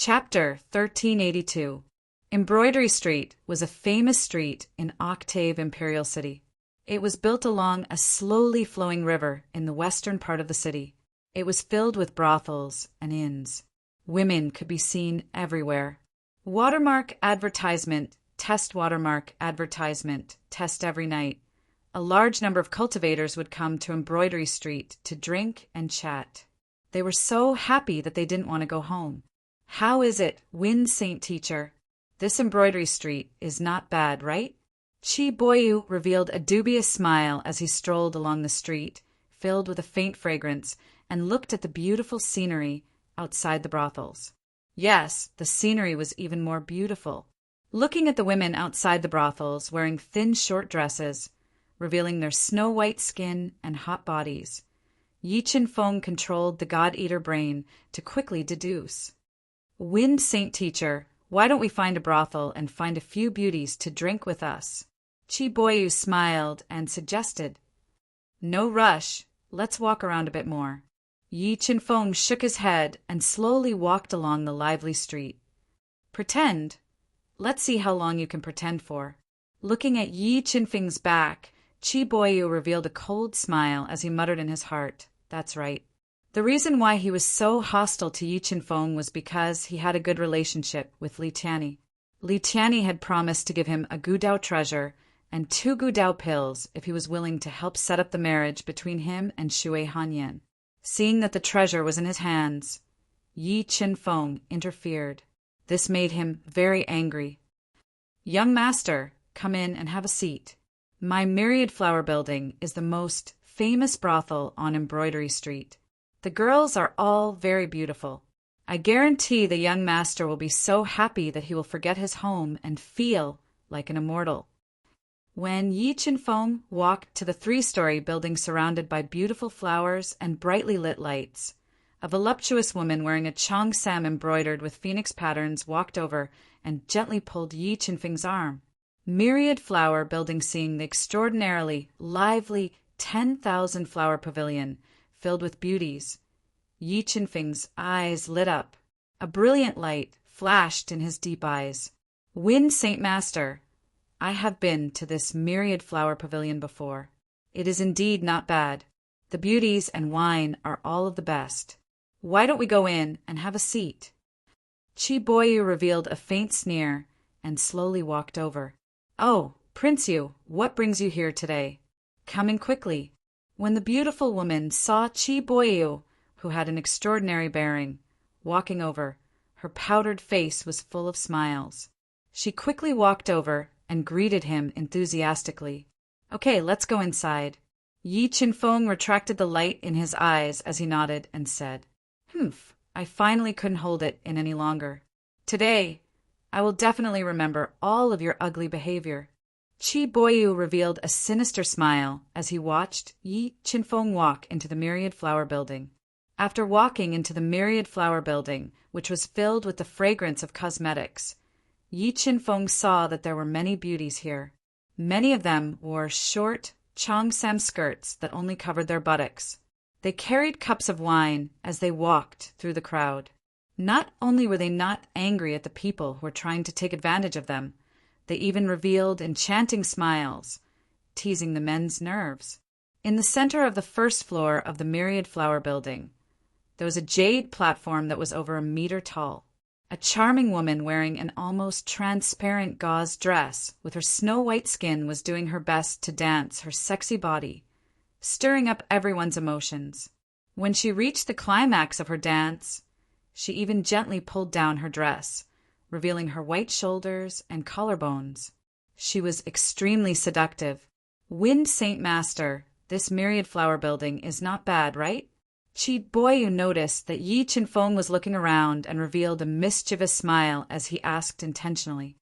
Chapter 1382. Embroidery Street was a famous street in Octave Imperial City. It was built along a slowly flowing river in the western part of the city. It was filled with brothels and inns. Women could be seen everywhere. Watermark advertisement, test watermark advertisement, test every night. A large number of cultivators would come to Embroidery Street to drink and chat. They were so happy that they didn't want to go home. How is it, Wind Saint Teacher? This Embroidery Street is not bad, right? Chi Boyu revealed a dubious smile as he strolled along the street, filled with a faint fragrance, and looked at the beautiful scenery outside the brothels. Yes, the scenery was even more beautiful. Looking at the women outside the brothels wearing thin short dresses, revealing their snow-white skin and hot bodies, Yi Qinfeng controlled the God-Eater brain to quickly deduce. Wind Saint Teacher, why don't we find a brothel and find a few beauties to drink with us? Chi Boyu smiled and suggested. No rush, let's walk around a bit more. Yi Qinfeng shook his head and slowly walked along the lively street. Pretend? Let's see how long you can pretend for. Looking at Yi Qinfeng's back, Chi Boyu revealed a cold smile as he muttered in his heart, that's right. The reason why he was so hostile to Yi Qinfeng was because he had a good relationship with Li Tianyi. Li Tianyi had promised to give him a Gudao treasure and 2 Gudao pills if he was willing to help set up the marriage between him and Shui Hanyan. Seeing that the treasure was in his hands, Yi Qinfeng interfered. This made him very angry. Young master, come in and have a seat. My Myriad Flower Building is the most famous brothel on Embroidery Street. The girls are all very beautiful. I guarantee the young master will be so happy that he will forget his home and feel like an immortal. When Yi Qinfeng walked to the 3-story building surrounded by beautiful flowers and brightly lit lights, a voluptuous woman wearing a cheongsam embroidered with phoenix patterns walked over and gently pulled Yi Qinfeng's arm. Myriad Flower Building, seeing the extraordinarily lively 10,000 flower pavilion filled with beauties, Yi Qinfeng's eyes lit up. A brilliant light flashed in his deep eyes. Wind Saint Master, I have been to this Myriad Flower Pavilion before. It is indeed not bad. The beauties and wine are all of the best. Why don't we go in and have a seat? Chi Boyu revealed a faint sneer and slowly walked over. Oh, Prince Yu, what brings you here today? Come in quickly. When the beautiful woman saw Chi Boyu, who had an extraordinary bearing, walking over, her powdered face was full of smiles. She quickly walked over and greeted him enthusiastically. Okay, let's go inside. Yi Qinfeng retracted the light in his eyes as he nodded and said, I finally couldn't hold it in any longer. Today, I will definitely remember all of your ugly behavior. Chi Boyu revealed a sinister smile as he watched Yi Qinfeng walk into the Myriad Flower Building. After walking into the Myriad Flower Building, which was filled with the fragrance of cosmetics, Yi Qinfeng saw that there were many beauties here. Many of them wore short cheongsam skirts that only covered their buttocks. They carried cups of wine as they walked through the crowd. Not only were they not angry at the people who were trying to take advantage of them, they even revealed enchanting smiles, teasing the men's nerves. In the center of the first floor of the Myriad Flower Building, there was a jade platform that was over 1 meter tall. A charming woman wearing an almost transparent gauze dress with her snow-white skin was doing her best to dance her sexy body, stirring up everyone's emotions. When she reached the climax of her dance, she even gently pulled down her dress, revealing her white shoulders and collarbones. She was extremely seductive. Wind Saint Master, this Myriad Flower Building is not bad, right? Chi Boyu noticed that Yi Qinfeng was looking around and revealed a mischievous smile as he asked intentionally.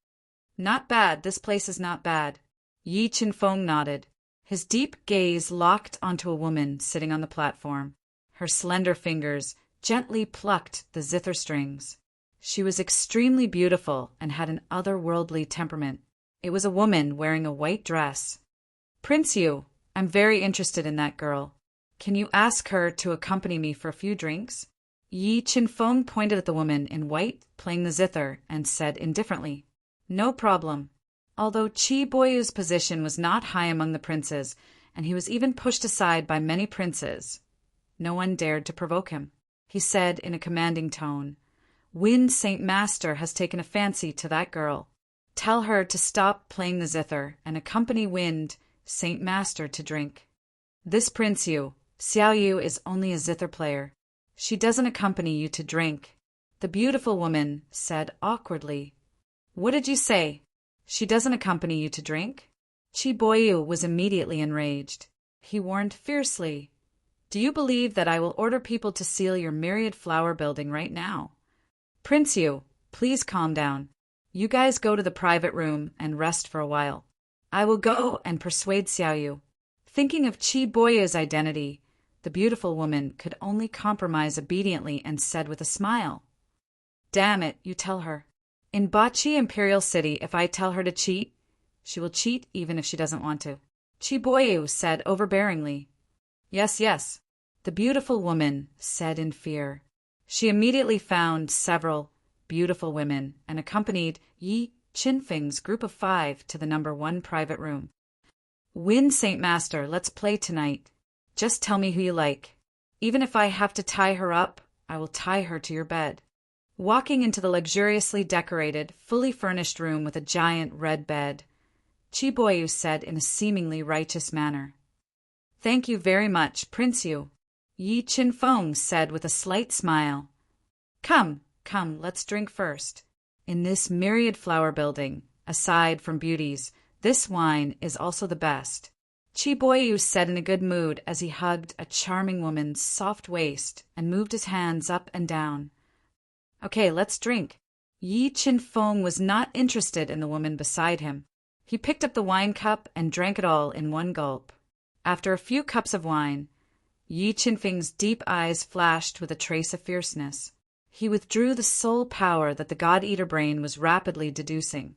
Not bad, this place is not bad. Yi Qinfeng nodded. His deep gaze locked onto a woman sitting on the platform. Her slender fingers gently plucked the zither strings. She was extremely beautiful and had an otherworldly temperament. It was a woman wearing a white dress. Prince Yu, I'm very interested in that girl. Can you ask her to accompany me for a few drinks? Yi Qinfeng pointed at the woman in white playing the zither and said indifferently, "No problem." Although Qi Boyu's position was not high among the princes, and he was even pushed aside by many princes, no one dared to provoke him. He said in a commanding tone, "Wind Saint Master has taken a fancy to that girl. Tell her to stop playing the zither and accompany Wind Saint Master to drink. This Prince Yu, Xiao Yu, is only a zither player. She doesn't accompany you to drink." The beautiful woman said awkwardly, "What did you say? She doesn't accompany you to drink?" Qi Boyu was immediately enraged. He warned fiercely, "Do you believe that I will order people to seal your myriad flower building right now? Prince Yu, please calm down. You guys go to the private room and rest for a while. I will go and persuade Xiao Yu." Thinking of Qi Boyu's identity, the beautiful woman could only compromise obediently and said with a smile, "Damn it, you tell her. In Bachi Imperial City, if I tell her to cheat, she will cheat even if she doesn't want to." Qi Boyu said overbearingly, "Yes, yes," the beautiful woman said in fear. She immediately found several beautiful women and accompanied Yi Qinfeng's group of 5 to the number 1 private room. "Wind Saint Master, let's play tonight. Just tell me who you like. Even if I have to tie her up, I will tie her to your bed." Walking into the luxuriously decorated, fully furnished room with a giant red bed, Qi Boyu said in a seemingly righteous manner, "Thank you very much, Prince Yu." Yi Qinfeng said with a slight smile, Come, let's drink first. In this myriad flower building, aside from beauties, this wine is also the best." Qi Boyu said in a good mood as he hugged a charming woman's soft waist and moved his hands up and down. "Okay, let's drink." Yi Qinfeng was not interested in the woman beside him. He picked up the wine cup and drank it all in one gulp. After a few cups of wine, Yi Qinfeng's deep eyes flashed with a trace of fierceness. He withdrew the soul power that the God-Eater brain was rapidly deducing.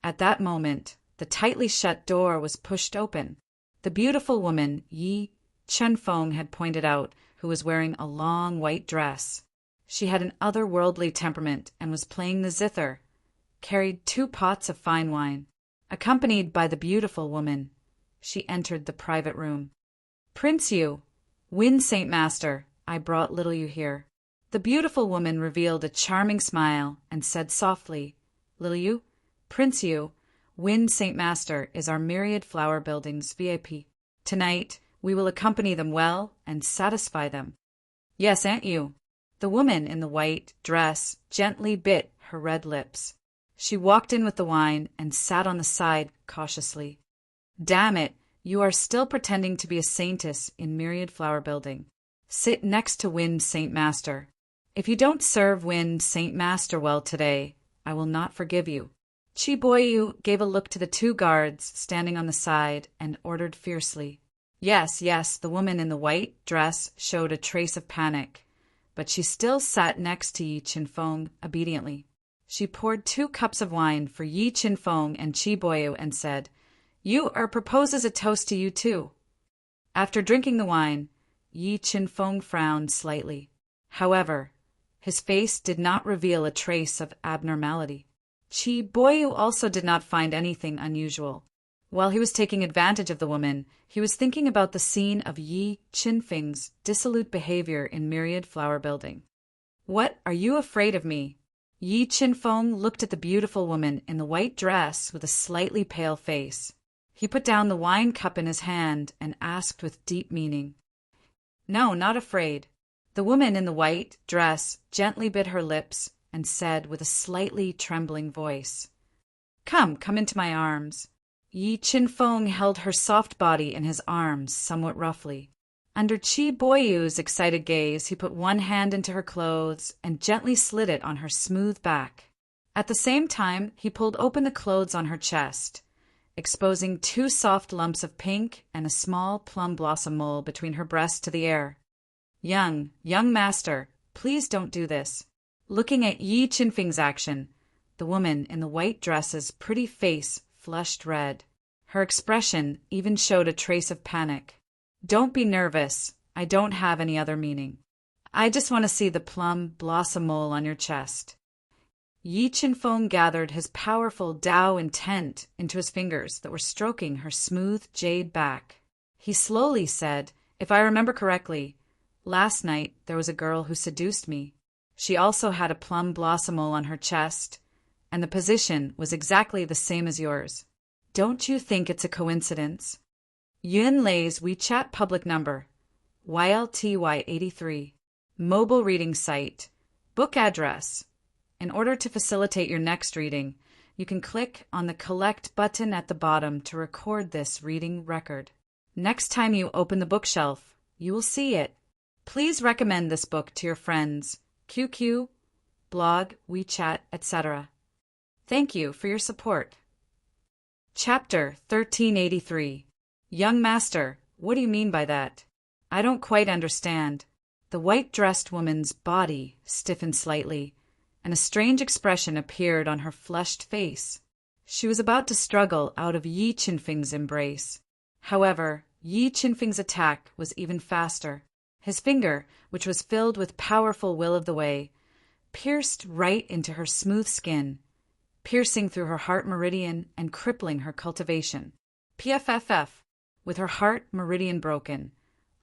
At that moment, the tightly shut door was pushed open. The beautiful woman Yi Qinfeng had pointed out, who was wearing a long white dress. She had an otherworldly temperament and was playing the zither, carried 2 pots of fine wine. Accompanied by the beautiful woman, she entered the private room. "Prince Yu, Wind Saint Master, I brought little Yu here." The beautiful woman revealed a charming smile and said softly, "Little Yu, Prince Yu, Wind Saint Master is our myriad flower building's VIP. Tonight, we will accompany them well and satisfy them." "Yes, Aunt Yu." The woman in the white dress gently bit her red lips. She walked in with the wine and sat on the side cautiously. "Damn it, you are still pretending to be a saintess in myriad flower building. Sit next to Wind Saint Master. If you don't serve Wind Saint Master well today, I will not forgive you." Qi Boyu gave a look to the 2 guards standing on the side and ordered fiercely. Yes, the woman in the white dress showed a trace of panic, but she still sat next to Yi Qinfeng obediently. She poured 2 cups of wine for Yi Qinfeng and Qi Boyu and said, "You proposes a toast to you too." After drinking the wine, Yi Qinfeng frowned slightly. However, his face did not reveal a trace of abnormality. Qi Boyu also did not find anything unusual. While he was taking advantage of the woman, he was thinking about the scene of Yi Qinfeng's dissolute behavior in myriad flower building. "What, are you afraid of me?" Yi Qinfeng looked at the beautiful woman in the white dress with a slightly pale face. He put down the wine cup in his hand and asked with deep meaning, "No, not afraid." The woman in the white dress gently bit her lips and said with a slightly trembling voice, Come into my arms." Yi Qinfeng held her soft body in his arms somewhat roughly. Under Qi Boyu's excited gaze, he put one hand into her clothes and gently slid it on her smooth back. At the same time, he pulled open the clothes on her chest, exposing 2 soft lumps of pink and a small plum blossom mole between her breasts to the air. Young master, please don't do this." Looking at Yi Qinfeng's action, the woman in the white dress's pretty face flushed red. Her expression even showed a trace of panic. "Don't be nervous. I don't have any other meaning. I just want to see the plum blossom mole on your chest. Yi Qinfeng gathered his powerful Tao intent into his fingers that were stroking her smooth jade back. He slowly said, "If I remember correctly, last night there was a girl who seduced me. She also had a plum blossom mole on her chest, and the position was exactly the same as yours. Don't you think it's a coincidence?" Yun Lei's WeChat public number, YLTY83, mobile reading site, book address. In order to facilitate your next reading, you can click on the Collect button at the bottom to record this reading record. Next time you open the bookshelf, you will see it. Please recommend this book to your friends, QQ, blog, WeChat, etc. Thank you for your support. Chapter 1383. Young Master, what do you mean by that? I don't quite understand. The white-dressed woman's body stiffened slightly, and a strange expression appeared on her flushed face. She was about to struggle out of Yi Qinfeng's embrace. However, Yi Qinfeng's attack was even faster. His finger, which was filled with powerful will of the way, pierced right into her smooth skin, piercing through her heart meridian and crippling her cultivation. PFFF, with her heart meridian broken,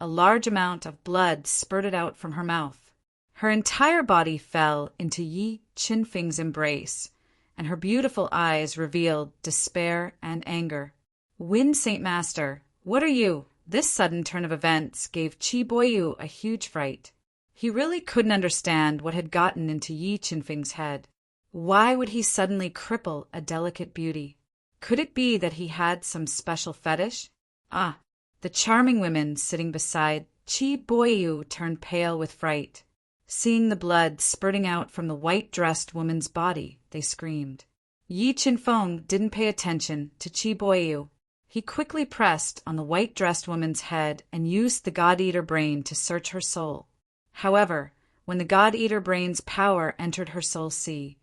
a large amount of blood spurted out from her mouth. Her entire body fell into Yi Qinfeng's embrace, and her beautiful eyes revealed despair and anger. Wind Saint Master, what are you? This sudden turn of events gave Qi Boyu a huge fright. He really couldn't understand what had gotten into Yi Qinfeng's head. Why would he suddenly cripple a delicate beauty? Could it be that he had some special fetish? The charming women sitting beside Qi Boyu turned pale with fright. Seeing the blood spurting out from the white-dressed woman's body, they screamed. Yi Qinfeng didn't pay attention to Qi Boyu. He quickly pressed on the white-dressed woman's head and used the God-Eater brain to search her soul. However, when the God-Eater brain's power entered her soul sea,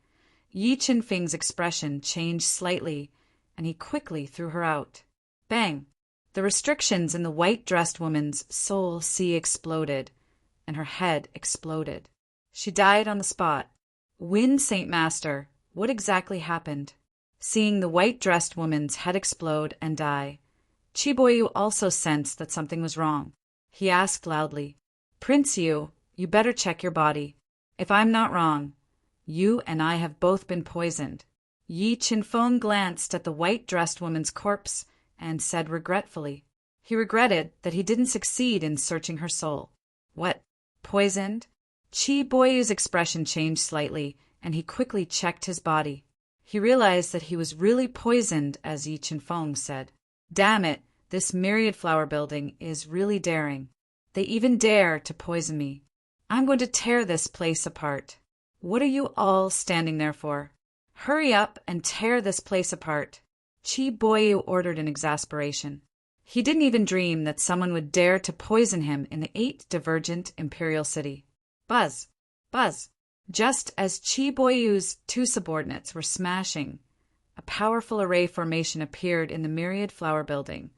Yi Qinfeng's expression changed slightly, and he quickly threw her out. Bang! The restrictions in the white-dressed woman's soul sea exploded, and her head exploded. She died on the spot. Wind Saint Master, what exactly happened? Seeing the white-dressed woman's head explode and die, Qi Boyu also sensed that something was wrong. He asked loudly, "Prince Yu, you better check your body. If I'm not wrong, you and I have both been poisoned." Yi Qinfeng glanced at the white-dressed woman's corpse and said regretfully. He regretted that he didn't succeed in searching her soul. What? Poisoned? Qi Boyu's expression changed slightly, and he quickly checked his body. He realized that he was really poisoned, as Yi Qinfeng said. Damn it, this myriad flower building is really daring. They even dare to poison me. I'm going to tear this place apart. What are you all standing there for? Hurry up and tear this place apart, Qi Boyu ordered in exasperation. He didn't even dream that someone would dare to poison him in the 8 divergent imperial city. Buzz! Buzz! Just as Qi Boyu's 2 subordinates were smashing, a powerful array formation appeared in the myriad flower building,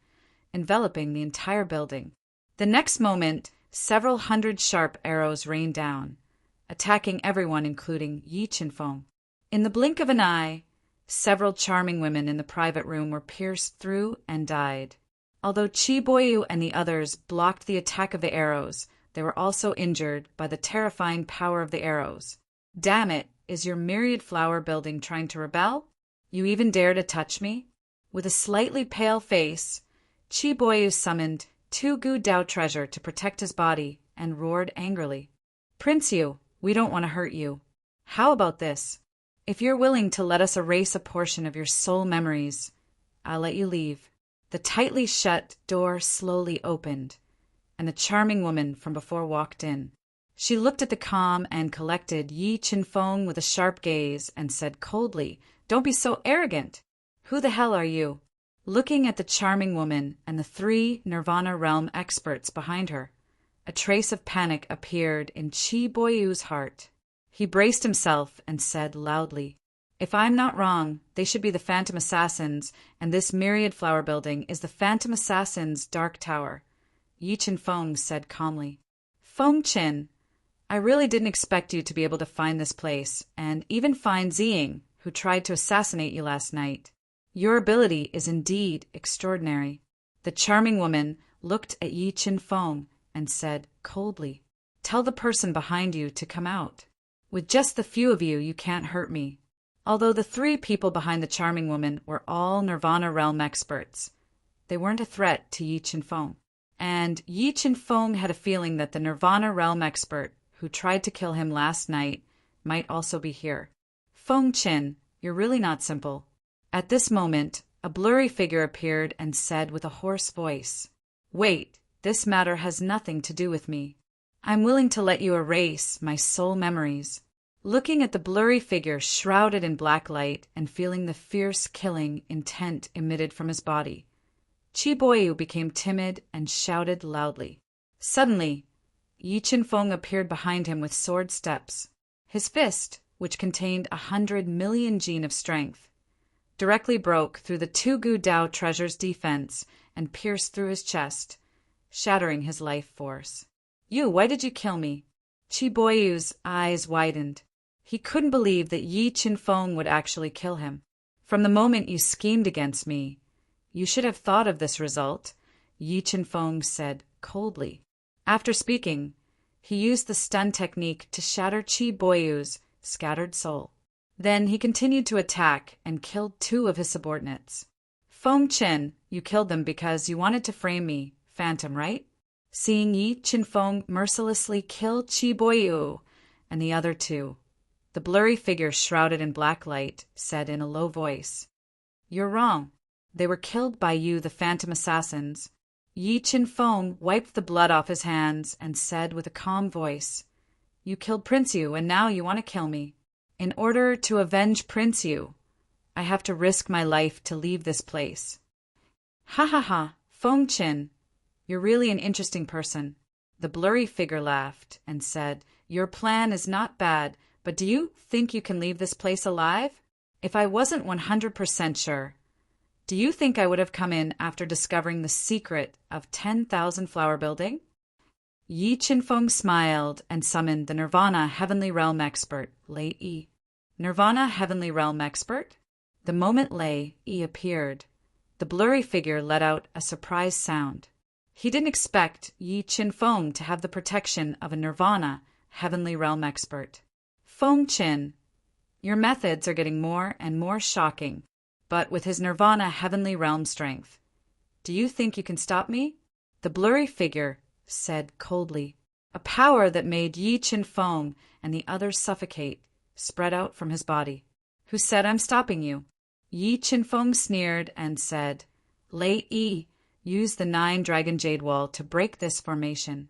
enveloping the entire building. The next moment, several hundred sharp arrows rained down, attacking everyone including Yi Qinfeng. In the blink of an eye, several charming women in the private room were pierced through and died. Although Qi Boyu and the others blocked the attack of the arrows, they were also injured by the terrifying power of the arrows. Damn it, is your myriad flower building trying to rebel? You even dare to touch me? With a slightly pale face, Qi Boyu summoned 2 Gu Dao treasure to protect his body and roared angrily. Prince Yu, we don't want to hurt you. How about this? If you're willing to let us erase a portion of your soul memories, I'll let you leave. The tightly shut door slowly opened, and the charming woman from before walked in. She looked at the calm and collected Yi Qinfeng with a sharp gaze and said coldly, "Don't be so arrogant. Who the hell are you?" Looking at the charming woman and the 3 Nirvana realm experts behind her, a trace of panic appeared in Qi Boyu's heart. He braced himself and said loudly, "If I'm not wrong, they should be the Phantom Assassins, and this myriad flower building is the Phantom Assassin's dark tower," Yi Qinfeng said calmly. "Feng Qin, I really didn't expect you to be able to find this place, and even find Ziying, who tried to assassinate you last night. Your ability is indeed extraordinary." The charming woman looked at Yi Qinfeng and said coldly, "Tell the person behind you to come out. With just the few of you, you can't hurt me." Although the three people behind the charming woman were all Nirvana realm experts, they weren't a threat to Yi Qinfeng. And Yi Qinfeng had a feeling that the Nirvana realm expert who tried to kill him last night might also be here. "Feng Qin, you're really not simple." At this moment, a blurry figure appeared and said with a hoarse voice, "Wait, this matter has nothing to do with me. I'm willing to let you erase my soul memories." Looking at the blurry figure shrouded in black light and feeling the fierce killing intent emitted from his body, Qi Boyu became timid and shouted loudly. Suddenly, Yi Qinfeng appeared behind him with sword steps. His fist, which contained 100 million jin of strength, directly broke through the two Gu Dao treasure's defense and pierced through his chest, shattering his life force. "You, why did you kill me?" Qi Boyu's eyes widened. He couldn't believe that Yi Qinfeng would actually kill him. "From the moment you schemed against me, you should have thought of this result," Yi Qinfeng said coldly. After speaking, he used the stun technique to shatter Qi Boyu's scattered soul. Then he continued to attack and killed two of his subordinates. "Feng Qin, you killed them because you wanted to frame me, Phantom, right?" Seeing Yi Qinfeng mercilessly kill Qi Boyu and the other two, the blurry figure shrouded in black light said in a low voice, "You're wrong. They were killed by you, the Phantom Assassins." Yi Qinfeng wiped the blood off his hands and said with a calm voice, "You killed Prince Yu, and now you want to kill me. In order to avenge Prince Yu, I have to risk my life to leave this place." "Ha ha ha, Feng Qin, you're really an interesting person." The blurry figure laughed and said, "Your plan is not bad, but do you think you can leave this place alive? If I wasn't 100% sure, do you think I would have come in after discovering the secret of 10,000 Flower Building?" Yi Qinfeng smiled and summoned the Nirvana Heavenly Realm expert, Lei Yi. "Nirvana Heavenly Realm expert?" The moment Lei Yi appeared, the blurry figure let out a surprised sound. He didn't expect Yi Qinfeng to have the protection of a Nirvana Heavenly Realm expert. "Feng Qin, your methods are getting more and more shocking, but with his Nirvana Heavenly Realm strength, do you think you can stop me?" The blurry figure said coldly. A power that made Yi Qinfeng and the others suffocate spread out from his body. "Who said I'm stopping you?" Yi Qinfeng sneered and said, "Lei Yi, use the 9-dragon jade wall to break this formation."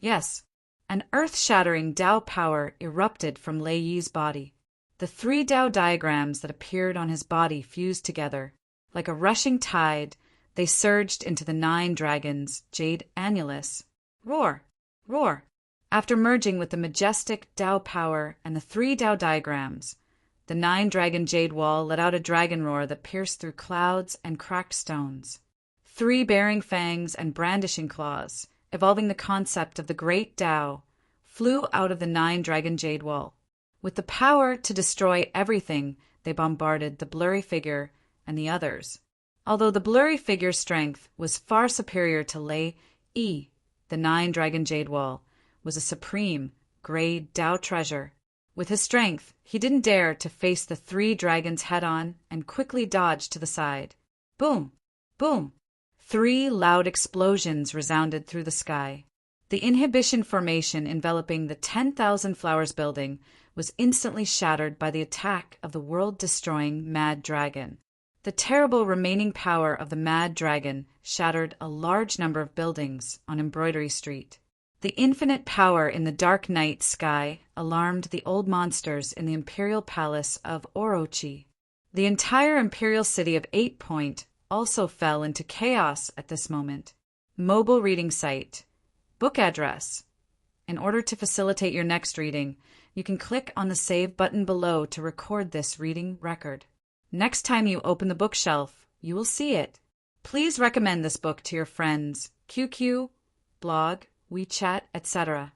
Yes, an earth-shattering Dao power erupted from Lei Yi's body. The 3 Dao diagrams that appeared on his body fused together. Like a rushing tide, they surged into the 9 dragons' jade annulus. Roar! Roar! After merging with the majestic Dao power and the 3 Dao diagrams, the 9-dragon jade wall let out a dragon roar that pierced through clouds and cracked stones. 3 bearing fangs and brandishing claws, evolving the concept of the great Dao, flew out of the 9-dragon jade wall. With the power to destroy everything, they bombarded the blurry figure and the others. Although the blurry figure's strength was far superior to Lei Yi, the 9-dragon jade wall was a supreme, grey Dao treasure. With his strength, he didn't dare to face the 3 dragons head-on and quickly dodged to the side. Boom! Boom! 3 loud explosions resounded through the sky. The inhibition formation enveloping the 10,000 Flowers building was instantly shattered by the attack of the world-destroying Mad Dragon. The terrible remaining power of the Mad Dragon shattered a large number of buildings on Embroidery Street. The infinite power in the dark night sky alarmed the old monsters in the imperial palace of Orochi. The entire imperial city of 8 Point also fell into chaos at this moment. Mobile reading site. Book address. In order to facilitate your next reading, you can click on the Save button below to record this reading record. Next time you open the bookshelf, you will see it. Please recommend this book to your friends, QQ, blog, WeChat, etc.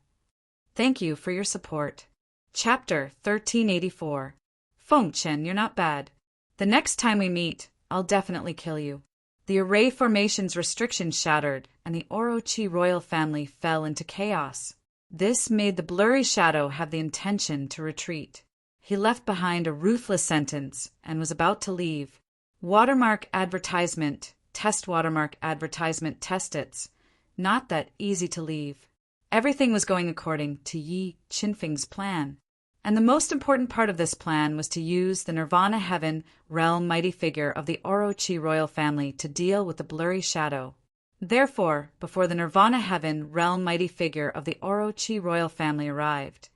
Thank you for your support. Chapter 1384. Feng Chen, you're not bad. The next time we meet, I'll definitely kill you. The array formation's restrictions shattered, and the Orochi royal family fell into chaos. This made the blurry shadow have the intention to retreat. He left behind a ruthless sentence and was about to leave. Watermark advertisement, test watermark advertisement, test it's. Not that easy to leave. Everything was going according to Yi Qinfeng's plan. And the most important part of this plan was to use the Nirvana Heaven realm mighty figure of the Orochi royal family to deal with the blurry shadow. Therefore, before the Nirvana Heaven realm mighty figure of the Orochi royal family arrived,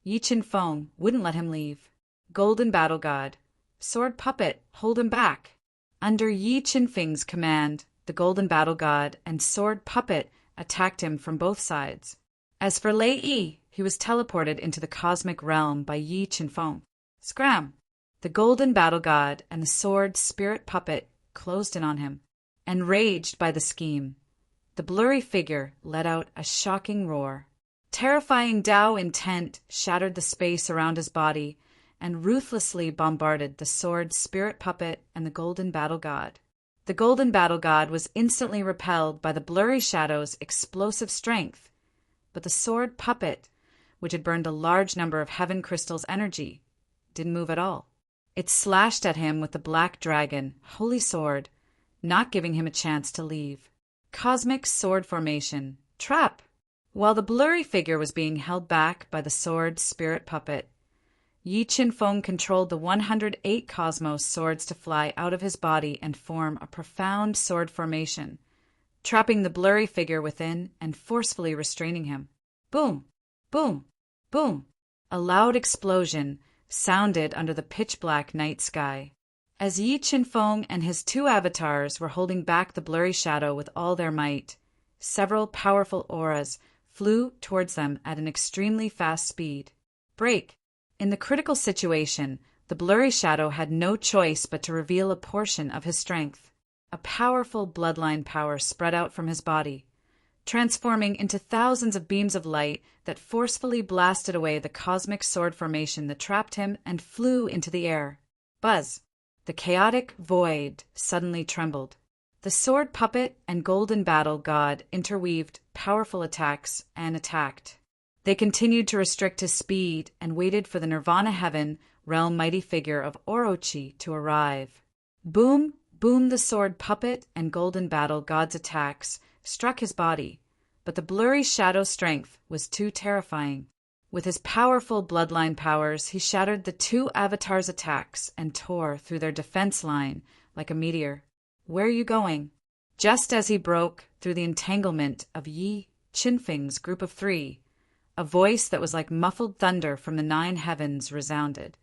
Yi Qinfeng wouldn't let him leave. Golden Battle God, Sword Puppet, hold him back. Under Yi Qinfeng's command, the Golden Battle God and Sword Puppet attacked him from both sides. As for Lei Yi, he was teleported into the cosmic realm by Yi Qinfeng. Scram! The Golden Battle God and the Sword Spirit Puppet closed in on him. Enraged by the scheme, the blurry figure let out a shocking roar. Terrifying Tao intent shattered the space around his body and ruthlessly bombarded the Sword Spirit Puppet and the Golden Battle God. The Golden Battle God was instantly repelled by the blurry shadow's explosive strength, but the Sword Puppet, which had burned a large number of Heaven Crystal's energy, didn't move at all. It slashed at him with the Black Dragon, Holy Sword, not giving him a chance to leave. Cosmic Sword Formation. Trap! While the blurry figure was being held back by the Sword Spirit Puppet, Yi Qinfeng controlled the 108 Cosmos swords to fly out of his body and form a profound sword formation, trapping the blurry figure within and forcefully restraining him. Boom! Boom! Boom! A loud explosion sounded under the pitch-black night sky. As Yi Qinfeng and his two avatars were holding back the blurry shadow with all their might, several powerful auras flew towards them at an extremely fast speed. Break! In the critical situation, the blurry shadow had no choice but to reveal a portion of his strength. A powerful bloodline power spread out from his body, transforming into thousands of beams of light that forcefully blasted away the cosmic sword formation that trapped him and flew into the air. Buzz! The chaotic void suddenly trembled. The Sword Puppet and Golden Battle God interweaved powerful attacks and attacked. They continued to restrict his speed and waited for the Nirvana Heaven realm mighty figure of Orochi to arrive. Boom, boom, the Sword Puppet and Golden Battle God's attacks struck his body, but the blurry shadow strength was too terrifying. With his powerful bloodline powers, he shattered the two avatars' attacks and tore through their defense line like a meteor. Where are you going? Just as he broke through the entanglement of Yi Qinfeng's group of three, a voice that was like muffled thunder from the 9 heavens resounded.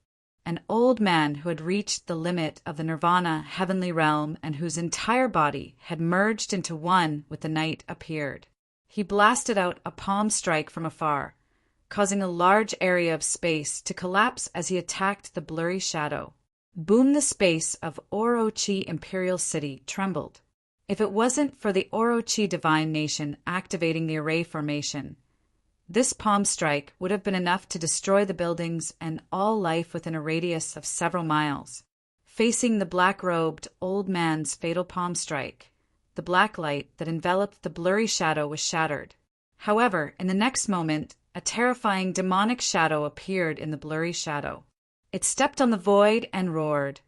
An old man who had reached the limit of the Nirvana heavenly realm and whose entire body had merged into one with the night appeared. He blasted out a palm strike from afar, causing a large area of space to collapse as he attacked the blurry shadow. Boom! The space of Orochi Imperial City trembled. If it wasn't for the Orochi Divine Nation activating the array formation, this palm strike would have been enough to destroy the buildings and all life within a radius of several miles. Facing the black-robed old man's fatal palm strike, the black light that enveloped the blurry shadow was shattered. However, in the next moment, a terrifying demonic shadow appeared in the blurry shadow. It stepped on the void and roared,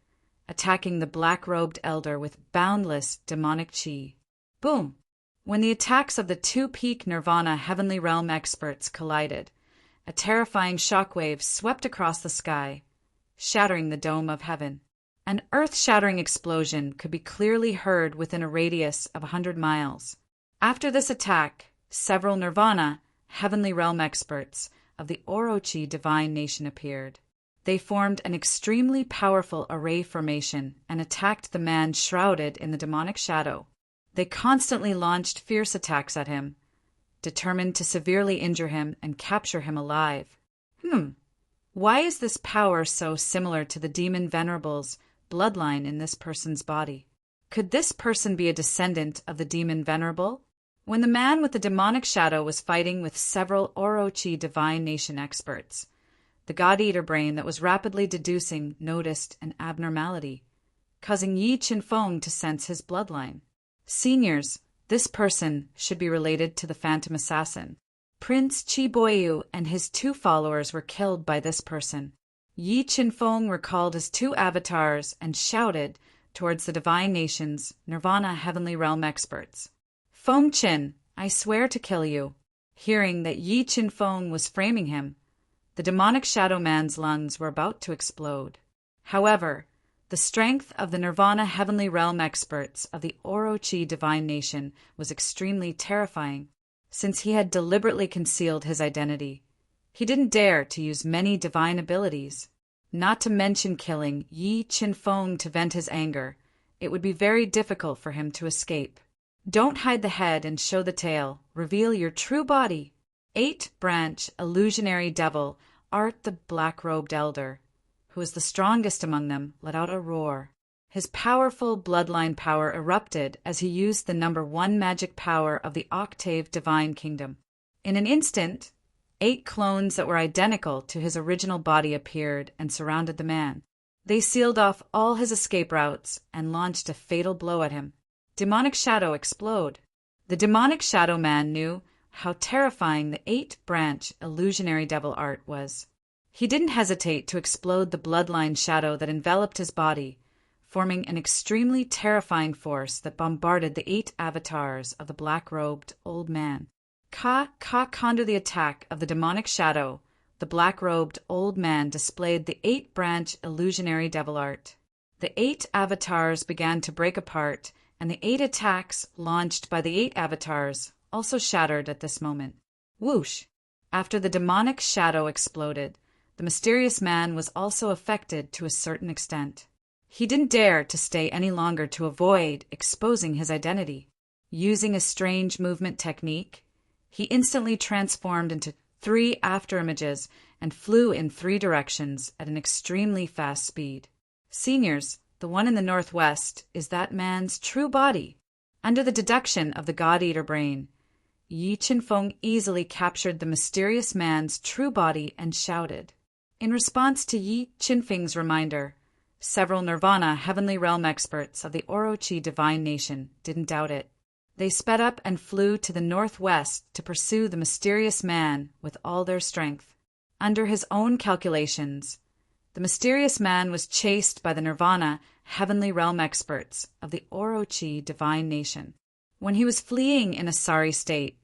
attacking the black-robed elder with boundless demonic chi. Boom! When the attacks of the two-peak Nirvana Heavenly Realm experts collided, a terrifying shockwave swept across the sky, shattering the dome of heaven. An earth-shattering explosion could be clearly heard within a radius of 100 miles. After this attack, several Nirvana Heavenly Realm experts of the Orochi Divine Nation appeared. They formed an extremely powerful array formation and attacked the man shrouded in the demonic shadow. They constantly launched fierce attacks at him, determined to severely injure him and capture him alive. Why is this power so similar to the demon Venerable's bloodline in this person's body? Could this person be a descendant of the demon Venerable? when the man with the demonic shadow was fighting with several Orochi divine nation experts. The god-eater brain that was rapidly deducing noticed an abnormality, causing Yi Qinfeng to sense his bloodline. Seniors, this person should be related to the Phantom Assassin. Prince Qi Boyu and his 2 followers were killed by this person. Yi Qinfeng recalled his 2 avatars and shouted towards the divine nation's Nirvana Heavenly Realm experts. Feng Qin, I swear to kill you. Hearing that Yi Qinfeng was framing him, the demonic shadow man's lungs were about to explode. However, the strength of the Nirvana Heavenly Realm experts of the Orochi divine nation was extremely terrifying. Since he had deliberately concealed his identity, he didn't dare to use many divine abilities. Not to mention killing Yi Qinfeng to vent his anger, it would be very difficult for him to escape. Don't hide the head and show the tail. Reveal your true body. 8-branch illusionary devil Art the black-robed elder, who was the strongest among them, let out a roar. His powerful bloodline power erupted as he used the number 1 magic power of the Octave Divine Kingdom. In an instant, 8 clones that were identical to his original body appeared and surrounded the man. They sealed off all his escape routes and launched a fatal blow at him. Demonic Shadow explode. The Demonic Shadow Man knew how terrifying the 8-branch illusionary devil art was. He didn't hesitate to explode the bloodline shadow that enveloped his body, forming an extremely terrifying force that bombarded the 8 avatars of the black-robed old man. Under the attack of the demonic shadow, the black-robed old man displayed the 8-branch illusionary devil art. The 8 avatars began to break apart, and the 8 attacks launched by the 8 avatars also shattered at this moment. Whoosh! After the demonic shadow exploded, the mysterious man was also affected to a certain extent. He didn't dare to stay any longer to avoid exposing his identity. Using a strange movement technique, he instantly transformed into 3 afterimages and flew in 3 directions at an extremely fast speed. Seniors, the one in the northwest is that man's true body. Under the deduction of the God-Eater brain, Yi Qinfeng easily captured the mysterious man's true body and shouted. In response to Yi Qinfeng's reminder, several Nirvana Heavenly Realm experts of the Orochi Divine Nation didn't doubt it. They sped up and flew to the northwest to pursue the mysterious man with all their strength. Under his own calculations, the mysterious man was chased by the Nirvana Heavenly Realm experts of the Orochi Divine Nation. When he was fleeing in a sorry state,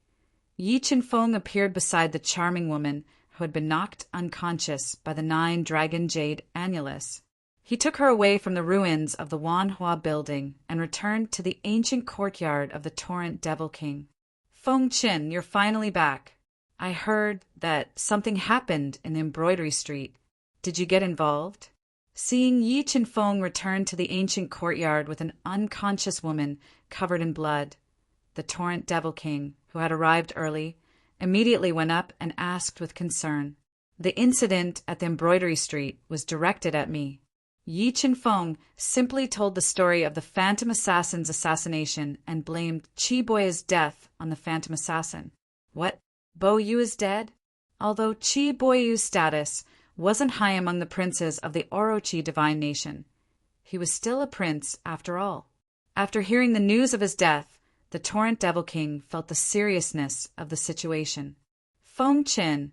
Yi Qinfeng appeared beside the charming woman who had been knocked unconscious by the 9 dragon jade annulus. He took her away from the ruins of the Wanhua building and returned to the ancient courtyard of the Torrent Devil King. Feng Qin, you're finally back. I heard that something happened in Embroidery Street. Did you get involved? Seeing Yi Qinfeng return to the ancient courtyard with an unconscious woman covered in blood, the Torrent Devil King, who had arrived early, immediately went up and asked with concern. The incident at the Embroidery Street was directed at me. Yi Qinfeng simply told the story of the Phantom Assassin's assassination and blamed Qi Boyu's death on the Phantom Assassin. What? Boyu is dead? Although Qi Boyu's status wasn't high among the princes of the Orochi Divine Nation, he was still a prince after all. After hearing the news of his death, the Torrent Devil King felt the seriousness of the situation. Feng Qin,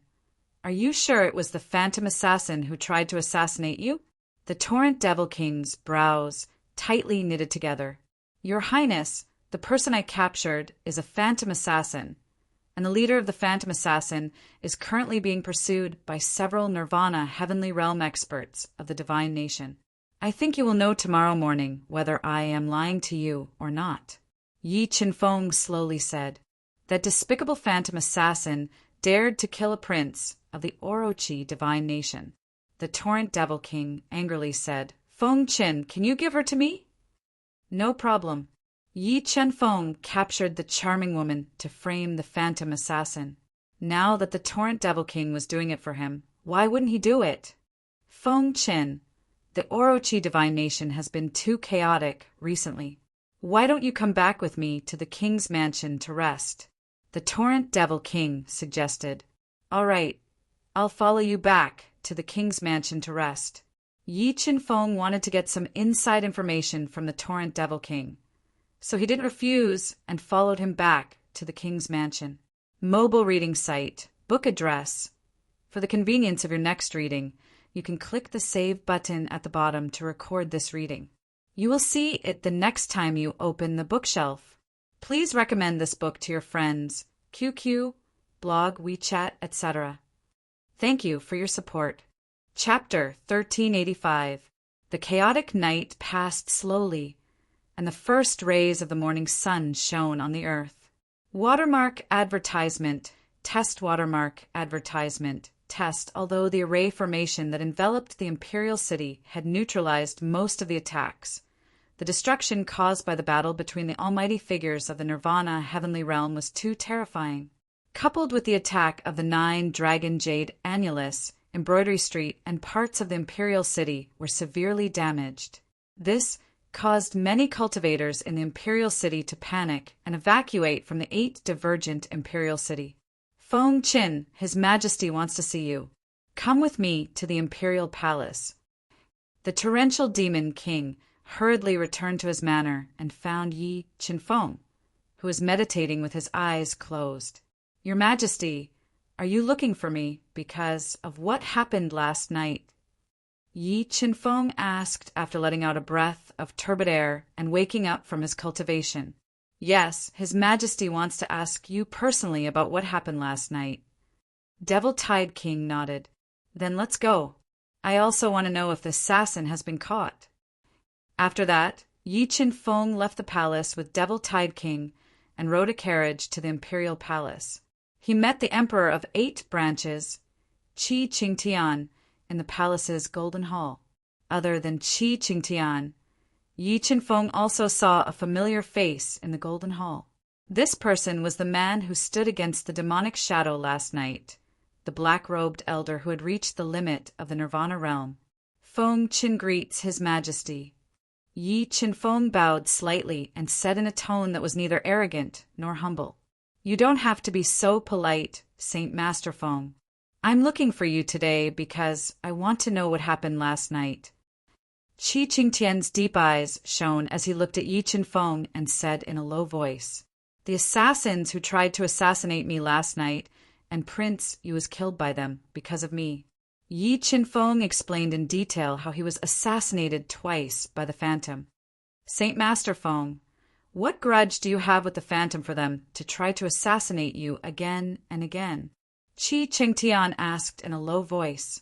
are you sure it was the Phantom Assassin who tried to assassinate you? The Torrent Devil King's brows tightly knitted together. Your Highness, the person I captured is a Phantom Assassin, and the leader of the Phantom Assassin is currently being pursued by several Nirvana Heavenly Realm experts of the Divine Nation. I think you will know tomorrow morning whether I am lying to you or not. Yi Qinfeng slowly said. That despicable Phantom Assassin dared to kill a prince of the Orochi Divine Nation. The Torrent Devil King angrily said, Feng Qin, can you give her to me? No problem. Yi Qinfeng captured the charming woman to frame the Phantom Assassin. Now that the Torrent Devil King was doing it for him, why wouldn't he do it? Feng Qin, the Orochi Divine Nation has been too chaotic recently. Why don't you come back with me to the king's mansion to rest? The Torrent Devil King suggested. All right, I'll follow you back to the king's mansion to rest. Yi Qinfeng wanted to get some inside information from the Torrent Devil King, so he didn't refuse and followed him back to the king's mansion. Mobile reading site, book address. For the convenience of your next reading, you can click the Save button at the bottom to record this reading. You will see it the next time you open the bookshelf. Please recommend this book to your friends, QQ, blog, WeChat, etc. Thank you for your support. Chapter 1385. The chaotic night passed slowly, and the first rays of the morning sun shone on the earth. Watermark advertisement, test watermark advertisement, test. Although the array formation that enveloped the imperial city had neutralized most of the attacks, the destruction caused by the battle between the almighty figures of the Nirvana heavenly realm was too terrifying. Coupled with the attack of the 9 dragon jade annulus, Embroidery Street and parts of the imperial city were severely damaged. This caused many cultivators in the imperial city to panic and evacuate from the 8 divergent imperial city. Feng Qin, His Majesty wants to see you. Come with me to the imperial palace. The torrential demon king hurriedly returned to his manor and found Yi Qinfeng, who was meditating with his eyes closed. Your Majesty, are you looking for me because of what happened last night? Yi Qinfeng asked after letting out a breath of turbid air and waking up from his cultivation. Yes, His Majesty wants to ask you personally about what happened last night. Devil Tide King nodded. Then let's go. I also want to know if the assassin has been caught. After that, Yi Qinfeng left the palace with Devil Tide King and rode a carriage to the imperial palace. He met the Emperor of 8 branches, Qi Qingtian, in the palace's golden hall. Other than Qi Qingtian, Yi Qinfeng also saw a familiar face in the golden hall. This person was the man who stood against the demonic shadow last night, the black-robed elder who had reached the limit of the Nirvana realm. Feng Qin greets His Majesty. Yi Qinfeng bowed slightly and said in a tone that was neither arrogant nor humble. You don't have to be so polite, Saint Master Feng. I'm looking for you today because I want to know what happened last night. Qi Qingtian's deep eyes shone as he looked at Yi Qinfeng and said in a low voice, The assassins who tried to assassinate me last night, and Prince Yu was killed by them because of me. Yi Qinfeng explained in detail how he was assassinated twice by the Phantom. Saint Master Feng, what grudge do you have with the Phantom for them to try to assassinate you again and again? Qi Qingtian asked in a low voice.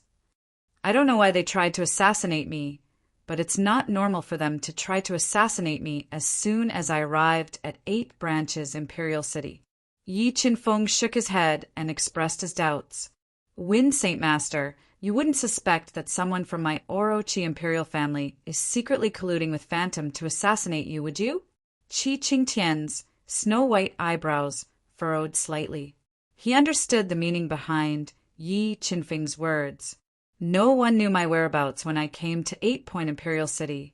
I don't know why they tried to assassinate me, but it's not normal for them to try to assassinate me as soon as I arrived at 8 branches Imperial City. Yi Qinfeng shook his head and expressed his doubts. When, Saint Master, you wouldn't suspect that someone from my Orochi Imperial family is secretly colluding with Phantom to assassinate you, would you? Qi Qingtian's snow-white eyebrows furrowed slightly. He understood the meaning behind Yi Qinfeng's words. No one knew my whereabouts when I came to 8-Point Imperial City,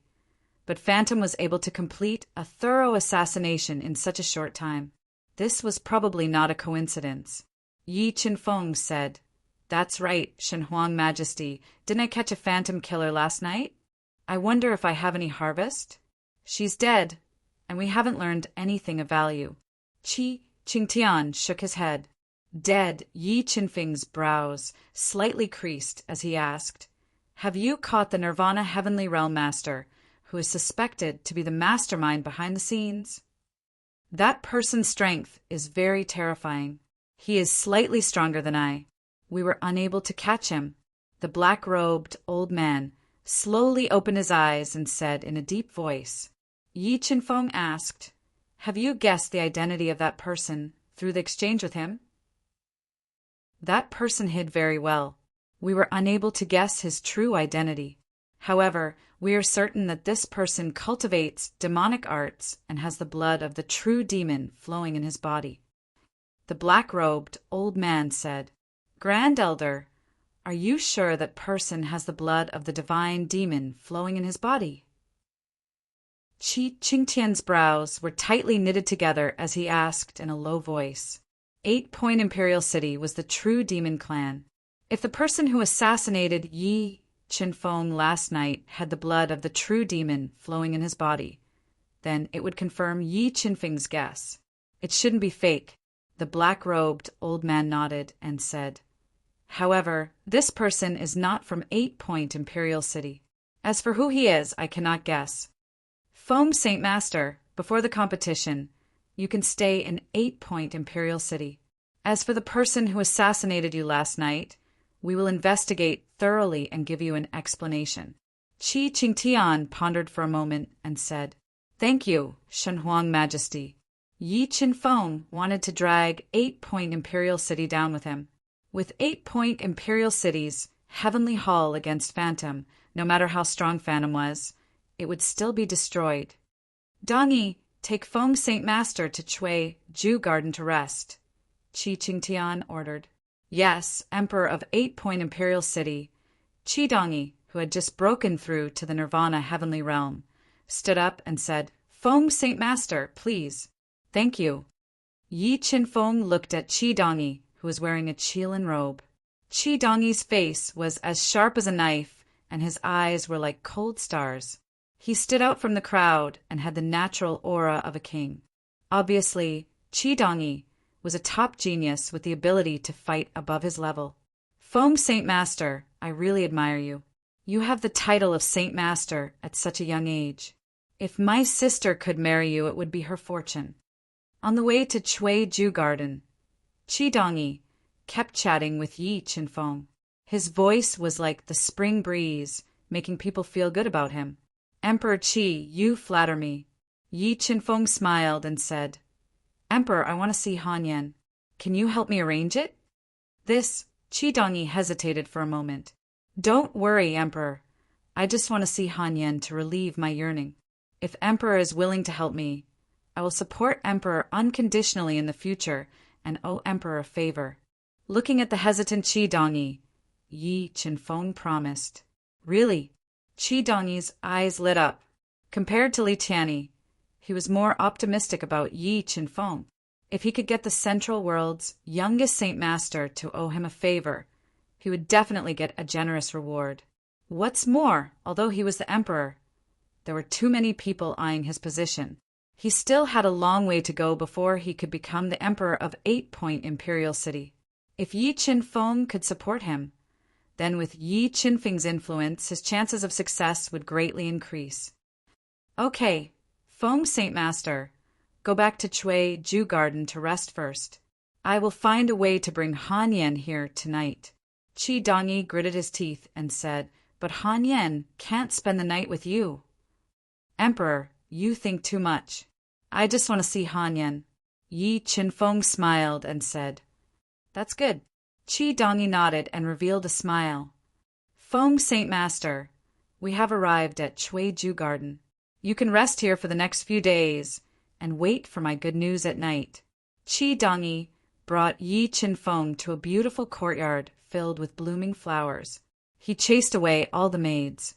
but Phantom was able to complete a thorough assassination in such a short time. This was probably not a coincidence. Yi Qinfeng said, That's right, Shenhuang Majesty. Didn't I catch a Phantom killer last night? I wonder if I have any harvest? She's dead, and we haven't learned anything of value. Qi Qingtian shook his head. Dead, Yi Qinfeng's brows slightly creased as he asked, Have you caught the Nirvana Heavenly Realm Master, who is suspected to be the mastermind behind the scenes? That person's strength is very terrifying. He is slightly stronger than I. We were unable to catch him. The black-robed old man slowly opened his eyes and said in a deep voice. Yi Qinfeng asked, Have you guessed the identity of that person through the exchange with him? That person hid very well. We were unable to guess his true identity. However, we are certain that this person cultivates demonic arts and has the blood of the true demon flowing in his body. The black-robed old man said, Grand Elder, are you sure that person has the blood of the divine demon flowing in his body? Qi Qingtian's brows were tightly knitted together as he asked in a low voice. 8-Point Imperial City was the true demon clan. If the person who assassinated Yi Qinfeng last night had the blood of the true demon flowing in his body, then it would confirm Yi Qinfeng's guess. It shouldn't be fake. The black-robed old man nodded and said, "However, this person is not from 8-Point Imperial City. As for who he is, I cannot guess. Foam Saint Master, before the competition, you can stay in 8-Point Imperial City. As for the person who assassinated you last night, we will investigate thoroughly and give you an explanation." Qi Qingtian pondered for a moment and said, "Thank you, Shenhuang Majesty." Yi Qinfeng wanted to drag 8-Point Imperial City down with him. With 8-Point Imperial City's heavenly hall against Phantom, no matter how strong Phantom was, it would still be destroyed. "Dongyi, take Foam Saint Master to Chui Ju Garden to rest," Qi Qingtian ordered. Yes, Emperor of 8-Point Imperial City, Qi Dongyi, who had just broken through to the Nirvana heavenly realm, stood up and said, "Foam Saint Master, please." "Thank you." Yi Qinfeng looked at Qi Dongyi, who was wearing a Qilin robe. Qi Dongyi's face was as sharp as a knife, and his eyes were like cold stars. He stood out from the crowd and had the natural aura of a king. Obviously, Qi Dongyi was a top genius with the ability to fight above his level. "Foam Saint Master, I really admire you. You have the title of Saint Master at such a young age. If my sister could marry you, it would be her fortune." On the way to Chui Ju Garden, Qi Dongyi kept chatting with Yi Qinfeng. His voice was like the spring breeze, making people feel good about him. "Emperor Qi, you flatter me." Yi Qinfeng smiled and said, "Emperor, I want to see Han Yan. Can you help me arrange it?" Qi Dongyi hesitated for a moment. "Don't worry, Emperor. I just want to see Han Yan to relieve my yearning. If Emperor is willing to help me, I will support Emperor unconditionally in the future and owe Emperor a favor." Looking at the hesitant Qi Dongyi, Yi Qinfeng promised. "Really?" Qi Dongyi's eyes lit up. Compared to Li Tianyi, he was more optimistic about Yi Qinfeng. If he could get the Central World's youngest Saint Master to owe him a favor, he would definitely get a generous reward. What's more, although he was the emperor, there were too many people eyeing his position. He still had a long way to go before he could become the emperor of 8-Point Imperial City. If Yi Qinfeng could support him, then with Yi Qinfeng's influence, his chances of success would greatly increase. "Okay, Foam Saint Master, go back to Chui Ju Garden to rest first. I will find a way to bring Han Yan here tonight." Qi Dongyi gritted his teeth and said, "But Han Yan can't spend the night with you." "Emperor, you think too much. I just want to see Han Yan." Yi Qinfeng smiled and said, "That's good." Qi Dongyi nodded and revealed a smile. "Foam Saint Master, we have arrived at Chui Ju Garden. You can rest here for the next few days and wait for my good news at night." Qi Dongyi brought Yi Qinfeng to a beautiful courtyard filled with blooming flowers. He chased away all the maids.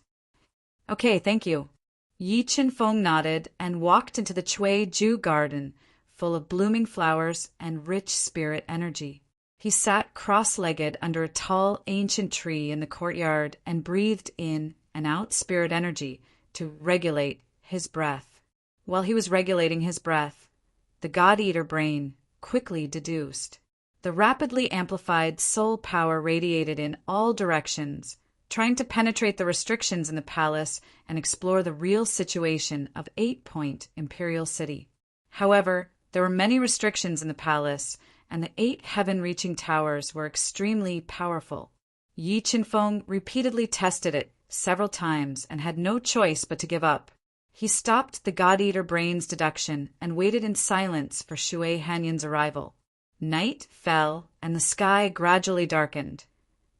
"Okay, thank you." Yi Qinfeng nodded and walked into the Chui Ju Garden, full of blooming flowers and rich spirit energy. He sat cross-legged under a tall, ancient tree in the courtyard and breathed in and out spirit energy to regulate his breath. While he was regulating his breath, the God-Eater brain quickly deduced. The rapidly amplified soul power radiated in all directions, trying to penetrate the restrictions in the palace and explore the real situation of 8-Point Imperial City. However, there were many restrictions in the palace, and the 8 heaven-reaching towers were extremely powerful. Yi Qinfeng repeatedly tested it several times and had no choice but to give up. He stopped the God-Eater brain's deduction and waited in silence for Shui Hanyan's arrival. Night fell, and the sky gradually darkened.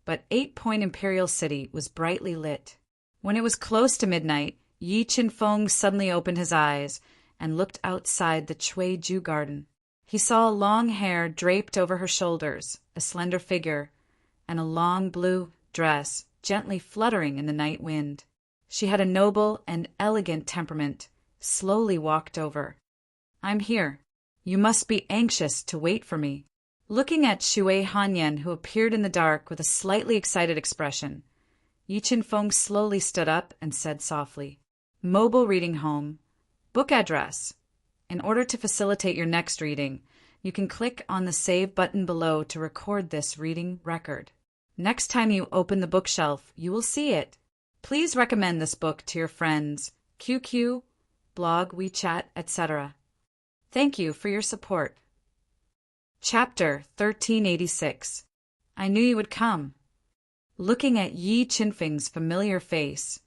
But 8-Point Imperial City was brightly lit. When it was close to midnight, Yi Qinfeng suddenly opened his eyes and looked outside the Chui Ju Garden. He saw long hair draped over her shoulders, a slender figure, and a long blue dress gently fluttering in the night wind. She had a noble and elegant temperament, slowly walked over. I'm here. You must be anxious to wait for me. Looking at Shui Hanyan, who appeared in the dark with a slightly excited expression, Yi Qinfeng slowly stood up and said softly, Mobile reading home. Book address. In order to facilitate your next reading, you can click on the Save button below to record this reading record. Next time you open the bookshelf, you will see it. Please recommend this book to your friends, QQ, blog, WeChat, etc. Thank you for your support. Chapter 1386. I knew you would come. Looking at Yi Qinfeng's familiar face,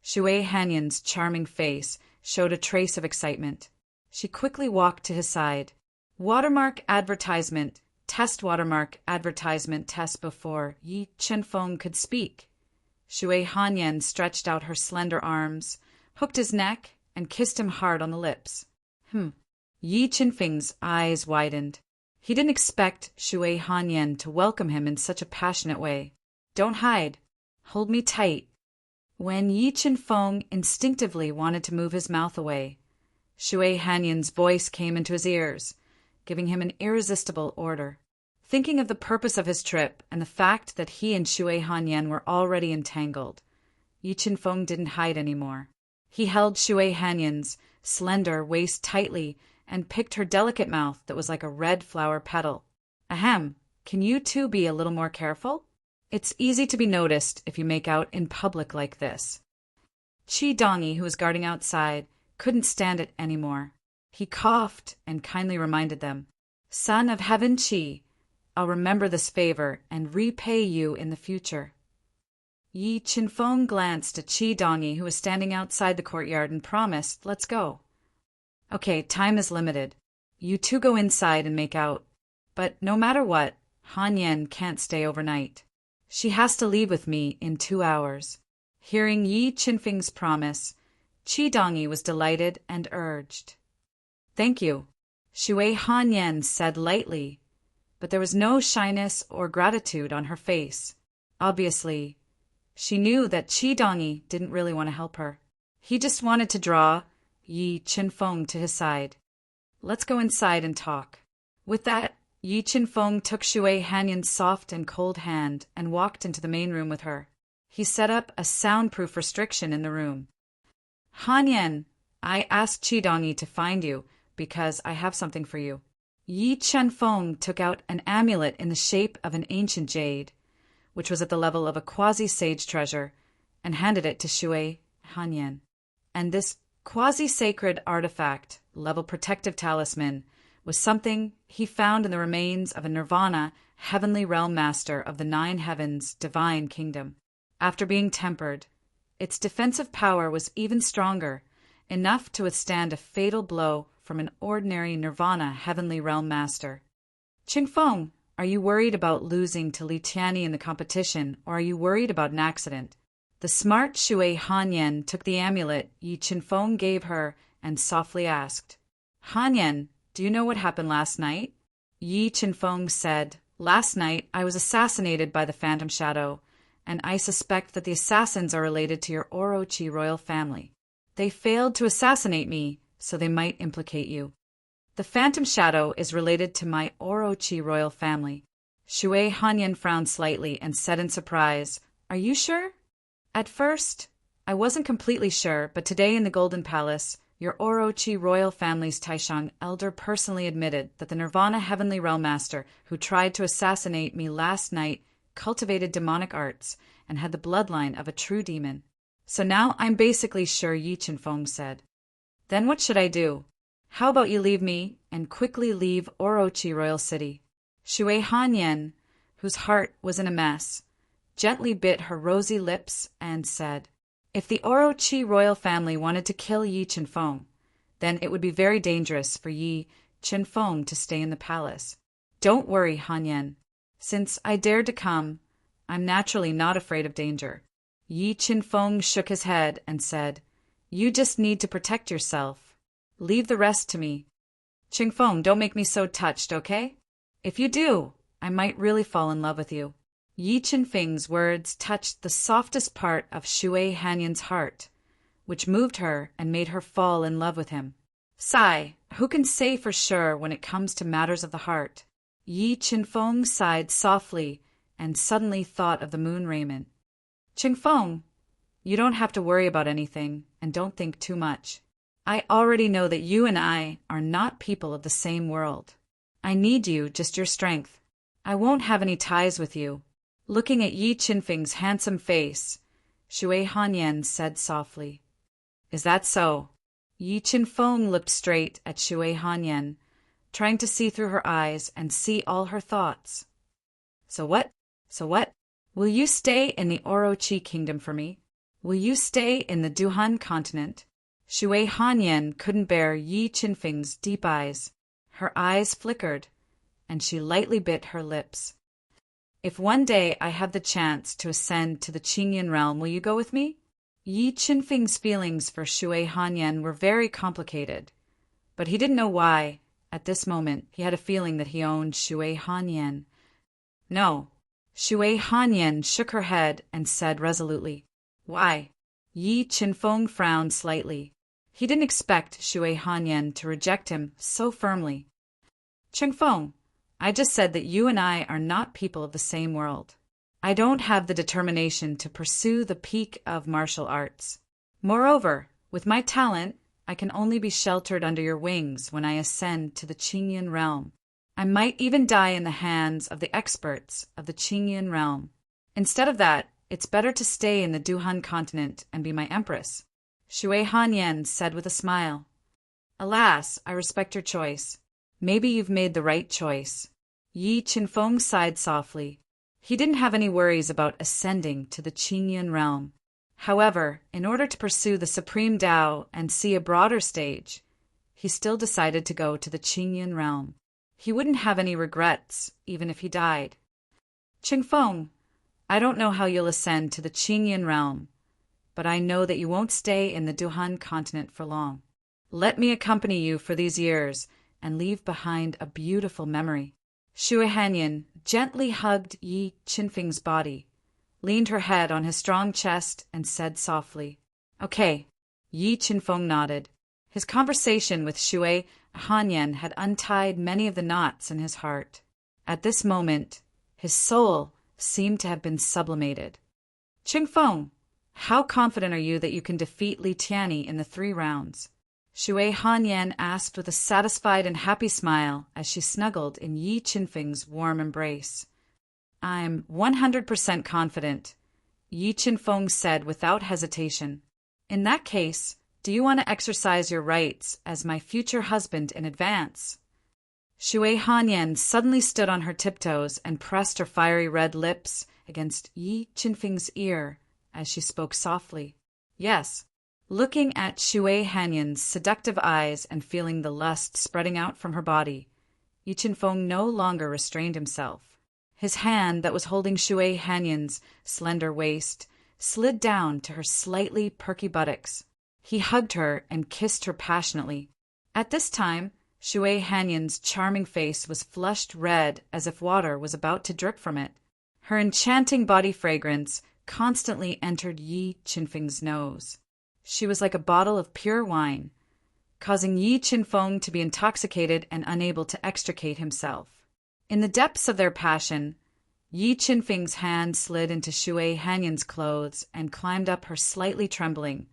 Shui Hanyan's charming face showed a trace of excitement. She quickly walked to his side. Watermark advertisement, test watermark advertisement test. Before Yi Qinfeng could speak, Shui Hanyan stretched out her slender arms, hooked his neck, and kissed him hard on the lips. Yi Qinfeng's eyes widened. He didn't expect Shui Hanyan to welcome him in such a passionate way. Don't hide. Hold me tight. When Yi Qinfeng instinctively wanted to move his mouth away, Shui Hanyan's voice came into his ears, giving him an irresistible order. Thinking of the purpose of his trip and the fact that he and Shui Hanyan were already entangled, Yi Qinfeng didn't hide anymore. He held Shui Hanyan's slender waist tightly and picked her delicate mouth that was like a red flower petal. Ahem, can you two be a little more careful? It's easy to be noticed if you make out in public like this. Qi Dongi, who was guarding outside, couldn't stand it anymore. He coughed and kindly reminded them, Son of Heaven Qi, I'll remember this favor and repay you in the future. Yi Qinfeng glanced at Qi Dongi, who was standing outside the courtyard, and promised, Let's go. Okay, time is limited. You two go inside and make out. But no matter what, Hanyan can't stay overnight. She has to leave with me in 2 hours. Hearing Yi Qinfeng's promise, Qi Dongi was delighted and urged. Thank you, Shui Hanyan said lightly, but there was no shyness or gratitude on her face. Obviously, she knew that Qi Dongi didn't really want to help her. He just wanted to draw Yi Qinfeng to his side. Let's go inside and talk. With that, Yi Qinfeng took Shui Hanyan's soft and cold hand and walked into the main room with her. He set up a soundproof restriction in the room. Hanyan, I asked Qi Dongi to find you because I have something for you. Yi Qinfeng took out an amulet in the shape of an ancient jade, which was at the level of a quasi-sage treasure, and handed it to Shui Hanyan. And this quasi-sacred artifact, level protective talisman, was something he found in the remains of a Nirvana heavenly realm master of the 9 heavens divine kingdom. After being tempered, its defensive power was even stronger, enough to withstand a fatal blow from an ordinary Nirvana heavenly realm master. Qinfeng, are you worried about losing to Li Tianyi in the competition, or are you worried about an accident? The smart Shui Hanyan took the amulet Yi Qinfeng gave her and softly asked, Hanyan, do you know what happened last night? Yi Qinfeng said, Last night I was assassinated by the Phantom Shadow, and I suspect that the assassins are related to your Orochi royal family. They failed to assassinate me, so they might implicate you. The Phantom Shadow is related to my Orochi royal family. Shui Hanyan frowned slightly and said in surprise, Are you sure? At first, I wasn't completely sure, but today in the Golden Palace, your Orochi royal family's Taishang elder personally admitted that the Nirvana Heavenly Realm Master who tried to assassinate me last night cultivated demonic arts and had the bloodline of a true demon. So now I'm basically sure, Yi Qinfeng said. Then what should I do? How about you leave me and quickly leave Orochi Royal City? Shui Hanyan, whose heart was in a mess, gently bit her rosy lips and said, If the Orochi royal family wanted to kill Yi Qinfeng, then it would be very dangerous for Yi Qinfeng to stay in the palace. Don't worry, Hanyan. Since I dared to come, I'm naturally not afraid of danger. Yi Qinfeng shook his head and said, You just need to protect yourself. Leave the rest to me. Qinfeng, don't make me so touched, okay? If you do, I might really fall in love with you. Yi Qinfeng's words touched the softest part of Shui Hanyan's heart, which moved her and made her fall in love with him. Sigh, who can say for sure when it comes to matters of the heart? Yi Qinfeng sighed softly and suddenly thought of the moon raiment. Qingfeng, you don't have to worry about anything, and don't think too much. I already know that you and I are not people of the same world. I need you, just your strength. I won't have any ties with you. Looking at Yi Qinfeng's handsome face, Shui Hanyan said softly. Is that so? Yi Qinfeng looked straight at Shui Hanyan, trying to see through her eyes and see all her thoughts. So what? Will you stay in the Orochi kingdom for me? Will you stay in the Duhan continent? Shui Hanyan couldn't bear Yi Qinfeng's deep eyes. Her eyes flickered, and she lightly bit her lips. If one day I have the chance to ascend to the Qingyan realm, will you go with me? Yi Qinfeng's feelings for Shui Hanyan were very complicated, but he didn't know why. At this moment, he had a feeling that he owned Shui Hanyan. No. Shui Hanyan shook her head and said resolutely, Why? Yi Qinfeng frowned slightly. He didn't expect Shui Hanyan to reject him so firmly. Qingfeng, I just said that you and I are not people of the same world. I don't have the determination to pursue the peak of martial arts. Moreover, with my talent, I can only be sheltered under your wings when I ascend to the Qingyan realm. I might even die in the hands of the experts of the Qingyan realm. Instead of that, it's better to stay in the Duhan continent and be my empress. Shui Hanyan said with a smile. Alas, I respect your choice. Maybe you've made the right choice. Yi Qinfeng sighed softly. He didn't have any worries about ascending to the Qingyan realm. However, in order to pursue the supreme Tao and see a broader stage, he still decided to go to the Qingyan realm. He wouldn't have any regrets, even if he died. Qingfeng, I don't know how you'll ascend to the Qingyan realm, but I know that you won't stay in the Duhan continent for long. Let me accompany you for these years and leave behind a beautiful memory. Shui Hanyan gently hugged Yi Qinfeng's body, leaned her head on his strong chest, and said softly, Okay. Yi Qinfeng nodded. His conversation with Shui Hanyan had untied many of the knots in his heart. At this moment, his soul seemed to have been sublimated. Qingfeng, how confident are you that you can defeat Li Tianyi in the 3 rounds? Shui Hanyan asked with a satisfied and happy smile as she snuggled in Yi Qinfeng's warm embrace. I'm 100% confident, Yi Qinfeng said without hesitation. In that case, do you want to exercise your rights as my future husband in advance? Shui Hanyan suddenly stood on her tiptoes and pressed her fiery red lips against Yi Qinfeng's ear as she spoke softly. Yes. Looking at Shui Hanyan's seductive eyes and feeling the lust spreading out from her body, Yi Qinfeng no longer restrained himself. His hand that was holding Shui Hanyan's slender waist slid down to her slightly perky buttocks. He hugged her and kissed her passionately. At this time, Shui Hanyan's charming face was flushed red as if water was about to drip from it. Her enchanting body fragrance constantly entered Yi Qinfeng's nose. She was like a bottle of pure wine, causing Yi Qinfeng to be intoxicated and unable to extricate himself. In the depths of their passion, Yi Qinfeng's hand slid into Shui Hanyan's clothes and climbed up her slightly trembling,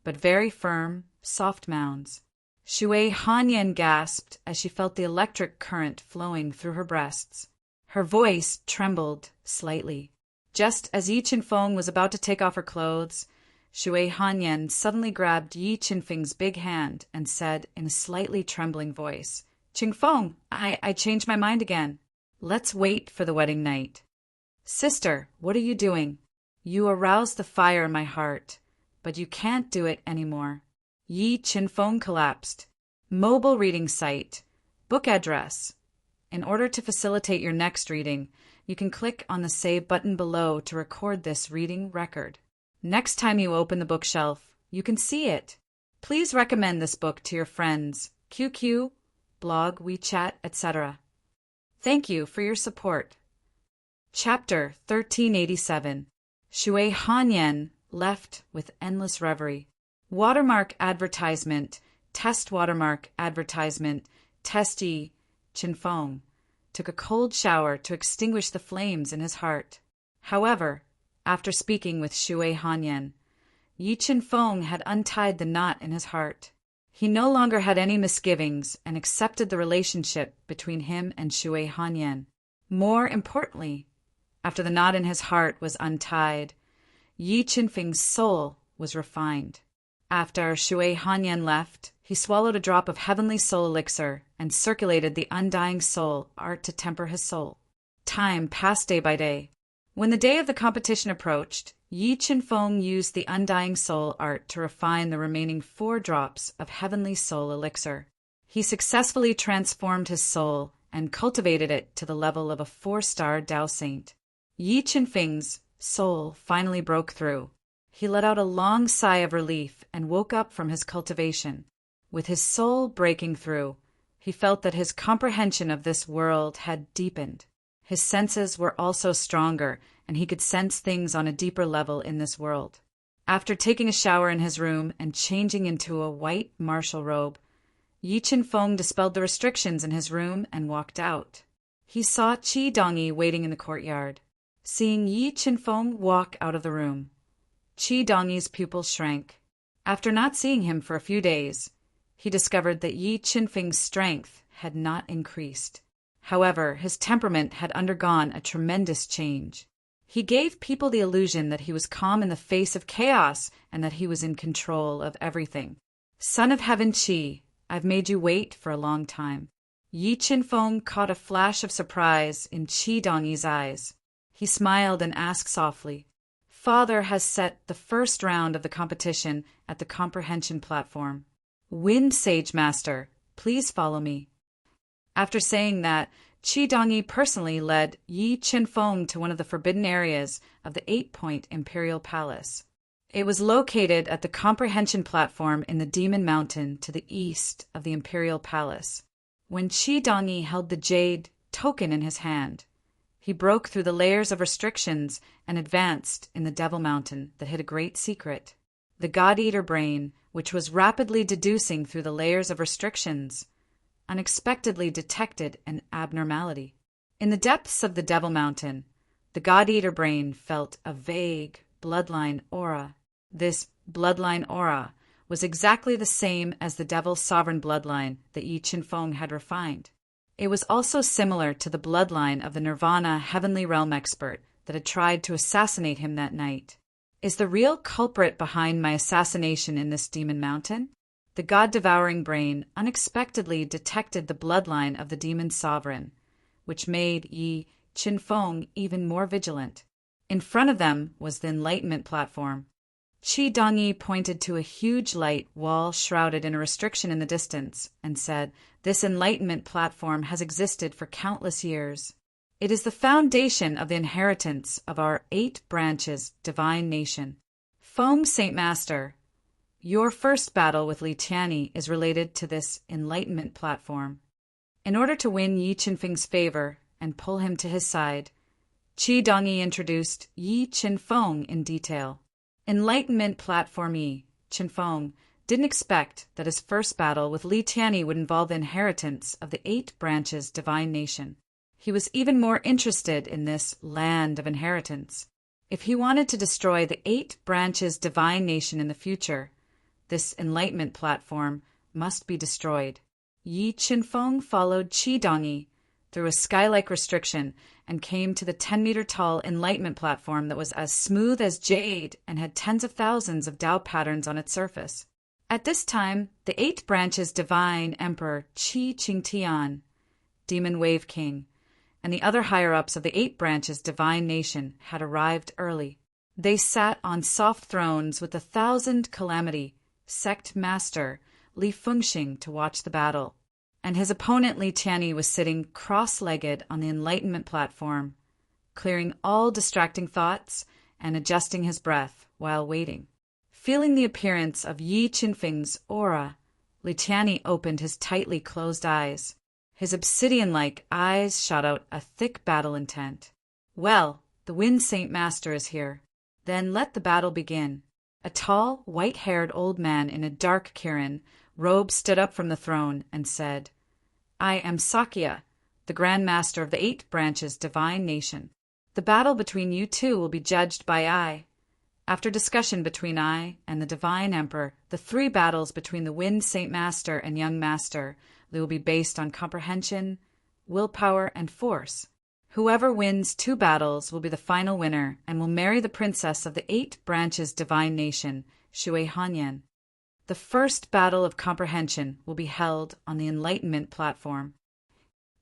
but very firm, soft mounds. Shui Hanyan gasped as she felt the electric current flowing through her breasts. Her voice trembled slightly. Just as Yi Qinfeng was about to take off her clothes, Shui Hanyan suddenly grabbed Yi Qinfeng's big hand and said in a slightly trembling voice, Qingfeng, I changed my mind again. Let's wait for the wedding night. Sister, what are you doing? You aroused the fire in my heart, but you can't do it anymore. Yi Qinfeng collapsed. Mobile reading site. Book address. In order to facilitate your next reading, you can click on the Save button below to record this reading record. Next time you open the bookshelf, you can see it. Please recommend this book to your friends, QQ, blog, WeChat, etc. Thank you for your support. Chapter 1387. Shui Hanyan left with endless reverie. Watermark advertisement, test watermark advertisement, test Yi Chenfeng took a cold shower to extinguish the flames in his heart. However, after speaking with Shui Hanyan, Yi Chenfeng had untied the knot in his heart. He no longer had any misgivings and accepted the relationship between him and Shui Hanyan. More importantly, after the knot in his heart was untied, Yi Chenfeng's soul was refined. After Shui Hanyan left, he swallowed a drop of heavenly soul elixir and circulated the undying soul art to temper his soul. Time passed day by day. When the day of the competition approached, Yi Chenfeng used the undying soul art to refine the remaining 4 drops of heavenly soul elixir. He successfully transformed his soul and cultivated it to the level of a 4-star Dao Saint. Yi Chenfeng's soul finally broke through. He let out a long sigh of relief and woke up from his cultivation. With his soul breaking through, he felt that his comprehension of this world had deepened. His senses were also stronger, and he could sense things on a deeper level in this world. After taking a shower in his room and changing into a white martial robe, Yi Chenfeng dispelled the restrictions in his room and walked out. He saw Qi Dongyi waiting in the courtyard. Seeing Yi Chenfeng walk out of the room, Qi Dongyi's pupils shrank. After not seeing him for a few days, he discovered that Yi Chenfeng's strength had not increased. However, his temperament had undergone a tremendous change. He gave people the illusion that he was calm in the face of chaos and that he was in control of everything. Son of Heaven Qi, I've made you wait for a long time. Yi Chenfeng caught a flash of surprise in Qi Dongyi's eyes. He smiled and asked softly, Father has set the first round of the competition at the comprehension platform. Wind Sage Master, please follow me. After saying that, Qi Dongyi personally led Yi Chenfeng to one of the forbidden areas of the 8-point Imperial Palace. It was located at the comprehension platform in the Demon Mountain to the east of the Imperial Palace. When Qi Dongyi held the jade token in his hand, he broke through the layers of restrictions and advanced in the Devil Mountain that hid a great secret. The God-Eater brain, which was rapidly deducing through the layers of restrictions, unexpectedly detected an abnormality. In the depths of the Devil Mountain, the God-Eater brain felt a vague bloodline aura. This bloodline aura was exactly the same as the Devil's sovereign bloodline that Yi Chenfeng had refined. It was also similar to the bloodline of the Nirvana Heavenly Realm expert that had tried to assassinate him that night. Is the real culprit behind my assassination in this Demon Mountain? The God-devouring brain unexpectedly detected the bloodline of the Demon Sovereign, which made Yi Chenfeng even more vigilant. In front of them was the Enlightenment platform. Qi Dongyi pointed to a huge light wall shrouded in a restriction in the distance and said, This Enlightenment platform has existed for countless years. It is the foundation of the inheritance of our 8 branches divine nation. Foam Saint Master, your first battle with Li Tianyi is related to this Enlightenment platform. In order to win Yi Chenfeng's favor and pull him to his side, Qi Dongyi introduced Yi Chenfeng in detail. Enlightenment platform Yi Chenfeng didn't expect that his first battle with Li Tianyi would involve the inheritance of the 8 branches divine nation. He was even more interested in this land of inheritance. If he wanted to destroy the 8 branches divine nation in the future, this Enlightenment platform must be destroyed. Yi Chenfeng followed Qi Dongyi through a sky-like restriction and came to the 10-meter-tall Enlightenment platform that was as smooth as jade and had tens of thousands of Dao patterns on its surface. At this time, the 8 branches divine Emperor Qi Qingtian, Demon Wave King, and the other higher-ups of the 8 branches divine nation had arrived early. They sat on soft thrones with the 1,000 Calamity sect master Li Fengxing to watch the battle, and his opponent Li Tianyi was sitting cross-legged on the Enlightenment platform, clearing all distracting thoughts and adjusting his breath while waiting. Feeling the appearance of Yi Chenfeng's aura, Li Tianyi opened his tightly closed eyes. His obsidian-like eyes shot out a thick battle intent. Well, the Wind Saint Master is here. Then let the battle begin. A tall, white-haired old man in a dark kirin robe stood up from the throne and said, "I am Sakya, the Grand Master of the 8 Branches Divine Nation. The battle between you two will be judged by I. After discussion between I and the Divine Emperor, the 3 battles between the Wind Saint Master and Young Master will be based on comprehension, willpower, and force. Whoever wins 2 battles will be the final winner and will marry the princess of the 8 Branches Divine Nation, Shui Hanyan. The first battle of comprehension will be held on the Enlightenment Platform.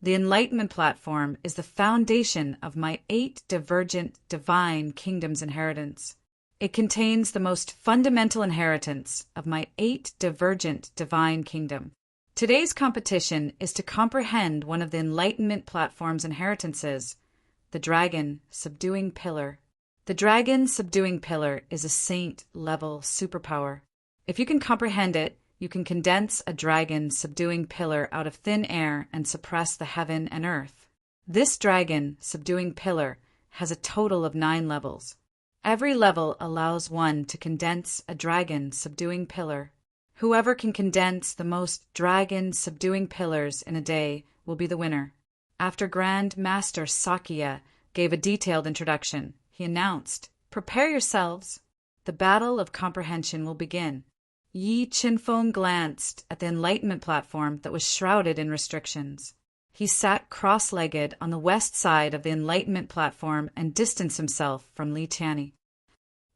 The Enlightenment Platform is the foundation of my 8 divergent divine kingdoms inheritance. It contains the most fundamental inheritance of my 8 divergent divine kingdom. Today's competition is to comprehend one of the Enlightenment Platform's inheritances, the Dragon Subduing Pillar. The Dragon Subduing Pillar is a saint-level superpower. If you can comprehend it, you can condense a dragon subduing pillar out of thin air and suppress the heaven and earth. This dragon subduing pillar has a total of 9 levels. Every level allows one to condense a dragon subduing pillar. Whoever can condense the most dragon subduing pillars in a day will be the winner. After Grand Master Sakya gave a detailed introduction, he announced, "Prepare yourselves. The battle of comprehension will begin." Yi Qinfeng glanced at the Enlightenment Platform that was shrouded in restrictions. He sat cross-legged on the west side of the Enlightenment Platform and distanced himself from Li Tianyi.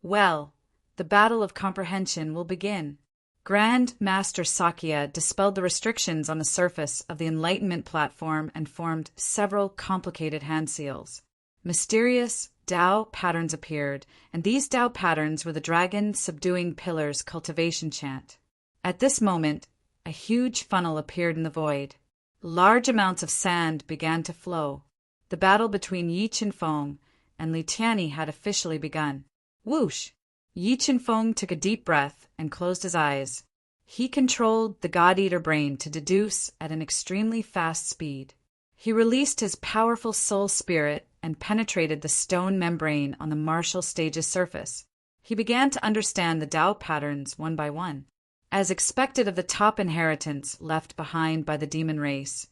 "Well, the battle of comprehension will begin." Grand Master Sakya dispelled the restrictions on the surface of the Enlightenment Platform and formed several complicated hand seals. Mysterious Tao patterns appeared, and these Tao patterns were the dragon subduing pillars cultivation chant. At this moment, a huge funnel appeared in the void. Large amounts of sand began to flow. The battle between Yi Qinfeng and Li Tianyi had officially begun. Whoosh! Yi Qinfeng took a deep breath and closed his eyes. He controlled the God-Eater brain to deduce at an extremely fast speed. He released his powerful soul spirit and penetrated the stone membrane on the martial stage's surface. He began to understand the Tao patterns one by one. As expected of the top inheritance left behind by the demon race,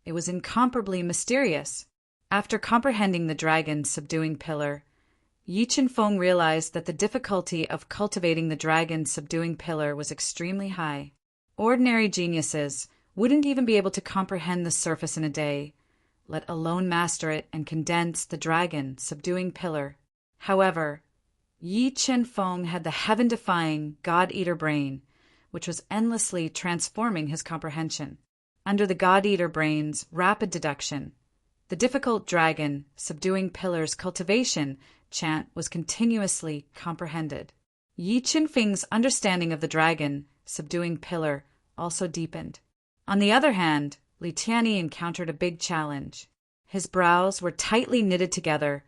it was incomparably mysterious. After comprehending the dragon subduing pillar, Yi Qinfeng realized that the difficulty of cultivating the dragon subduing pillar was extremely high. Ordinary geniuses wouldn't even be able to comprehend the surface in a day, let alone master it and condense the dragon subduing pillar. However, Yi Qinfeng had the heaven-defying God-Eater brain, which was endlessly transforming his comprehension. Under the God-Eater brain's rapid deduction, the difficult dragon subduing pillar's cultivation chant was continuously comprehended. Yi Qinfeng's understanding of the dragon subduing pillar also deepened. On the other hand, Li Tianyi encountered a big challenge. His brows were tightly knitted together,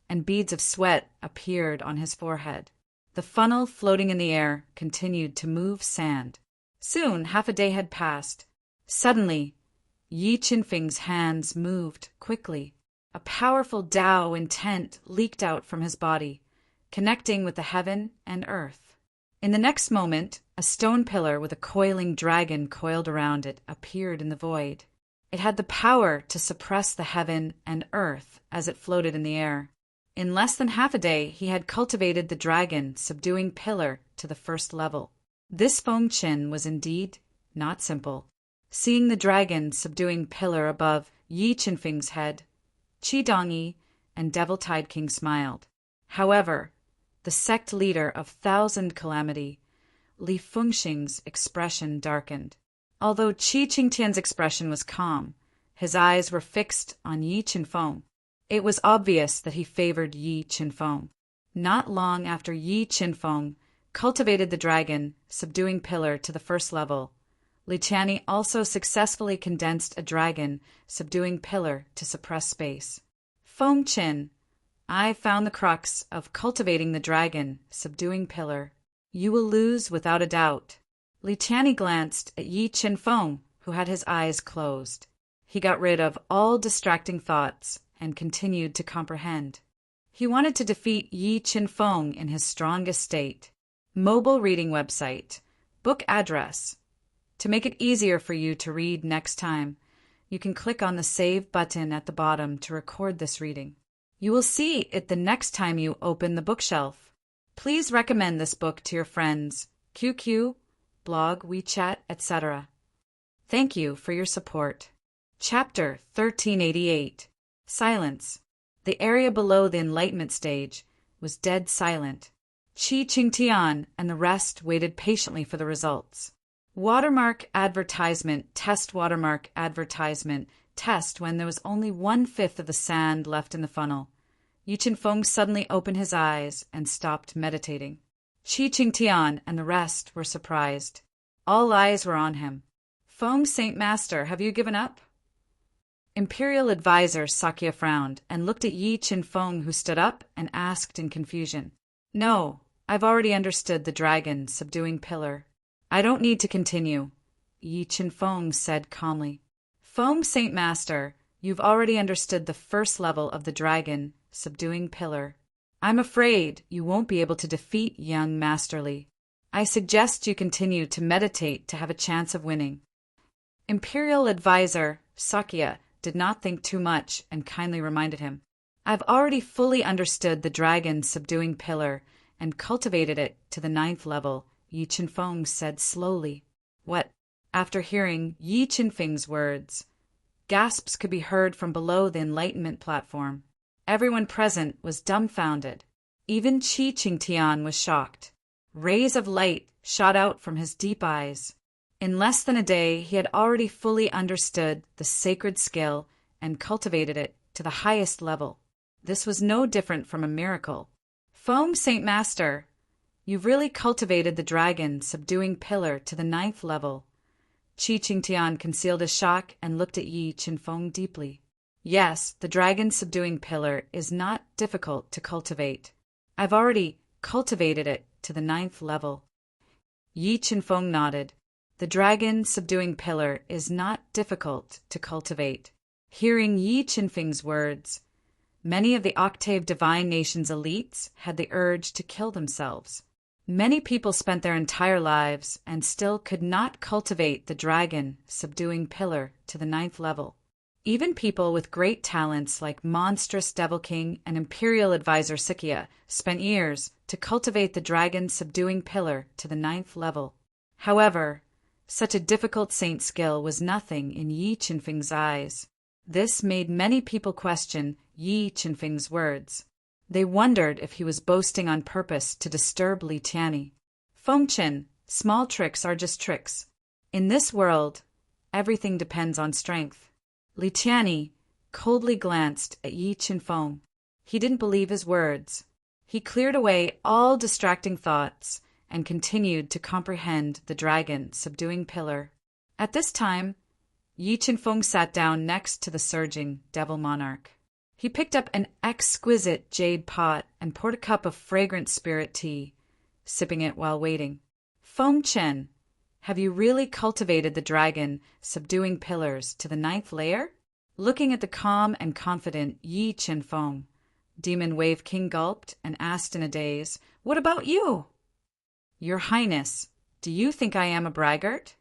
and beads of sweat appeared on his forehead. The funnel floating in the air continued to move sand. Soon, half a day had passed. Suddenly, Yi Qinfeng's hands moved quickly. A powerful Tao intent leaked out from his body, connecting with the heaven and earth. In the next moment, a stone pillar with a coiling dragon coiled around it appeared in the void. It had the power to suppress the heaven and earth as it floated in the air. In less than half a day, he had cultivated the dragon subduing pillar to the first level. This Feng Qin was indeed not simple. Seeing the dragon subduing pillar above Yi Qinfeng's head, Qi Dongyi and Devil Tide King smiled. However, the sect leader of Thousand Calamity, Li Fengxing's expression darkened. Although Qi Qingtian's expression was calm, his eyes were fixed on Yi Qinfeng. It was obvious that he favored Yi Qinfeng. Not long after Yi Qinfeng cultivated the dragon subduing pillar to the first level, Li Tianyi also successfully condensed a dragon subduing pillar to suppress space. Feng Qin, I found the crux of cultivating the dragon subduing pillar. You will lose without a doubt. Li Tianyi glanced at Yi Qinfeng, who had his eyes closed. He got rid of all distracting thoughts and continued to comprehend. He wanted to defeat Yi Qinfeng in his strongest state. mobile reading website, book address. To make it easier for you to read next time, you can click on the Save button at the bottom to record this reading. You will see it the next time you open the bookshelf. Please recommend this book to your friends, QQ, blog, WeChat, etc. Thank you for your support. Chapter 1388. Silence. The area below the Enlightenment stage was dead silent. Qi Qingtian and the rest waited patiently for the results. Watermark advertisement, test watermark advertisement, test when there was only 1/5 of the sand left in the funnel. Yi Qinfeng suddenly opened his eyes and stopped meditating. Qi Qingtian and the rest were surprised. All eyes were on him. Feng Saint Master, have you given up? Imperial advisor Sakya frowned and looked at Yi Qinfeng, who stood up and asked in confusion. No, I've already understood the dragon subduing pillar. I don't need to continue, Yi Qinfeng said calmly. Feng Saint Master, you've already understood the first level of the dragon subduing pillar. I'm afraid you won't be able to defeat young Masterly. I suggest you continue to meditate to have a chance of winning. Imperial advisor Sakya did not think too much and kindly reminded him. I've already fully understood the dragon subduing pillar and cultivated it to the 9th level, Yi Qinfeng said slowly. What? After hearing Yi Qinfeng's words, gasps could be heard from below the Enlightenment platform. Everyone present was dumbfounded. Even Qi Qingtian was shocked. Rays of light shot out from his deep eyes. In less than a day, he had already fully understood the sacred skill and cultivated it to the highest level. This was no different from a miracle. Feng Saint Master, you've really cultivated the dragon subduing pillar to the 9th level. Qi Qingtian concealed his shock and looked at Yi Qinfeng deeply. Yes, the dragon subduing pillar is not difficult to cultivate. I've already cultivated it to the 9th level. Yi Qinfeng nodded. The dragon subduing pillar is not difficult to cultivate. Hearing Yi Qinfeng's words, many of the Octave Divine Nation's elites had the urge to kill themselves. Many people spent their entire lives and still could not cultivate the dragon subduing pillar to the 9th level. Even people with great talents like Monstrous Devil King and Imperial Advisor Sakya spent years to cultivate the dragon subduing pillar to the 9th level. However, such a difficult saint skill was nothing in Yi Qinfeng's eyes. This made many people question Yi Qinfeng's words. They wondered if he was boasting on purpose to disturb Li Tianyi. Fengchen, small tricks are just tricks. In this world, everything depends on strength. Li Tianyi coldly glanced at Yi Qinfeng. He didn't believe his words. He cleared away all distracting thoughts and continued to comprehend the dragon subduing pillar. At this time, Yi Qinfeng sat down next to the surging devil monarch. He picked up an exquisite jade pot and poured a cup of fragrant spirit tea, sipping it while waiting. Feng Chen, have you really cultivated the dragon subduing pillars to the 9th layer? Looking at the calm and confident Yi Qinfeng, Demon Wave King gulped and asked in a daze, What about you? Your Highness, do you think I am a braggart?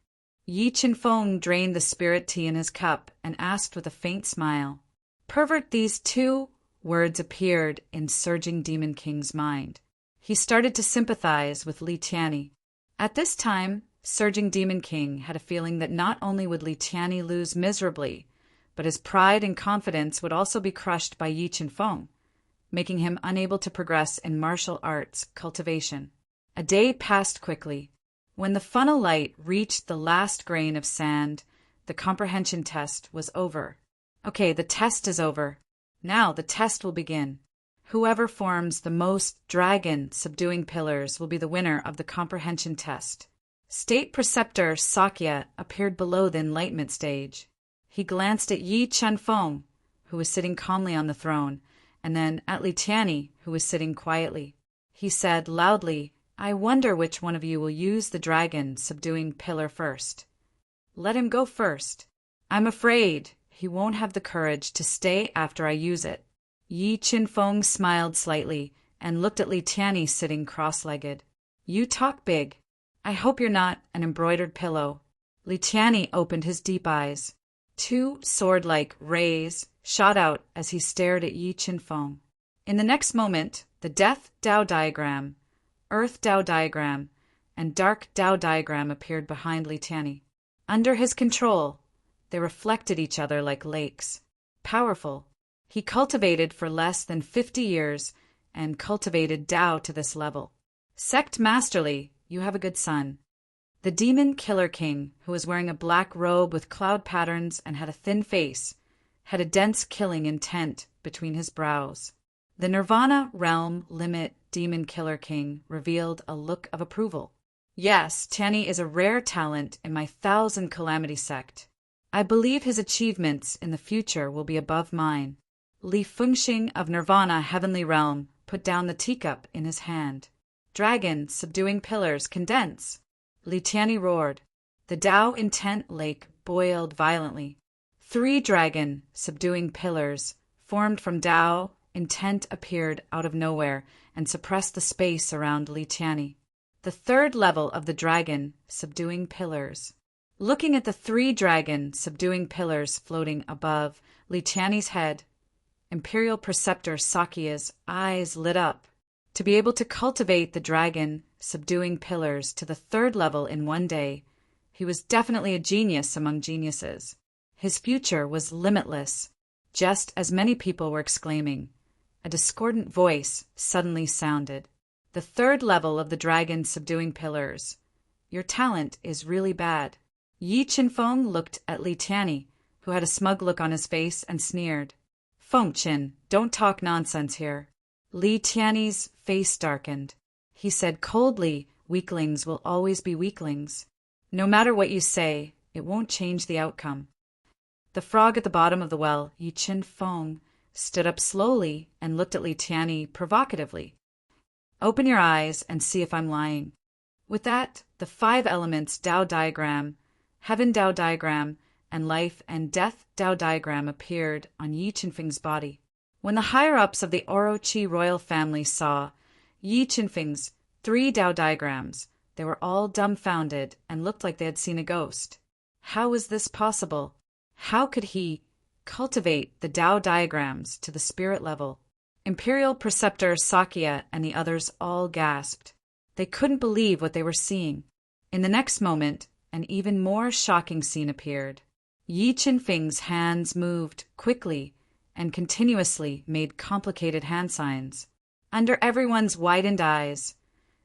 Yi Qinfeng drained the spirit tea in his cup and asked with a faint smile. Pervert, these 2 words appeared in Surging Demon King's mind. He started to sympathize with Li Tianyi. At this time, Surging Demon King had a feeling that not only would Li Tianyi lose miserably, but his pride and confidence would also be crushed by Yi Qinfeng, making him unable to progress in martial arts cultivation. A day passed quickly. When the funnel light reached the last grain of sand, the comprehension test was over. Okay, the test is over. Now the test will begin. Whoever forms the most dragon subduing pillars will be the winner of the comprehension test. State Preceptor Sakya appeared below the Enlightenment stage. He glanced at Yi Qinfeng, who was sitting calmly on the throne, and then at Li Tianyi, who was sitting quietly. He said loudly, I wonder which one of you will use the dragon subduing pillar first. Let him go first. I'm afraid he won't have the courage to stay after I use it. Yi Qinfeng smiled slightly and looked at Li Tianyi sitting cross-legged. You talk big. I hope you're not an embroidered pillow. Li Tianyi opened his deep eyes. Two sword-like rays shot out as he stared at Yi Qinfeng. In the next moment, the Death Dao diagram, Earth Dao diagram, and Dark Dao diagram appeared behind Li Tianyi. Under his control, they reflected each other like lakes. Powerful. He cultivated for less than 50 years and cultivated Dao to this level. Sect masterly, you have a good son. The demon killer king, who was wearing a black robe with cloud patterns and had a thin face, had a dense killing intent between his brows. The Nirvana realm limit demon killer king revealed a look of approval. Yes, Tianyi is a rare talent in my 1,000 calamity sect. I believe his achievements in the future will be above mine. Li Fengxing of Nirvana heavenly realm put down the teacup in his hand. Dragon, subduing pillars, condense. Li Tianyi roared. The Dao intent lake boiled violently. 3 dragon, subduing pillars, formed from Dao intent appeared out of nowhere and suppressed the space around Li Tianyi. The 3rd level of the dragon, subduing pillars. Looking at the 3 dragon, subduing pillars floating above Li Tianyi's head, Imperial Preceptor Sakya's eyes lit up. To be able to cultivate the dragon, subduing pillars to the 3rd level in one day, he was definitely a genius among geniuses. His future was limitless, just as many people were exclaiming. A discordant voice suddenly sounded. The 3rd level of the dragon subduing pillars. Your talent is really bad. Yi Qinfeng looked at Li Tianyi, who had a smug look on his face, and sneered. Fengqin, don't talk nonsense here. Li Tianyi's face darkened. He said coldly, weaklings will always be weaklings. No matter what you say, it won't change the outcome. The frog at the bottom of the well, Yi Qinfeng, stood up slowly and looked at Li Tianyi provocatively. Open your eyes and see if I'm lying. With that, the 5 elements Dao diagram, Heaven Dao diagram, and Life and Death Dao diagram appeared on Yi Qinfeng's body. When the higher-ups of the Orochi royal family saw Yi Qinfeng's 3 Dao diagrams, they were all dumbfounded and looked like they had seen a ghost. How was this possible? How could he cultivate the Dao diagrams to the spirit level? Imperial Preceptor Sakya and the others all gasped. They couldn't believe what they were seeing. In the next moment, an even more shocking scene appeared. Yi Qinfeng's hands moved quickly and continuously made complicated hand signs. Under everyone's widened eyes,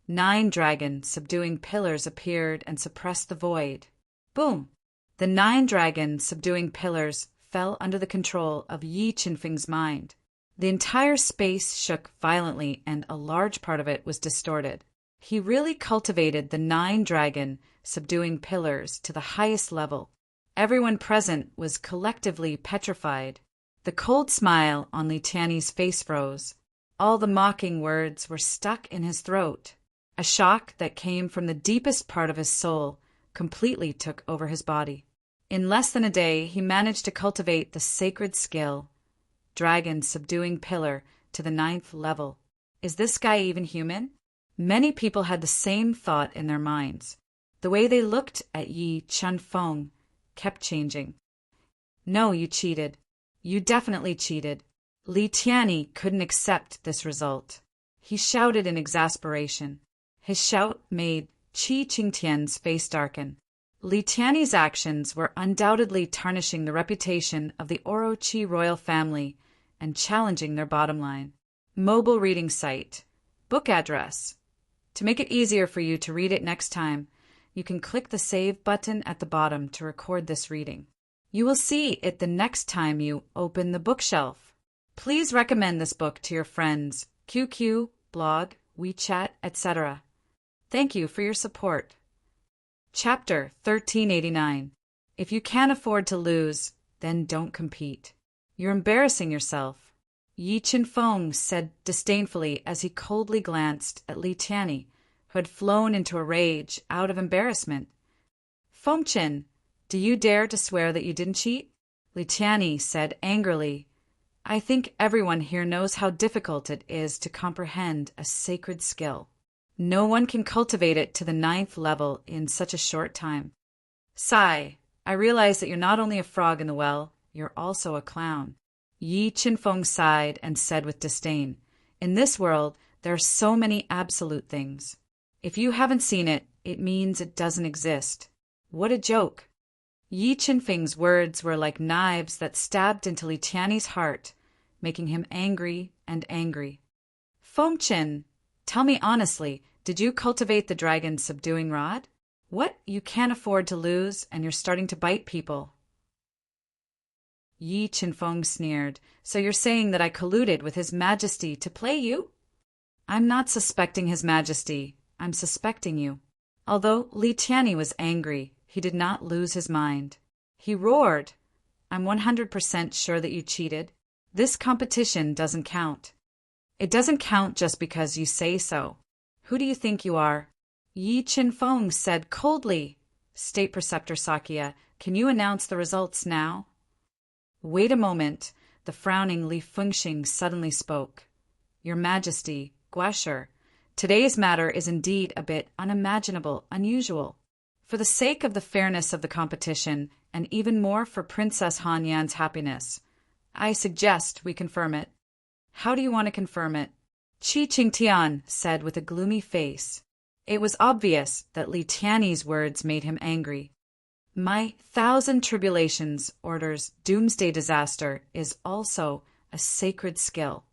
9 dragon subduing pillars appeared and suppressed the void. Boom! The 9 dragon subduing pillars fell under the control of Yi Qinfeng's mind. The entire space shook violently and a large part of it was distorted. He really cultivated the 9 dragon subduing pillars to the highest level. Everyone present was collectively petrified. The cold smile on Li Tianyi's face froze. All the mocking words were stuck in his throat. A shock that came from the deepest part of his soul completely took over his body. In less than a day, he managed to cultivate the sacred skill, dragon subduing pillar, to the 9th level. Is this guy even human? Many people had the same thought in their minds. The way they looked at Yi Qinfeng kept changing. No, you cheated. You definitely cheated. Li Tianyi couldn't accept this result. He shouted in exasperation. His shout made Qi Qingtian's face darken. Li Tianyi's actions were undoubtedly tarnishing the reputation of the Orochi royal family and challenging their bottom line. Mobile reading site. Book address. To make it easier for you to read it next time, you can click the Save button at the bottom to record this reading. You will see it the next time you open the bookshelf. Please recommend this book to your friends, QQ, blog, WeChat, etc. Thank you for your support. Chapter 1389. If you can't afford to lose, then don't compete. You're embarrassing yourself. Yi Qinfeng said disdainfully as he coldly glanced at Li Tianyi, who had flown into a rage out of embarrassment. Fengqin, do you dare to swear that you didn't cheat? Li Tianyi said angrily. I think everyone here knows how difficult it is to comprehend a sacred skill. No one can cultivate it to the 9th level in such a short time. Sigh, I realize that you're not only a frog in the well, you're also a clown. Yi Qinfeng sighed and said with disdain, in this world, there are so many absolute things. If you haven't seen it, it means it doesn't exist. What a joke. Yi Qinfeng's words were like knives that stabbed into Li Tiany's heart, making him angry and angry. Fengchen, tell me honestly, did you cultivate the dragon's subduing rod? What? You can't afford to lose, and you're starting to bite people. Yi Qinfeng sneered, so you're saying that I colluded with His Majesty to play you? I'm not suspecting His Majesty, I'm suspecting you. Although Li Tiany was angry, he did not lose his mind. He roared, I'm 100% sure that you cheated. This competition doesn't count. It doesn't count just because you say so. Who do you think you are? Yi Qinfeng said coldly. State Preceptor Sakya, can you announce the results now? Wait a moment. The frowning Li Fengxing suddenly spoke. Your Majesty, Guasher, today's matter is indeed a bit unimaginable, unusual. For the sake of the fairness of the competition, and even more for Princess Han Yan's happiness, I suggest we confirm it. How do you want to confirm it? Qi Qingtian said with a gloomy face. It was obvious that Li Tiany's words made him angry. My 1,000 tribulations orders doomsday disaster is also a sacred skill.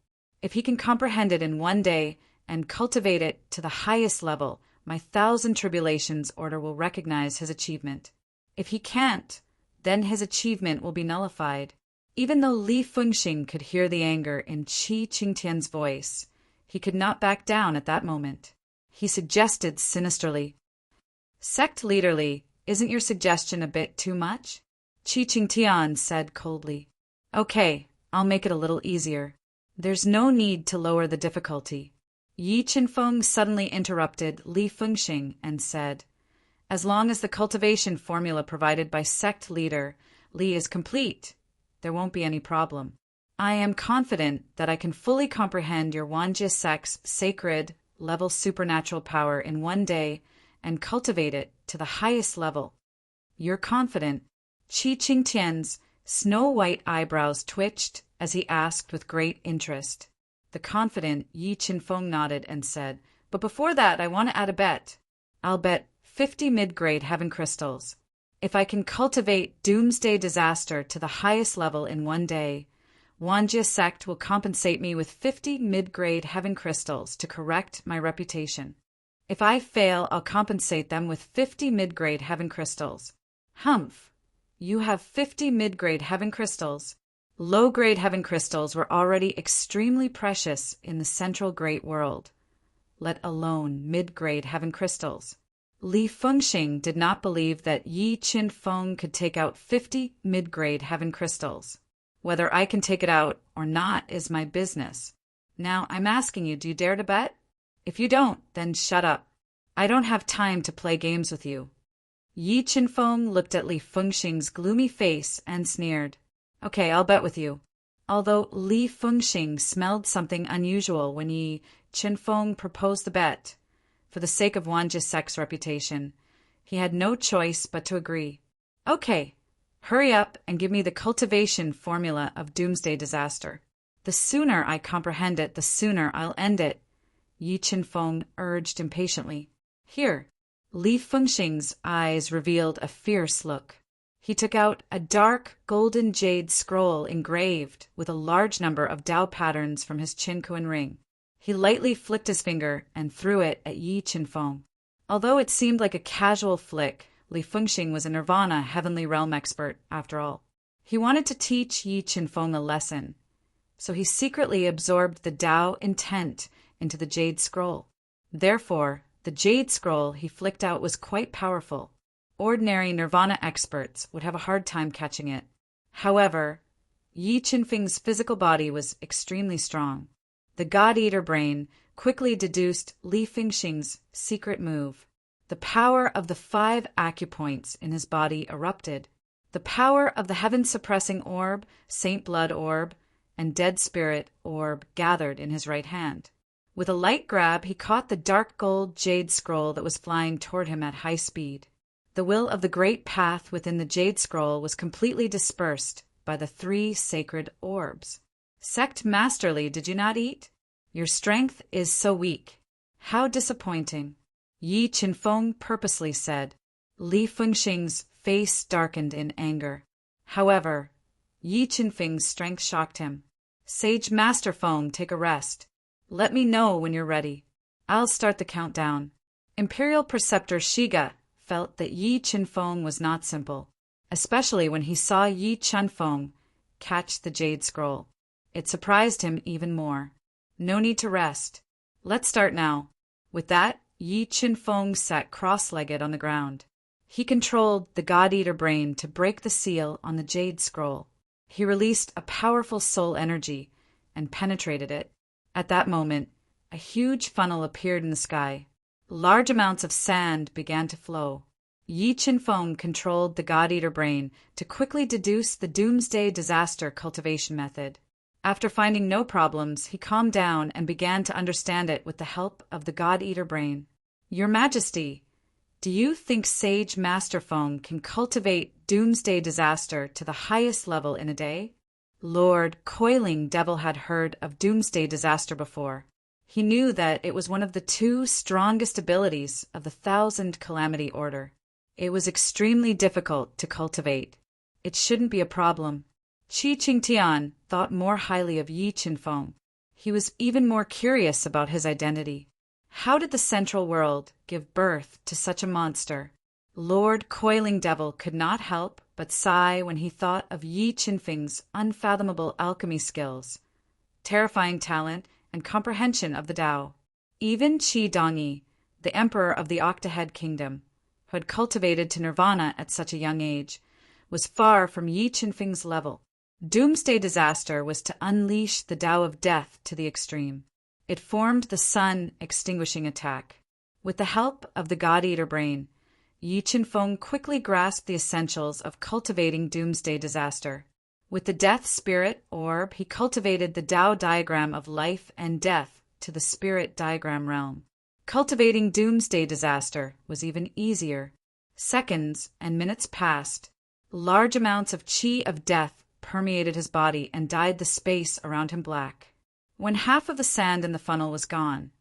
If he can comprehend it in one day and cultivate it to the highest level, my 1,000 tribulations order will recognize his achievement. If he can't, then his achievement will be nullified. Even though Li Fengxing could hear the anger in Qi Qingtian's voice, he could not back down at that moment. He suggested sinisterly, Sect Leader Li, isn't your suggestion a bit too much? Qi Qingtian said coldly. Okay, I'll make it a little easier. There's no need to lower the difficulty. Yi Qinfeng suddenly interrupted Li Fengxing and said, as long as the cultivation formula provided by Sect Leader Li is complete, there won't be any problem. I am confident that I can fully comprehend your Wanjie sect's sacred level supernatural power in one day and cultivate it to the highest level. You're confident? Qi Qingtian's snow-white eyebrows twitched as he asked with great interest. The confident Yi Qinfeng nodded and said, but before that I want to add a bet. I'll bet 50 mid-grade heaven crystals. If I can cultivate doomsday disaster to the highest level in one day, Wanjie sect will compensate me with 50 mid-grade heaven crystals to correct my reputation. If I fail, I'll compensate them with 50 mid-grade heaven crystals. Humph! You have 50 mid-grade heaven crystals. Low-grade heaven crystals were already extremely precious in the central great world, let alone mid-grade heaven crystals. Li Fengxing did not believe that Yi Qinfeng could take out 50 mid-grade heaven crystals. Whether I can take it out or not is my business. Now, I'm asking you, do you dare to bet? If you don't, then shut up. I don't have time to play games with you. Yi Qinfeng looked at Li Fengxing's gloomy face and sneered. Okay, I'll bet with you. Although Li Fengxing smelled something unusual when Yi Qinfeng proposed the bet, for the sake of Wanjie sect's reputation, he had no choice but to agree. Okay, hurry up and give me the cultivation formula of doomsday disaster. The sooner I comprehend it, the sooner I'll end it, Yi Qinfeng urged impatiently. Here. Li Fengxing's eyes revealed a fierce look. He took out a dark golden jade scroll engraved with a large number of Tao patterns from his Qinkuan ring. He lightly flicked his finger and threw it at Yi Qinfeng. Although it seemed like a casual flick, Li Fengxing was a Nirvana heavenly realm expert, after all. He wanted to teach Yi Qinfeng a lesson, so he secretly absorbed the Tao intent into the jade scroll. Therefore, the jade scroll he flicked out was quite powerful. Ordinary Nirvana experts would have a hard time catching it. However, Yi Qinfeng's physical body was extremely strong. The God-Eater brain quickly deduced Li Fengxing's secret move. The power of the 5 acupoints in his body erupted. The power of the heaven-suppressing orb, Saint Blood orb, and Dead Spirit orb gathered in his right hand. With a light grab, he caught the dark gold jade scroll that was flying toward him at high speed. The will of the great path within the jade scroll was completely dispersed by the 3 sacred orbs. Sect masterly, did you not eat? Your strength is so weak. How disappointing, Yi Qinfeng purposely said. Li Fengxing's face darkened in anger. However, Yi Qinfeng's strength shocked him. Sage Master Feng, take a rest. Let me know when you're ready. I'll start the countdown. Imperial Preceptor Shiga felt that Yi Qinfeng was not simple, especially when he saw Yi Qinfeng catch the jade scroll. It surprised him even more. No need to rest. Let's start now. With that, Yi Qinfeng sat cross-legged on the ground. He controlled the God-Eater brain to break the seal on the jade scroll. He released a powerful soul energy and penetrated it. At that moment, a huge funnel appeared in the sky. Large amounts of sand began to flow. Yi Qinfeng controlled the God-Eater brain to quickly deduce the doomsday disaster cultivation method. After finding no problems, he calmed down and began to understand it with the help of the God-Eater brain. Your Majesty, do you think Sage Master Feng can cultivate doomsday disaster to the highest level in a day? Lord Coiling Devil had heard of doomsday disaster before. He knew that it was one of the 2 strongest abilities of the 1,000 Calamity Order. It was extremely difficult to cultivate. It shouldn't be a problem. Qi Qingtian thought more highly of Yi Qinfeng. He was even more curious about his identity. How did the Central World give birth to such a monster? Lord Coiling Devil could not help but sigh when he thought of Yi Qinfeng's unfathomable alchemy skills, terrifying talent, and comprehension of the Tao. Even Qi Dongyi, the emperor of the Octahead Kingdom, who had cultivated to nirvana at such a young age, was far from Yi Qinfeng's level. Doomsday disaster was to unleash the Tao of death to the extreme. It formed the sun-extinguishing attack. With the help of the God-Eater brain, Yi Qinfeng quickly grasped the essentials of cultivating doomsday disaster. With the death spirit orb, he cultivated the Tao diagram of life and death to the spirit diagram realm. Cultivating doomsday disaster was even easier. Seconds and minutes passed. Large amounts of qi of death permeated his body and dyed the space around him black. When half of the sand in the funnel was gone,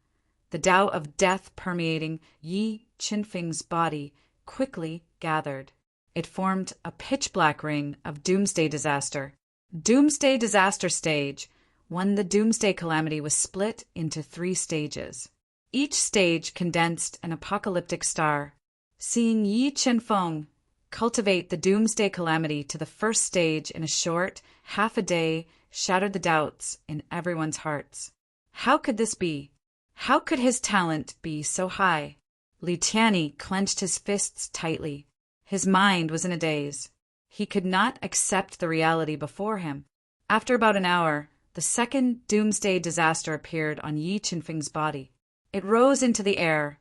the Tao of death permeating Yi Qinfeng's body quickly gathered. It formed a pitch-black ring of doomsday disaster. Doomsday disaster stage 1. The doomsday calamity was split into 3 stages. Each stage condensed an apocalyptic star. Seeing Yi Qinfeng cultivate the doomsday calamity to the first stage in a short half a day shattered the doubts in everyone's hearts. How could this be? How could his talent be so high? Li Tianyi clenched his fists tightly. His mind was in a daze. He could not accept the reality before him. After about an hour, the second doomsday disaster appeared on Yi Qinfeng's body. It rose into the air,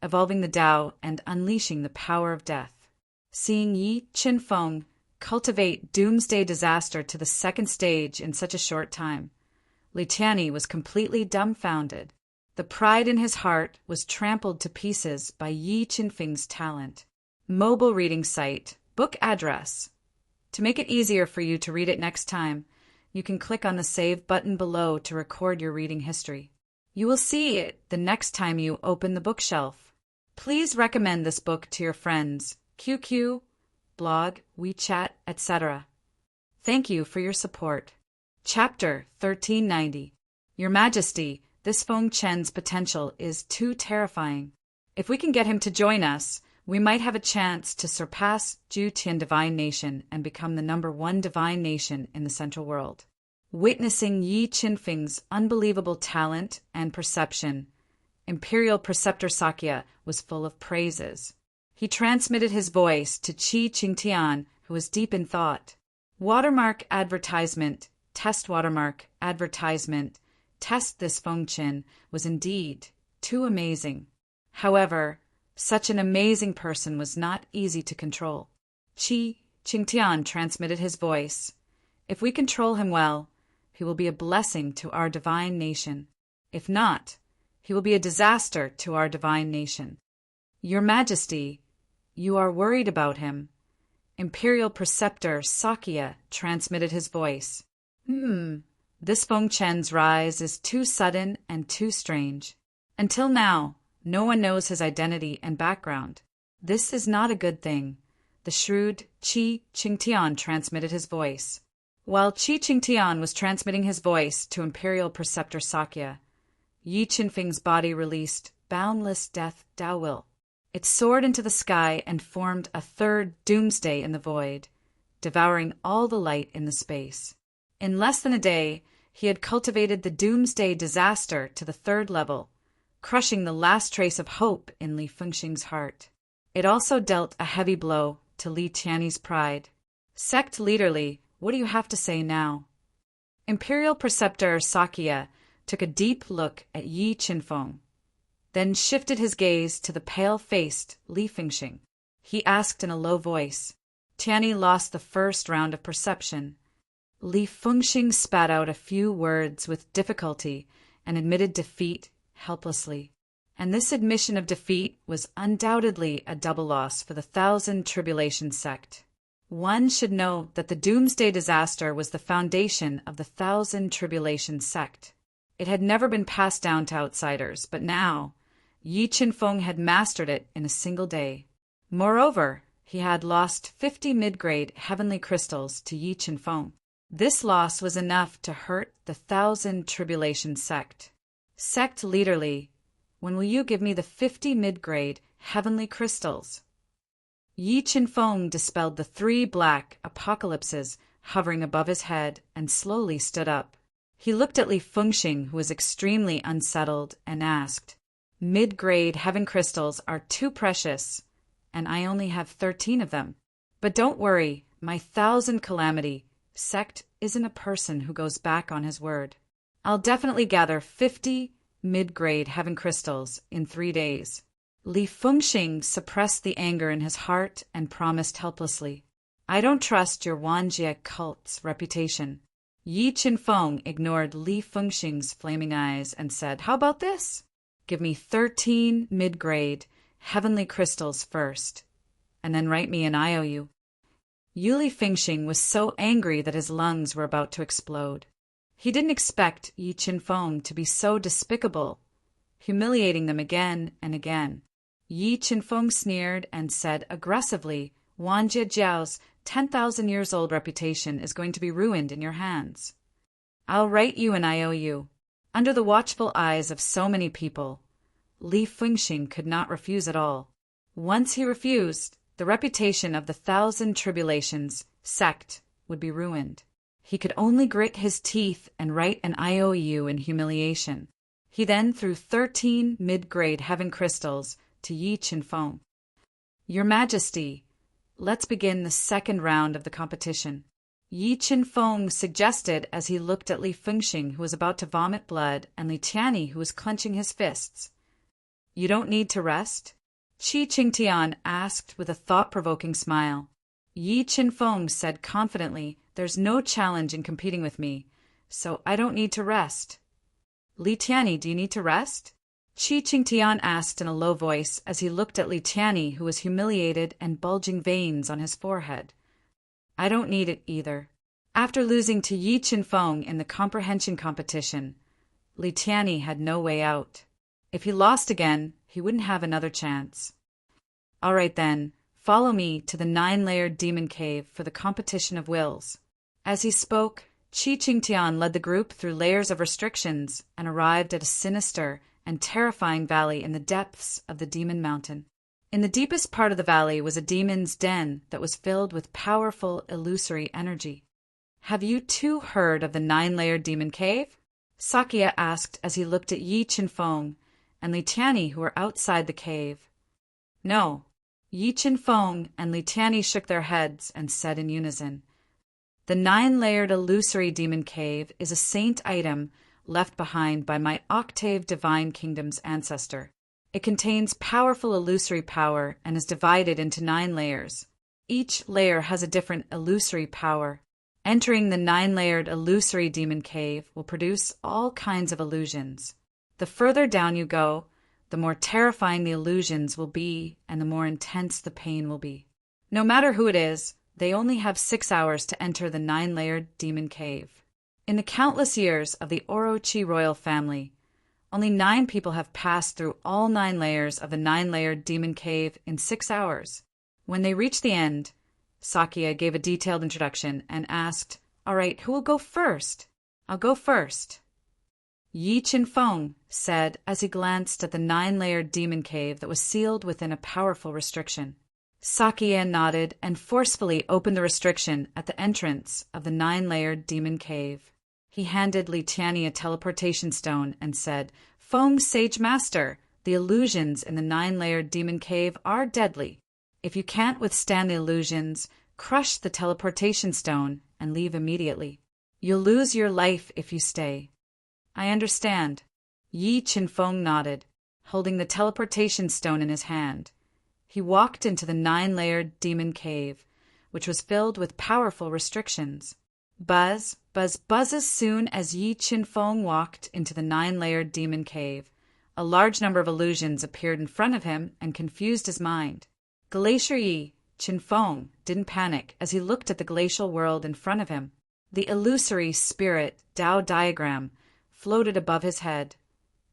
evolving the Tao and unleashing the power of death. Seeing Yi Qinfeng cultivate doomsday disaster to the second stage in such a short time, Li Tianyi was completely dumbfounded. The pride in his heart was trampled to pieces by Yi Qinfeng's talent. Mobile reading site, book address. To make it easier for you to read it next time, you can click on the Save button below to record your reading history. You will see it the next time you open the bookshelf. Please recommend this book to your friends, QQ, blog, WeChat, etc. Thank you for your support. Chapter 1390. Your Majesty, this Feng Chen's potential is too terrifying. If we can get him to join us, we might have a chance to surpass Jutian Divine Nation and become the #1 divine nation in the Central World. Witnessing Yi Qinfeng's unbelievable talent and perception, Imperial Preceptor Sakya was full of praises. He transmitted his voice to Qi Qingtian, who was deep in thought. Watermark advertisement, test watermark advertisement, test this Feng Chen was indeed too amazing. However, such an amazing person was not easy to control. Qi Qingtian transmitted his voice. If we control him well, he will be a blessing to our divine nation. If not, He will be a disaster to our divine nation. Your Majesty, you are worried about him. Imperial Preceptor Sakya transmitted his voice. This Feng Chen's rise is too sudden and too strange. Until now, no one knows his identity and background. This is not a good thing. The shrewd Qi Qingtian transmitted his voice. While Qi Qingtian was transmitting his voice to Imperial Preceptor Sakya, Yi Qinfeng's body released boundless death Tao will. It soared into the sky and formed a third doomsday in the void, devouring all the light in the space. In less than a day, he had cultivated the doomsday disaster to the third level, crushing the last trace of hope in Li Fengxing's heart. It also dealt a heavy blow to Li Tianyi's pride. Sect leader Li, what do you have to say now? Imperial Preceptor Sakya took a deep look at Yi Qinfeng, then shifted his gaze to the pale-faced Li Fengxing. He asked in a low voice. Tianyi lost the first round of perception. Li Fengxing spat out a few words with difficulty and admitted defeat helplessly. And this admission of defeat was undoubtedly a double loss for the Thousand Tribulation sect. One should know that the Doomsday Disaster was the foundation of the Thousand Tribulation sect. It had never been passed down to outsiders, but now Yi Qinfeng had mastered it in a single day. Moreover, he had lost 50 mid-grade heavenly crystals to Yi Qinfeng. This loss was enough to hurt the Thousand Tribulation sect. Sect leader Li, when will you give me the 50 mid-grade heavenly crystals? Yi Qinfeng dispelled the 3 black apocalypses hovering above his head and slowly stood up. He looked at Li Fengxing, who was extremely unsettled, and asked, Mid-grade heaven crystals are too precious, and I only have 13 of them. But don't worry, my Thousand Calamity sect isn't a person who goes back on his word. I'll definitely gather 50 mid-grade heaven crystals in 3 days. Li Fengxing suppressed the anger in his heart and promised helplessly, I don't trust your Wanjie cult's reputation. Yi Qinfeng ignored Li Fengxing's flaming eyes and said, How about this? Give me 13 mid-grade heavenly crystals first, and then write me an IOU. Li Fengxing was so angry that his lungs were about to explode. He didn't expect Yi Qinfeng to be so despicable, humiliating them again and again. Yi Qinfeng sneered and said aggressively, Wanjie Jiao's 10,000 years old reputation is going to be ruined in your hands. I'll write you an IOU. Under the watchful eyes of so many people, Li Fengxing could not refuse at all. Once he refused, the reputation of the Thousand Tribulations sect would be ruined. He could only grit his teeth and write an IOU in humiliation. He then threw 13 mid-grade heaven crystals to Yi Qinfeng. Your Majesty, let's begin the second round of the competition. Yi Qinfeng suggested as he looked at Li Fengxing, who was about to vomit blood, and Li Tianyi, who was clenching his fists. You don't need to rest? Qi Qingtian asked with a thought-provoking smile. Yi Qinfeng said confidently, There's no challenge in competing with me, so I don't need to rest. Li Tianyi, do you need to rest? Qi Qingtian asked in a low voice as he looked at Li Tianyi, who was humiliated and bulging veins on his forehead. I don't need it either. After losing to Yi Qinfeng in the comprehension competition, Li Tianyi had no way out. If he lost again, he wouldn't have another chance. All right then, follow me to the 9-layered demon cave for the competition of wills. As he spoke, Qi Qingtian led the group through layers of restrictions and arrived at a sinister and terrifying valley in the depths of the demon mountain. In the deepest part of the valley was a demon's den that was filled with powerful illusory energy. Have you too heard of the 9-layered demon cave? Sakya asked as he looked at Yi Qinfeng and Li Tianyi, who were outside the cave. No. Yi Qinfeng and Li Tianyi shook their heads and said in unison, The 9-layered illusory demon cave is a saint item left behind by my octave divine kingdom's ancestor. It contains powerful illusory power and is divided into 9 layers. Each layer has a different illusory power. Entering the 9-layered illusory demon cave will produce all kinds of illusions. The further down you go, the more terrifying the illusions will be and the more intense the pain will be. No matter who it is, they only have 6 hours to enter the 9-layered demon cave. In the countless years of the Orochi royal family, only 9 people have passed through all 9 layers of the 9-layered demon cave in 6 hours. When they reached the end, Sakia gave a detailed introduction and asked, "All right, who will go first?" "I'll go first," Yi Qinfeng said as he glanced at the 9-layered demon cave that was sealed within a powerful restriction. Sakia nodded and forcefully opened the restriction at the entrance of the 9-layered demon cave. He handed Li Tianyi a teleportation stone and said, "Feng Sage Master, the illusions in the 9-layered demon cave are deadly. If you can't withstand the illusions, crush the teleportation stone and leave immediately. You'll lose your life if you stay." "I understand." Yi Qinfeng nodded, holding the teleportation stone in his hand. He walked into the 9-layered demon cave, which was filled with powerful restrictions. Buzz, buzz, buzz. As soon as Yi Qinfeng walked into the 9-layered demon cave, a large number of illusions appeared in front of him and confused his mind. Glacier Yi Qinfeng didn't panic as he looked at the glacial world in front of him. The illusory spirit Tao diagram floated above his head,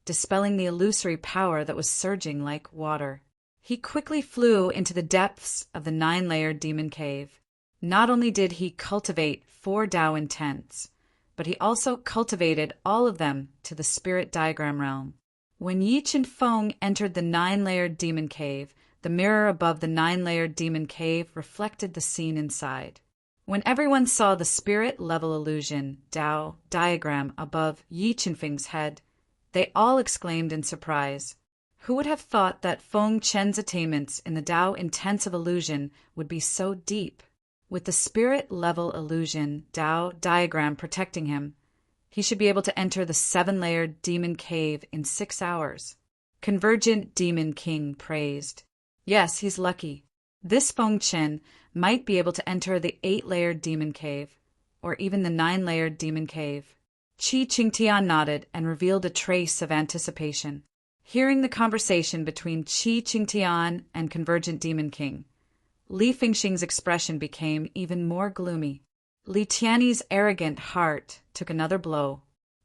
dispelling the illusory power that was surging like water. He quickly flew into the depths of the 9-layered demon cave. Not only did he cultivate 4 Tao intents, but he also cultivated all of them to the spirit diagram realm. When Yi Qinfeng entered the 9-layered demon cave, the mirror above the 9-layered demon cave reflected the scene inside. When everyone saw the spirit-level illusion, Tao, diagram above Yi Qinfeng's head, they all exclaimed in surprise. Who would have thought that Feng Chen's attainments in the Tao intensive illusion would be so deep? With the spirit-level illusion, Tao, diagram protecting him, he should be able to enter the 7-layered demon cave in 6 hours. Convergent Demon King praised. Yes, he's lucky. This Feng Chen might be able to enter the 8-layered demon cave, or even the 9-layered demon cave. Qi Qingtian nodded and revealed a trace of anticipation. Hearing the conversation between Qi Qingtian and Convergent Demon King, Li Fengxing's expression became even more gloomy. Li Tianyi's arrogant heart took another blow.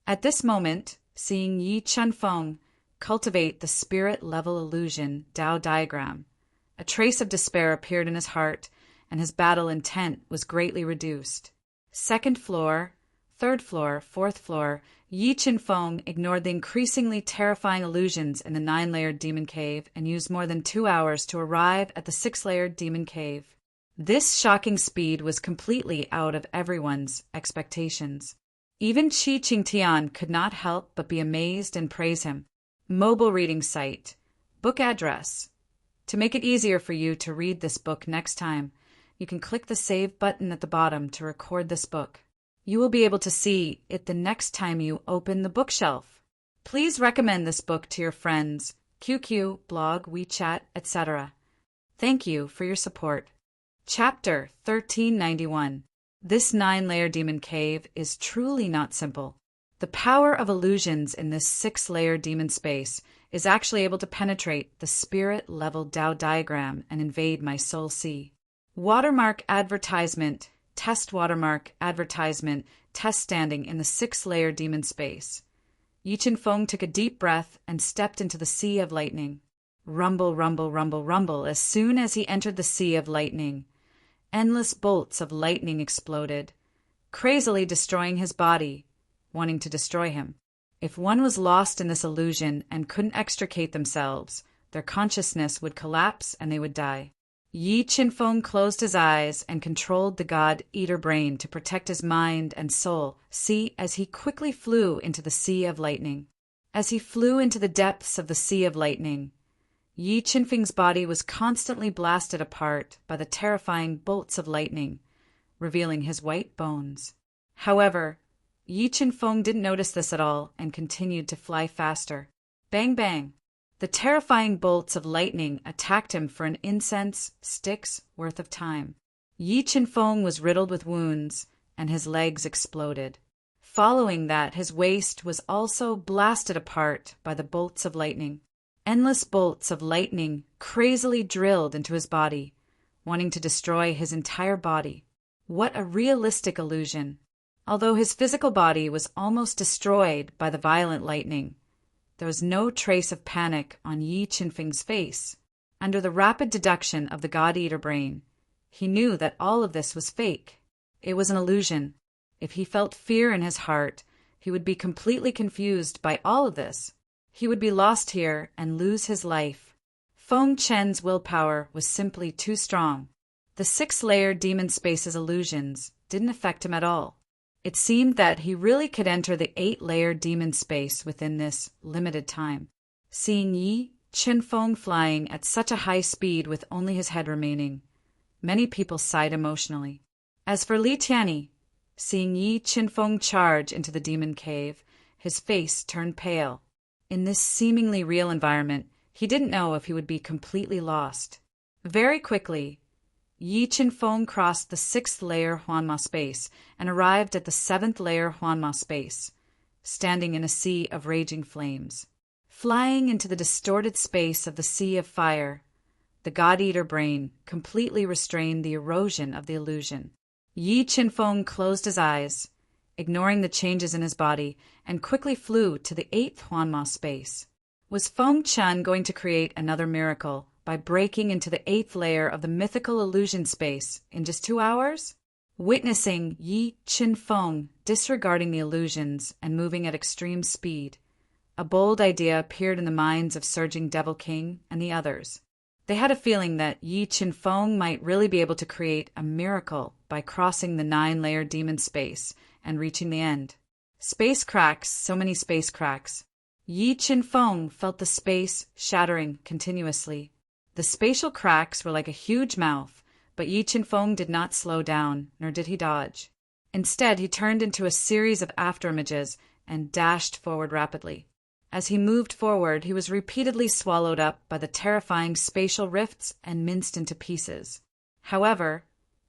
At this moment, seeing Yi Qinfeng cultivate the spirit-level illusion Tao diagram, a trace of despair appeared in his heart, and his battle intent was greatly reduced. 2nd floor, 3rd floor, 4th floor, Yi Qinfeng ignored the increasingly terrifying illusions in the 9-layered demon cave and used more than 2 hours to arrive at the 6-layered demon cave. This shocking speed was completely out of everyone's expectations. Even Qi Qingtian could not help but be amazed and praise him. Mobile reading site. Book address. To make it easier for you to read this book next time, you can click the Save button at the bottom to record this book. You will be able to see it the next time you open the bookshelf. Please recommend this book to your friends, QQ, blog, WeChat, etc. Thank you for your support. Chapter 1391. This 9-layer demon cave is truly not simple. The power of illusions in this 6-layer demon space is actually able to penetrate the spirit-level Tao diagram and invade my soul sea. Watermark advertisement, test watermark advertisement, test standing in the 6-layer demon space. Yi Qinfeng took a deep breath and stepped into the sea of lightning. Rumble, rumble, rumble, rumble. As soon as he entered the sea of lightning, endless bolts of lightning exploded, crazily destroying his body, wanting to destroy him. If one was lost in this illusion and couldn't extricate themselves, their consciousness would collapse and they would die. Yi Qinfeng closed his eyes and controlled the God-Eater brain to protect his mind and soul, as he quickly flew into the sea of lightning. As he flew into the depths of the sea of lightning, Yi Qinfeng's body was constantly blasted apart by the terrifying bolts of lightning, revealing his white bones. However, Yi Qinfeng didn't notice this at all and continued to fly faster. Bang, bang. The terrifying bolts of lightning attacked him for an incense stick's worth of time. Yi Qinfeng was riddled with wounds, and his legs exploded. Following that, his waist was also blasted apart by the bolts of lightning. Endless bolts of lightning crazily drilled into his body, wanting to destroy his entire body. What a realistic illusion! Although his physical body was almost destroyed by the violent lightning, there was no trace of panic on Yi Qinfeng's face. Under the rapid deduction of the God-Eater brain, he knew that all of this was fake. It was an illusion. If he felt fear in his heart, he would be completely confused by all of this. He would be lost here and lose his life. Feng Chen's willpower was simply too strong. The 6-layer demon space's illusions didn't affect him at all. It seemed that he really could enter the 8-layer demon space within this limited time. Seeing Yi Qinfeng flying at such a high speed with only his head remaining, many people sighed emotionally. As for Li Tianyi, seeing Yi Qinfeng charge into the demon cave, his face turned pale. In this seemingly real environment, he didn't know if he would be completely lost. Very quickly, Yi Qinfeng crossed the 6th-layer Huanma space and arrived at the 7th-layer Huanma space, standing in a sea of raging flames. Flying into the distorted space of the sea of fire, the God-Eater brain completely restrained the erosion of the illusion. Yi Qinfeng closed his eyes, ignoring the changes in his body, and quickly flew to the 8th Huanma space. Was Feng Chen going to create another miracle by breaking into the 8th layer of the mythical illusion space in just 2 hours? Witnessing Yi Qinfeng disregarding the illusions and moving at extreme speed, a bold idea appeared in the minds of Surging Devil King and the others. They had a feeling that Yi Qinfeng might really be able to create a miracle by crossing the 9-layer demon space and reaching the end. Space cracks, so many space cracks. Yi Qinfeng felt the space shattering continuously. The spatial cracks were like a huge mouth, but Yi Qinfeng did not slow down, nor did he dodge. Instead, he turned into a series of afterimages and dashed forward rapidly. As he moved forward, he was repeatedly swallowed up by the terrifying spatial rifts and minced into pieces. However,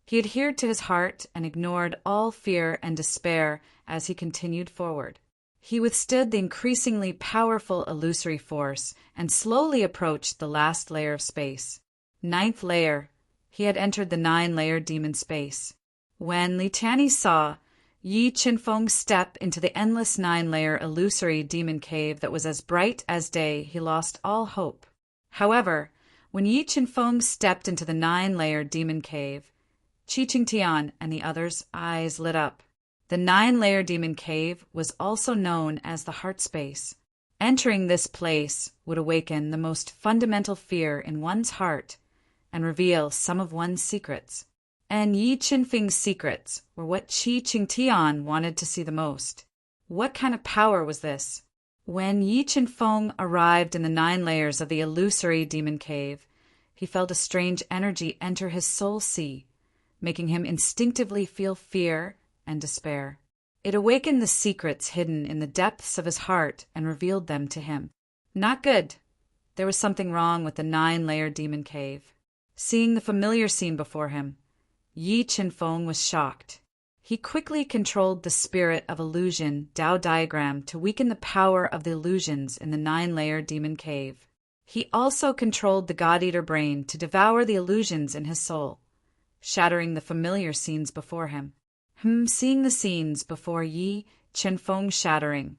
he adhered to his heart and ignored all fear and despair as he continued forward. He withstood the increasingly powerful illusory force and slowly approached the last layer of space. 9th layer. He had entered the 9-layer demon space. When Li Tianyi saw Yi Qinfeng step into the endless 9-layer illusory demon cave that was as bright as day, he lost all hope. However, when Yi Qinfeng stepped into the 9-layer demon cave, Qi Qingtian and the others' eyes lit up. The 9-layer demon cave was also known as the heart space. Entering this place would awaken the most fundamental fear in one's heart and reveal some of one's secrets. And Yi Qinfeng's secrets were what Qi Qingtian wanted to see the most. What kind of power was this? When Yi Qinfeng arrived in the 9 layers of the illusory demon cave, he felt a strange energy enter his soul sea, making him instinctively feel fear and despair. It awakened the secrets hidden in the depths of his heart and revealed them to him. Not good. There was something wrong with the 9-layer demon cave. Seeing the familiar scene before him, Yi Qinfeng was shocked. He quickly controlled the spirit of illusion Tao diagram to weaken the power of the illusions in the 9-layer demon cave. He also controlled the God-Eater brain to devour the illusions in his soul, shattering the familiar scenes before him. Seeing the scenes before Yi Qinfeng shattering,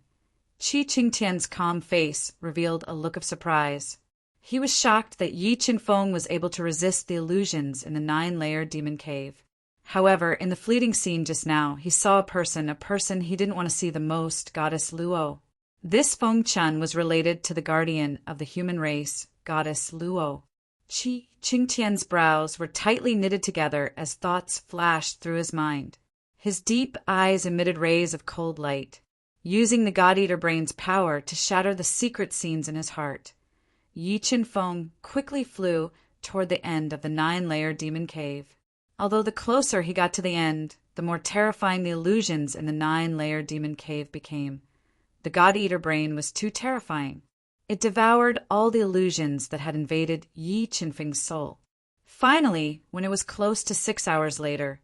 Qi Qingtian's calm face revealed a look of surprise. He was shocked that Yi Qinfeng was able to resist the illusions in the 9-layer demon cave. However, in the fleeting scene just now, he saw a person he didn't want to see the most, Goddess Luo. This Feng Chen was related to the guardian of the human race, Goddess Luo. Qi Qingtian's brows were tightly knitted together as thoughts flashed through his mind. His deep eyes emitted rays of cold light, using the God-Eater brain's power to shatter the secret scenes in his heart. Yi Qinfeng quickly flew toward the end of the 9-layer demon cave. Although the closer he got to the end, the more terrifying the illusions in the 9-layer demon cave became. The God-Eater brain was too terrifying. It devoured all the illusions that had invaded Yi Qinfeng's soul. Finally, when it was close to 6 hours later,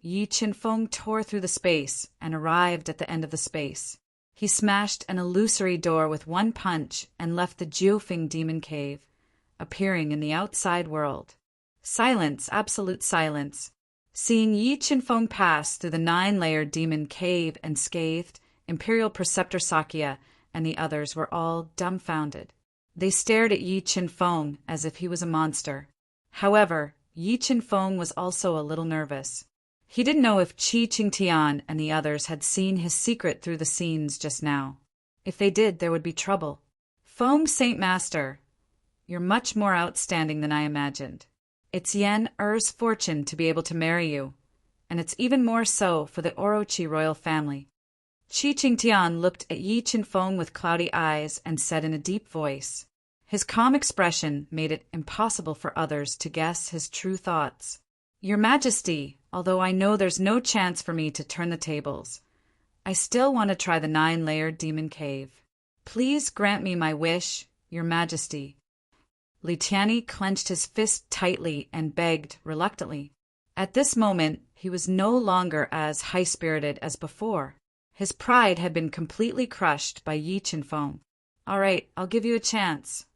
Yi Qinfeng tore through the space and arrived at the end of the space. He smashed an illusory door with one punch and left the Jiufeng demon cave, appearing in the outside world. Silence, absolute silence. Seeing Yi Qinfeng pass through the 9-layered demon cave unscathed, Imperial Preceptor Sakya and the others were all dumbfounded. They stared at Yi Qinfeng as if he was a monster. However, Yi Qinfeng was also a little nervous. He didn't know if Qi Qingtian and the others had seen his secret through the scenes just now. If they did, there would be trouble. Feng Saint Master, you're much more outstanding than I imagined. It's Yen Er's fortune to be able to marry you, and it's even more so for the Orochi royal family. Qi Qingtian looked at Yi Qinfeng with cloudy eyes and said in a deep voice. His calm expression made it impossible for others to guess his true thoughts. Your Majesty, although I know there's no chance for me to turn the tables, I still want to try the 9-layered demon cave. Please grant me my wish, Your Majesty. Li Tianyi clenched his fist tightly and begged reluctantly. At this moment, he was no longer as high-spirited as before. His pride had been completely crushed by Yi Qinfeng. All right, I'll give you a chance.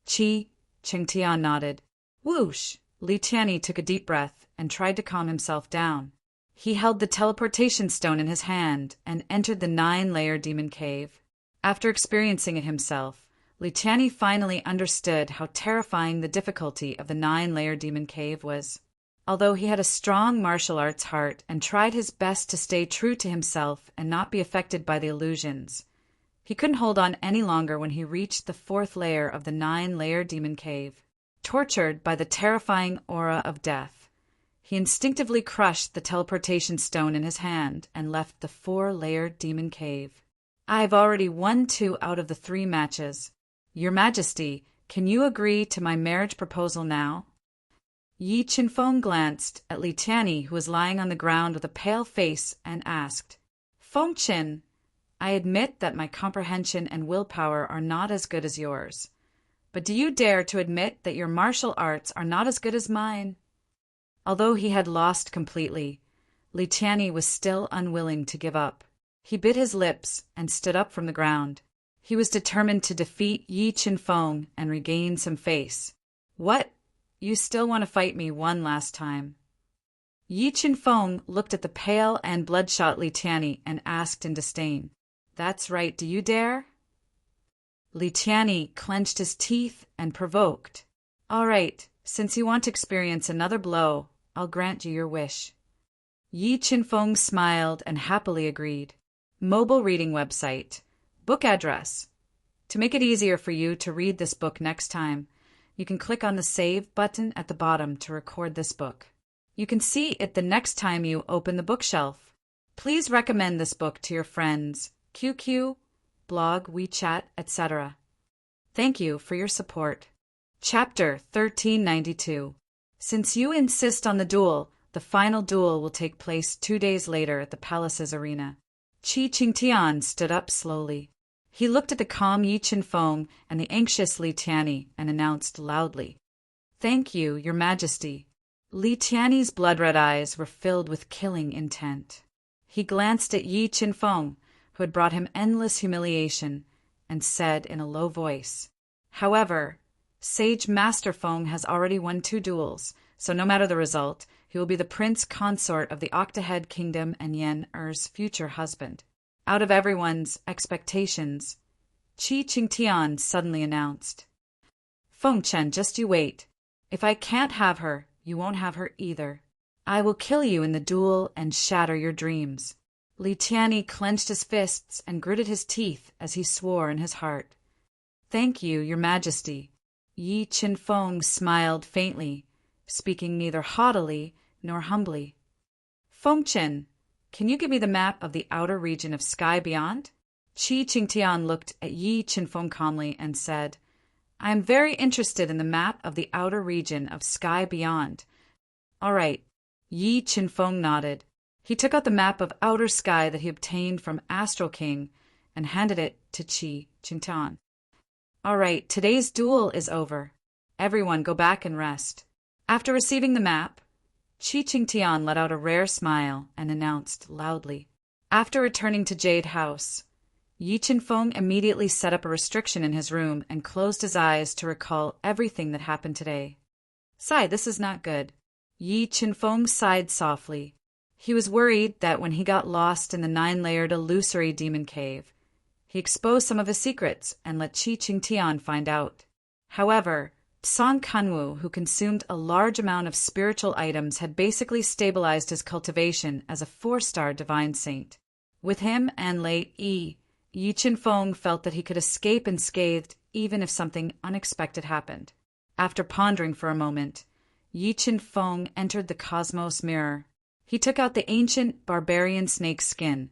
Qi Qingtian nodded. Whoosh! Li Tianyi took a deep breath and tried to calm himself down. He held the teleportation stone in his hand and entered the 9-layer demon cave. After experiencing it himself, Li Tianyi finally understood how terrifying the difficulty of the 9-layer demon cave was. Although he had a strong martial arts heart and tried his best to stay true to himself and not be affected by the illusions, he couldn't hold on any longer when he reached the 4th layer of the 9-layer demon cave. Tortured by the terrifying aura of death, he instinctively crushed the teleportation stone in his hand and left the 4-layered demon cave. I've already won 2 out of the 3 matches. Your Majesty, can you agree to my marriage proposal now? Yi Qinfeng glanced at Li Tianyi, who was lying on the ground with a pale face, and asked, Feng Qin, I admit that my comprehension and willpower are not as good as yours. But do you dare to admit that your martial arts are not as good as mine? Although he had lost completely, Li Tianyi was still unwilling to give up. He bit his lips and stood up from the ground. He was determined to defeat Yi Qinfeng and regain some face. What? You still want to fight me one last time? Yi Qinfeng looked at the pale and bloodshot Li Tianyi and asked in disdain. That's right, do you dare? Li Tianyi clenched his teeth and provoked. All right, since you want to experience another blow, I'll grant you your wish. Yi Qinfeng smiled and happily agreed. Mobile reading website. Book address. To make it easier for you to read this book next time, you can click on the Save button at the bottom to record this book. You can see it the next time you open the bookshelf. Please recommend this book to your friends, QQ, blog, WeChat, etc. Thank you for your support. Chapter 1392. Since you insist on the duel, the final duel will take place 2 days later at the palace's arena. Qi Qingtian stood up slowly. He looked at the calm Yi Qinfeng and the anxious Li Tianyi and announced loudly, Thank you, Your Majesty. Li Tianyi's blood-red eyes were filled with killing intent. He glanced at Yi Qinfeng, who had brought him endless humiliation, and said in a low voice, However, Sage Master Feng has already won 2 duels, so no matter the result, he will be the prince consort of the Octahead Kingdom and Yen Er's future husband. Out of everyone's expectations, Qi Qingtian suddenly announced, Feng Chen, just you wait. If I can't have her, you won't have her either. I will kill you in the duel and shatter your dreams. Li Tianyi clenched his fists and gritted his teeth as he swore in his heart. Thank you, Your Majesty. Yi Qinfeng smiled faintly, speaking neither haughtily nor humbly. Feng Chen, can you give me the map of the outer region of sky beyond? Qi Qingtian looked at Yi Qinfeng calmly and said, I am very interested in the map of the outer region of sky beyond. All right. Yi Qinfeng nodded. He took out the map of outer sky that he obtained from Astral King and handed it to Qi Qingtian. All right, today's duel is over. Everyone go back and rest. After receiving the map, Qi Qingtian let out a rare smile and announced loudly. After returning to Jade House, Yi Qinfeng immediately set up a restriction in his room and closed his eyes to recall everything that happened today. Sigh, this is not good. Yi Qinfeng sighed softly. He was worried that when he got lost in the 9-layered illusory demon cave, he exposed some of his secrets and let Qi Qingtian find out. However, Song Kunwu, who consumed a large amount of spiritual items, had basically stabilized his cultivation as a 4-star divine saint. With him and late Yi Qinfeng felt that he could escape unscathed even if something unexpected happened. After pondering for a moment, Yi Qinfeng entered the cosmos mirror. He took out the ancient barbarian snake's skin,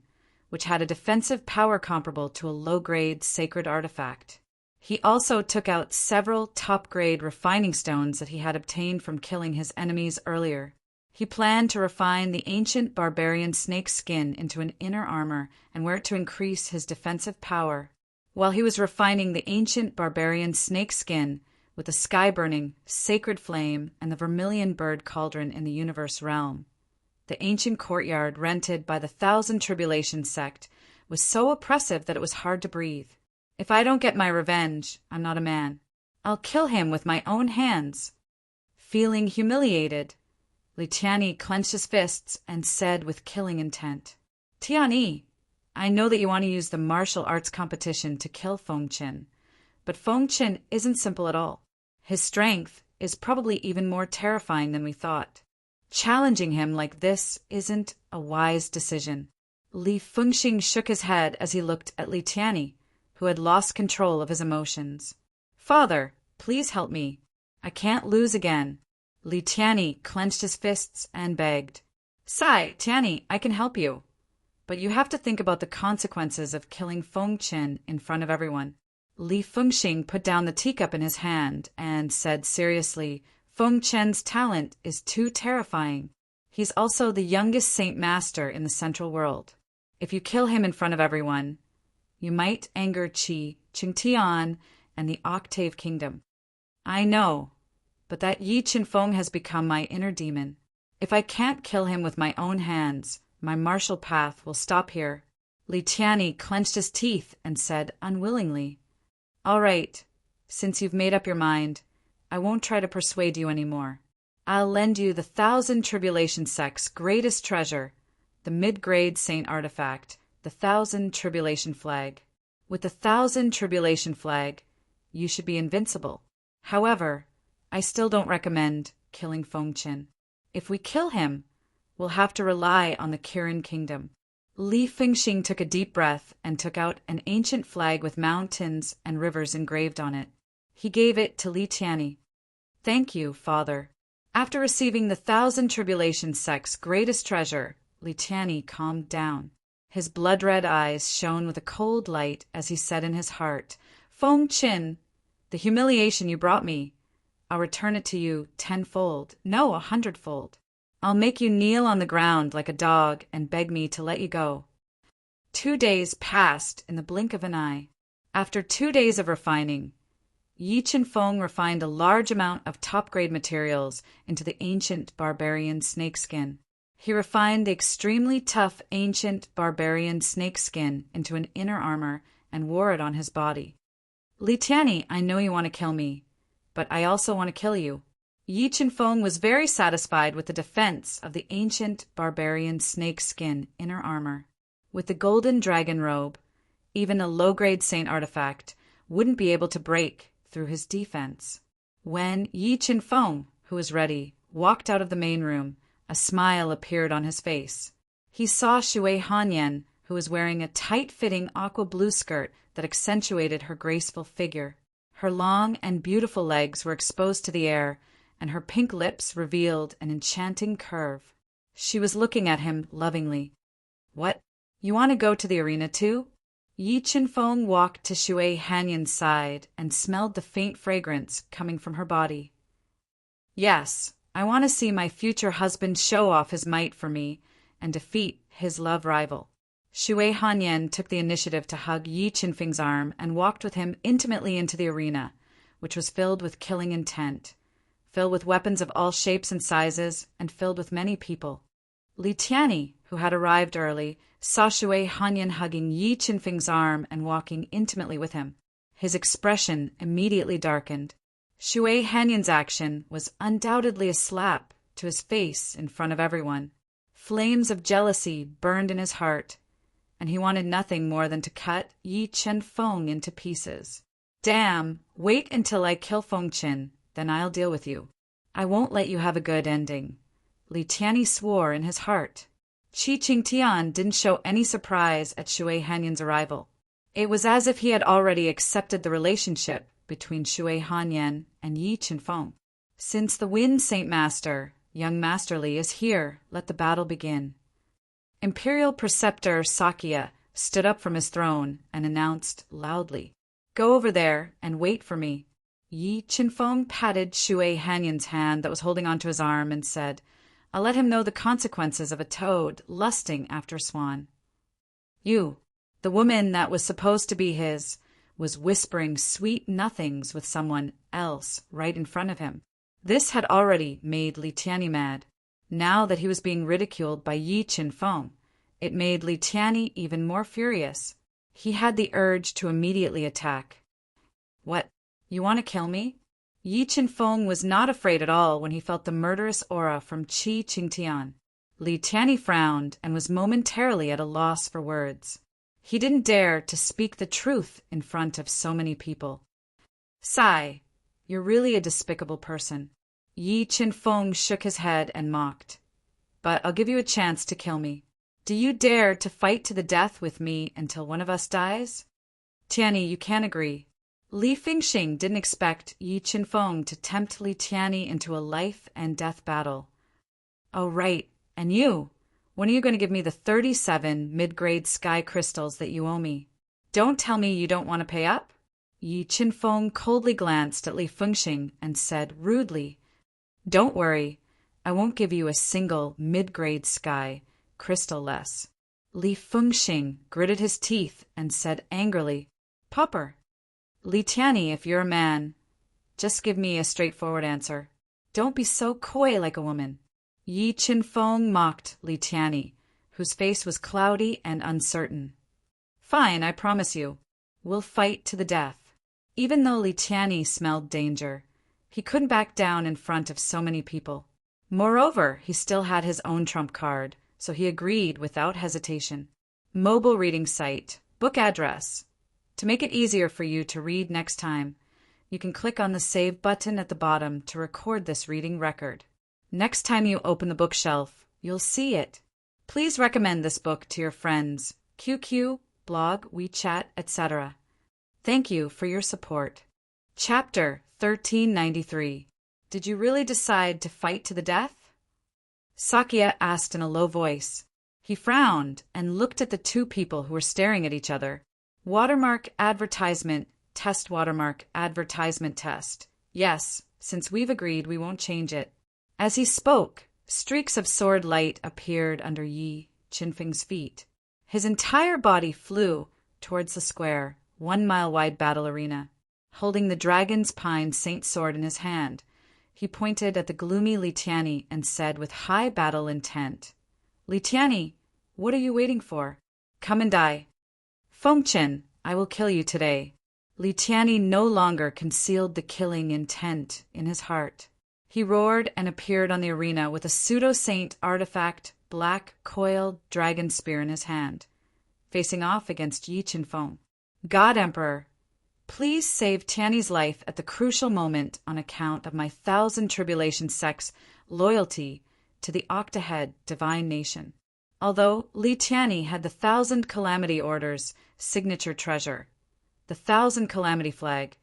which had a defensive power comparable to a low-grade sacred artifact. He also took out several top-grade refining stones that he had obtained from killing his enemies earlier. He planned to refine the ancient barbarian snake skin into an inner armor and wear it to increase his defensive power. While he was refining the ancient barbarian snake skin with the sky-burning sacred flame and the vermilion bird cauldron in the universe realm, the ancient courtyard rented by the Thousand Tribulation sect was so oppressive that it was hard to breathe. If I don't get my revenge, I'm not a man. I'll kill him with my own hands. Feeling humiliated, Li Tianyi clenched his fists and said with killing intent, Tianyi, I know that you want to use the martial arts competition to kill Feng Qin, but Feng Qin isn't simple at all. His strength is probably even more terrifying than we thought. Challenging him like this isn't a wise decision. Li Fengxing shook his head as he looked at Li Tianyi, who had lost control of his emotions. Father, please help me. I can't lose again. Li Tianyi clenched his fists and begged. Sai, Tianyi, I can help you. But you have to think about the consequences of killing Feng Qin in front of everyone. Li Fengxing put down the teacup in his hand and said seriously, Feng Qin's talent is too terrifying. He's also the youngest Saint Master in the Central World. If you kill him in front of everyone, you might anger Qi Qingtian and the Octave Kingdom. I know, but that Yi Qinfeng has become my inner demon. If I can't kill him with my own hands, my martial path will stop here. Li Tianyi clenched his teeth and said unwillingly, All right, since you've made up your mind, I won't try to persuade you anymore. I'll lend you the Thousand Tribulation sect's greatest treasure, the mid-grade saint artifact, the Thousand Tribulation flag. With the Thousand Tribulation flag, you should be invincible. However, I still don't recommend killing Feng Qin. If we kill him, we'll have to rely on the Kirin Kingdom. Li Fengxing took a deep breath and took out an ancient flag with mountains and rivers engraved on it. He gave it to Li Tianyi. Thank you, Father. After receiving the Thousand Tribulation sect's greatest treasure, Li Tianyi calmed down. His blood-red eyes shone with a cold light as he said in his heart, Feng Qin, the humiliation you brought me, I'll return it to you 10-fold, no, 100-fold. I'll make you kneel on the ground like a dog and beg me to let you go. 2 days passed in the blink of an eye. After 2 days of refining, Yi Qinfeng refined a large amount of top-grade materials into the ancient barbarian snakeskin. He refined the extremely tough ancient barbarian snakeskin into an inner armor and wore it on his body. Li Tianyi, I know you want to kill me, but I also want to kill you. Yi Qinfeng was very satisfied with the defense of the ancient barbarian snakeskin inner armor. With the golden dragon robe, even a low-grade saint artifact wouldn't be able to break through his defense. When Yi Qinfeng, who was ready, walked out of the main room, a smile appeared on his face. He saw Shui Hanyan, who was wearing a tight-fitting aqua blue skirt that accentuated her graceful figure. Her long and beautiful legs were exposed to the air, and her pink lips revealed an enchanting curve. She was looking at him lovingly. What? You want to go to the arena too? Yi Qinfeng walked to Shui Hanyan's side and smelled the faint fragrance coming from her body. Yes, I want to see my future husband show off his might for me and defeat his love rival. Shui Hanyan took the initiative to hug Yi Qinfeng's arm and walked with him intimately into the arena, which was filled with killing intent. filled with weapons of all shapes and sizes, and filled with many people. Li Tianyi, who had arrived early, saw Shui Hanyan hugging Yi Qinfeng's arm and walking intimately with him. His expression immediately darkened. Shui Hanyan's action was undoubtedly a slap to his face in front of everyone. Flames of jealousy burned in his heart, and he wanted nothing more than to cut Yi Qinfeng into pieces. Damn, wait until I kill Fengqin, then I'll deal with you. I won't let you have a good ending. Li Tianyi swore in his heart. Qi Qingtian didn't show any surprise at Shui Hanyan's arrival. It was as if he had already accepted the relationship between Shui Hanyan and Yi Qinfeng. Since the Wind Saint Master, young Master Li, is here, let the battle begin. Imperial Preceptor Sakya stood up from his throne and announced loudly, "Go over there and wait for me." Yi Qinfeng patted Shui Hanyan's hand that was holding onto his arm and said, "I'll let him know the consequences of a toad lusting after a swan." You, the woman that was supposed to be his, was whispering sweet nothings with someone else right in front of him. This had already made Li Tianyi mad. Now that he was being ridiculed by Yi Qinfeng, it made Li Tianyi even more furious. He had the urge to immediately attack. "What, you want to kill me?" Yi Qinfeng was not afraid at all when he felt the murderous aura from Qi Qingtian. Li Tianyi frowned and was momentarily at a loss for words. He didn't dare to speak the truth in front of so many people. "Sai, you're really a despicable person." Yi Qinfeng shook his head and mocked. "But I'll give you a chance to kill me. Do you dare to fight to the death with me until one of us dies?" "Tianyi, you can't agree." Li Fengxing didn't expect Yi Qinfeng to tempt Li Tianyi into a life-and-death battle. "Oh, right. And you? When are you going to give me the 37 mid-grade sky crystals that you owe me? Don't tell me you don't want to pay up?" Yi Qinfeng coldly glanced at Li Fengxing and said rudely, "Don't worry. I won't give you a single mid-grade sky crystal less." Li Fengxing gritted his teeth and said angrily, "Popper. Li Tianyi, if you're a man, just give me a straightforward answer. Don't be so coy like a woman." Yi Qinfeng mocked Li Tianyi, whose face was cloudy and uncertain. "Fine, I promise you. We'll fight to the death." Even though Li Tianyi smelled danger, he couldn't back down in front of so many people. Moreover, he still had his own trump card, so he agreed without hesitation. Mobile reading site, book address. To make it easier for you to read next time, you can click on the Save button at the bottom to record this reading record. Next time you open the bookshelf, you'll see it. Please recommend this book to your friends, QQ, blog, WeChat, etc. Thank you for your support. Chapter 1393. Did you really decide to fight to the death? Sakya asked in a low voice. He frowned and looked at the two people who were staring at each other. Watermark advertisement, test watermark advertisement test. Yes, since we've agreed we won't change it. As he spoke, streaks of sword light appeared under Yi Qinfeng's feet. His entire body flew towards the square, 1-mile-wide battle arena. Holding the dragon's pine saint sword in his hand, he pointed at the gloomy Li Tianyi and said with high battle intent, "Li Tianyi, what are you waiting for? Come and die. Fengqin, I will kill you today." Li Tianyi no longer concealed the killing intent in his heart. He roared and appeared on the arena with a pseudo-saint artifact black coiled dragon spear in his hand, facing off against Yi Qinfeng. "God Emperor, please save Tianyi's life at the crucial moment on account of my 1,000 tribulation sect's loyalty to the octahead divine nation." Although Li Tianyi had the 1,000 Calamity Order's signature treasure, the 1,000 Calamity flag,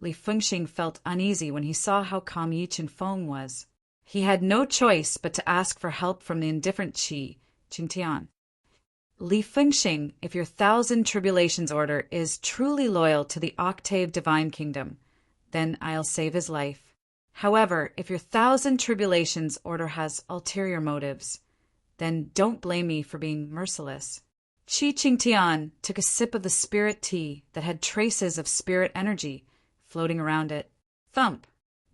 Li Fengxing felt uneasy when he saw how calm Yi Qinfeng was. He had no choice but to ask for help from the indifferent Qi Qingtian. "Li Fengxing, if your 1,000 Tribulations Order is truly loyal to the Octave Divine Kingdom, then I'll save his life. However, if your 1,000 Tribulations Order has ulterior motives, then don't blame me for being merciless." Qi Qingtian took a sip of the spirit tea that had traces of spirit energy floating around it. Thump!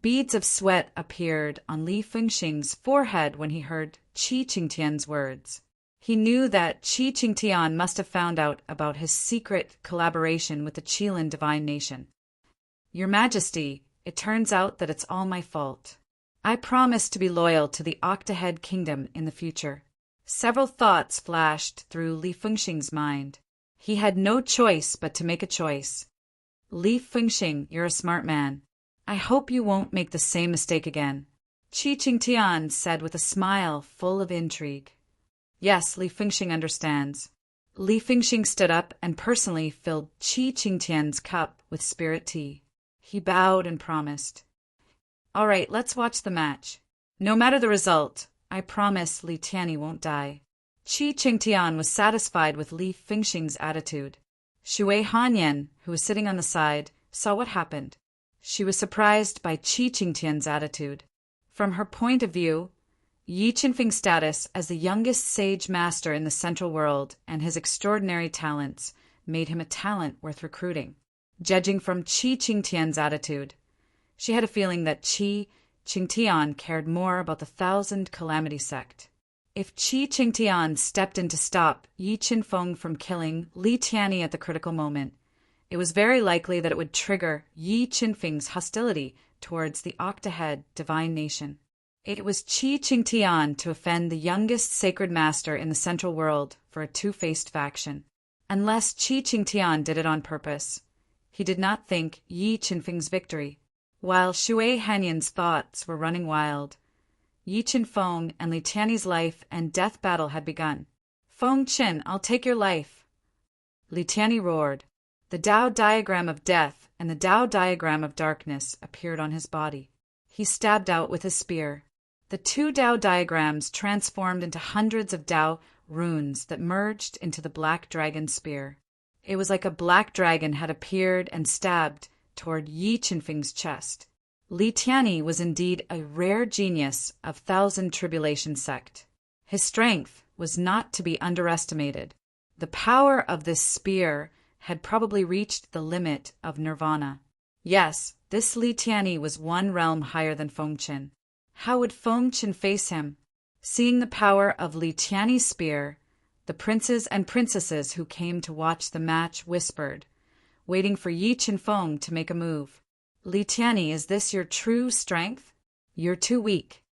Beads of sweat appeared on Li Fengxing's forehead when he heard Qi Qingtian's words. He knew that Qi Qingtian must have found out about his secret collaboration with the Qilin divine nation. Your Majesty, it turns out that it's all my fault. I promise to be loyal to the Octahead Kingdom in the future. Several thoughts flashed through Li Fengxing's mind. He had no choice but to make a choice. Li Fengxing, you're a smart man. I hope you won't make the same mistake again, Qi Qingtian said with a smile full of intrigue. Yes, Li Fengxing understands. Li Fengxing stood up and personally filled Qi Qingtian's cup with spirit tea. He bowed and promised. All right, let's watch the match. No matter the result, I promise Li Tianyi won't die. Qi Qingtian was satisfied with Li Fengxing's attitude. Shui Hanyan, who was sitting on the side, saw what happened. She was surprised by Qi Qingtian's attitude. From her point of view, Yi Qinfeng's status as the youngest sage master in the Central World and his extraordinary talents made him a talent worth recruiting. Judging from Qi Qingtian's attitude, she had a feeling that Qi Qingtian cared more about the Thousand Calamity sect. If Qi Qingtian stepped in to stop Yi Qinfeng from killing Li Tianyi at the critical moment, it was very likely that it would trigger Yi Qinfeng's hostility towards the Octahead divine nation. It was Qi Qingtian to offend the youngest sacred master in the Central World for a two-faced faction. Unless Qi Qingtian did it on purpose, he did not think Yi Qinfeng's victory. While Shui Hanyan's thoughts were running wild, Yi Qinfeng and Li Tianyi's life and death battle had begun. Feng Qin, I'll take your life. Li Tianyi roared. The Tao diagram of death and the Tao diagram of darkness appeared on his body. He stabbed out with his spear. The two Tao diagrams transformed into hundreds of Tao runes that merged into the black dragon spear. It was like a black dragon had appeared and stabbed toward Yi Qinfeng's chest. Li Tianyi was indeed a rare genius of Thousand Tribulation sect. His strength was not to be underestimated. The power of this spear had probably reached the limit of nirvana. Yes, this Li Tianyi was one realm higher than Feng Qin. How would Feng Qin face him? Seeing the power of Li Tianyi's spear, the princes and princesses who came to watch the match whispered, waiting for Yi Qinfeng to make a move. Li Tianyi, is this your true strength? You're too weak.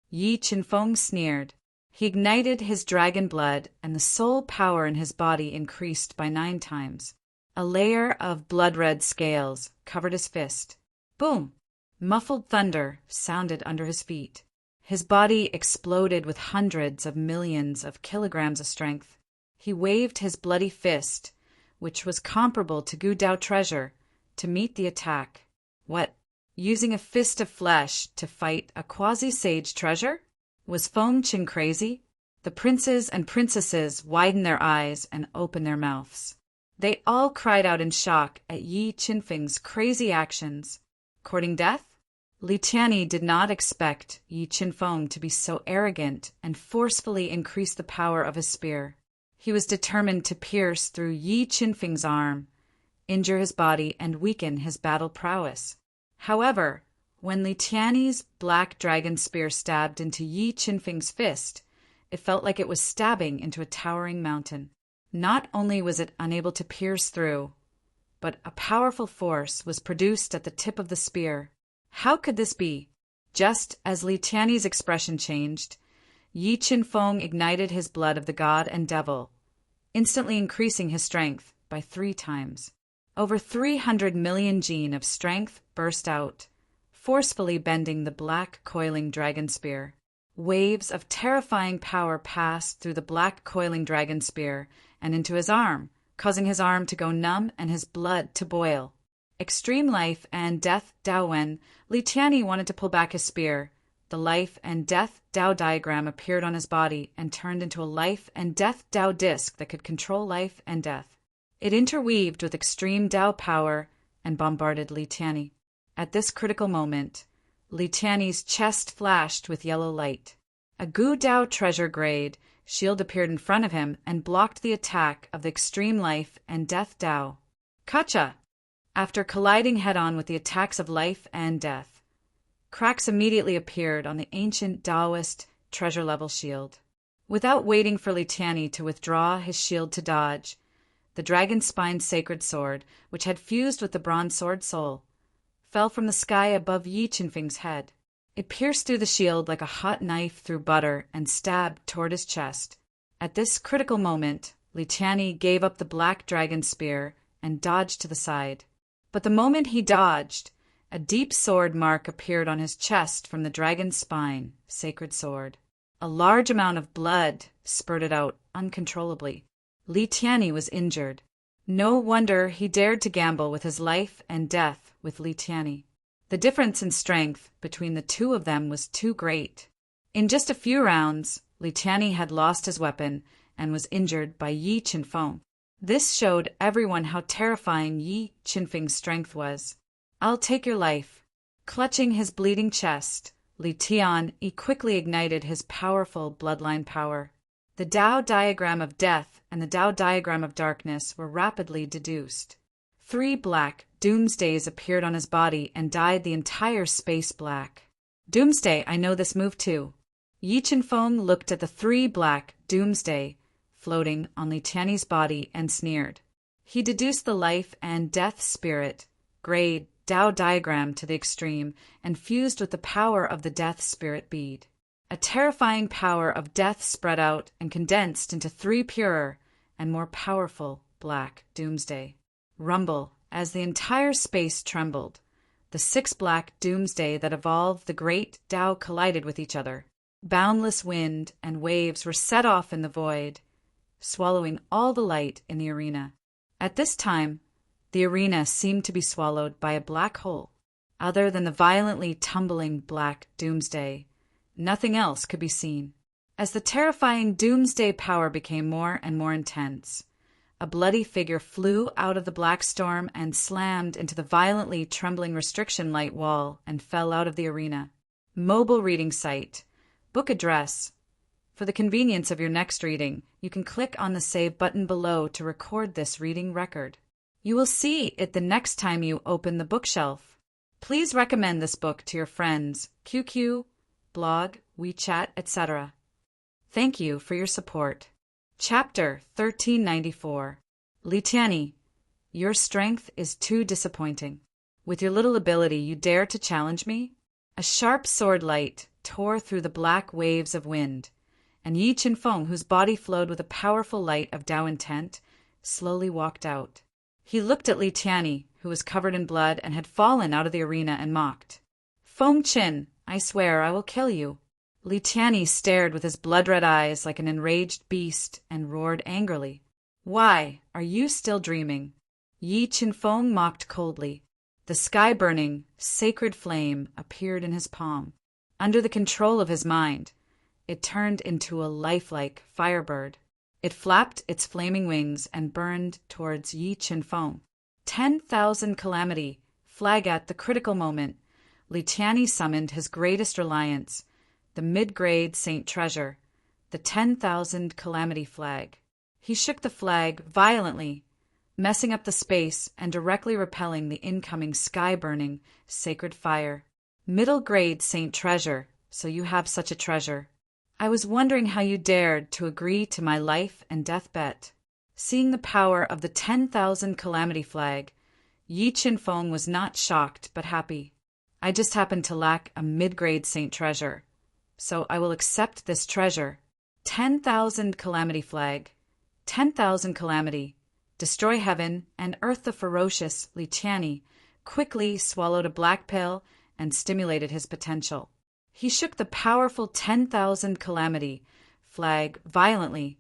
Yi Qinfeng sneered. He ignited his dragon blood, and the soul power in his body increased by 9 times. A layer of blood-red scales covered his fist. Boom! Muffled thunder sounded under his feet. His body exploded with hundreds of millions of kilograms of strength. He waved his bloody fist, which was comparable to Gu Dao treasure, to meet the attack. What? Using a fist of flesh to fight a quasi-sage treasure? Was Feng Qin crazy? The princes and princesses widened their eyes and opened their mouths. They all cried out in shock at Yi Qinfeng's crazy actions. Courting death? Li Tianyi did not expect Yi Qinfeng to be so arrogant and forcefully increase the power of his spear. He was determined to pierce through Yi Qinfeng's arm, injure his body, and weaken his battle prowess. However, when Li Tianyi's black dragon spear stabbed into Yi Qinfeng's fist, it felt like it was stabbing into a towering mountain. Not only was it unable to pierce through, but a powerful force was produced at the tip of the spear. How could this be? Just as Li Tianyi's expression changed, Yi Qinfeng ignited his blood of the god and devil, instantly increasing his strength by 3 times. Over 300 million gene of strength burst out, forcefully bending the black coiling dragon spear. Waves of terrifying power passed through the black coiling dragon spear and into his arm, causing his arm to go numb and his blood to boil. Extreme life and death Daowen, Li Tianyi wanted to pull back his spear. The life and death Dao diagram appeared on his body and turned into a life and death Dao disc that could control life and death. It interweaved with extreme Dao power and bombarded Li Tianyi. At this critical moment, Li Tianyi's chest flashed with yellow light. A Gu Dao treasure grade shield appeared in front of him and blocked the attack of the extreme life and death Dao. Kacha! After colliding head-on with the attacks of life and death, Cracks immediately appeared on the ancient Taoist treasure-level shield. Without waiting for Li Tianyi to withdraw his shield to dodge, the dragon-spined sacred sword, which had fused with the bronze sword soul, fell from the sky above Yi Qinfeng's head. It pierced through the shield like a hot knife through butter and stabbed toward his chest. At this critical moment, Li Tianyi gave up the black dragon spear and dodged to the side. But the moment he dodged, a deep sword mark appeared on his chest from the dragon's spine, sacred sword. A large amount of blood spurted out uncontrollably. Li Tianyi was injured. No wonder he dared to gamble with his life and death with Li Tianyi. The difference in strength between the two of them was too great. In just a few rounds, Li Tianyi had lost his weapon and was injured by Yi Qinfeng. This showed everyone how terrifying Yi Qinfeng's strength was. "I'll take your life." Clutching his bleeding chest, Li Tianyi quickly ignited his powerful bloodline power. The Tao diagram of death and the Tao diagram of darkness were rapidly deduced. 3 black doomsdays appeared on his body and dyed the entire space black. "Doomsday, I know this move too." Yi Qinfeng looked at the 3 black doomsday floating on Li Tianyi's body and sneered. He deduced the life and death spirit grade Tao diagram to the extreme and fused with the power of the death spirit bead. A terrifying power of death spread out and condensed into 3 purer and more powerful black doomsday. Rumble, as the entire space trembled. The 6 black doomsday that evolved the great Tao collided with each other. Boundless wind and waves were set off in the void, swallowing all the light in the arena. At this time, the arena seemed to be swallowed by a black hole. Other than the violently tumbling black doomsday, nothing else could be seen. As the terrifying doomsday power became more and more intense, a bloody figure flew out of the black storm and slammed into the violently trembling restriction light wall and fell out of the arena. Mobile reading site. Book address. For the convenience of your next reading, you can click on the Save button below to record this reading record. You will see it the next time you open the bookshelf. Please recommend this book to your friends, QQ, blog, WeChat, etc. Thank you for your support. Chapter 1394. Li Tianyi, your strength is too disappointing. With your little ability, you dare to challenge me? A sharp sword light tore through the black waves of wind, and Yi Qinfeng, whose body flowed with a powerful light of Tao intent, slowly walked out. He looked at Li Tianyi, who was covered in blood and had fallen out of the arena, and mocked. "Feng Qin, I swear I will kill you." Li Tianyi stared with his blood-red eyes like an enraged beast and roared angrily. "Why, are you still dreaming?" Yi Qinfeng mocked coldly. The sky-burning, sacred flame appeared in his palm. Under the control of his mind, it turned into a lifelike firebird. It flapped its flaming wings and burned towards Yi Qinfeng. 10,000 calamity. Flag at the critical moment. Li Tianyi summoned his greatest reliance, the mid-grade Saint Treasure, the 10,000 calamity flag. He shook the flag violently, messing up the space and directly repelling the incoming sky-burning sacred fire. Middle grade Saint Treasure, so you have such a treasure. I was wondering how you dared to agree to my life and death bet. Seeing the power of the 10,000 calamity flag, Yi Qinfeng was not shocked but happy. I just happen to lack a mid-grade Saint Treasure, so I will accept this treasure. 10,000 calamity flag. 10,000 calamity. Destroy heaven and earth. The ferocious Li Tianyi quickly swallowed a black pill and stimulated his potential. He shook the powerful 10,000 calamity flag violently,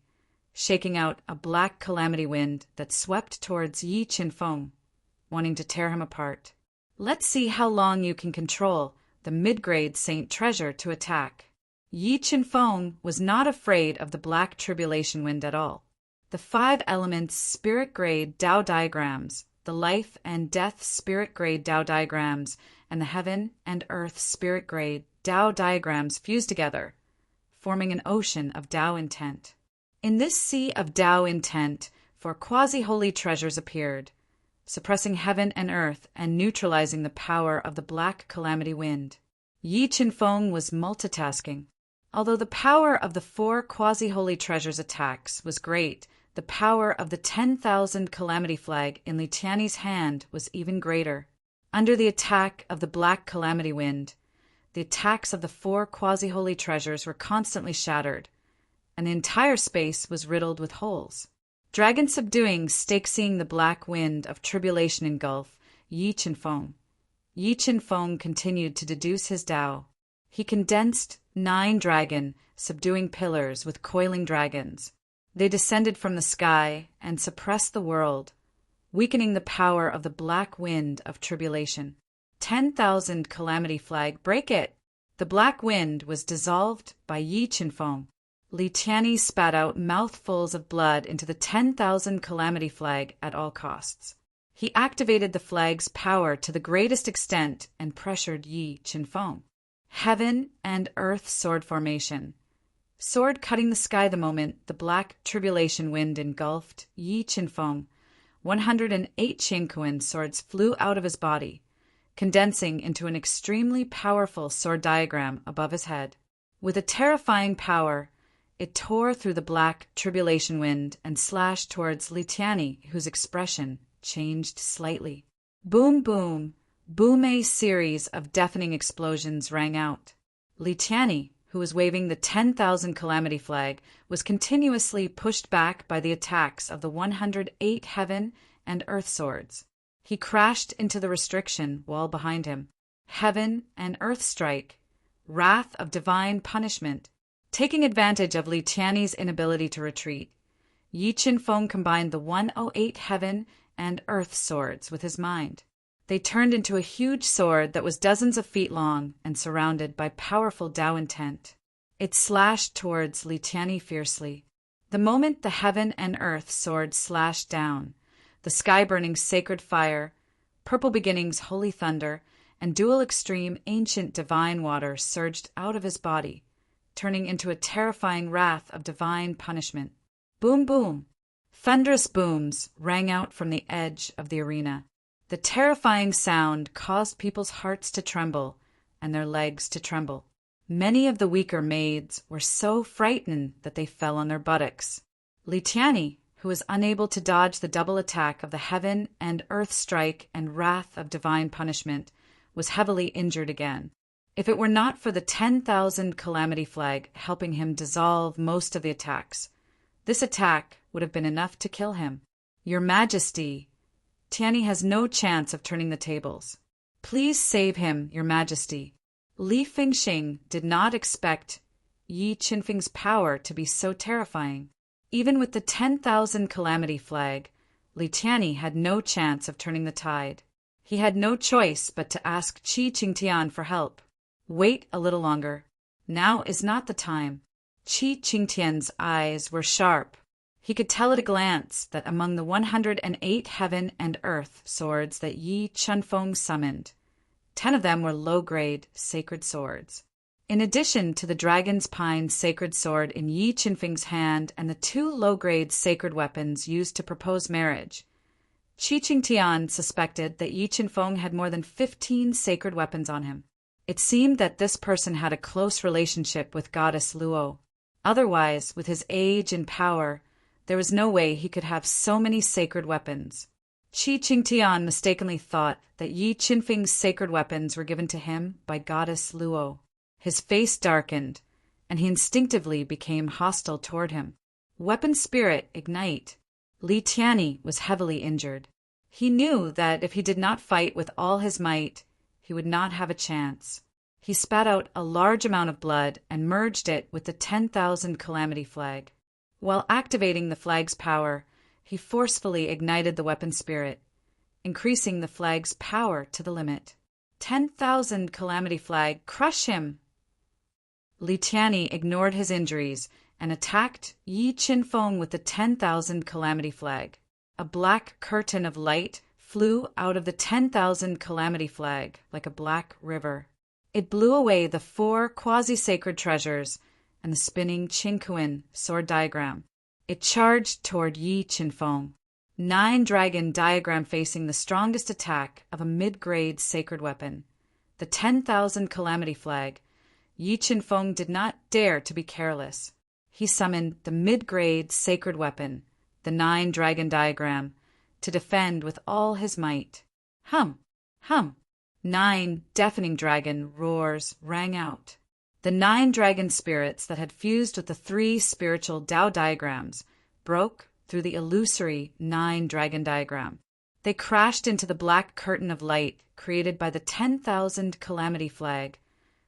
shaking out a black calamity wind that swept towards Yi Qinfeng, wanting to tear him apart. Let's see how long you can control the mid-grade Saint Treasure to attack. Yi Qinfeng was not afraid of the black tribulation wind at all. The 5 elements spirit grade Tao diagrams, the life and death spirit grade Tao diagrams, and the heaven and earth spirit grade Tao diagrams fused together, forming an ocean of Tao intent. In this sea of Tao intent, 4 quasi-holy treasures appeared, suppressing heaven and earth and neutralizing the power of the black calamity wind. Yi Qinfeng was multitasking. Although the power of the 4 quasi-holy treasures attacks was great, the power of the 10,000 calamity flag in Li Tianyi's hand was even greater. Under the attack of the black calamity wind, the attacks of the 4 quasi-holy treasures were constantly shattered, and the entire space was riddled with holes. Dragon subduing stake seeing the black wind of tribulation engulf Yi Qinfeng. Yi Qinfeng continued to deduce his Tao. He condensed 9 dragon subduing pillars with coiling dragons. They descended from the sky and suppressed the world, weakening the power of the black wind of tribulation. 10,000 calamity flag, break it! The black wind was dissolved by Yi Qinfeng. Li Tianyi spat out mouthfuls of blood into the 10,000 calamity flag at all costs. He activated the flag's power to the greatest extent and pressured Yi Qinfeng. Heaven and earth sword formation. Sword cutting the sky the moment the black tribulation wind engulfed Yi Qinfeng. 108 Qingquan swords flew out of his body, condensing into an extremely powerful sword diagram above his head. With a terrifying power, it tore through the black tribulation wind and slashed towards Li Tianyi, whose expression changed slightly. Boom, boom, boom! A series of deafening explosions rang out. Li Tianyi, who was waving the 10,000 calamity flag, was continuously pushed back by the attacks of the 108 heaven and earth swords. He crashed into the restriction wall behind him. Heaven and earth strike. Wrath of divine punishment. Taking advantage of Li Tianyi's inability to retreat, Yi Qinfeng combined the 108 heaven and earth swords with his mind. They turned into a huge sword that was dozens of feet long and surrounded by powerful Tao intent. It slashed towards Li Tianyi fiercely. The moment the heaven and earth sword slashed down, the sky-burning sacred fire, purple beginnings holy thunder, and dual extreme ancient divine water surged out of his body, turning into a terrifying wrath of divine punishment. Boom, boom! Thunderous booms rang out from the edge of the arena. The terrifying sound caused people's hearts to tremble and their legs to tremble. Many of the weaker maids were so frightened that they fell on their buttocks. Li Tianyi, who was unable to dodge the double attack of the heaven and earth strike and wrath of divine punishment, was heavily injured again. If it were not for the 10,000 calamity flag helping him dissolve most of the attacks, this attack would have been enough to kill him. Your Majesty, Tianyi has no chance of turning the tables. Please save him, Your Majesty. Li Fengxing did not expect Yi Qinfeng's power to be so terrifying. Even with the 10,000 calamity flag, Li Tianyi had no chance of turning the tide. He had no choice but to ask Qi Qingtian for help. Wait a little longer. Now is not the time. Qi Qingtian's eyes were sharp. He could tell at a glance that among the 108 heaven and earth swords that Yi Qinfeng summoned, 10 of them were low-grade sacred swords. In addition to the dragon's pine sacred sword in Yi Qinfeng's hand and the 2 low-grade sacred weapons used to propose marriage, Qi Qingtian suspected that Yi Qinfeng had more than 15 sacred weapons on him. It seemed that this person had a close relationship with goddess Luo. Otherwise, with his age and power, there was no way he could have so many sacred weapons. Qi Qingtian mistakenly thought that Yi Qinfeng's sacred weapons were given to him by goddess Luo. His face darkened, and he instinctively became hostile toward him. Weapon spirit ignite. Li Tianyi was heavily injured. He knew that if he did not fight with all his might, he would not have a chance. He spat out a large amount of blood and merged it with the 10,000 calamity flag. While activating the flag's power, he forcefully ignited the weapon spirit, increasing the flag's power to the limit. 10,000 calamity flag, crush him! Li Tianyi ignored his injuries and attacked Yi Qinfeng with the 10,000 calamity flag. A black curtain of light flew out of the 10,000 calamity flag like a black river. It blew away the 4 quasi-sacred treasures and the spinning Qingquan sword diagram. It charged toward Yi Qinfeng. 9 dragon diagram facing the strongest attack of a mid-grade sacred weapon. the 10,000 calamity flag, Yi Qinfeng did not dare to be careless. He summoned the mid-grade sacred weapon, the 9-dragon diagram, to defend with all his might. Hum! Hum! 9 deafening dragon roars rang out. The 9 dragon spirits that had fused with the 3 spiritual Tao diagrams broke through the illusory 9 dragon diagram. They crashed into the black curtain of light created by the 10,000 calamity flag,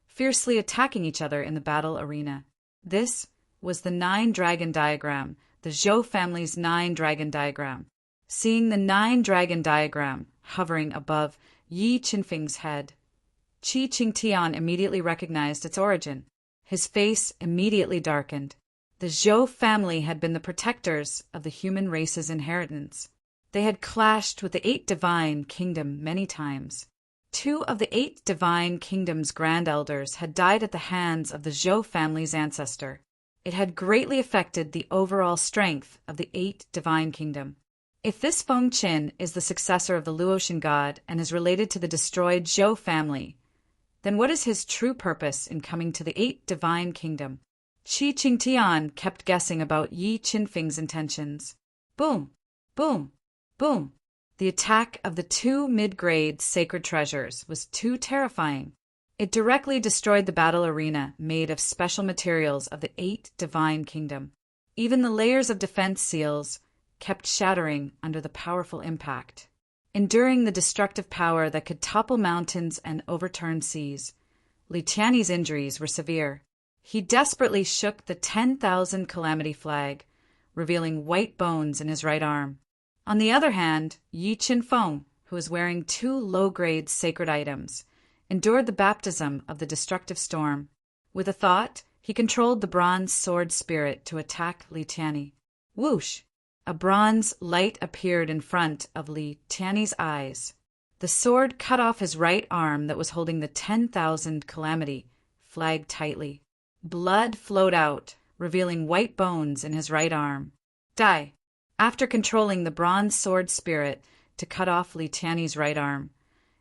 fiercely attacking each other in the battle arena. This was the 9 dragon diagram, the Zhou family's 9 dragon diagram. Seeing the 9 dragon diagram hovering above Yi Qinfeng's head, Qi Qingtian immediately recognized its origin. His face immediately darkened. The Zhou family had been the protectors of the human race's inheritance. They had clashed with the 8 divine kingdom many times. 2 of the 8 divine kingdom's grand elders had died at the hands of the Zhou family's ancestor. It had greatly affected the overall strength of the 8 divine kingdom. If this Feng Qin is the successor of the Luotian god and is related to the destroyed Zhou family, then what is his true purpose in coming to the 8 divine kingdom? Qi Qingtian kept guessing about Yi Qinfeng's intentions. Boom! Boom! Boom! The attack of the 2 mid-grade sacred treasures was too terrifying. It directly destroyed the battle arena made of special materials of the 8 divine kingdom. Even the layers of defense seals kept shattering under the powerful impact. Enduring the destructive power that could topple mountains and overturn seas, Li Tianyi's injuries were severe. He desperately shook the 10,000 calamity flag, revealing white bones in his right arm. On the other hand, Yi Qinfeng, who was wearing 2 low-grade sacred items, endured the baptism of the destructive storm. With a thought, he controlled the bronze sword spirit to attack Li Tianyi. Whoosh! A bronze light appeared in front of Li Tianyi's eyes. The sword cut off his right arm that was holding the 10,000 calamity flag tightly. Blood flowed out, revealing white bones in his right arm. Die! After controlling the bronze sword spirit to cut off Li Tianyi's right arm,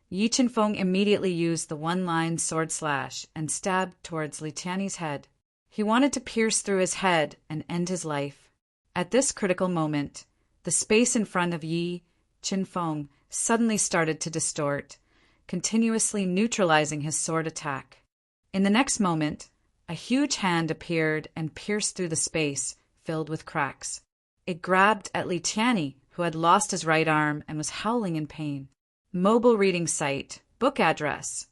Yi Qinfeng immediately used the one-line sword slash and stabbed towards Li Tianyi's head. He wanted to pierce through his head and end his life. At this critical moment, the space in front of Yi Qinfeng suddenly started to distort, continuously neutralizing his sword attack. In the next moment, a huge hand appeared and pierced through the space filled with cracks. It grabbed at Li Tianyi, who had lost his right arm and was howling in pain. Mobile reading site, book address.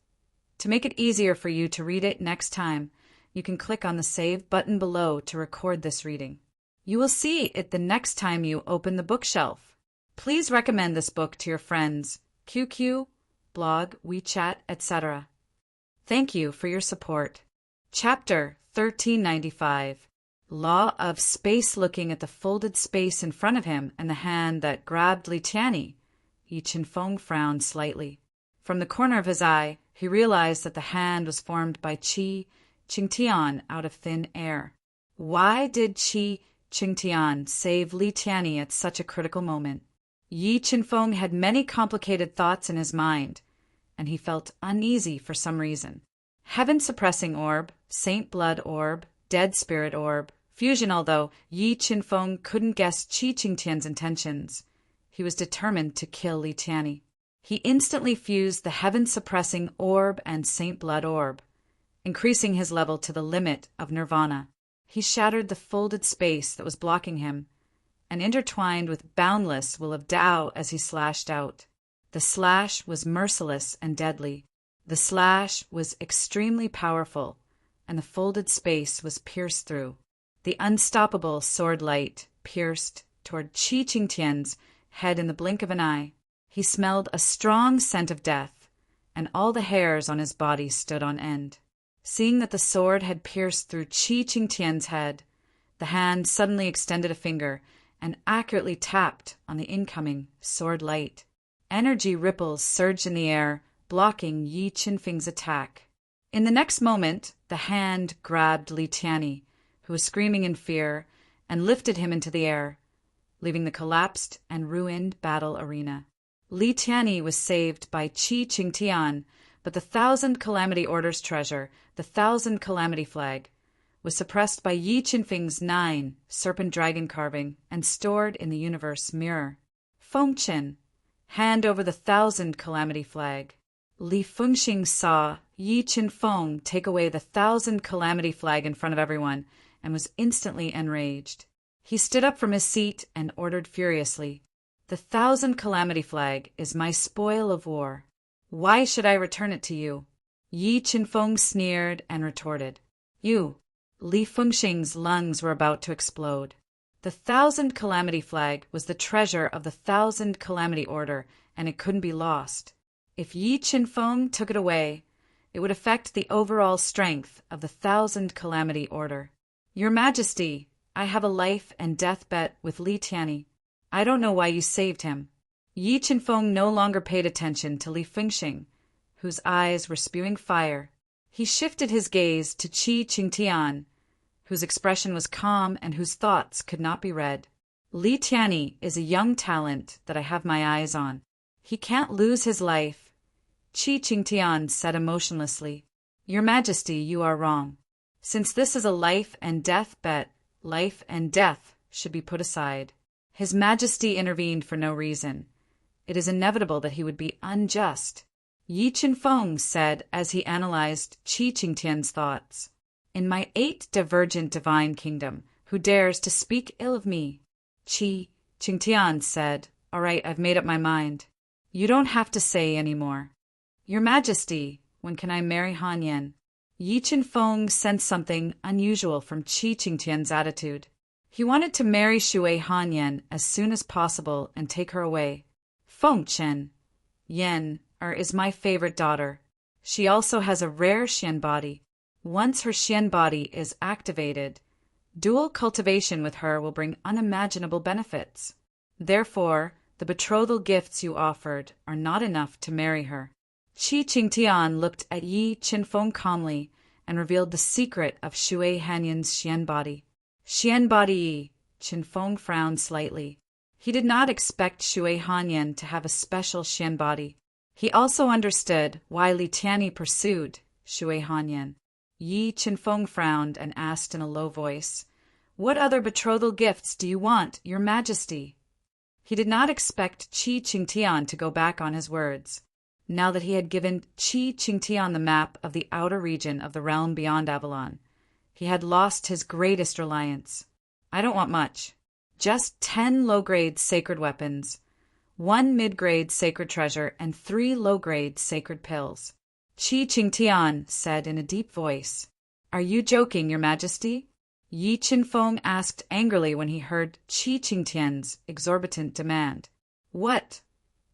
To make it easier for you to read it next time, you can click on the Save button below to record this reading. You will see it the next time you open the bookshelf. Please recommend this book to your friends, QQ, blog, WeChat, etc. Thank you for your support. Chapter 1395. Law of Space. Looking at the folded space in front of him and the hand that grabbed Li Tianyi, Yi Qinfeng frowned slightly. From the corner of his eye, he realized that the hand was formed by Qi Qingtian out of thin air. Why did Qi Qingtian save Li Tianyi at such a critical moment? Yi Qinfeng had many complicated thoughts in his mind, and he felt uneasy for some reason. Heaven-suppressing orb, saint blood orb, dead spirit orb, fusion. Although Yi Qinfeng couldn't guess Qi Qingtian's intentions, he was determined to kill Li Tianyi. He instantly fused the heaven-suppressing orb and saint blood orb, increasing his level to the limit of nirvana. He shattered the folded space that was blocking him, and intertwined with boundless will of Tao as he slashed out. The slash was merciless and deadly. The slash was extremely powerful, and the folded space was pierced through. The unstoppable sword light pierced toward Qi Qingtian's head in the blink of an eye. He smelled a strong scent of death, and all the hairs on his body stood on end. Seeing that the sword had pierced through Qi Qingtian's head, the hand suddenly extended a finger and accurately tapped on the incoming sword light. Energy ripples surged in the air, blocking Yi Qinfeng's attack. In the next moment, the hand grabbed Li Tianyi, who was screaming in fear, and lifted him into the air, leaving the collapsed and ruined battle arena. Li Tianyi was saved by Qi Qingtian, But the Thousand Calamity Order's treasure, the Thousand Calamity Flag, was suppressed by Yi Qinfeng's 9 serpent dragon carving and stored in the universe mirror. Fengchen, hand over the Thousand Calamity Flag. Li Fengxing saw Yi Qinfeng take away the Thousand Calamity Flag in front of everyone and was instantly enraged. He stood up from his seat and ordered furiously, "The Thousand Calamity Flag is my spoil of war. Why should I return it to you?" Yi Qinfeng sneered and retorted, "You." Li Fengxing's lungs were about to explode. The Thousand Calamity Flag was the treasure of the Thousand Calamity Order, and it couldn't be lost. If Yi Qinfeng took it away, it would affect the overall strength of the Thousand Calamity Order. "Your Majesty, I have a life and death bet with Li Tianyi. I don't know why you saved him." Yi Qinfeng no longer paid attention to Li Fengxing, whose eyes were spewing fire. He shifted his gaze to Qi Qingtian, whose expression was calm and whose thoughts could not be read. "Li Tianyi is a young talent that I have my eyes on. He can't lose his life," Qi Qingtian said emotionlessly. "Your Majesty, you are wrong. Since this is a life and death bet, life and death should be put aside." His Majesty intervened for no reason. It is inevitable that he would be unjust. Yi Qinfeng said as he analyzed Qi Qingtian's thoughts, "In my 8 divergent divine kingdom, who dares to speak ill of me?" Qi Qingtian said, "All right, I've made up my mind. You don't have to say any more." "Your Majesty, when can I marry Han Yan?" Yi Qinfeng sensed something unusual from Qi Qingtian's attitude. He wanted to marry Shui Han Yan as soon as possible and take her away. "Fengchen, Yan is my favorite daughter. She also has a rare Xian body. Once her Xian body is activated, dual cultivation with her will bring unimaginable benefits. Therefore, the betrothal gifts you offered are not enough to marry her." Qi Qingtian looked at Yi Qinfeng calmly and revealed the secret of Shui Hanyan's Xian body. "Xian body Yi," Qinfeng frowned slightly. He did not expect Shui Hanyan to have a special Xian body. He also understood why Li Tianyi pursued Shui Hanyan. Yi Qinfeng frowned and asked in a low voice, "What other betrothal gifts do you want, Your Majesty?" He did not expect Qi Qingtian to go back on his words. Now that he had given Qi Qingtian the map of the outer region of the realm beyond Avalon, he had lost his greatest reliance. "I don't want much. Just 10 low-grade sacred weapons, 1 mid-grade sacred treasure, and 3 low-grade sacred pills." Qi Qingtian said in a deep voice, "Are you joking, Your Majesty?" Yi Qinfeng asked angrily when he heard Qi Qingtian's exorbitant demand. "What?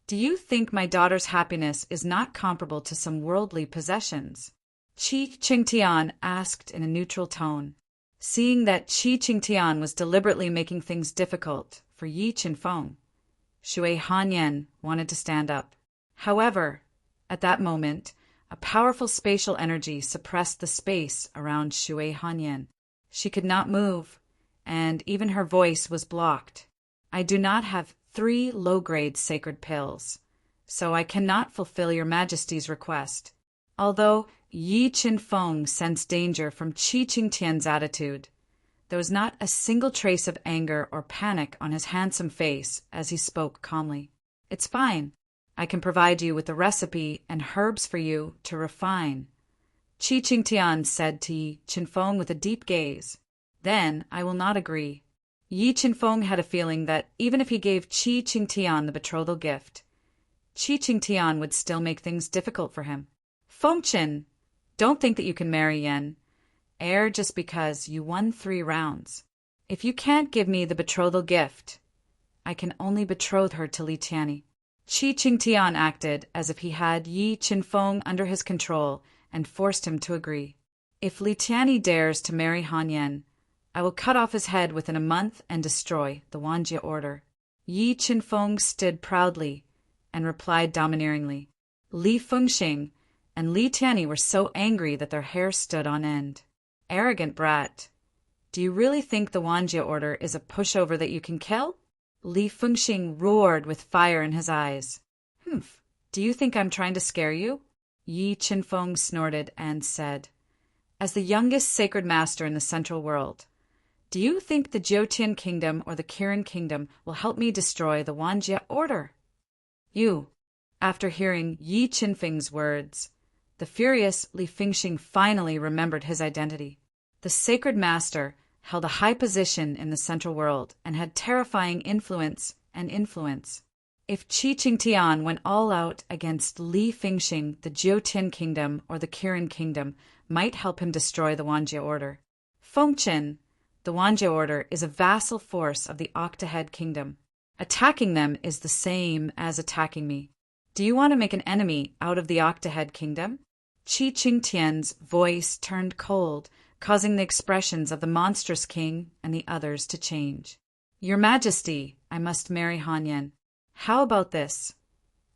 Do you think my daughter's happiness is not comparable to some worldly possessions?" Qi Qingtian asked in a neutral tone. Seeing that Qi Qingtian was deliberately making things difficult for Yi Qinfeng, Shui Hanyan wanted to stand up. However, at that moment, a powerful spatial energy suppressed the space around Shui Hanyan. She could not move, and even her voice was blocked. "I do not have 3 low-grade sacred pills, so I cannot fulfill Your Majesty's request." Although Yi Qinfeng sensed danger from Qi Qingtian's attitude, there was not a single trace of anger or panic on his handsome face as he spoke calmly. "It's fine. I can provide you with the recipe and herbs for you to refine," Qi Qingtian said to Yi Qinfeng with a deep gaze. "Then I will not agree." Yi Qinfeng had a feeling that even if he gave Qi Qingtian the betrothal gift, Qi Qingtian would still make things difficult for him. "Fengchen, don't think that you can marry Yan just because you won 3 rounds. If you can't give me the betrothal gift, I can only betroth her to Li Tianyi." Qi Qingtian acted as if he had Yi Qinfeng under his control and forced him to agree. "If Li Tianyi dares to marry Han Yan, I will cut off his head within a month and destroy the Wanjie order." Yi Qinfeng stood proudly and replied domineeringly. Li Fengxing and Li Tianyi were so angry that their hair stood on end. "Arrogant brat. Do you really think the Wanjie order is a pushover that you can kill?" Li Fengxing roared with fire in his eyes. "Humph. Do you think I'm trying to scare you?" Yi Qinfeng snorted and said, "As the youngest sacred master in the Central World, do you think the Jiotian Kingdom or the Kirin Kingdom will help me destroy the Wanjie Order?" After hearing Yi Qinfeng's words, the furious Li Fingxing finally remembered his identity. The sacred master held a high position in the Central World and had terrifying influence and influence. If Qi Qingtian went all out against Li Fingxing, the Jiotian Kingdom or the Kirin Kingdom might help him destroy the Wanjie Order. Fengqin, the Wanjie Order, is a vassal force of the Octahead Kingdom. Attacking them is the same as attacking me. Do you want to make an enemy out of the Octahead Kingdom? Qi Qingtian's voice turned cold, causing the expressions of the monstrous king and the others to change. Your Majesty, I must marry Han Yan. How about this?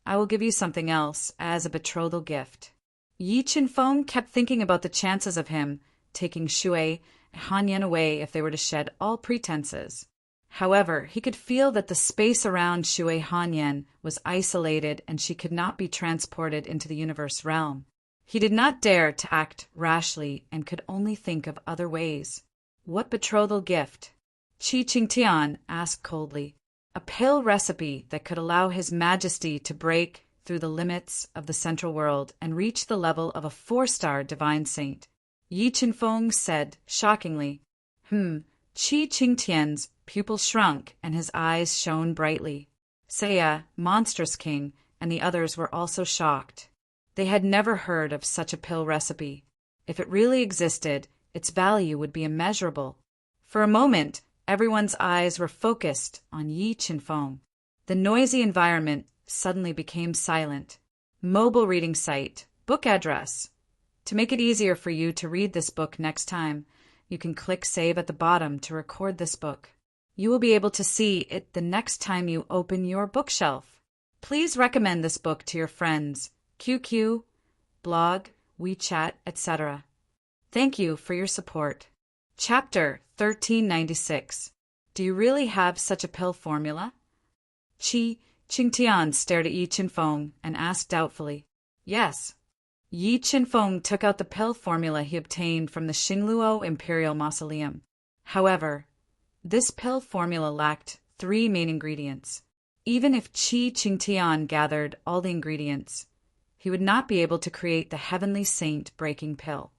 I will give you something else as a betrothal gift. Yi Qinfeng kept thinking about the chances of him taking Shui and Han Yan away if they were to shed all pretenses. However, he could feel that the space around Shui Han Yan was isolated and she could not be transported into the universe realm. He did not dare to act rashly and could only think of other ways. What betrothal gift? Qi Qingtian asked coldly. A pill recipe that could allow His Majesty to break through the limits of the Central World and reach the level of a 4-star divine saint. Yi Qinfeng said shockingly. Qi Qingtian's pupil shrunk and his eyes shone brightly. Seiya, Monstrous King, and the others were also shocked. They had never heard of such a pill recipe. If it really existed, its value would be immeasurable. For a moment, everyone's eyes were focused on Yi Qinfeng. The noisy environment suddenly became silent. Mobile reading site, book address. To make it easier for you to read this book next time, you can click Save at the bottom to record this book. You will be able to see it the next time you open your bookshelf. Please recommend this book to your friends, QQ, blog, WeChat, etc. Thank you for your support. Chapter 1396. Do you really have such a pill formula? Qi Qingtian stared at Yi Qinfeng and asked doubtfully. Yes. Yi Qinfeng took out the pill formula he obtained from the Xingluo Imperial Mausoleum. However, this pill formula lacked 3 main ingredients. Even if Qi Qingtian gathered all the ingredients, he would not be able to create the Heavenly Saint breaking pill.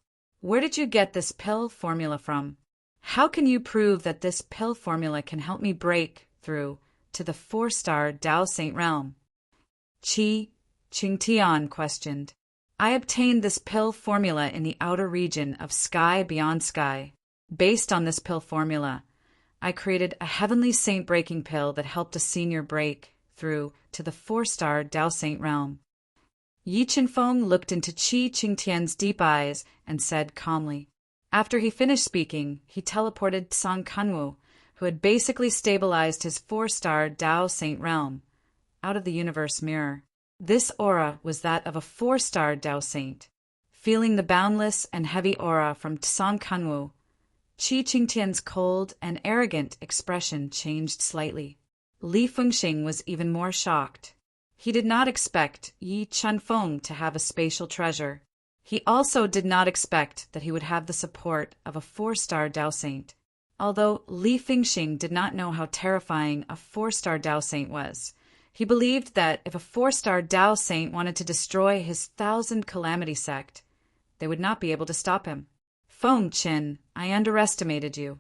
Where did you get this pill formula from? How can you prove that this pill formula can help me break through to the 4-star Dao Saint realm? Qi Qingtian questioned. I obtained this pill formula in the outer region of Sky Beyond Sky. Based on this pill formula, I created a Heavenly Saint breaking pill that helped a senior break through to the 4-star Dao Saint realm. Yi Qinfeng looked into Qi Qingtian's deep eyes and said calmly. After he finished speaking, he teleported Song Kunwu, who had basically stabilized his 4-star Dao Saint realm, out of the universe mirror. This aura was that of a 4-star Dao Saint. Feeling the boundless and heavy aura from Song Kunwu, Qi Qingtian's cold and arrogant expression changed slightly. Li Fengxing was even more shocked. He did not expect Yi Qinfeng to have a spatial treasure. He also did not expect that he would have the support of a 4-star Dao Saint. Although Li Fengxing did not know how terrifying a 4-star Dao Saint was, he believed that if a 4-star Dao Saint wanted to destroy his 1,000 Calamity sect, they would not be able to stop him. Feng Qin, I underestimated you.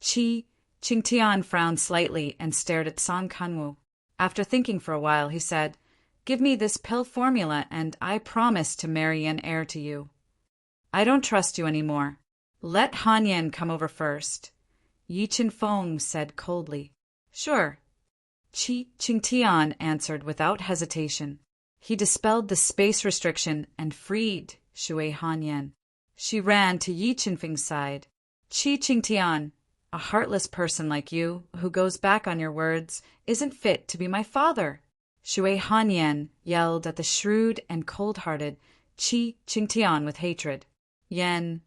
Qi Qingtian frowned slightly and stared at Song Kunwu. After thinking for a while, he said, Give me this pill formula and I promise to marry an heir to you. I don't trust you anymore. Let Han Yan come over first. Yi Qinfeng said coldly. Sure. Qi Qingtian answered without hesitation. He dispelled the space restriction and freed Shui Han Yan. She ran to Yi Qinfeng's side. Qi Qingtian, a heartless person like you, who goes back on your words, isn't fit to be my father. Shui Han Yan yelled at the shrewd and cold-hearted Qi Qingtian with hatred. Yan,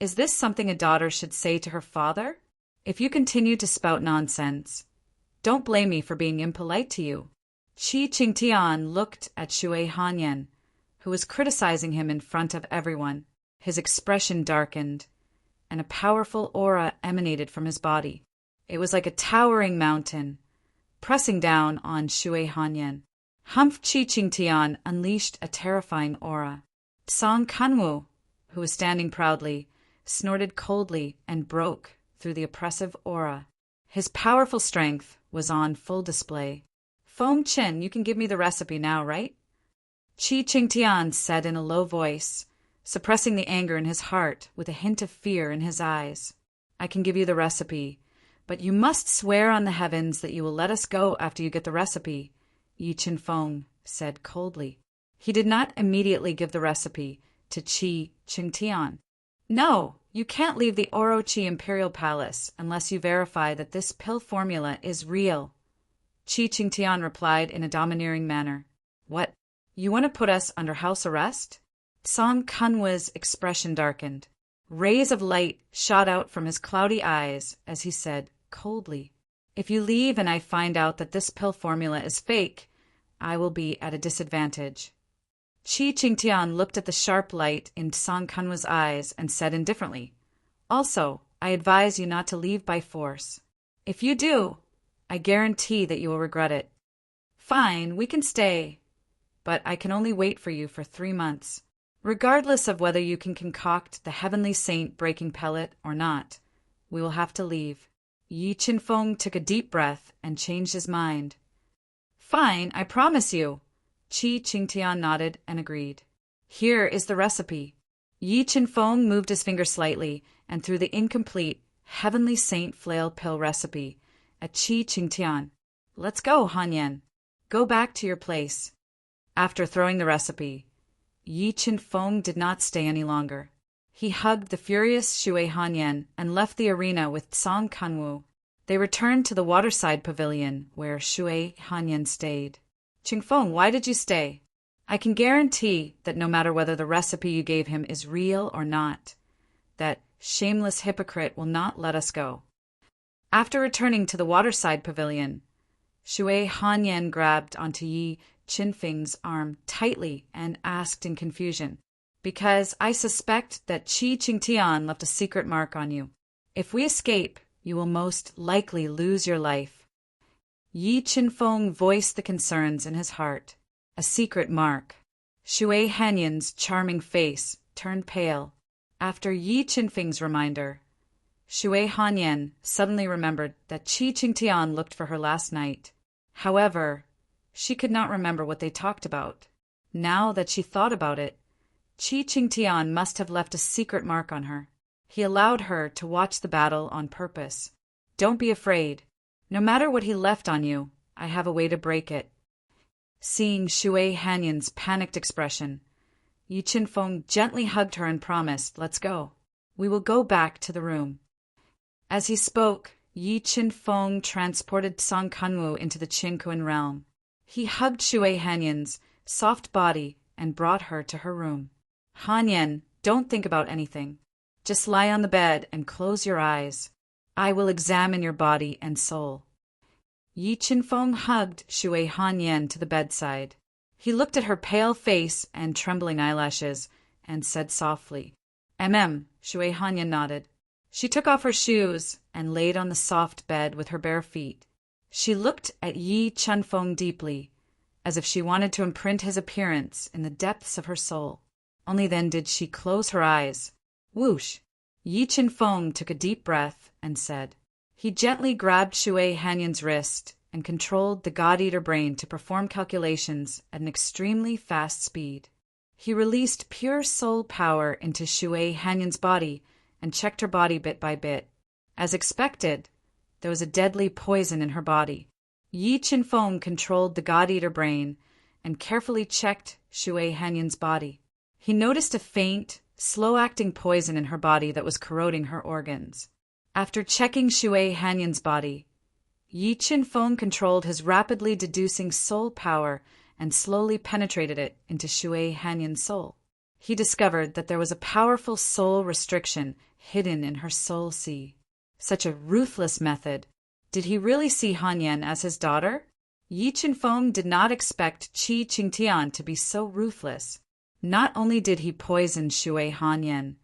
is this something a daughter should say to her father? If you continue to spout nonsense, don't blame me for being impolite to you. Qi Qingtian looked at Shui Han Yan, who was criticizing him in front of everyone. His expression darkened, and a powerful aura emanated from his body. It was like a towering mountain, pressing down on Shui Hanyan. Humph Chi Ching Tian unleashed a terrifying aura. Song Kanwu, who was standing proudly, snorted coldly and broke through the oppressive aura. His powerful strength was on full display. Feng Chen, you can give me the recipe now, right? Chi Ching Tian said in a low voice, suppressing the anger in his heart with a hint of fear in his eyes. I can give you the recipe, but you must swear on the heavens that you will let us go after you get the recipe, Yi Chen Feng said coldly. He did not immediately give the recipe to Chi Ching Tian. No, you can't leave the Orochi Imperial Palace unless you verify that this pill formula is real. Chi Ching Tian replied in a domineering manner. What? You want to put us under house arrest? Song Kanwa's expression darkened. Rays of light shot out from his cloudy eyes as he said coldly, if you leave and I find out that this pill formula is fake, I will be at a disadvantage. Chi Ching Tian looked at the sharp light in Song Kanwa's eyes and said indifferently, also, I advise you not to leave by force. If you do, I guarantee that you will regret it. Fine, we can stay, but I can only wait for you for 3 months. Regardless of whether you can concoct the heavenly saint breaking pellet or not, we will have to leave. Yi Chen Feng took a deep breath and changed his mind. Fine, I promise you. Chi Ching Tian nodded and agreed. Here is the recipe. Yi Chen Feng moved his finger slightly and threw the incomplete heavenly saint flail pill recipe at Chi Ching Tian. Let's go, Han Yan. Go back to your place. After throwing the recipe, Yi Chen Feng did not stay any longer. He hugged the furious Shui Hanyan and left the arena with Song Kanwu. They returned to the waterside pavilion where Shui Hanyan stayed. Qingfeng, why did you stay? I can guarantee that no matter whether the recipe you gave him is real or not, that shameless hypocrite will not let us go. After returning to the waterside pavilion, Shui Hanyan grabbed onto Yi Qinfeng's arm tightly and asked in confusion, because I suspect that Chi Ching Tian left a secret mark on you. If we escape, you will most likely lose your life. Yi Qinfeng voiced the concerns in his heart. A secret mark. Shui Hanyan's charming face turned pale. After Yi Qinfeng's reminder, Shui Hanyan suddenly remembered that Chi Ching Tian looked for her last night. However, she could not remember what they talked about. Now that she thought about it, Chi Ching Tian must have left a secret mark on her. He allowed her to watch the battle on purpose. Don't be afraid. No matter what he left on you, I have a way to break it. Seeing Shui Hanyan's panicked expression, Yi Qinfeng gently hugged her and promised, let's go. We will go back to the room. As he spoke, Yi Qinfeng transported Song Kanwu into the Qinkuan realm. He hugged Shui Hanyan's soft body and brought her to her room. Hanyan, don't think about anything. Just lie on the bed and close your eyes. I will examine your body and soul. Yi Qinfeng hugged Shui Hanyan to the bedside. He looked at her pale face and trembling eyelashes and said softly, Shui Hanyan nodded. She took off her shoes and laid on the soft bed with her bare feet. She looked at Yi Qinfeng deeply, as if she wanted to imprint his appearance in the depths of her soul. Only then did she close her eyes. Whoosh! Yi Qinfeng took a deep breath and said. He gently grabbed Shui Hanyan's wrist and controlled the God-Eater brain to perform calculations at an extremely fast speed. He released pure soul power into Shui Hanyan's body and checked her body bit by bit. As expected, there was a deadly poison in her body. Yi Qinfeng controlled the God-Eater brain and carefully checked Shui Hanyan's body. He noticed a faint, slow-acting poison in her body that was corroding her organs. After checking Shui Hanyan's body, Yi Qinfeng controlled his rapidly deducing soul power and slowly penetrated it into Shui Hanyan's soul. He discovered that there was a powerful soul restriction hidden in her soul sea. Such a ruthless method. Did he really see Hanyan as his daughter? Yi Qinfeng did not expect Chi Ching Tian to be so ruthless. Not only did he poison Shui Hanyan,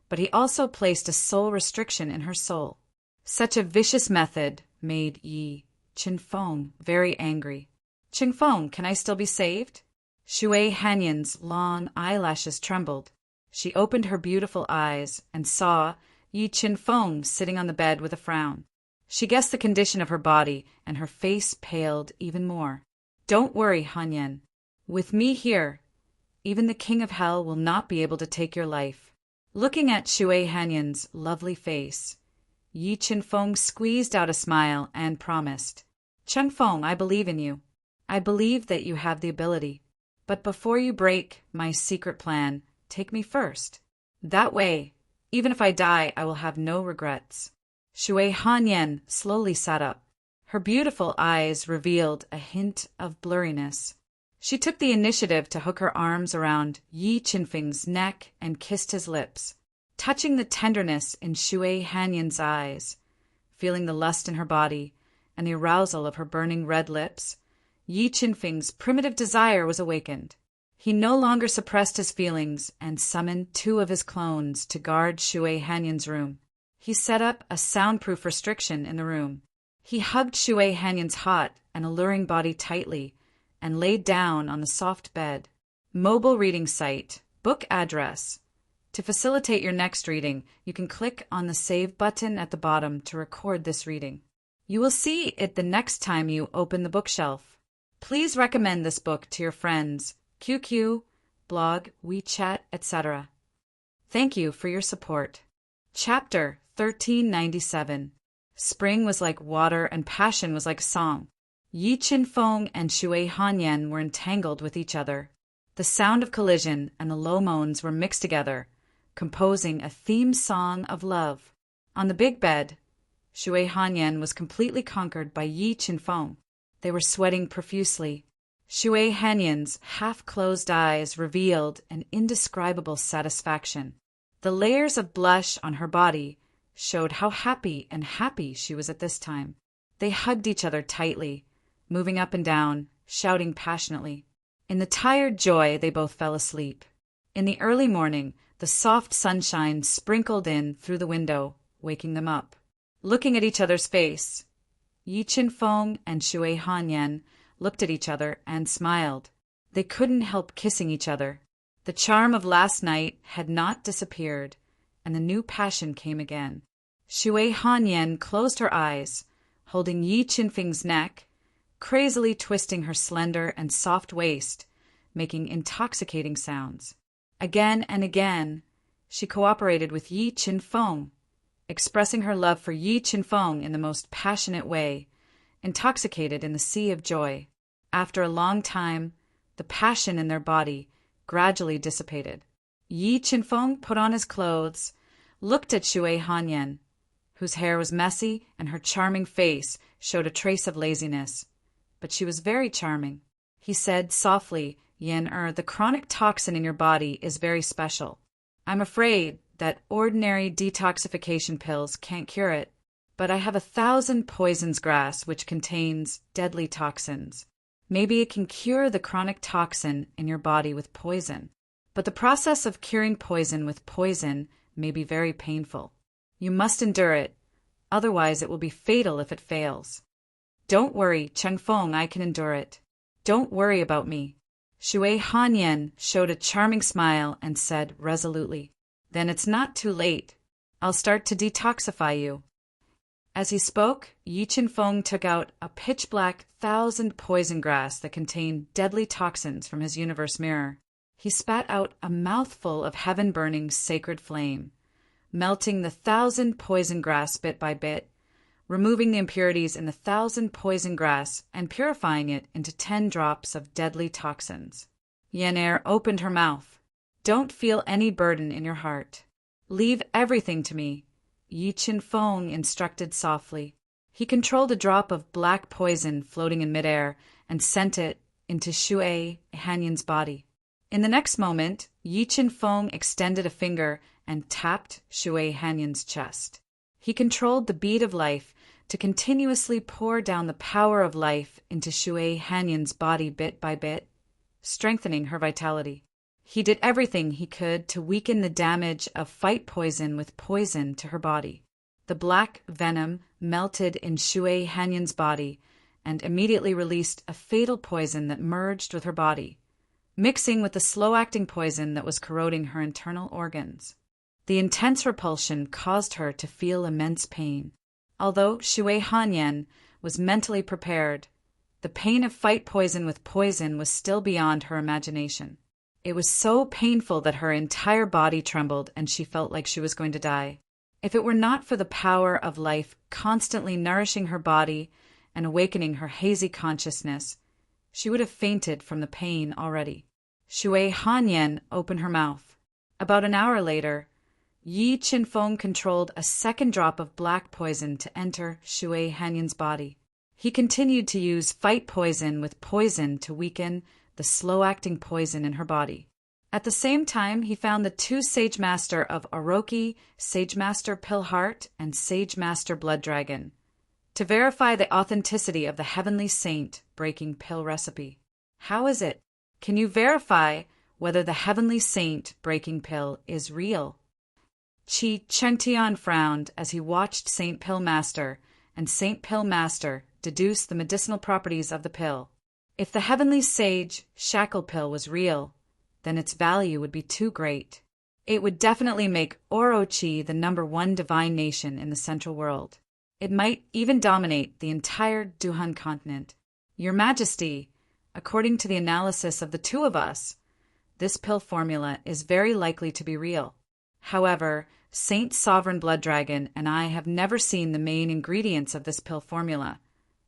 but he also placed a soul restriction in her soul. Such a vicious method made Yi Qinfeng very angry. "Qingfeng, can I still be saved?" Shui Hanyan's long eyelashes trembled. She opened her beautiful eyes and saw Yi Qinfeng sitting on the bed with a frown. She guessed the condition of her body, and her face paled even more. "Don't worry, Hanyan. With me here, even the king of hell will not be able to take your life." Looking at Shui Hanyan's lovely face, Yi Qinfeng squeezed out a smile and promised, "Qingfeng, I believe in you. I believe that you have the ability. But before you break my secret plan, take me first. That way, even if I die, I will have no regrets." Shui Hanyan slowly sat up. Her beautiful eyes revealed a hint of blurriness. She took the initiative to hook her arms around Yi Qinfeng's neck and kissed his lips, touching the tenderness in Shui Hanyan's eyes. Feeling the lust in her body and the arousal of her burning red lips, Yi Qinfeng's primitive desire was awakened. He no longer suppressed his feelings and summoned 2 of his clones to guard Shui Hanyan's room. He set up a soundproof restriction in the room. He hugged Shui Hanyan's hot and alluring body tightly and laid down on the soft bed. Mobile reading site, book address. To facilitate your next reading, you can click on the Save button at the bottom to record this reading. You will see it the next time you open the bookshelf. Please recommend this book to your friends, QQ, blog, WeChat, etc. Thank you for your support. Chapter 1397. Spring was like water and passion was like song. Yi Qinfeng and Shui Hanyan were entangled with each other. The sound of collision and the low moans were mixed together, composing a theme song of love. On the big bed, Shui Hanyan was completely conquered by Yi Qinfeng. They were sweating profusely. Shui Hanyan's half-closed eyes revealed an indescribable satisfaction. The layers of blush on her body showed how happy she was at this time. They hugged each other tightly, moving up and down, shouting passionately. In the tired joy, they both fell asleep. In the early morning, the soft sunshine sprinkled in through the window, waking them up. Looking at each other's face, Yi Qinfeng and Shui Hanyan looked at each other and smiled. They couldn't help kissing each other. The charm of last night had not disappeared, and the new passion came again. Shui Hanyan closed her eyes, holding Yi Qinfeng's neck, crazily twisting her slender and soft waist, making intoxicating sounds. Again and again, she cooperated with Yi Qinfeng, expressing her love for Yi Qinfeng in the most passionate way, intoxicated in the sea of joy. After a long time, the passion in their body gradually dissipated. Yi Qinfeng put on his clothes, looked at Shui Hanyan, whose hair was messy and her charming face showed a trace of laziness. But she was very charming. He said softly, "Yan the chronic toxin in your body is very special. I'm afraid that ordinary detoxification pills can't cure it, but I have 1,000 poisons grass which contains deadly toxins. Maybe it can cure the chronic toxin in your body with poison. But the process of curing poison with poison may be very painful. You must endure it, otherwise it will be fatal if it fails. Don't worry, Qingfeng, I can endure it. Don't worry about me." Shui Hanyan showed a charming smile and said resolutely, "Then it's not too late. I'll start to detoxify you." As he spoke, Yi Qinfeng took out a pitch-black 1,000 poison grass that contained deadly toxins from his universe mirror. He spat out a mouthful of heaven-burning sacred flame, melting the 1,000 poison grass bit by bit, removing the impurities in the 1,000 poison grass and purifying it into 10 drops of deadly toxins. Yan opened her mouth. "Don't feel any burden in your heart. Leave everything to me," Yi Qinfeng instructed softly. He controlled a drop of black poison floating in midair and sent it into Shui Hanyan's body. In the next moment, Yi Qinfeng extended a finger and tapped Shui Hanyan's chest. He controlled the beat of life to continuously pour down the power of life into Shui Hanyan's body bit by bit, strengthening her vitality. He did everything he could to weaken the damage of fight poison with poison to her body. The black venom melted in Shui Hanyan's body and immediately released a fatal poison that merged with her body, mixing with the slow-acting poison that was corroding her internal organs. The intense repulsion caused her to feel immense pain. Although Shui Hanyan was mentally prepared, the pain of fight poison with poison was still beyond her imagination. It was so painful that her entire body trembled and she felt like she was going to die. If it were not for the power of life constantly nourishing her body and awakening her hazy consciousness, she would have fainted from the pain already. Shui Hanyan opened her mouth. About an hour later, Yi Qinfeng controlled a second drop of black poison to enter Shui Hanyan's body. He continued to use fight poison with poison to weaken the slow-acting poison in her body. At the same time, he found the two Sage Master of Oroki, Sage Master Pillheart, and Sage Master Blood Dragon, to verify the authenticity of the Heavenly Saint breaking pill recipe. How is it? Can you verify whether the Heavenly Saint breaking pill is real? Qi Chengtian frowned as he watched Saint Pill Master and Saint Pill Master deduce the medicinal properties of the pill. If the Heavenly Sage Shackle Pill was real, then its value would be too great. It would definitely make Orochi the #1 divine nation in the Central World. It might even dominate the entire Duhan continent. Your Majesty, according to the analysis of the two of us, this pill formula is very likely to be real. However, Saint Sovereign Blood Dragon and I have never seen the main ingredients of this pill formula,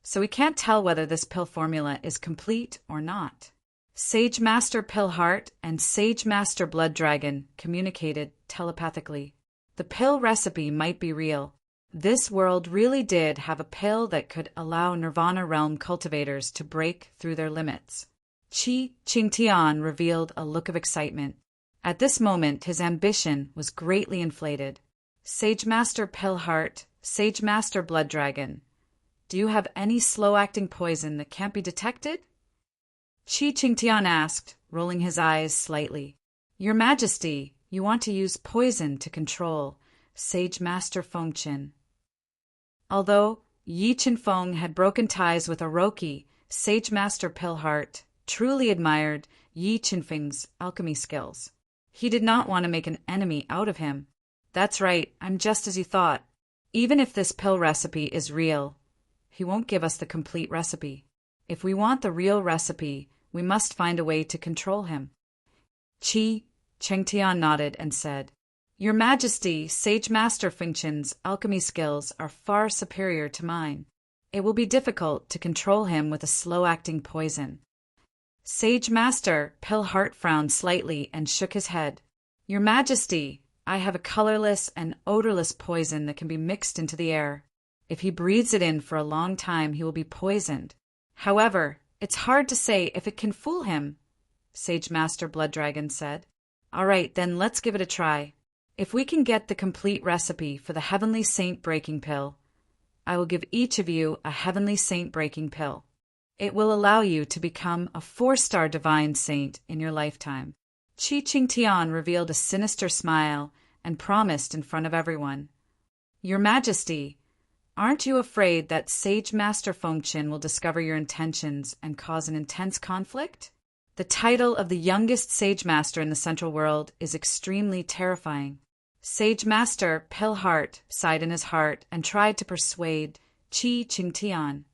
so we can't tell whether this pill formula is complete or not. Sage Master Pillheart and Sage Master Blood Dragon communicated telepathically. The pill recipe might be real. This world really did have a pill that could allow Nirvana Realm cultivators to break through their limits. Qi Qingtian revealed a look of excitement. At this moment, his ambition was greatly inflated. Sage Master Pillheart, Sage Master Blood Dragon, do you have any slow-acting poison that can't be detected? Qi Qingtian asked, rolling his eyes slightly. Your Majesty, you want to use poison to control Sage Master Fengqin. Although Yi Qinfeng had broken ties with Oroki, Sage Master Pillheart truly admired Yi Qinfeng's alchemy skills. He did not want to make an enemy out of him. That's right, I'm just as you thought. Even if this pill recipe is real, he won't give us the complete recipe. If we want the real recipe, we must find a way to control him. Qi Chengtian nodded and said, Your Majesty, Sage Master Fengqin's alchemy skills are far superior to mine. It will be difficult to control him with a slow-acting poison. Sage Master Pillheart frowned slightly and shook his head. Your Majesty, I have a colorless and odorless poison that can be mixed into the air. If he breathes it in for a long time, he will be poisoned. However, it's hard to say if it can fool him, Sage Master Blood Dragon said. All right, then let's give it a try. If we can get the complete recipe for the Heavenly Saint breaking pill, I will give each of you a Heavenly Saint breaking pill. It will allow you to become a 4-star divine saint in your lifetime. Qi Qingtian revealed a sinister smile and promised in front of everyone. Your Majesty, aren't you afraid that Sage Master Fengqin will discover your intentions and cause an intense conflict? The title of the youngest Sage Master in the Central World is extremely terrifying. Sage Master Pillheart sighed in his heart and tried to persuade Qi Qingtian.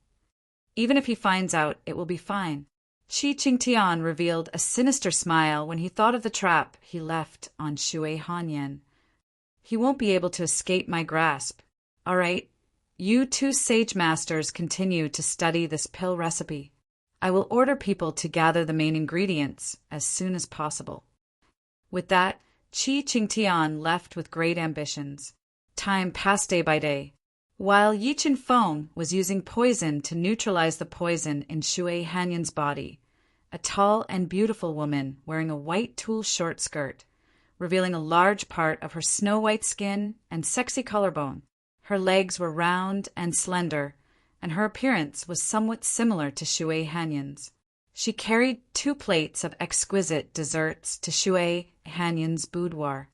Even if he finds out, it will be fine. Qi Qingtian revealed a sinister smile when he thought of the trap he left on Shui Hanyan. He won't be able to escape my grasp. All right, you two Sage Masters continue to study this pill recipe. I will order people to gather the main ingredients as soon as possible. With that, Qi Qingtian left with great ambitions. Time passed day by day. While Yi Qinfeng was using poison to neutralize the poison in Shui Hanyan's body, a tall and beautiful woman wearing a white tulle short skirt, revealing a large part of her snow-white skin and sexy collarbone. Her legs were round and slender, and her appearance was somewhat similar to Shui Hanyan's. She carried 2 plates of exquisite desserts to Shui Hanyan's boudoir.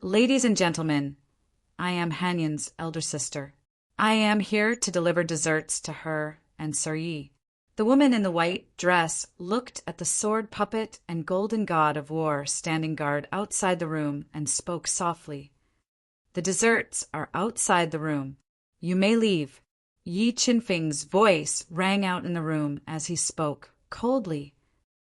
Ladies and gentlemen, I am Hanyan's elder sister. I am here to deliver desserts to her and Sir Yi. The woman in the white dress looked at the sword puppet and golden god of war standing guard outside the room and spoke softly. The desserts are outside the room. You may leave. Yi Qinfeng's voice rang out in the room as he spoke, coldly.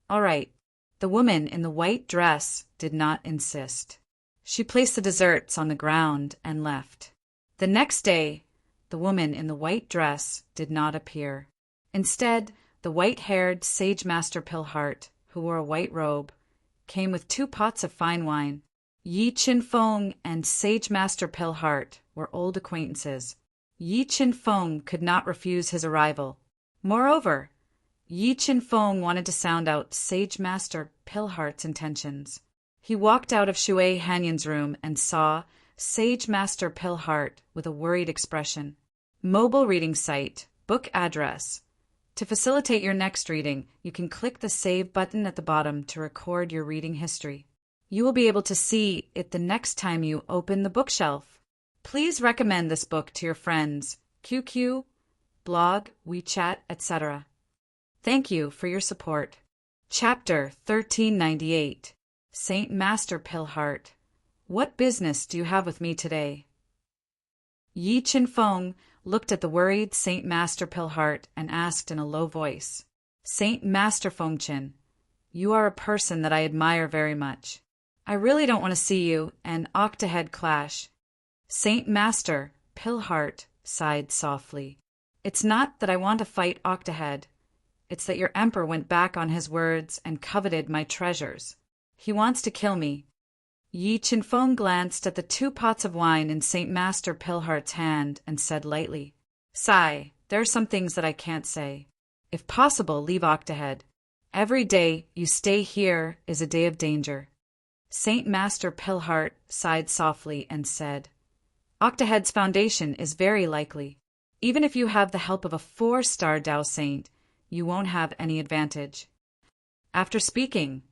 All right. The woman in the white dress did not insist. She placed the desserts on the ground and left. The next day, the woman in the white dress did not appear. Instead, the white-haired Sage Master Pilheart, who wore a white robe, came with 2 pots of fine wine. Yi Qinfeng and Sage Master Pilheart were old acquaintances. Yi Qinfeng could not refuse his arrival. Moreover, Yi Qinfeng wanted to sound out Sage Master Pilheart's intentions. He walked out of Shui Hanyan's room and saw Sage Master Pilheart with a worried expression. Mobile reading site, book address. To facilitate your next reading, you can click the Save button at the bottom to record your reading history. You will be able to see it the next time you open the bookshelf. Please recommend this book to your friends, QQ, blog, WeChat, etc. Thank you for your support. Chapter 1398. Saint Master Pilheart. What business do you have with me today? Yi Qinfeng looked at the worried Saint Master Pilheart and asked in a low voice, Saint Master Fengqin, you are a person that I admire very much. I really don't want to see you and Octahead clash. Saint Master Pilheart sighed softly. It's not that I want to fight Octahead. It's that your emperor went back on his words and coveted my treasures. He wants to kill me. Yi Qinfeng glanced at the 2 pots of wine in Saint Master Pilheart's hand and said lightly, Sigh, there are some things that I can't say. If possible, leave Octahead. Every day you stay here is a day of danger. Saint Master Pilheart sighed softly and said, Octahead's foundation is very likely. Even if you have the help of a 4-star Dao Saint, you won't have any advantage. After speaking,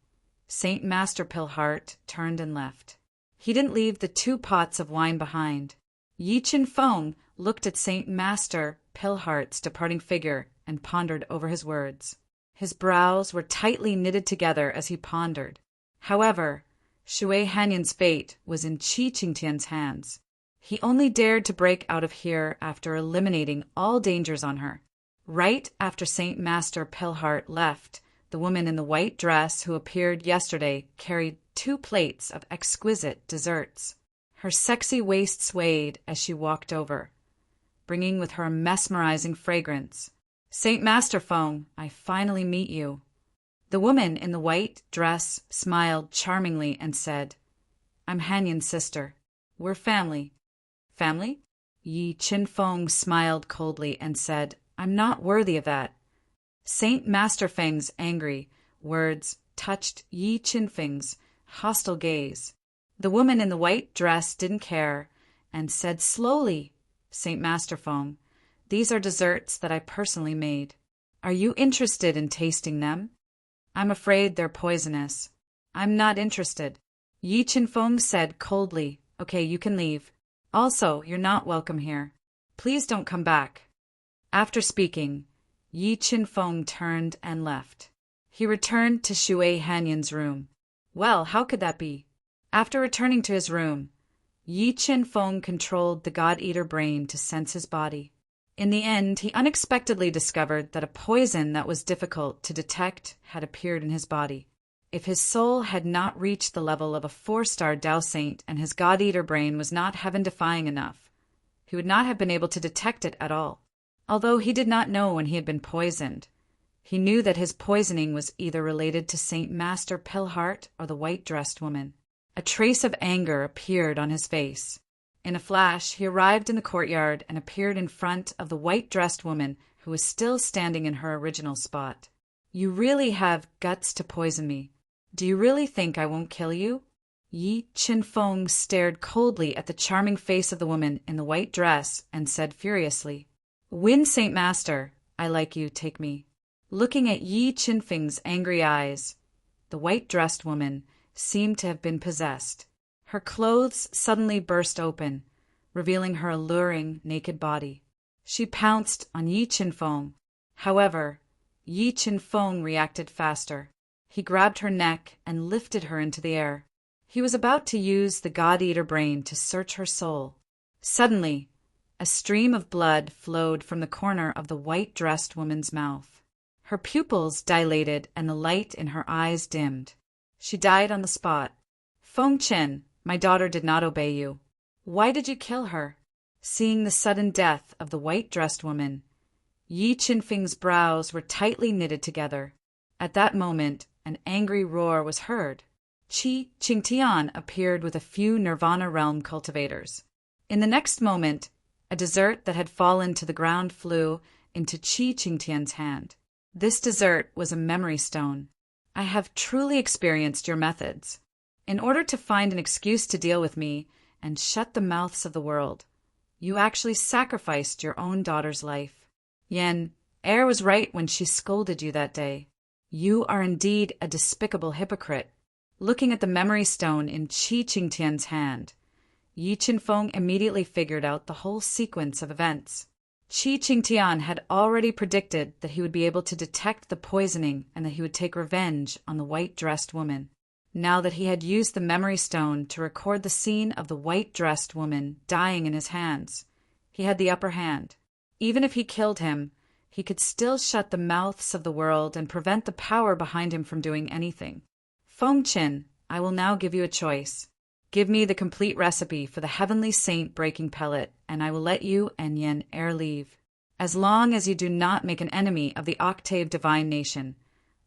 Saint Master Pilheart turned and left. He didn't leave the 2 pots of wine behind. Yi Qinfeng looked at Saint Master Pilheart's departing figure and pondered over his words. His brows were tightly knitted together as he pondered. However, Shui Hanyan's fate was in Qi Qingtian's hands. He only dared to break out of here after eliminating all dangers on her. Right after Saint Master Pilheart left, the woman in the white dress who appeared yesterday carried 2 plates of exquisite desserts. Her sexy waist swayed as she walked over, bringing with her a mesmerizing fragrance. Saint Master Feng, I finally meet you. The woman in the white dress smiled charmingly and said, I'm Hanyan's sister. We're family. Family? Yi Qinfeng smiled coldly and said, I'm not worthy of that. Saint Master Feng's angry words touched Yi Qinfeng's hostile gaze. The woman in the white dress didn't care and said slowly, Saint Master Feng, these are desserts that I personally made. Are you interested in tasting them? I'm afraid they're poisonous. I'm not interested. Yi Qinfeng said coldly, Okay, you can leave. Also, you're not welcome here. Please don't come back. After speaking, Yi Qinfeng turned and left. He returned to Shui Hanyan's room. Well, how could that be? After returning to his room, Yi Qinfeng controlled the God-Eater brain to sense his body. In the end, he unexpectedly discovered that a poison that was difficult to detect had appeared in his body. If his soul had not reached the level of a 4-star Dao Saint and his God-Eater brain was not heaven-defying enough, he would not have been able to detect it at all. Although he did not know when he had been poisoned, he knew that his poisoning was either related to Saint Master Pilheart or the white-dressed woman. A trace of anger appeared on his face. In a flash, he arrived in the courtyard and appeared in front of the white-dressed woman who was still standing in her original spot. You really have guts to poison me. Do you really think I won't kill you? Yi Qinfeng stared coldly at the charming face of the woman in the white dress and said furiously, Win, Saint Master. I like you, take me. Looking at Yi Qinfeng's angry eyes, the white-dressed woman seemed to have been possessed. Her clothes suddenly burst open, revealing her alluring, naked body. She pounced on Yi Qinfeng. However, Yi Qinfeng reacted faster. He grabbed her neck and lifted her into the air. He was about to use the God-Eater brain to search her soul. Suddenly, a stream of blood flowed from the corner of the white-dressed woman's mouth. Her pupils dilated and the light in her eyes dimmed. She died on the spot. Feng Chen, my daughter did not obey you. Why did you kill her? Seeing the sudden death of the white-dressed woman, Yi Qinfeng's brows were tightly knitted together. At that moment, an angry roar was heard. Qi Qingtian appeared with a few Nirvana realm cultivators. In the next moment, a dessert that had fallen to the ground flew into Qi Qingtian's hand. This dessert was a memory stone. I have truly experienced your methods. In order to find an excuse to deal with me and shut the mouths of the world, you actually sacrificed your own daughter's life. Yen, Air was right when she scolded you that day. You are indeed a despicable hypocrite. Looking at the memory stone in Qi Qingtian's hand, Yi Qinfeng immediately figured out the whole sequence of events. Qi Qingtian had already predicted that he would be able to detect the poisoning and that he would take revenge on the white-dressed woman. Now that he had used the memory stone to record the scene of the white-dressed woman dying in his hands, he had the upper hand. Even if he killed him, he could still shut the mouths of the world and prevent the power behind him from doing anything. Feng Qin, I will now give you a choice. Give me the complete recipe for the Heavenly Saint breaking pellet, and I will let you and Yen Air leave. As long as you do not make an enemy of the Octave Divine Nation,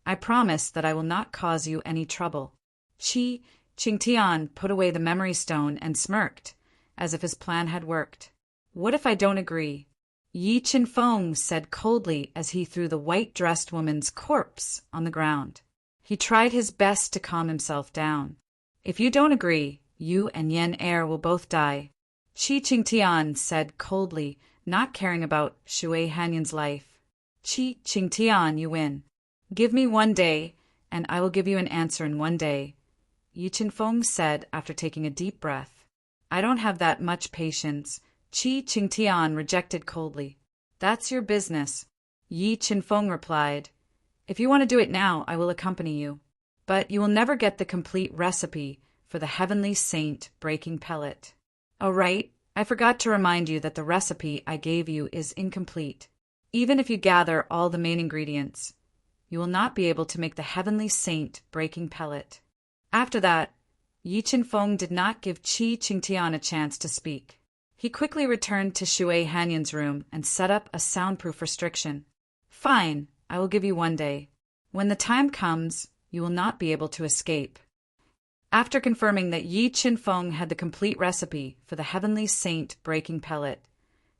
I promise that I will not cause you any trouble. Qi Qingtian put away the memory stone and smirked, as if his plan had worked. What if I don't agree? Yi Qinfeng said coldly as he threw the white-dressed woman's corpse on the ground. He tried his best to calm himself down. If you don't agree, you and Yen Air will both die. Qi Qingtian said coldly, not caring about Shui Hanyan's life. Qi Qingtian, you win. Give me 1 day, and I will give you an answer in 1 day, Yi Qinfeng said after taking a deep breath. I don't have that much patience, Qi Qingtian rejected coldly. That's your business, Yi Qinfeng replied. If you want to do it now, I will accompany you. But you will never get the complete recipe for the Heavenly Saint breaking pellet. Oh, right, I forgot to remind you that the recipe I gave you is incomplete. Even if you gather all the main ingredients, you will not be able to make the Heavenly Saint breaking pellet. After that, Yi Qinfeng did not give Qi Qingtian a chance to speak. He quickly returned to Shui Hanyan's room and set up a soundproof restriction. Fine, I will give you 1 day. When the time comes, you will not be able to escape. After confirming that Yi Qinfeng had the complete recipe for the Heavenly Saint breaking pellet,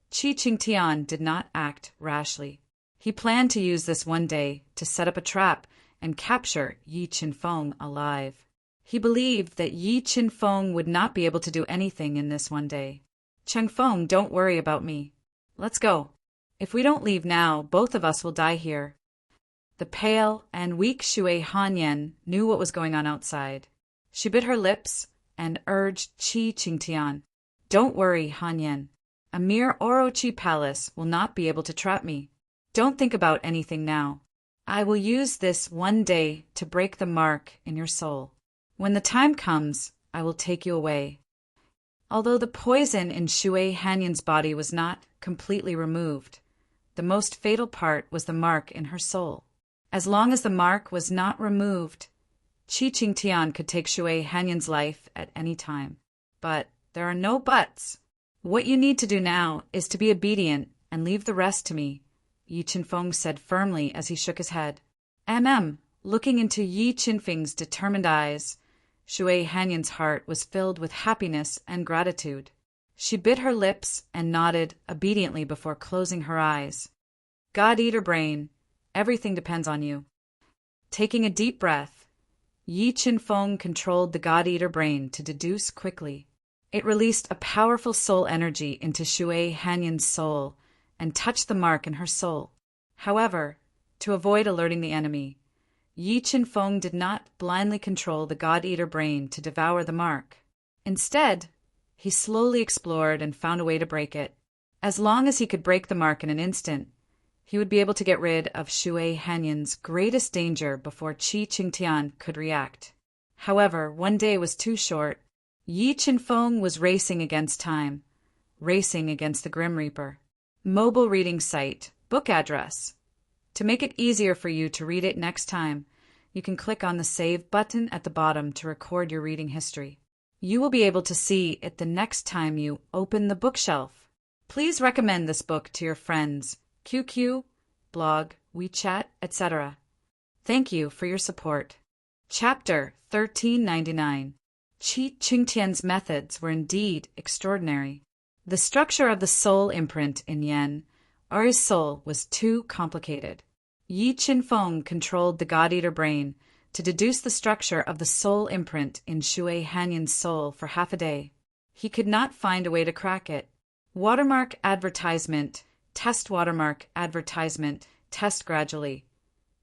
Qi Qingtian did not act rashly. He planned to use this 1 day to set up a trap and capture Yi Qinfeng alive. He believed that Yi Qinfeng would not be able to do anything in this 1 day. Chengfeng, don't worry about me. Let's go. If we don't leave now, both of us will die here. The pale and weak Shui Hanyan knew what was going on outside. She bit her lips and urged Qi Qingtian. Don't worry, Hanyan. A mere Orochi palace will not be able to trap me. Don't think about anything now. I will use this 1 day to break the mark in your soul. When the time comes, I will take you away. Although the poison in Shui Hanyan's body was not completely removed, the most fatal part was the mark in her soul. As long as the mark was not removed, Qi Qingtian could take Shui Hanyan's life at any time. But there are no buts. What you need to do now is to be obedient and leave the rest to me, Yi Qinfeng said firmly as he shook his head. Looking into Yi Qinfeng's determined eyes, Shui Hanyan's heart was filled with happiness and gratitude. She bit her lips and nodded obediently before closing her eyes. God-Eater brain, everything depends on you. Taking a deep breath, Yi Qinfeng controlled the God-Eater brain to deduce quickly. It released a powerful soul energy into Shui Hanyan's soul and touched the mark in her soul. However, To avoid alerting the enemy, Yi Qinfeng did not blindly control the God-Eater brain to devour the mark. Instead, he slowly explored and found a way to break it. As long as he could break the mark in an instant, he would be able to get rid of Shui Hanyan's greatest danger before Qi Qingtian could react. However, one day was too short. Yi Qinfeng was racing against time, racing against the Grim Reaper. Mobile reading site, book address. To make it easier for you to read it next time, you can click on the Save button at the bottom to record your reading history. You will be able to see it the next time you open the bookshelf. Please recommend this book to your friends, QQ, blog, WeChat, etc. Thank you for your support. Chapter 1399. Qi Qingtian's methods were indeed extraordinary. The structure of the soul imprint in Yan, Ari's soul, was too complicated. Yi Qinfeng controlled the God-Eater brain to deduce the structure of the soul imprint in Shui Hanyan's soul for half a day. He could not find a way to crack it. Watermark advertisement, test watermark advertisement, test gradually.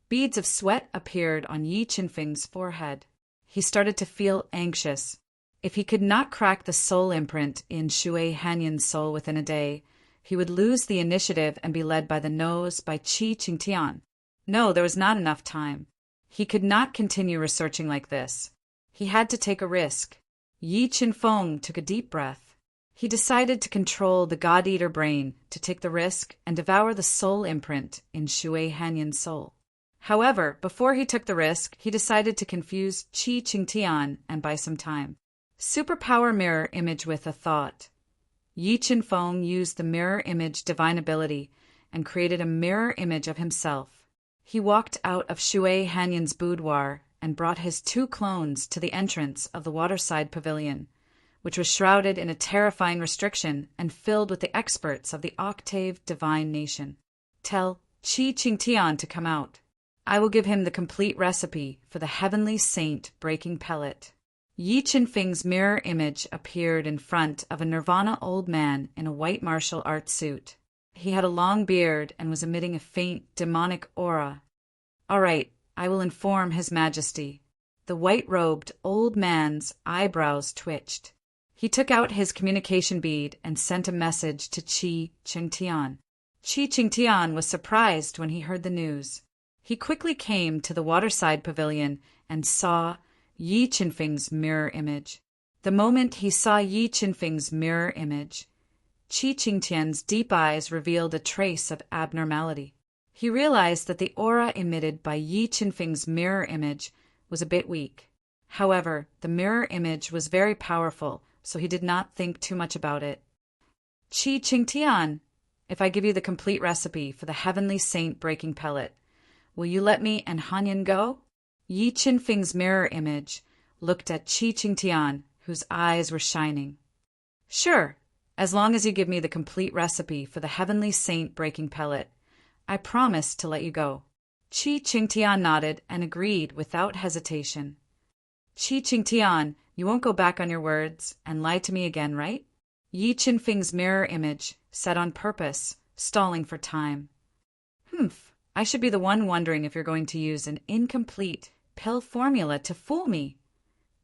Beads of sweat appeared on Yi Qinfeng's forehead. He started to feel anxious. If he could not crack the soul imprint in Shui Hanyan's soul within a day, he would lose the initiative and be led by the nose by Qi Qingtian. No, there was not enough time. He could not continue researching like this. He had to take a risk. Yi Qinfeng took a deep breath. He decided to control the God-Eater brain to take the risk and devour the soul imprint in Shui Hanyan's soul. However, before he took the risk, he decided to confuse Qi Qingtian and buy some time. Superpower mirror image with a thought. Yi Qinfeng used the mirror image divine ability and created a mirror image of himself. He walked out of Shui Hanyan's boudoir and brought his 2 clones to the entrance of the waterside pavilion, which was shrouded in a terrifying restriction and filled with the experts of the octave divine nation. Tell Qi Qingtian to come out. I will give him the complete recipe for the heavenly saint breaking pellet. Yi Qinfeng's mirror image appeared in front of a Nirvana old man in a white martial arts suit. He had a long beard and was emitting a faint demonic aura. All right, I will inform His Majesty. The white-robed old man's eyebrows twitched. He took out his communication bead and sent a message to Qi Qingtian. Qi Qingtian was surprised when he heard the news. He quickly came to the waterside pavilion and saw Yi Qinfeng's mirror image. The moment he saw Yi Qinfeng's mirror image, Qi Qingtian's deep eyes revealed a trace of abnormality. He realized that the aura emitted by Yi Qinfeng's mirror image was a bit weak. However, the mirror image was very powerful, so he did not think too much about it. Qi Qingtian, if I give you the complete recipe for the heavenly saint breaking pellet, will you let me and Hanyan go? Yi Qinfeng's mirror image looked at Qi Qingtian, whose eyes were shining. Sure, as long as you give me the complete recipe for the heavenly saint breaking pellet, I promise to let you go. Qi Qingtian nodded and agreed without hesitation. Qi Qingtian, you won't go back on your words and lie to me again, right? Yi Qinfeng's mirror image said on purpose, stalling for time. Humph, I should be the one wondering if you're going to use an incomplete pill formula to fool me,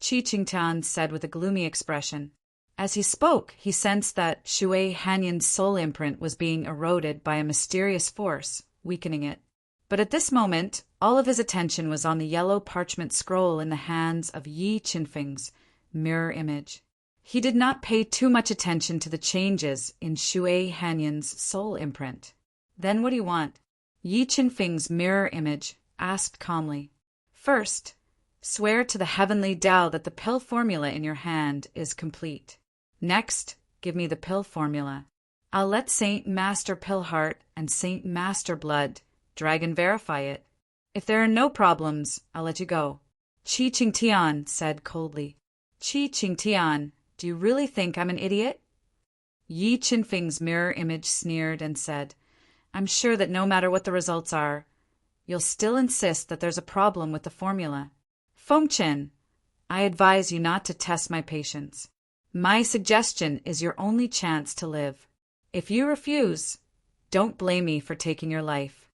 Qi Qingtian said with a gloomy expression. As he spoke, he sensed that Shui Hanyan's soul imprint was being eroded by a mysterious force, weakening it. But at this moment, all of his attention was on the yellow parchment scroll in the hands of Yi Qinfeng's mirror image. He did not pay too much attention to the changes in Shui Hanyan's soul imprint. Then what do you want? Yi Qinfeng's mirror image asked calmly. First, swear to the heavenly Tao that the pill formula in your hand is complete. Next, give me the pill formula. I'll let Saint Master Pillheart and Saint Master Blood Dragon verify it. If there are no problems, I'll let you go. Qi Qingtian said coldly. Qi Qingtian, do you really think I'm an idiot? Yi Qinfeng's mirror image sneered and said, I'm sure that no matter what the results are, you'll still insist that there's a problem with the formula. Fengchen, I advise you not to test my patience. My suggestion is your only chance to live. If you refuse, don't blame me for taking your life.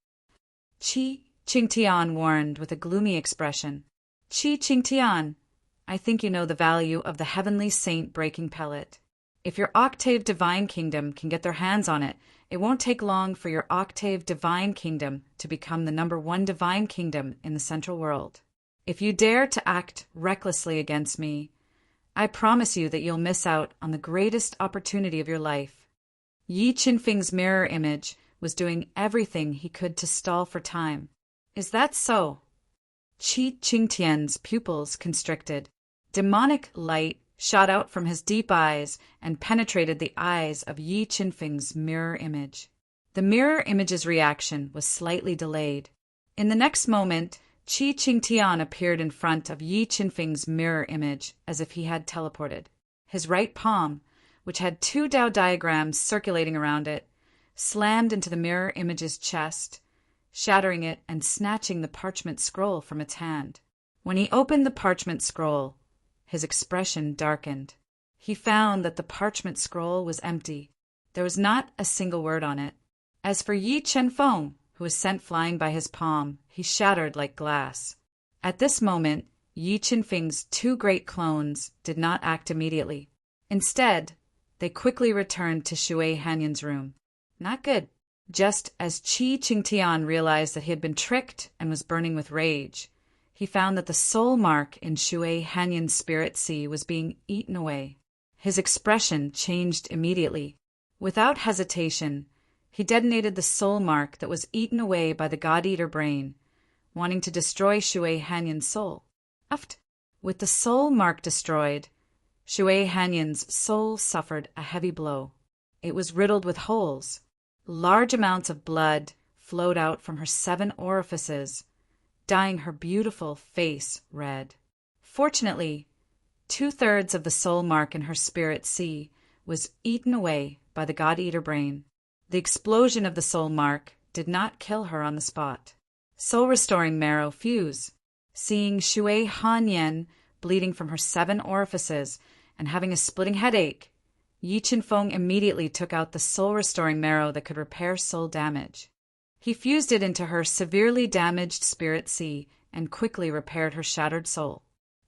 Qi Qingtian warned with a gloomy expression. Qingtian, I think you know the value of the heavenly saint breaking pellet. If your octave divine kingdom can get their hands on it, it won't take long for your octave divine kingdom to become the #1 divine kingdom in the central world. If you dare to act recklessly against me, I promise you that you'll miss out on the greatest opportunity of your life. Yi Qinfeng's mirror image was doing everything he could to stall for time. Is that so? Qi Qingtian's pupils constricted. Demonic light shot out from his deep eyes and penetrated the eyes of Yi Qinfeng's mirror image. The mirror image's reaction was slightly delayed. In the next moment, Qi Qingtian appeared in front of Yi Qinfeng's mirror image as if he had teleported. His right palm, which had 2 Tao diagrams circulating around it, slammed into the mirror image's chest, shattering it and snatching the parchment scroll from its hand. When he opened the parchment scroll, his expression darkened. He found that the parchment scroll was empty. There was not a single word on it. As for Yi Qinfeng, who was sent flying by his palm, he shattered like glass. At this moment, Yi Qinfeng's 2 great clones did not act immediately. Instead, they quickly returned to Shui Hanyan's room. Not good. Just as Qi Qingtian realized that he had been tricked and was burning with rage, he found that the soul mark in Shui Hanyan's spirit sea was being eaten away. His expression changed immediately. Without hesitation, he detonated the soul mark that was eaten away by the God-Eater brain, wanting to destroy Shui Hanyan's soul. Uft! With the soul mark destroyed, Shui Hanyan's soul suffered a heavy blow. It was riddled with holes. Large amounts of blood flowed out from her 7 orifices, dyeing her beautiful face red. Fortunately, 2/3 of the soul mark in her spirit sea was eaten away by the God-Eater brain. The explosion of the soul mark did not kill her on the spot. Soul-restoring marrow fuse. Seeing Shui Hanyan bleeding from her 7 orifices and having a splitting headache, Yi Qinfeng immediately took out the soul-restoring marrow that could repair soul damage. He fused it into her severely damaged spirit sea and quickly repaired her shattered soul.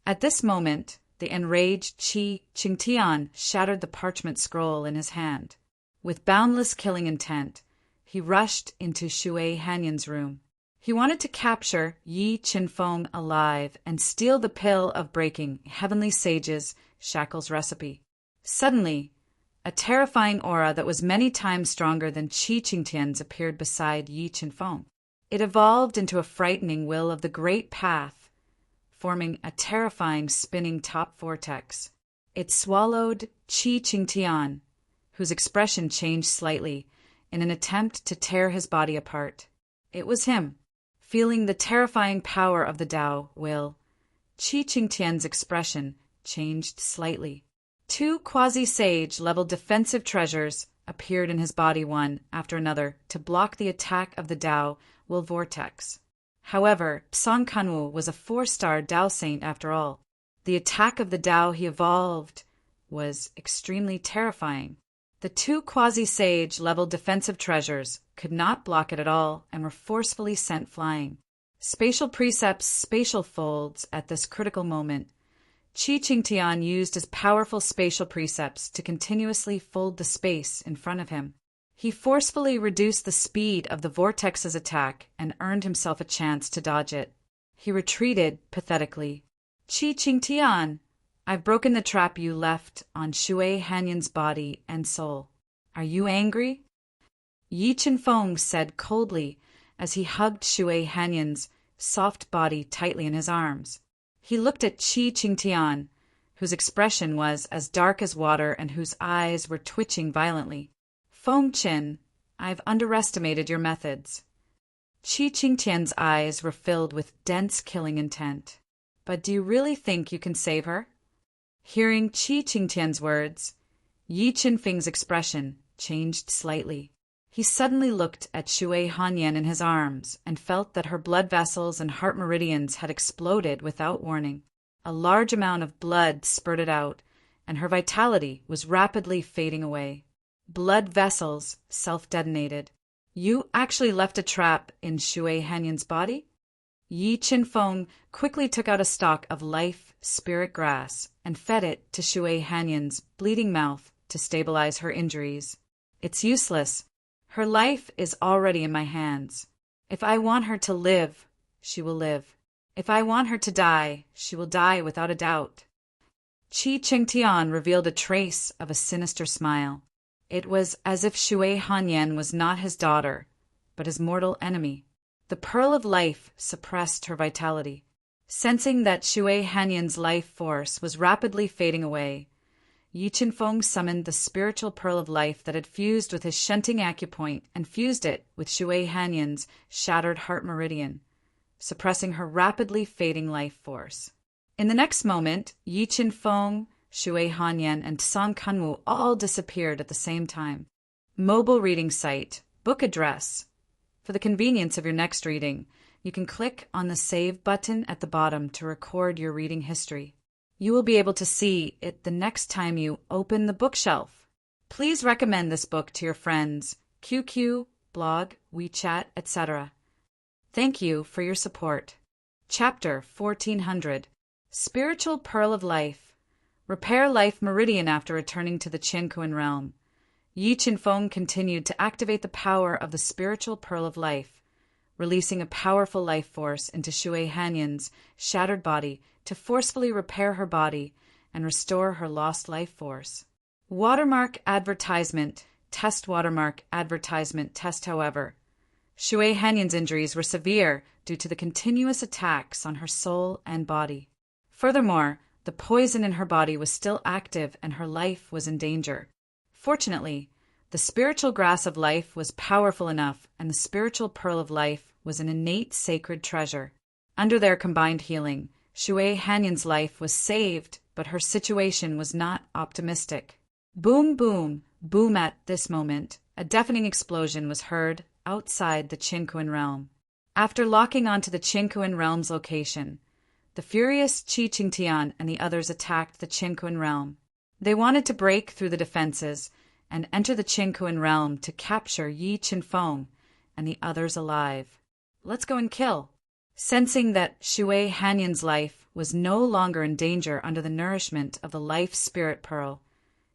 At this moment, the enraged Qi Qingtian shattered the parchment scroll in his hand. With boundless killing intent, he rushed into Shui Hanyan's room. He wanted to capture Yi Qinfeng alive and steal the pill of breaking Heavenly Sage's shackles recipe. Suddenly, a terrifying aura that was many times stronger than Qi Qingtian's appeared beside Yi Qinfeng. It evolved into a frightening will of the Great Path, forming a terrifying spinning top vortex. It swallowed Qi Qingtian, whose expression changed slightly in an attempt to tear his body apart. It was him. Feeling the terrifying power of the Tao will, Qi Qingtian's expression changed slightly. 2 quasi-sage level defensive treasures appeared in his body one after another to block the attack of the Tao will vortex. However, Song Kanwu was a 4-star Tao saint after all. The attack of the Tao he evolved was extremely terrifying. The 2 quasi-sage level defensive treasures could not block it at all and were forcefully sent flying. Spatial precepts, spatial folds at this critical moment. Qi Qingtian used his powerful spatial precepts to continuously fold the space in front of him. He forcefully reduced the speed of the vortex's attack and earned himself a chance to dodge it. He retreated pathetically. Qi Qingtian, I've broken the trap you left on Shui Hanyan's body and soul. Are you angry? Yi Qinfeng said coldly as he hugged Shui Hanyan's soft body tightly in his arms. He looked at Qi Qingtian, whose expression was as dark as water and whose eyes were twitching violently. Feng Qin, I've underestimated your methods. Qi Qingtian's eyes were filled with dense killing intent. But do you really think you can save her? Hearing Qi Qingtian's words, Yi Qinfeng's expression changed slightly. He suddenly looked at Shui Hanyan in his arms and felt that her blood vessels and heart meridians had exploded without warning. A large amount of blood spurted out, and her vitality was rapidly fading away. Blood vessels self-detonated. You actually left a trap in Shui Hanyan's body? Yi Qinfeng quickly took out a stalk of life spirit grass and fed it to Shui Hanyan's bleeding mouth to stabilize her injuries. It's useless. Her life is already in my hands. If I want her to live, she will live. If I want her to die, she will die without a doubt. Qi Qingtian revealed a trace of a sinister smile. It was as if Shui Hanyan was not his daughter, but his mortal enemy. The pearl of life suppressed her vitality. Sensing that Shui Hanyan's life force was rapidly fading away, Yi Qinfeng summoned the spiritual pearl of life that had fused with his shunting acupoint and fused it with Shui Hanyan's shattered heart meridian, suppressing her rapidly fading life force. In the next moment, Yi Qinfeng, Shui Hanyan, and Song Kanwu all disappeared at the same time. Mobile reading site, book address. For the convenience of your next reading, you can click on the Save button at the bottom to record your reading history. You will be able to see it the next time you open the bookshelf. Please recommend this book to your friends, QQ, blog, WeChat, etc. Thank you for your support. Chapter 1400. Spiritual Pearl of Life. Repair life meridian after returning to the Qiankuan realm. Yi Qinfeng continued to activate the power of the spiritual pearl of life, releasing a powerful life force into Shui Hanyan's shattered body to forcefully repair her body and restore her lost life force. Watermark advertisement. Test watermark advertisement test. However, Shui Hanyan's injuries were severe due to the continuous attacks on her soul and body. Furthermore, the poison in her body was still active and her life was in danger. Fortunately, the spiritual grass of life was powerful enough, and the spiritual pearl of life was an innate sacred treasure. Under their combined healing, Shui Hanyan's life was saved, but her situation was not optimistic. Boom, boom, boom. At this moment, a deafening explosion was heard outside the Qiankuan realm. After locking onto the Qiankuan realm's location, the furious Qi Qingtian and the others attacked the Qiankuan realm. They wanted to break through the defenses and enter the Qiankuan realm to capture Yi Qinfeng and the others alive. Let's go and kill. Sensing that Shui Hanyan's life was no longer in danger under the nourishment of the life spirit pearl,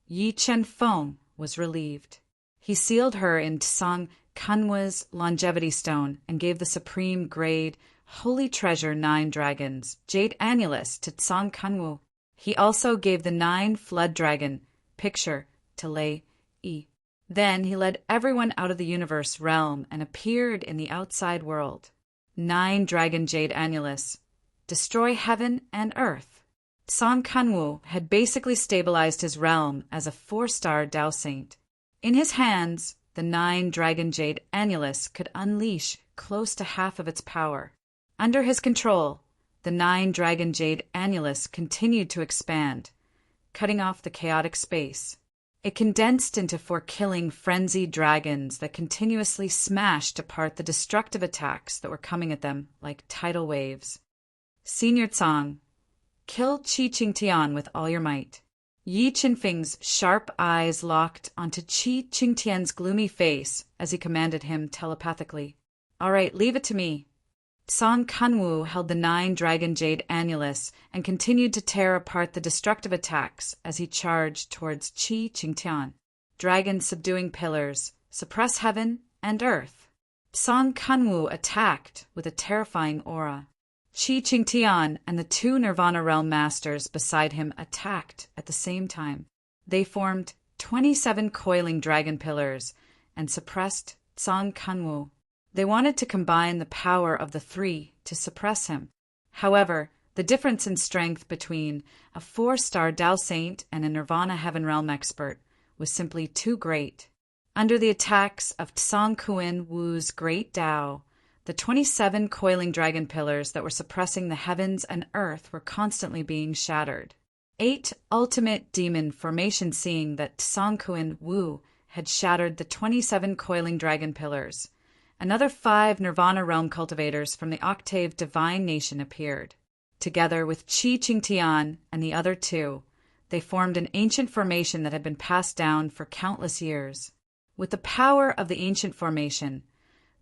Yi Qinfeng was relieved. He sealed her in Song Kanwu's longevity stone and gave the supreme grade holy treasure 9 dragons, jade annulus, to Song Kanwu. He also gave the 9 flood dragon picture to Lei Yi. Then he led everyone out of the universe realm and appeared in the outside world. 9 dragon jade annulus. Destroy heaven and earth. Song Kanwu had basically stabilized his realm as a 4-star Dao Saint. In his hands, the 9 dragon jade annulus could unleash close to half of its power. Under his control, the 9 dragon jade annulus continued to expand, cutting off the chaotic space. It condensed into 4 killing, frenzied dragons that continuously smashed apart the destructive attacks that were coming at them like tidal waves. Senior Tsang, kill Qi Qingtian with all your might. Yi Qinfeng's sharp eyes locked onto Qi Qingtian's gloomy face as he commanded him telepathically. All right, leave it to me. Song Kanwu held the 9 dragon jade annulus and continued to tear apart the destructive attacks as he charged towards Qi Qingtian. Dragon subduing pillars, suppress heaven and earth. Song Kanwu attacked with a terrifying aura. Qi Qingtian and the 2 Nirvana Realm Masters beside him attacked at the same time. They formed 27 coiling dragon pillars and suppressed Song Kanwu. They wanted to combine the power of the 3 to suppress him. However, the difference in strength between a 4-star Dao Saint and a Nirvana Heaven Realm expert was simply too great. Under the attacks of Song Kanwu's great Dao, the 27 coiling dragon pillars that were suppressing the heavens and earth were constantly being shattered. 8 ultimate demon formation, seeing that Song Kanwu had shattered the 27 coiling dragon pillars. Another 5 Nirvana Realm cultivators from the Octave Divine Nation appeared. Together with Qi Qingtian and the other 2, they formed an ancient formation that had been passed down for countless years. With the power of the ancient formation,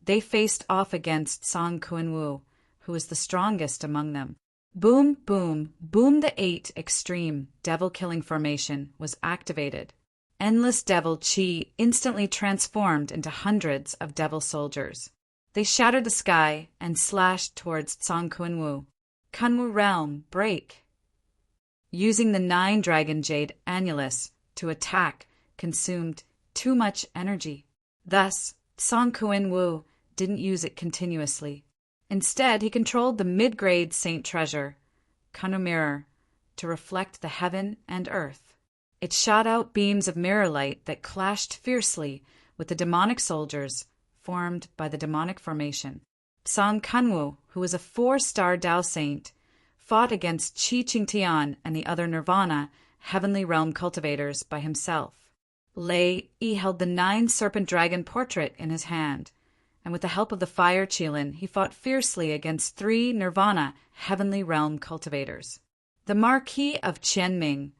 they faced off against Song Kanwu, who was the strongest among them. Boom, boom, boom, the 8 extreme devil-killing formation was activated. Endless devil chi instantly transformed into hundreds of devil soldiers. They shattered the sky and slashed towards Tsang Kunwu. Kunwu realm, break! Using the 9 dragon jade annulus to attack consumed too much energy. Thus, Tsang Kunwu didn't use it continuously. Instead, he controlled the mid-grade Saint Treasure, Kunwu Mirror, to reflect the heaven and earth. It shot out beams of mirror light that clashed fiercely with the demonic soldiers formed by the demonic formation. Tsang Kunwu, who was a 4-star Tao Saint, fought against Qi Qingtian and the other Nirvana heavenly realm cultivators by himself. Lei Yi held the 9 serpent dragon portrait in his hand, and with the help of the fire Qilin, he fought fiercely against 3 Nirvana heavenly realm cultivators. The Marquis of Qianming,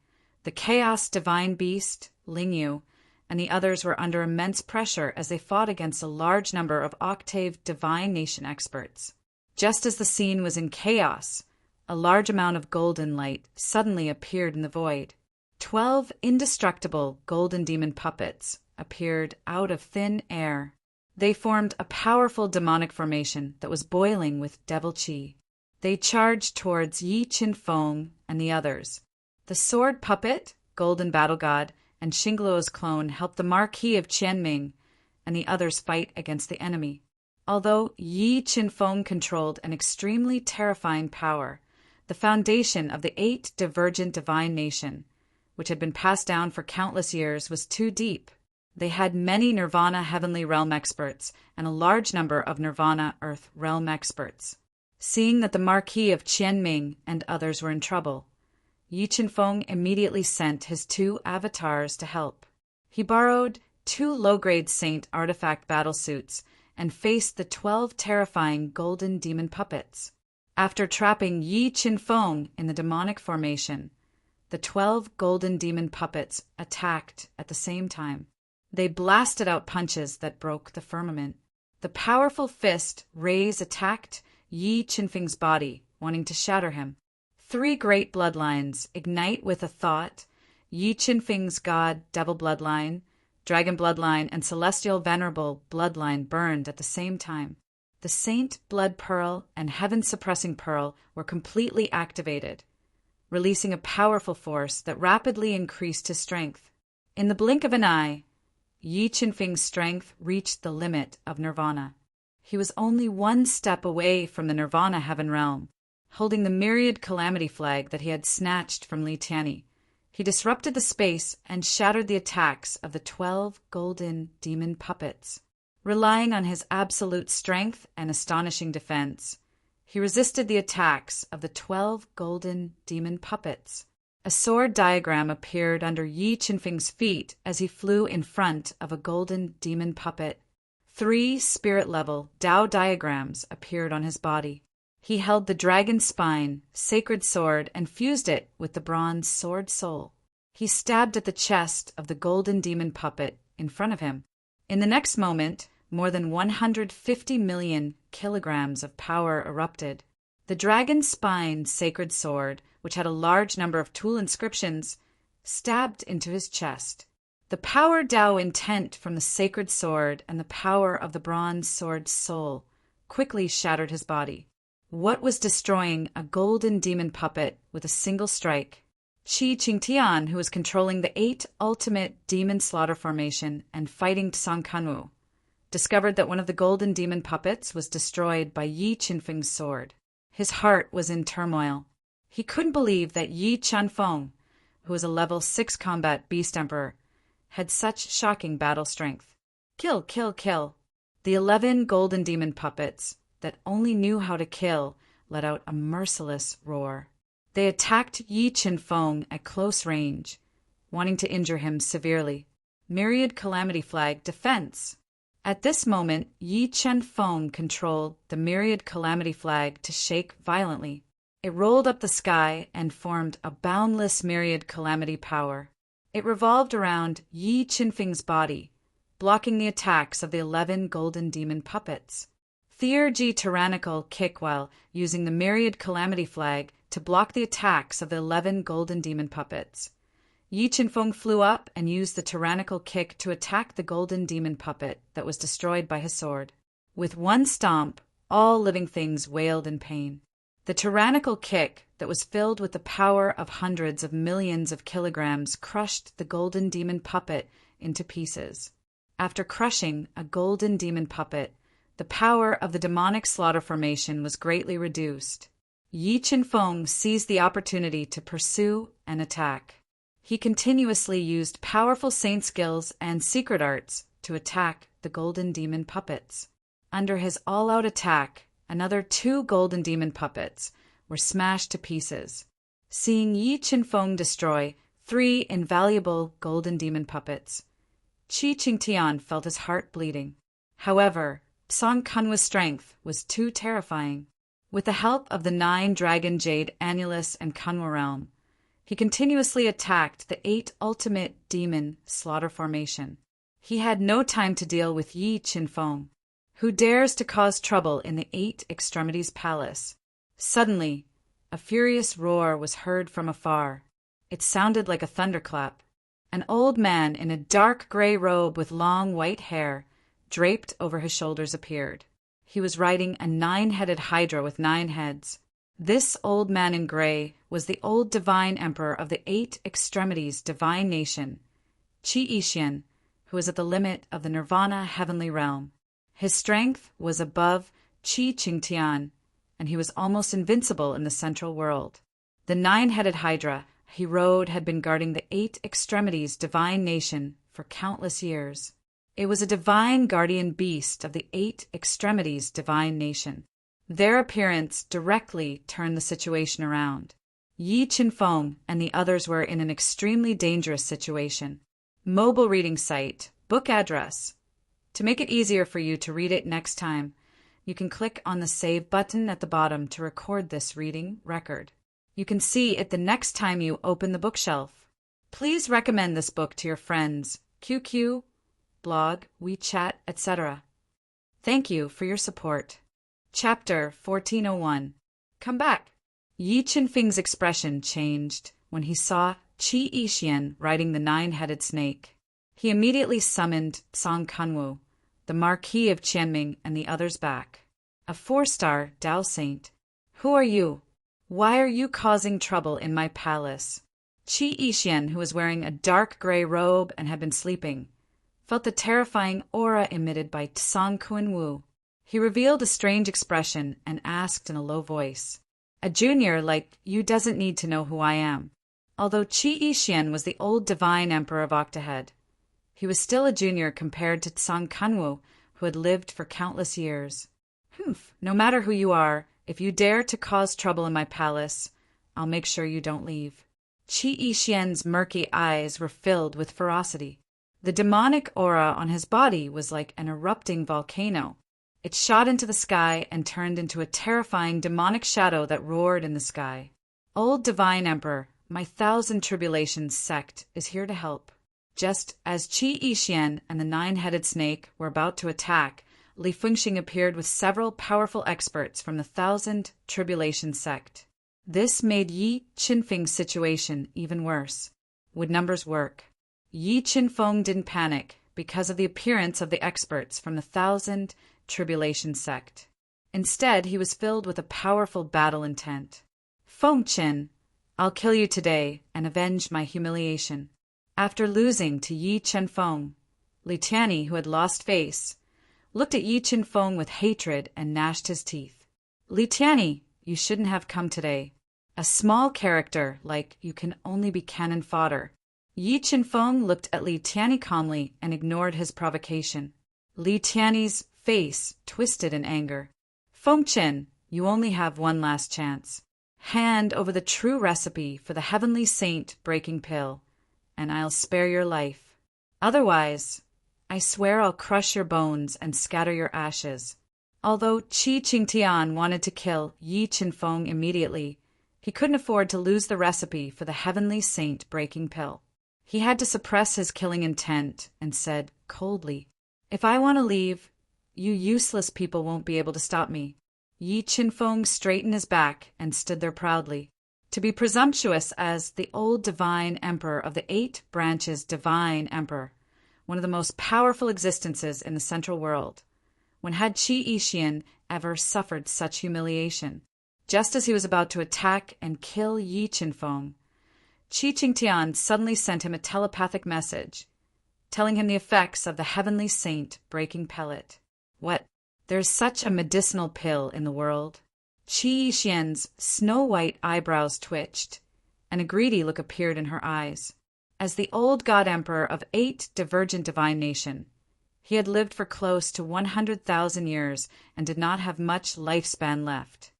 the Chaos Divine Beast, Lingyu, and the others were under immense pressure as they fought against a large number of Octave Divine Nation experts. Just as the scene was in chaos, a large amount of golden light suddenly appeared in the void. 12 indestructible golden demon puppets appeared out of thin air. They formed a powerful demonic formation that was boiling with devil chi. They charged towards Yi Qinfeng and the others. The sword puppet, golden battle god, and Xingluo's clone helped the Marquis of Qianming and the others fight against the enemy. Although Yi Qinfeng controlled an extremely terrifying power, the foundation of the 8 divergent divine nation, which had been passed down for countless years, was too deep. They had many Nirvana heavenly realm experts and a large number of Nirvana earth realm experts. Seeing that the Marquis of Qianming and others were in trouble, Yi Qinfeng immediately sent his 2 avatars to help. He borrowed 2 low-grade saint artifact battlesuits and faced the 12 terrifying golden demon puppets. After trapping Yi Qinfeng in the demonic formation, the 12 golden demon puppets attacked at the same time. They blasted out punches that broke the firmament. The powerful fist Raise attacked Yi Qinfeng's body, wanting to shatter him. 3 great bloodlines ignite with a thought. Yi Qinfeng's god devil bloodline, dragon bloodline, and celestial venerable bloodline burned at the same time. The saint blood pearl and heaven suppressing pearl were completely activated, releasing a powerful force that rapidly increased his strength. In the blink of an eye, Yi Qinfeng's strength reached the limit of nirvana. He was only 1 step away from the nirvana heaven realm. Holding the myriad calamity flag that he had snatched from Li Tianyi, he disrupted the space and shattered the attacks of the 12 golden demon puppets. Relying on his absolute strength and astonishing defense, he resisted the attacks of the 12 golden demon puppets. A sword diagram appeared under Yi Qinfeng's feet as he flew in front of a golden demon puppet. 3 spirit-level Tao diagrams appeared on his body. He held the dragon spine, sacred sword, and fused it with the bronze sword soul. He stabbed at the chest of the golden demon puppet in front of him. In the next moment, more than 150 million kilograms of power erupted. The dragon spine sacred sword, which had a large number of tool inscriptions, stabbed into his chest. The power Tao intent from the sacred sword and the power of the bronze sword soul quickly shattered his body. What was destroying a golden demon puppet with a single strike? Qi Qingtian, who was controlling the 8 ultimate demon slaughter formation and fighting Tsang Kunwu, discovered that one of the golden demon puppets was destroyed by Yi Qinfeng's sword. His heart was in turmoil. He couldn't believe that Yi Qinfeng, who was a level 6 combat beast emperor, had such shocking battle strength. Kill, kill, kill. The 11 golden demon puppets that only knew how to kill let out a merciless roar. They attacked Yi Qinfeng at close range, wanting to injure him severely. Myriad Calamity Flag defense. At this moment, Yi Qinfeng controlled the Myriad Calamity Flag to shake violently. It rolled up the sky and formed a boundless Myriad Calamity power. It revolved around Yi Qinfeng's body, blocking the attacks of the 11 golden demon puppets. Theurgy tyrannical kick while using the myriad calamity flag to block the attacks of the 11 golden demon puppets. Yi Qinfeng flew up and used the tyrannical kick to attack the golden demon puppet that was destroyed by his sword. With one stomp, all living things wailed in pain. The tyrannical kick that was filled with the power of hundreds of millions of kilograms crushed the golden demon puppet into pieces. After crushing a golden demon puppet, the power of the demonic slaughter formation was greatly reduced. Yi Qinfeng seized the opportunity to pursue and attack. He continuously used powerful saint skills and secret arts to attack the golden demon puppets. Under his all-out attack, another 2 golden demon puppets were smashed to pieces. Seeing Yi Qinfeng destroy 3 invaluable golden demon puppets, Qi Qingtian felt his heart bleeding. However, Song Kunwa's strength was too terrifying. With the help of the 9 dragon jade annulus and Kunwa realm, he continuously attacked the 8 ultimate demon slaughter formation. He had no time to deal with Yi Qinfeng, who dares to cause trouble in the 8 extremities palace. Suddenly, a furious roar was heard from afar. It sounded like a thunderclap. An old man in a dark gray robe with long white hair draped over his shoulders appeared. He was riding a 9-headed hydra with 9 heads. This old man in gray was the old divine emperor of the 8 extremities divine nation, Qi Yixian, who was at the limit of the nirvana heavenly realm. His strength was above Qi Qingtian, and he was almost invincible in the central world. The 9-headed hydra he rode had been guarding the 8 extremities divine nation for countless years. It was a divine guardian beast of the 8 extremities divine nation. Their appearance directly turned the situation around. Yi Qinfeng and the others were in an extremely dangerous situation. Mobile reading site, book address. To make it easier for you to read it next time, you can click on the Save button at the bottom to record this reading record. You can see it the next time you open the bookshelf. Please recommend this book to your friends, QQ, blog, WeChat, etc. Thank you for your support. Chapter 1401. Come back. Yi Qinfeng's expression changed when he saw Qi Yixian riding the 9-headed snake. He immediately summoned Song Kunwu, the Marquis of Qianming, and the others back. A 4-star Tao Saint. Who are you? Why are you causing trouble in my palace? Qi Yixian, who was wearing a dark gray robe and had been sleeping, felt the terrifying aura emitted by Song Kunwu. He revealed a strange expression and asked in a low voice, "A junior like you doesn't need to know who I am." Although Qi Yixian was the old divine emperor of Octahead, he was still a junior compared to Song Kunwu, who had lived for countless years. No matter who you are, if you dare to cause trouble in my palace, I'll make sure you don't leave. Qi Yixian's murky eyes were filled with ferocity. The demonic aura on his body was like an erupting volcano. It shot into the sky and turned into a terrifying demonic shadow that roared in the sky. Old Divine Emperor, my 1,000 Tribulations sect is here to help. Just as Qi Yixian and the 9-headed snake were about to attack, Li Fengxing appeared with several powerful experts from the 1,000 Tribulations sect. This made Yi Qinfeng's situation even worse. Would numbers work? Yi Qinfeng didn't panic because of the appearance of the experts from the 1,000 Tribulation sect. Instead, he was filled with a powerful battle intent. Fengqin, I'll kill you today and avenge my humiliation. After losing to Yi Qinfeng, Li Tianyi, who had lost face, looked at Yi Qinfeng with hatred and gnashed his teeth. Li Tianyi, you shouldn't have come today. A small character like you can only be cannon fodder. Yi Qinfeng looked at Li Tianyi calmly and ignored his provocation. Li Tianyi's face twisted in anger. Fengqin, you only have one last chance. Hand over the true recipe for the heavenly saint breaking pill, and I'll spare your life. Otherwise, I swear I'll crush your bones and scatter your ashes. Although Qi Qingtian wanted to kill Yi Qinfeng immediately, he couldn't afford to lose the recipe for the heavenly saint breaking pill. He had to suppress his killing intent and said coldly, "If I want to leave, You useless people won't be able to stop me." Yi Qinfeng straightened his back and stood there proudly. To be presumptuous as the old divine emperor of the 8 branches divine emperor, one of the most powerful existences in the central world. When had Qi Yixian ever suffered such humiliation? Just as he was about to attack and kill Yi Qinfeng, Qi Qingtian suddenly sent him a telepathic message, telling him the effects of the heavenly saint breaking pellet. What? There's such a medicinal pill in the world? Qi Yixian's snow-white eyebrows twitched, and a greedy look appeared in her eyes. As the old god emperor of 8 divergent divine nation, he had lived for close to 100,000 years and did not have much lifespan left.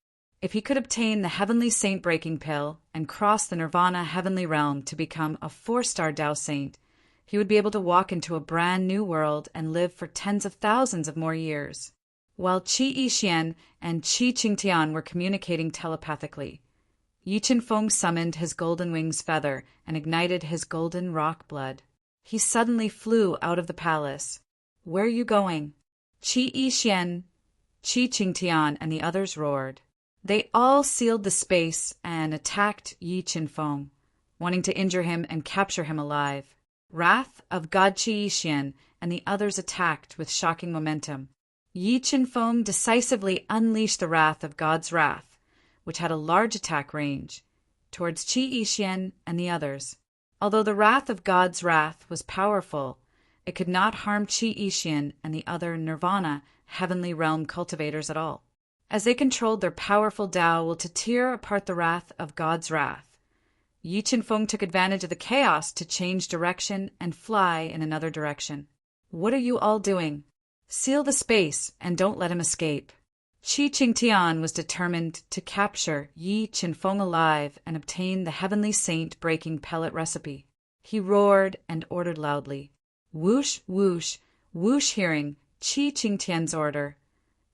If he could obtain the heavenly saint breaking pill and cross the nirvana heavenly realm to become a 4-star Tao saint, he would be able to walk into a brand new world and live for tens of thousands of more years. While Qi Yixian and Qi Qingtian were communicating telepathically, Yi Qinfeng summoned his golden wings feather and ignited his golden rock blood. He suddenly flew out of the palace. "Where are you going?" Qi Yixian, Qi Qingtian, and the others roared. They all sealed the space and attacked Yi Qinfeng, wanting to injure him and capture him alive. Wrath of God Qi Yixian and the others attacked with shocking momentum. Yi Qinfeng decisively unleashed the wrath of God's wrath, which had a large attack range, towards Qi Yixian and the others. Although the wrath of God's wrath was powerful, it could not harm Qi Yixian and the other nirvana heavenly realm cultivators at all, as they controlled their powerful Tao will to tear apart the wrath of God's wrath. Yi Qinfeng took advantage of the chaos to change direction and fly in another direction. "What are you all doing? Seal the space and don't let him escape." Qi Qingtian was determined to capture Yi Qinfeng alive and obtain the heavenly saint breaking pellet recipe. He roared and ordered loudly. Whoosh, whoosh, whoosh. Hearing Qi Qingtian's order,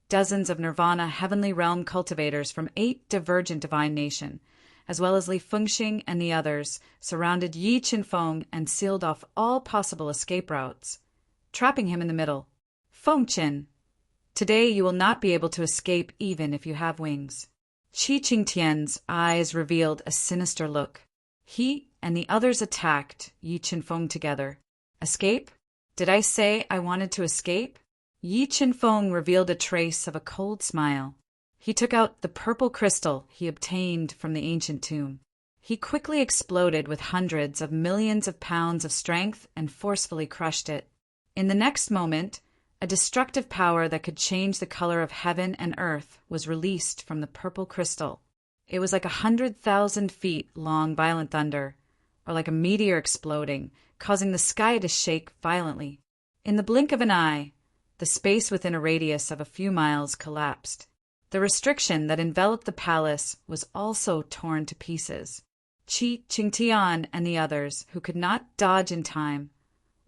dozens of nirvana heavenly realm cultivators from 8 divergent divine nation, as well as Li Fengxing and the others, surrounded Yi Qinfeng and sealed off all possible escape routes, trapping him in the middle. "Fengqin, today you will not be able to escape even if you have wings." Qi Qingtian's eyes revealed a sinister look. He and the others attacked Yi Qinfeng together. "Escape? Did I say I wanted to escape?" Yi Qinfeng revealed a trace of a cold smile. He took out the purple crystal he obtained from the ancient tomb. He quickly exploded with hundreds of millions of pounds of strength and forcefully crushed it. In the next moment, a destructive power that could change the color of heaven and earth was released from the purple crystal. It was like 100,000 feet long violent thunder, or like a meteor exploding, causing the sky to shake violently. In the blink of an eye, the space within a radius of a few miles collapsed. The restriction that enveloped the palace was also torn to pieces. Qi Qingtian and the others, who could not dodge in time,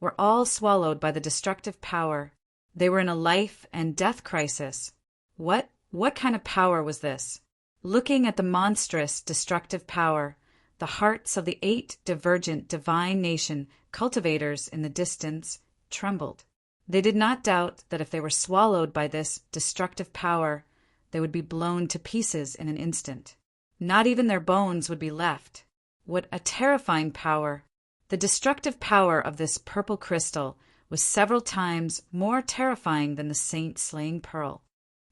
were all swallowed by the destructive power. They were in a life and death crisis. What kind of power was this? Looking at the monstrous, destructive power, the hearts of the 8 divergent divine nation cultivators in the distance trembled. They did not doubt that if they were swallowed by this destructive power, they would be blown to pieces in an instant. Not even their bones would be left. What a terrifying power! The destructive power of this purple crystal was several times more terrifying than the saint-slaying pearl.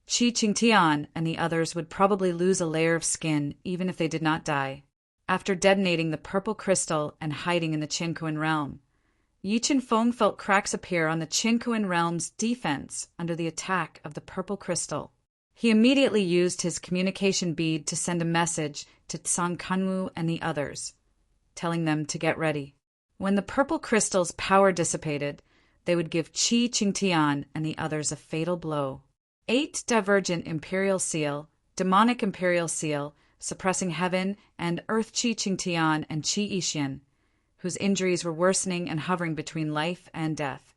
Qi Qingtian and the others would probably lose a layer of skin even if they did not die. After detonating the purple crystal and hiding in the Qinkuan realm, Yi Qinfeng felt cracks appear on the Qinkuan realm's defense under the attack of the purple crystal. He immediately used his communication bead to send a message to Tsang Kanwu and the others, telling them to get ready. When the purple crystal's power dissipated, they would give Qi Qingtian and the others a fatal blow. 8 divergent imperial seal, demonic imperial seal, suppressing heaven and earth Qi Qingtian and Qi Yixian, whose injuries were worsening and hovering between life and death.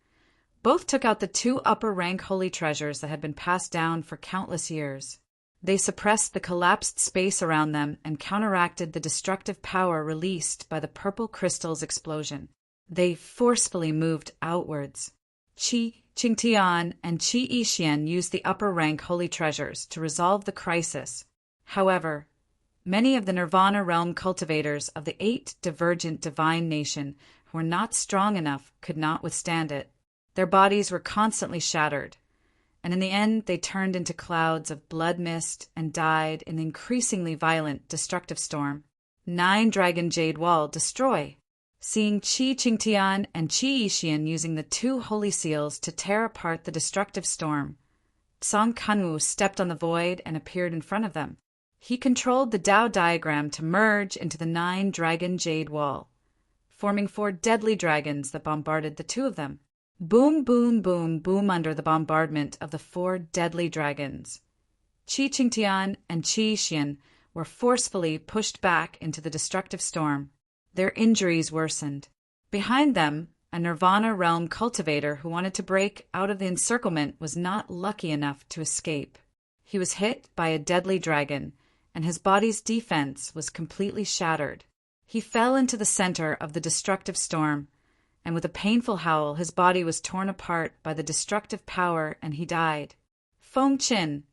Both took out the 2 upper-rank holy treasures that had been passed down for countless years. They suppressed the collapsed space around them and counteracted the destructive power released by the purple crystal's explosion. They forcefully moved outwards. Qi Qingtian and Qi Yixian used the upper-rank holy treasures to resolve the crisis. However, many of the Nirvana realm cultivators of the 8 divergent divine nation who were not strong enough could not withstand it. Their bodies were constantly shattered, and in the end they turned into clouds of blood mist and died in the increasingly violent destructive storm. 9 Dragon Jade Wall destroy. Seeing Qi Qingtian and Qi Yixian using the 2 holy seals to tear apart the destructive storm, Song Kanwu stepped on the void and appeared in front of them. He controlled the Tao diagram to merge into the 9 Dragon Jade Wall, forming 4 deadly dragons that bombarded the 2 of them. Boom, boom, boom, boom under the bombardment of the 4 deadly dragons. Qi Qingtian and Qi Yixian were forcefully pushed back into the destructive storm. Their injuries worsened. Behind them, a Nirvana realm cultivator who wanted to break out of the encirclement was not lucky enough to escape. He was hit by a deadly dragon, and his body's defense was completely shattered. He fell into the center of the destructive storm, and with a painful howl, his body was torn apart by the destructive power, and he died. Feng Qin,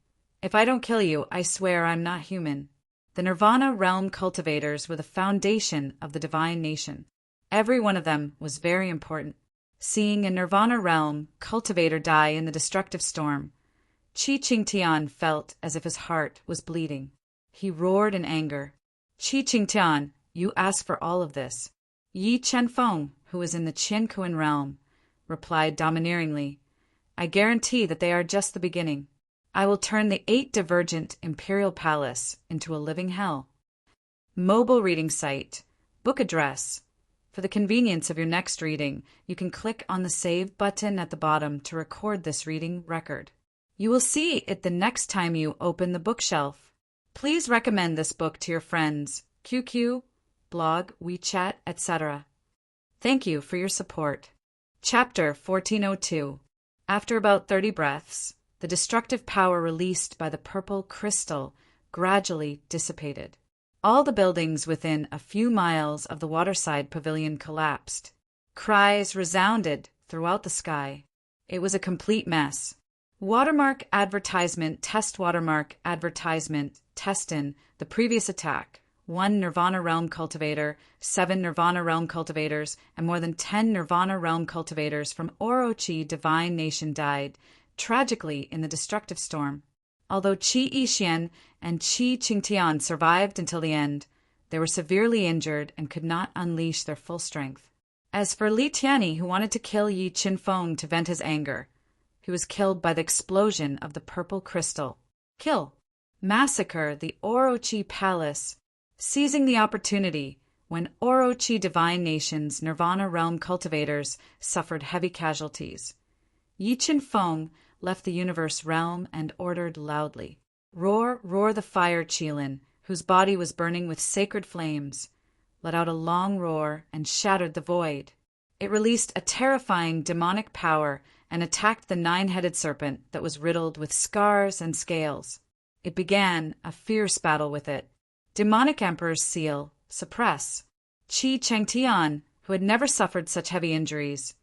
if I don't kill you, I swear I'm not human. The Nirvana realm cultivators were the foundation of the divine nation. Every one of them was very important. Seeing a Nirvana realm cultivator die in the destructive storm, Qi Qingtian felt as if his heart was bleeding. He roared in anger. Qi Qingtian, you asked for all of this. Yi Chenfeng, who was in the Qiankuan realm, replied domineeringly, I guarantee that they are just the beginning. I will turn the 8 divergent imperial palace into a living hell. Mobile reading site. Book address. For the convenience of your next reading, you can click on the Save button at the bottom to record this reading record. You will see it the next time you open the bookshelf. Please recommend this book to your friends, QQ, blog, WeChat, etc. Thank you for your support. Chapter 1402. After about 30 breaths, the destructive power released by the purple crystal gradually dissipated. All the buildings within a few miles of the waterside pavilion collapsed. Cries resounded throughout the sky. It was a complete mess. Watermark advertisement, test watermark advertisement, testin, the previous attack. 1 Nirvana realm cultivator, 7 Nirvana realm cultivators, and more than 10 Nirvana realm cultivators from Orochi divine nation died, tragically in the destructive storm. Although Qi Yixian and Qi Qingtian survived until the end, they were severely injured and could not unleash their full strength. As for Li Tianyi, who wanted to kill Yi Qinfeng to vent his anger, he was killed by the explosion of the purple crystal. Kill. Massacre the Orochi palace. Seizing the opportunity, when Orochi divine nation's Nirvana realm cultivators suffered heavy casualties, Yi Qinfeng left the universe realm and ordered loudly, Roar, roar the fire Qilin, whose body was burning with sacred flames, let out a long roar and shattered the void. It released a terrifying demonic power and attacked the 9-headed serpent that was riddled with scars and scales. It began a fierce battle with it. Demonic Emperor's seal, suppress. Qi Chengtian, who had never suffered such heavy injuries,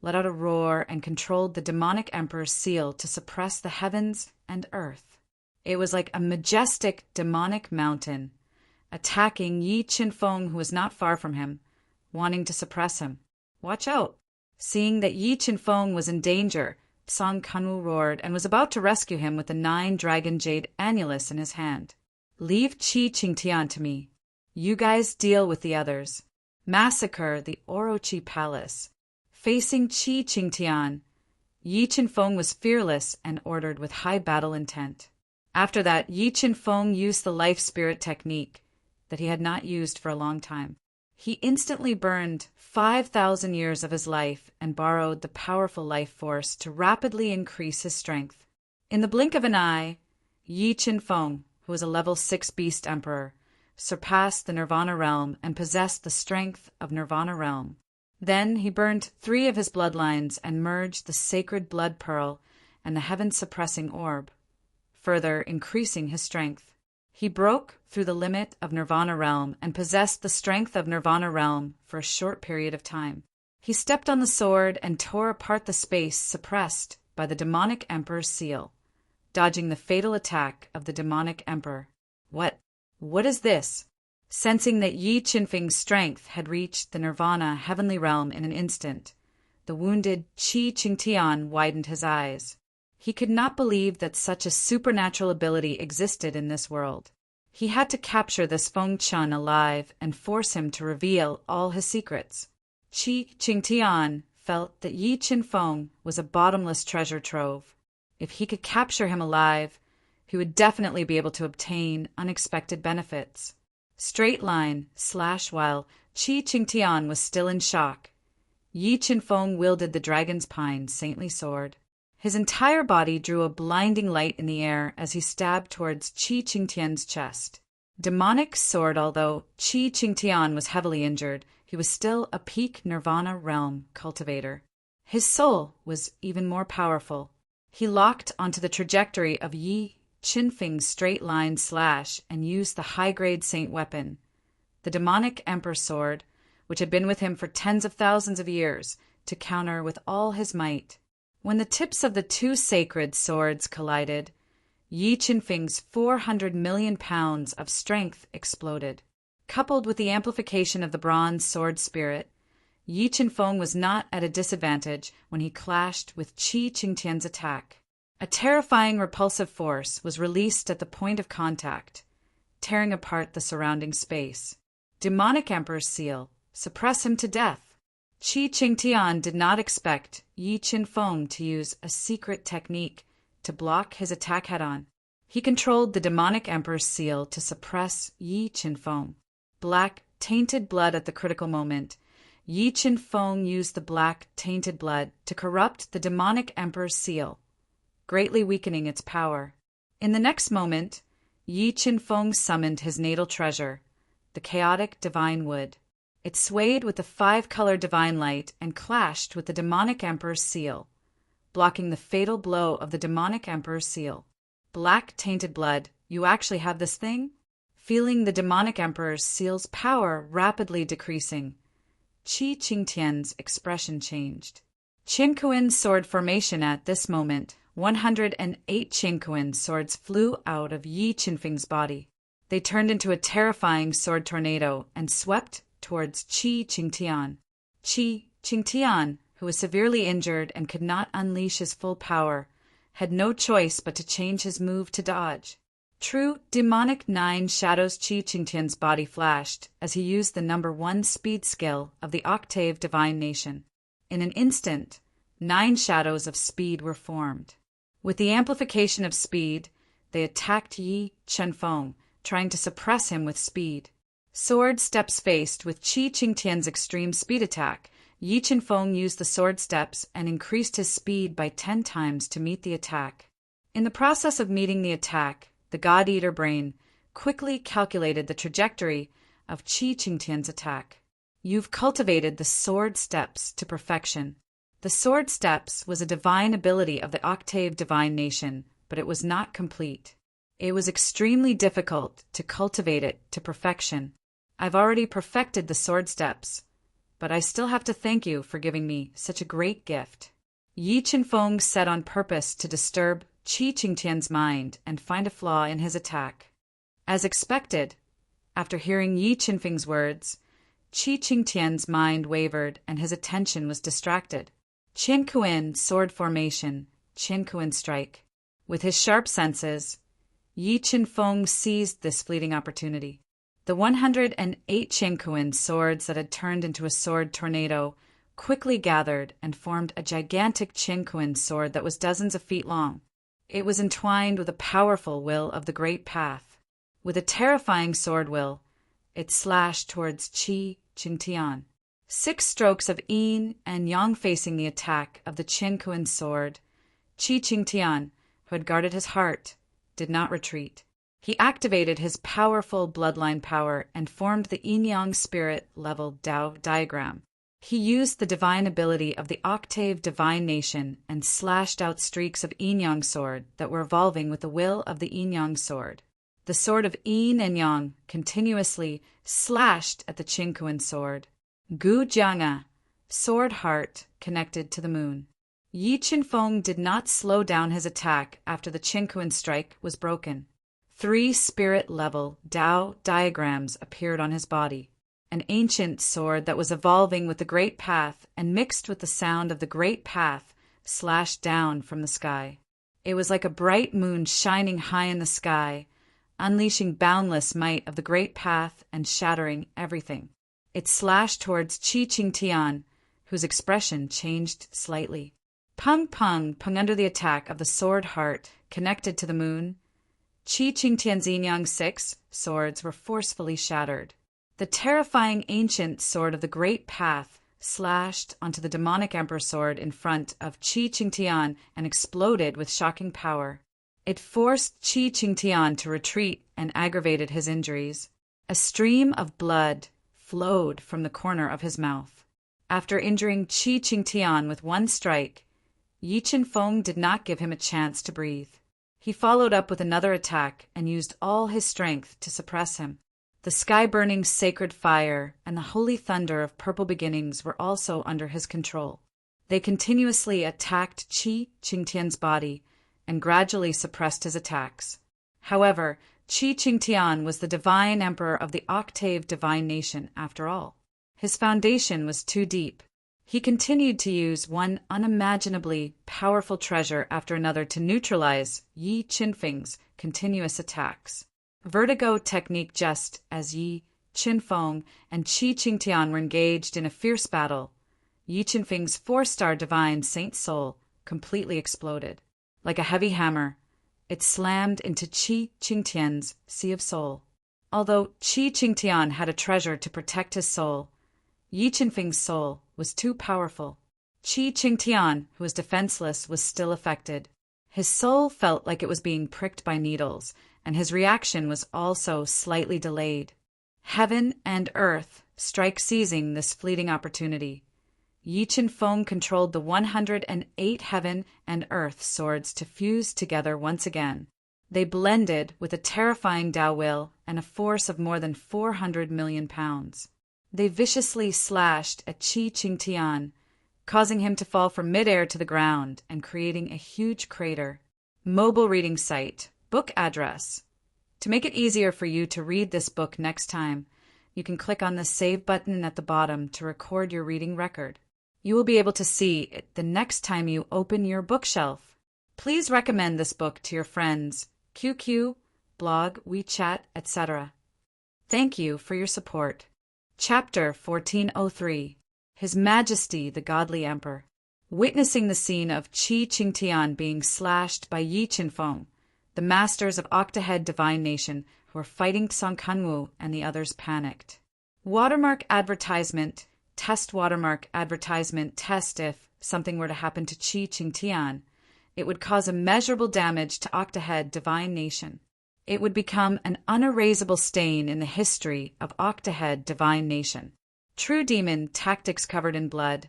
let out a roar and controlled the demonic Emperor's seal to suppress the heavens and earth. It was like a majestic demonic mountain, attacking Yi Qinfeng, who was not far from him, wanting to suppress him. Watch out! Seeing that Yi Qinfeng was in danger, Song Kanwu roared and was about to rescue him with the 9 Dragon Jade Annulus in his hand. Leave Qi Qingtian to me. You guys deal with the others. Massacre the Orochi palace. Facing Qi Qingtian, Yi Qinfeng was fearless and ordered with high battle intent. After that, Yi Qinfeng used the life spirit technique that he had not used for a long time. He instantly burned 5,000 years of his life and borrowed the powerful life force to rapidly increase his strength. In the blink of an eye, Yi Qinfeng, who was a level 6 beast emperor, surpassed the Nirvana realm and possessed the strength of Nirvana realm. Then he burned 3 of his bloodlines and merged the sacred blood pearl and the heaven-suppressing orb, further increasing his strength. He broke through the limit of Nirvana realm and possessed the strength of Nirvana realm for a short period of time. He stepped on the sword and tore apart the space suppressed by the demonic emperor's seal, dodging the fatal attack of the demonic emperor. What is this? Sensing that Yi Qinfeng's strength had reached the nirvana heavenly realm in an instant, the wounded Qi Qingtian widened his eyes. He could not believe that such a supernatural ability existed in this world. He had to capture this Feng Chun alive and force him to reveal all his secrets. Qi Qingtian felt that Yi Qinfeng was a bottomless treasure trove. If he could capture him alive, he would definitely be able to obtain unexpected benefits. Straight line / while Qi Qingtian was still in shock, Yi Qinfeng wielded the dragon's pine saintly sword. His entire body drew a blinding light in the air as he stabbed towards Qi Qingtian's chest. Demonic sword. Although Qi Qingtian was heavily injured, he was still a peak nirvana realm cultivator. His soul was even more powerful. He locked onto the trajectory of Yi Qinfeng's straight line slash and used the high-grade saint weapon, the demonic emperor sword, which had been with him for tens of thousands of years, to counter with all his might. When the tips of the two sacred swords collided, Yi Qinfeng's 400 million pounds of strength exploded. Coupled with the amplification of the bronze sword spirit, Yi Qinfeng was not at a disadvantage when he clashed with Qi Qingtian's attack. A terrifying repulsive force was released at the point of contact, tearing apart the surrounding space. Demonic Emperor's seal. Suppress him to death. Qi Qingtian did not expect Yi Qinfeng to use a secret technique to block his attack head-on. He controlled the demonic emperor's seal to suppress Yi Qinfeng. Black, tainted blood at the critical moment. Yi Qinfeng used the black, tainted blood to corrupt the demonic emperor's seal, greatly weakening its power. In the next moment, Yi Qinfeng summoned his natal treasure, the chaotic divine wood. It swayed with the 5-color divine light and clashed with the demonic emperor's seal, blocking the fatal blow of the demonic emperor's seal. Black tainted blood, you actually have this thing? Feeling the demonic emperor's seal's power rapidly decreasing, Qi Qingtian's expression changed. Qinkuan sword formation. At this moment, 108 Qinkuan swords flew out of Yi Qinfeng's body. They turned into a terrifying sword tornado and swept towards Qi Qingtian. Qi Qingtian, who was severely injured and could not unleash his full power, had no choice but to change his move to dodge. True demonic 9 shadows. Qi Qingtian's body flashed as he used the number 1 speed skill of the Octave Divine Nation. In an instant, 9 shadows of speed were formed. With the amplification of speed, they attacked Yi Qinfeng, trying to suppress him with speed. Sword steps faced with Qi Qingtian's extreme speed attack. Yi Qinfeng used the sword steps and increased his speed by 10 times to meet the attack. In the process of meeting the attack, the God-Eater brain quickly calculated the trajectory of Qi Qingtian's attack. You've cultivated the sword steps to perfection. The sword steps was a divine ability of the Octave Divine Nation, but it was not complete. It was extremely difficult to cultivate it to perfection. I've already perfected the sword steps, but I still have to thank you for giving me such a great gift. Yi Qinfeng set on purpose to disturb Qi Qingtian's mind and find a flaw in his attack. As expected, after hearing Yi Qinfeng's words, Qi Qingtian's mind wavered and his attention was distracted. Qinkuan sword formation, Qinkuan strike. With his sharp senses, Yi Qinfeng seized this fleeting opportunity. The 108 Qinkuan swords that had turned into a sword tornado quickly gathered and formed a gigantic Qinkuan sword that was dozens of feet long. It was entwined with a powerful will of the Great Path. With a terrifying sword will, it slashed towards Qi Qingtian. 6 strokes of yin and yang facing the attack of the Qinkuan sword. Qi Qingtian, who had guarded his heart, did not retreat. He activated his powerful bloodline power and formed the yin-yang spirit level Tao diagram. He used the divine ability of the Octave Divine Nation and slashed out streaks of yin-yang sword that were evolving with the will of the yin-yang sword. The sword of yin and yang continuously slashed at the Qinkuan sword. Gu Jianga, sword heart connected to the moon. Yi Qinfeng did not slow down his attack after the Qinkuan strike was broken. 3 spirit-level Dao diagrams appeared on his body. An ancient sword that was evolving with the Great Path and mixed with the sound of the Great Path slashed down from the sky. It was like a bright moon shining high in the sky, unleashing boundless might of the Great Path and shattering everything. It slashed towards Qi Qingtian, whose expression changed slightly. Pung pung pung under the attack of the sword heart connected to the moon. Qi Qingtian's Yin 6 swords were forcefully shattered. The terrifying ancient sword of the Great Path slashed onto the demonic emperor sword in front of Qi Qingtian and exploded with shocking power. It forced Qi Qingtian to retreat and aggravated his injuries. A stream of blood flowed from the corner of his mouth. After injuring Qi Qingtian with one strike, Yi Qinfeng did not give him a chance to breathe. He followed up with another attack and used all his strength to suppress him. The sky-burning sacred fire and the holy thunder of purple beginnings were also under his control. They continuously attacked Qi Qingtian's body and gradually suppressed his attacks. However, Qi Qingtian was the divine emperor of the octave divine nation after all. His foundation was too deep. He continued to use one unimaginably powerful treasure after another to neutralize Yi Qinfeng's continuous attacks. Vertigo technique. Just as Yi Qinfeng and Qi Qingtian were engaged in a fierce battle, Yi Qinfeng's 4-star divine saint soul completely exploded. Like a heavy hammer, it slammed into Qi Qingtian's sea of soul. Although Qi Qingtian had a treasure to protect his soul, Yi Qinfeng's soul was too powerful. Qi Qingtian, who was defenseless, was still affected. His soul felt like it was being pricked by needles, and his reaction was also slightly delayed. Heaven and earth strike seizing this fleeting opportunity. Yi Qinfeng controlled the 108 heaven and earth swords to fuse together once again. They blended with a terrifying Dao will and a force of more than 400 million pounds. They viciously slashed at Qi Qingtian, causing him to fall from midair to the ground and creating a huge crater. Mobile reading site. Book address. To make it easier for you to read this book next time, you can click on the Save button at the bottom to record your reading record. You will be able to see it the next time you open your bookshelf. Please recommend this book to your friends, QQ, blog, WeChat, etc. Thank you for your support. Chapter 1403. His Majesty the Godly Emperor. Witnessing the scene of Qi Qingtian being slashed by Yi Qinfeng, the masters of Octahead Divine Nation who were fighting Song Kanwu and the others panicked. Watermark advertisement. Test watermark advertisement. Test if something were to happen to Qi Qingtian, it would cause immeasurable damage to Octahead Divine Nation. It would become an unerasable stain in the history of Octahead Divine Nation. True demon tactics covered in blood.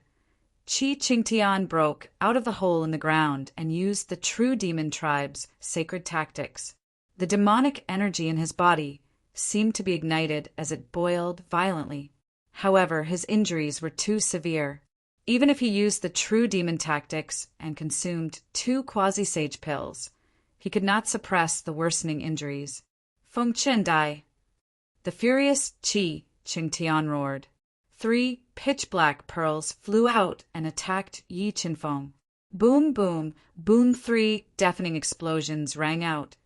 Qi Qingtian broke out of the hole in the ground and used the true demon tribe's sacred tactics. The demonic energy in his body seemed to be ignited as it boiled violently. However, his injuries were too severe. Even if he used the true demon tactics and consumed 2 quasi-sage pills, he could not suppress the worsening injuries. Feng Chen Dai. The furious Qi Qingtian roared. 3 pitch-black pearls flew out and attacked Yi Qinfeng. Boom, boom, boom. 3 deafening explosions rang out,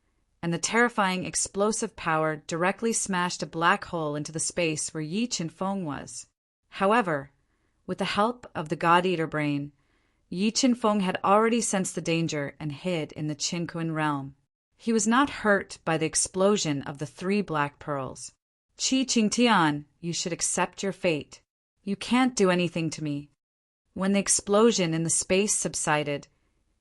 and the terrifying explosive power directly smashed a black hole into the space where Yi Qinfeng was. However, with the help of the God-Eater brain, Yi Qinfeng had already sensed the danger and hid in the Qinkuan realm. He was not hurt by the explosion of the 3 black pearls. Qi Qingtian, you should accept your fate. You can't do anything to me. When the explosion in the space subsided,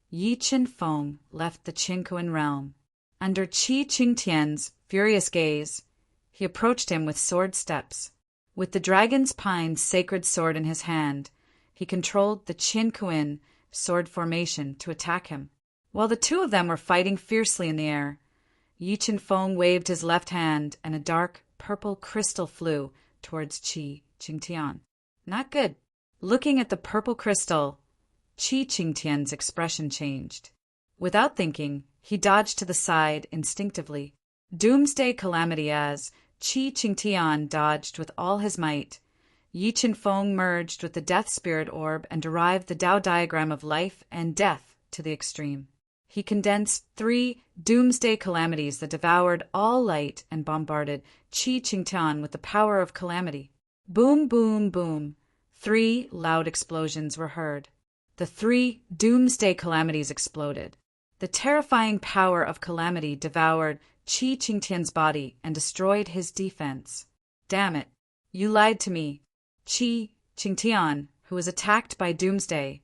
Yi Qinfeng left the Qinkuan realm. Under Qi Qingtian's furious gaze, he approached him with sword steps. With the dragon's pine sacred sword in his hand, he controlled the Qinkuan sword formation to attack him. While the 2 of them were fighting fiercely in the air, Yi Qinfeng waved his left hand and a dark purple crystal flew towards Qi Qingtian. Not good. Looking at the purple crystal, Qi Qingtian's expression changed. Without thinking, he dodged to the side instinctively. Doomsday calamity as Qi Qingtian dodged with all his might. Yi Qinfeng merged with the death spirit orb and derived the Tao diagram of life and death to the extreme. He condensed 3 doomsday calamities that devoured all light and bombarded Qi Qingtian with the power of calamity. Boom, boom, boom. 3 loud explosions were heard. The 3 doomsday calamities exploded. The terrifying power of calamity devoured Qi Qingtian's body and destroyed his defense. Damn it. You lied to me. Qi Qingtian, who was attacked by doomsday,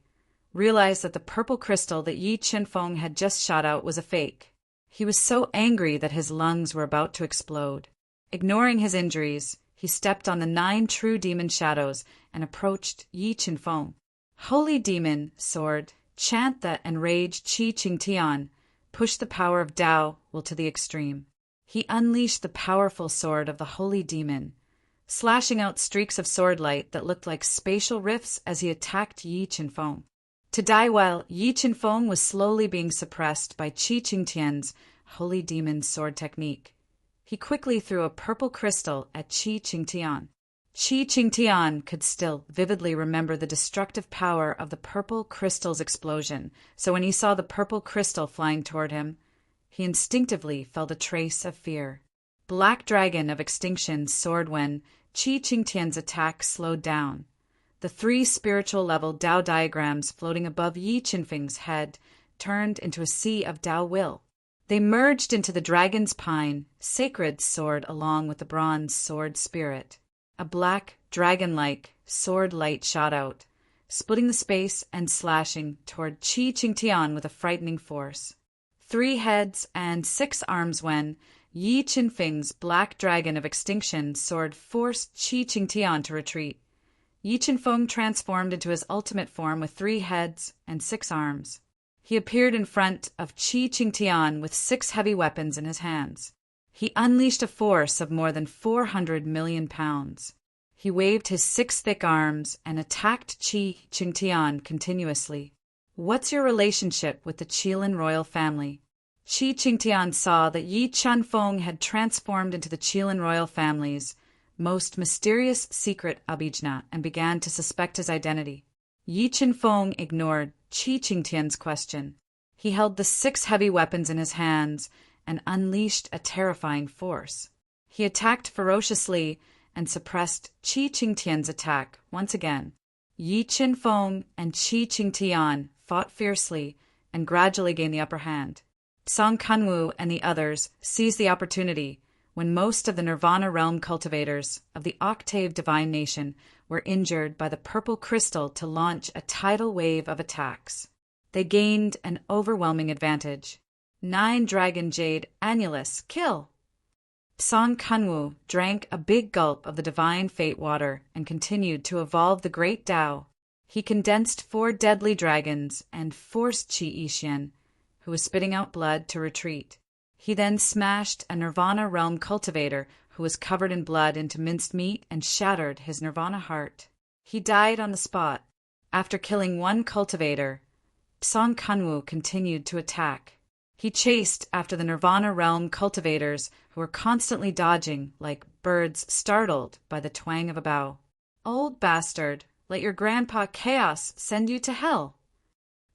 realized that the purple crystal that Yi Qinfeng had just shot out was a fake. He was so angry that his lungs were about to explode. Ignoring his injuries, he stepped on the 9 true demon shadows and approached Yi Qinfeng. Holy demon, sword, chant that enraged Qi Qingtian, pushed the power of Tao will to the extreme. He unleashed the powerful sword of the holy demon, slashing out streaks of sword light that looked like spatial rifts as he attacked Yi Qinfeng. To die while Yi Qinfeng was slowly being suppressed by Qi Qingtian's holy demon sword technique. He quickly threw a purple crystal at Qi Qingtian. Qi Qingtian could still vividly remember the destructive power of the purple crystal's explosion, so when he saw the purple crystal flying toward him, he instinctively felt a trace of fear. Black Dragon of Extinction soared when Qi Qingtian's attack slowed down. The 3 spiritual-level Tao diagrams floating above Yi Qinfeng's head turned into a sea of Tao will. They merged into the dragon's pine, sacred sword along with the bronze sword spirit. A black, dragon-like sword light shot out, splitting the space and slashing toward Qi Qingtian with a frightening force. 3 heads and 6 arms when Yi Qinfeng's black dragon of extinction sword forced Qi Qingtian to retreat. Yi Qinfeng transformed into his ultimate form with 3 heads and 6 arms. He appeared in front of Qi Qingtian with 6 heavy weapons in his hands. He unleashed a force of more than 400 million pounds. He waved his 6 thick arms and attacked Qi Qingtian continuously. What's your relationship with the Qilin royal family? Qi Qingtian saw that Yi Qinfeng had transformed into the Qilin royal family's most mysterious secret Abhijna and began to suspect his identity. Yi Qinfeng ignored Qi Qingtian's question. He held the 6 heavy weapons in his hands and unleashed a terrifying force. He attacked ferociously and suppressed Qi Qingtian's attack once again. Yi Qinfeng and Qi Qingtian fought fiercely and gradually gained the upper hand. Song Kunwu and the others seized the opportunity when most of the Nirvana realm cultivators of the Octave Divine Nation were injured by the purple crystal to launch a tidal wave of attacks. They gained an overwhelming advantage. 9 Dragon Jade Annulus, kill! Song Kunwu drank a big gulp of the divine fate water and continued to evolve the great Tao. He condensed 4 deadly dragons and forced Qi Yixian, who was spitting out blood, to retreat. He then smashed a Nirvana realm cultivator who was covered in blood into minced meat and shattered his Nirvana heart. He died on the spot. After killing 1 cultivator, Song Kunwu continued to attack. He chased after the Nirvana realm cultivators who were constantly dodging like birds startled by the twang of a bow. Old bastard, let your grandpa Chaos send you to hell.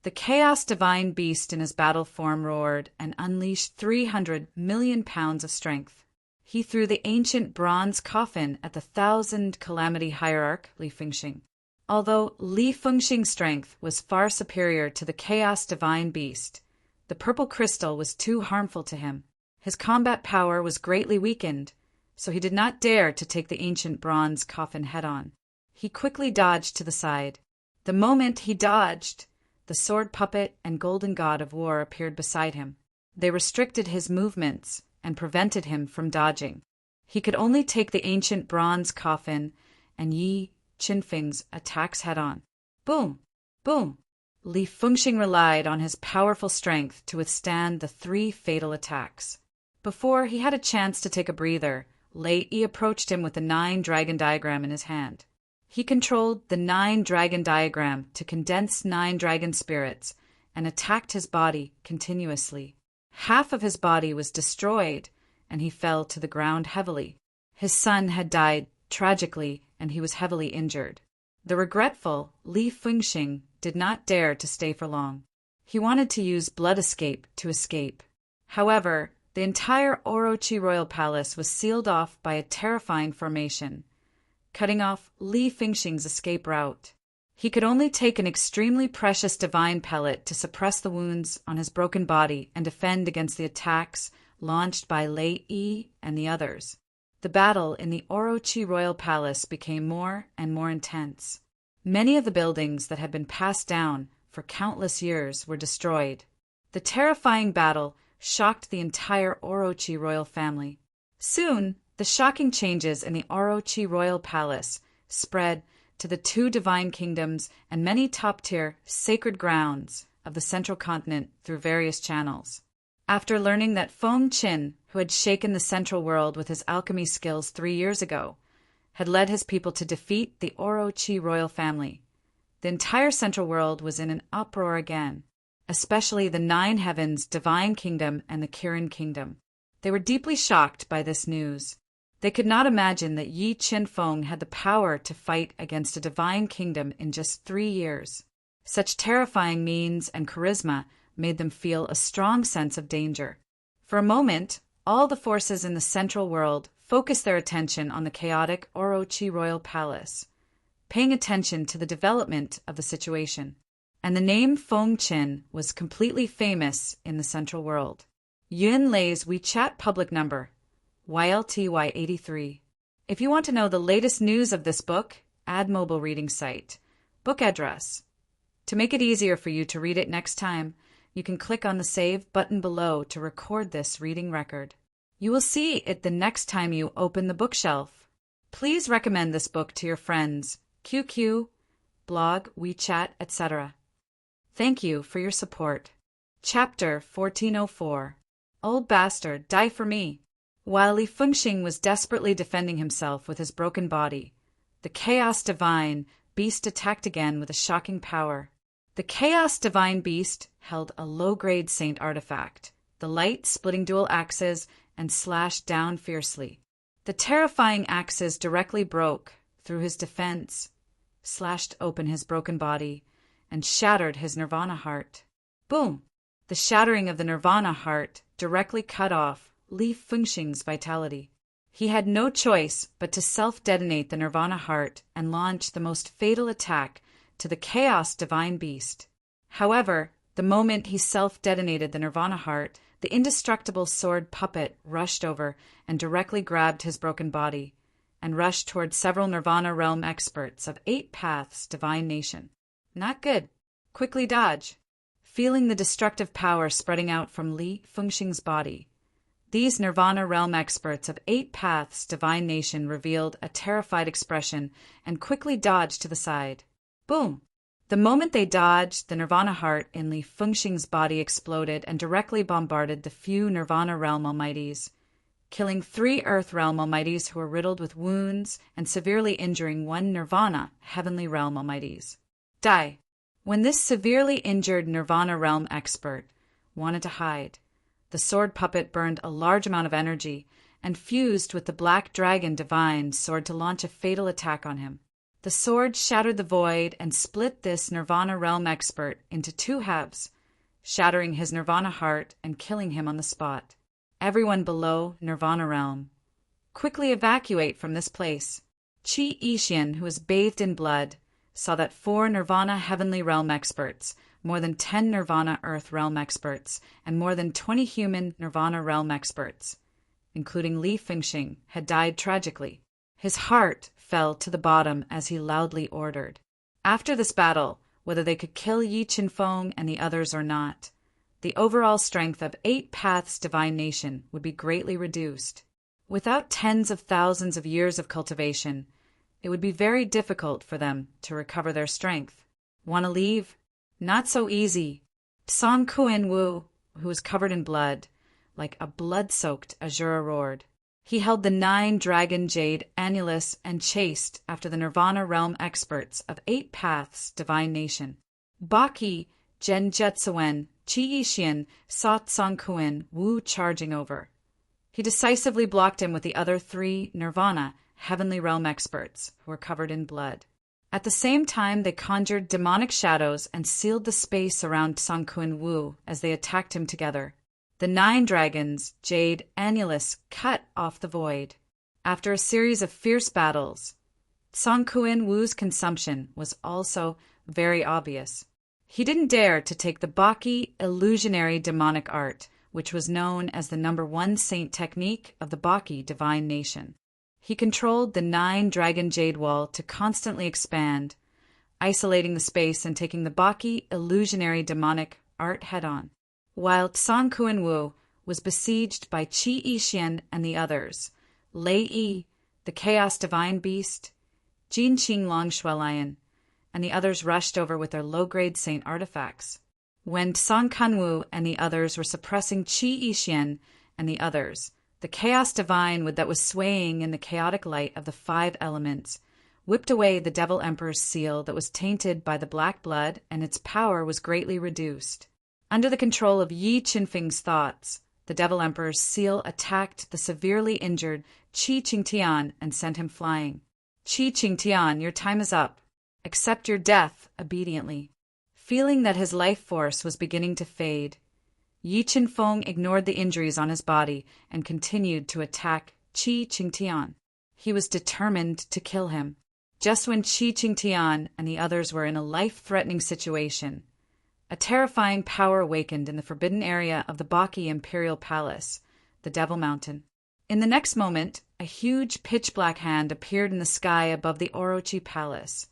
The Chaos Divine Beast in his battle form roared and unleashed 300 million pounds of strength. He threw the ancient bronze coffin at the 1,000 Calamity Hierarch Li Fengxing. Although Li Fengxing's strength was far superior to the Chaos Divine Beast, the purple crystal was too harmful to him. His combat power was greatly weakened, so he did not dare to take the ancient bronze coffin head-on. He quickly dodged to the side. The moment he dodged, the sword puppet and golden god of war appeared beside him. They restricted his movements and prevented him from dodging. He could only take the ancient bronze coffin and Yi Qinfeng's attacks head-on. Boom! Boom! Li Fengxing relied on his powerful strength to withstand the 3 fatal attacks. Before he had a chance to take a breather, Lei Yi approached him with the 9 dragon diagram in his hand. He controlled the 9-dragon diagram to condense 9 dragon spirits and attacked his body continuously. Half of his body was destroyed, and he fell to the ground heavily. His son had died tragically, and he was heavily injured. The regretful Li Fengxing did not dare to stay for long. He wanted to use blood escape to escape. However, the entire Orochi royal palace was sealed off by a terrifying formation, cutting off Li Fengxing's escape route. He could only take an extremely precious divine pellet to suppress the wounds on his broken body and defend against the attacks launched by Lei Yi and the others. The battle in the Orochi royal palace became more and more intense. Many of the buildings that had been passed down for countless years were destroyed. The terrifying battle shocked the entire Orochi royal family. Soon, the shocking changes in the Orochi royal palace spread to the 2 divine kingdoms and many top-tier sacred grounds of the central continent through various channels. After learning that Feng Qin, who had shaken the central world with his alchemy skills 3 years ago, had led his people to defeat the Orochi royal family, the entire central world was in an uproar again, especially the 9 heavens divine kingdom and the Kirin kingdom. They were deeply shocked by this news. They could not imagine that Yi Qinfeng had the power to fight against a divine kingdom in just 3 years. Such terrifying means and charisma made them feel a strong sense of danger. For a moment, all the forces in the central world focused their attention on the chaotic Orochi royal palace, paying attention to the development of the situation. And the name Feng Qin was completely famous in the central world. Yun Lei's WeChat public number, YLTY83. If you want to know the latest news of this book, add mobile reading site. Book address. To make it easier for you to read it next time, you can click on the Save button below to record this reading record. You will see it the next time you open the bookshelf. Please recommend this book to your friends, QQ, blog, WeChat, etc. Thank you for your support. Chapter 1404. Old bastard, die for me. While Li Fengxing was desperately defending himself with his broken body, the Chaos Divine Beast attacked again with a shocking power. The Chaos Divine Beast held a low-grade saint artifact, the light-splitting dual axes, and slashed down fiercely. The terrifying axes directly broke through his defense, slashed open his broken body, and shattered his Nirvana heart. Boom! The shattering of the Nirvana heart directly cut off Li Fengxing's vitality. He had no choice but to self-detonate the Nirvana heart and launch the most fatal attack to the Chaos Divine Beast. However, the moment he self-detonated the Nirvana heart, the indestructible sword puppet rushed over and directly grabbed his broken body, and rushed toward several Nirvana realm experts of 8 Paths Divine Nation. Not good. Quickly dodge. Feeling the destructive power spreading out from Li Fengxing's body, these Nirvana realm experts of 8 Paths Divine Nation revealed a terrified expression and quickly dodged to the side. Boom! The moment they dodged, the Nirvana heart in Li Fengxing's body exploded and directly bombarded the few Nirvana realm almighties, killing 3 Earth realm almighties who were riddled with wounds and severely injuring 1 Nirvana heavenly realm almighties. Die! When this severely injured Nirvana realm expert wanted to hide, the sword puppet burned a large amount of energy and fused with the Black Dragon Divine sword to launch a fatal attack on him. The sword shattered the void and split this Nirvana realm expert into 2 halves, shattering his Nirvana heart and killing him on the spot. Everyone below Nirvana realm, quickly evacuate from this place. Qi Yixian, who was bathed in blood, saw that 4 Nirvana heavenly realm experts, more than 10 Nirvana Earth realm experts, and more than 20 human Nirvana realm experts, including Li Fengxing, had died tragically. His heart fell to the bottom as he loudly ordered. After this battle, whether they could kill Yi Qinfeng and the others or not, the overall strength of 8 Paths Divine Nation would be greatly reduced. Without tens of thousands of years of cultivation, it would be very difficult for them to recover their strength. Want to leave? Not so easy. Song Kuan Wu, who was covered in blood, like a blood-soaked Azura roared. He held the 9-dragon jade annulus and chased after the Nirvana realm experts of 8 paths divine nation. Baki, Genjutsuwen, Chi-Yishian saw Tsongkuan Wu charging over. He decisively blocked him with the other 3 Nirvana, heavenly realm experts, who were covered in blood. At the same time, they conjured demonic shadows and sealed the space around Tsongkuan Wu as they attacked him together. The 9 dragons, Jade, Annulus, cut off the void. After a series of fierce battles, Tsongkuan Wu's consumption was also very obvious. He didn't dare to take the Baki illusionary demonic art, which was known as the number 1 saint technique of the Baki divine nation. He controlled the 9-dragon jade wall to constantly expand, isolating the space and taking the Baki illusionary demonic art head-on. While Tsongkuan Wu was besieged by Chi-Yishian and the others, Lei Yi, the chaos divine beast, Jin Qing Long Shuelian, and the others rushed over with their low-grade saint artifacts. When Tsongkuan Wu and the others were suppressing Chi-Yishian and the others, the chaos divine that was swaying in the chaotic light of the 5 elements whipped away the Devil Emperor's seal that was tainted by the black blood, and its power was greatly reduced. Under the control of Yi Qinfeng's thoughts, the Devil Emperor's seal attacked the severely injured Qi Qingtian and sent him flying. Qi Qingtian, your time is up. Accept your death obediently. Feeling that his life force was beginning to fade, Yi Qinfeng ignored the injuries on his body and continued to attack Qi Qingtian. He was determined to kill him. Just when Qi Qingtian and the others were in a life-threatening situation, a terrifying power awakened in the forbidden area of the Baki Imperial Palace, the Devil Mountain. In the next moment, a huge pitch-black hand appeared in the sky above the Orochi Palace,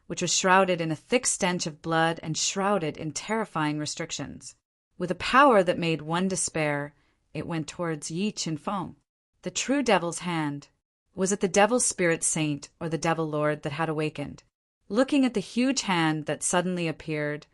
which was shrouded in a thick stench of blood and shrouded in terrifying restrictions. With a power that made one despair, it went towards Yi Qinfeng. The true devil's hand. Was it the devil spirit saint or the devil lord that had awakened? Looking at the huge hand that suddenly appeared,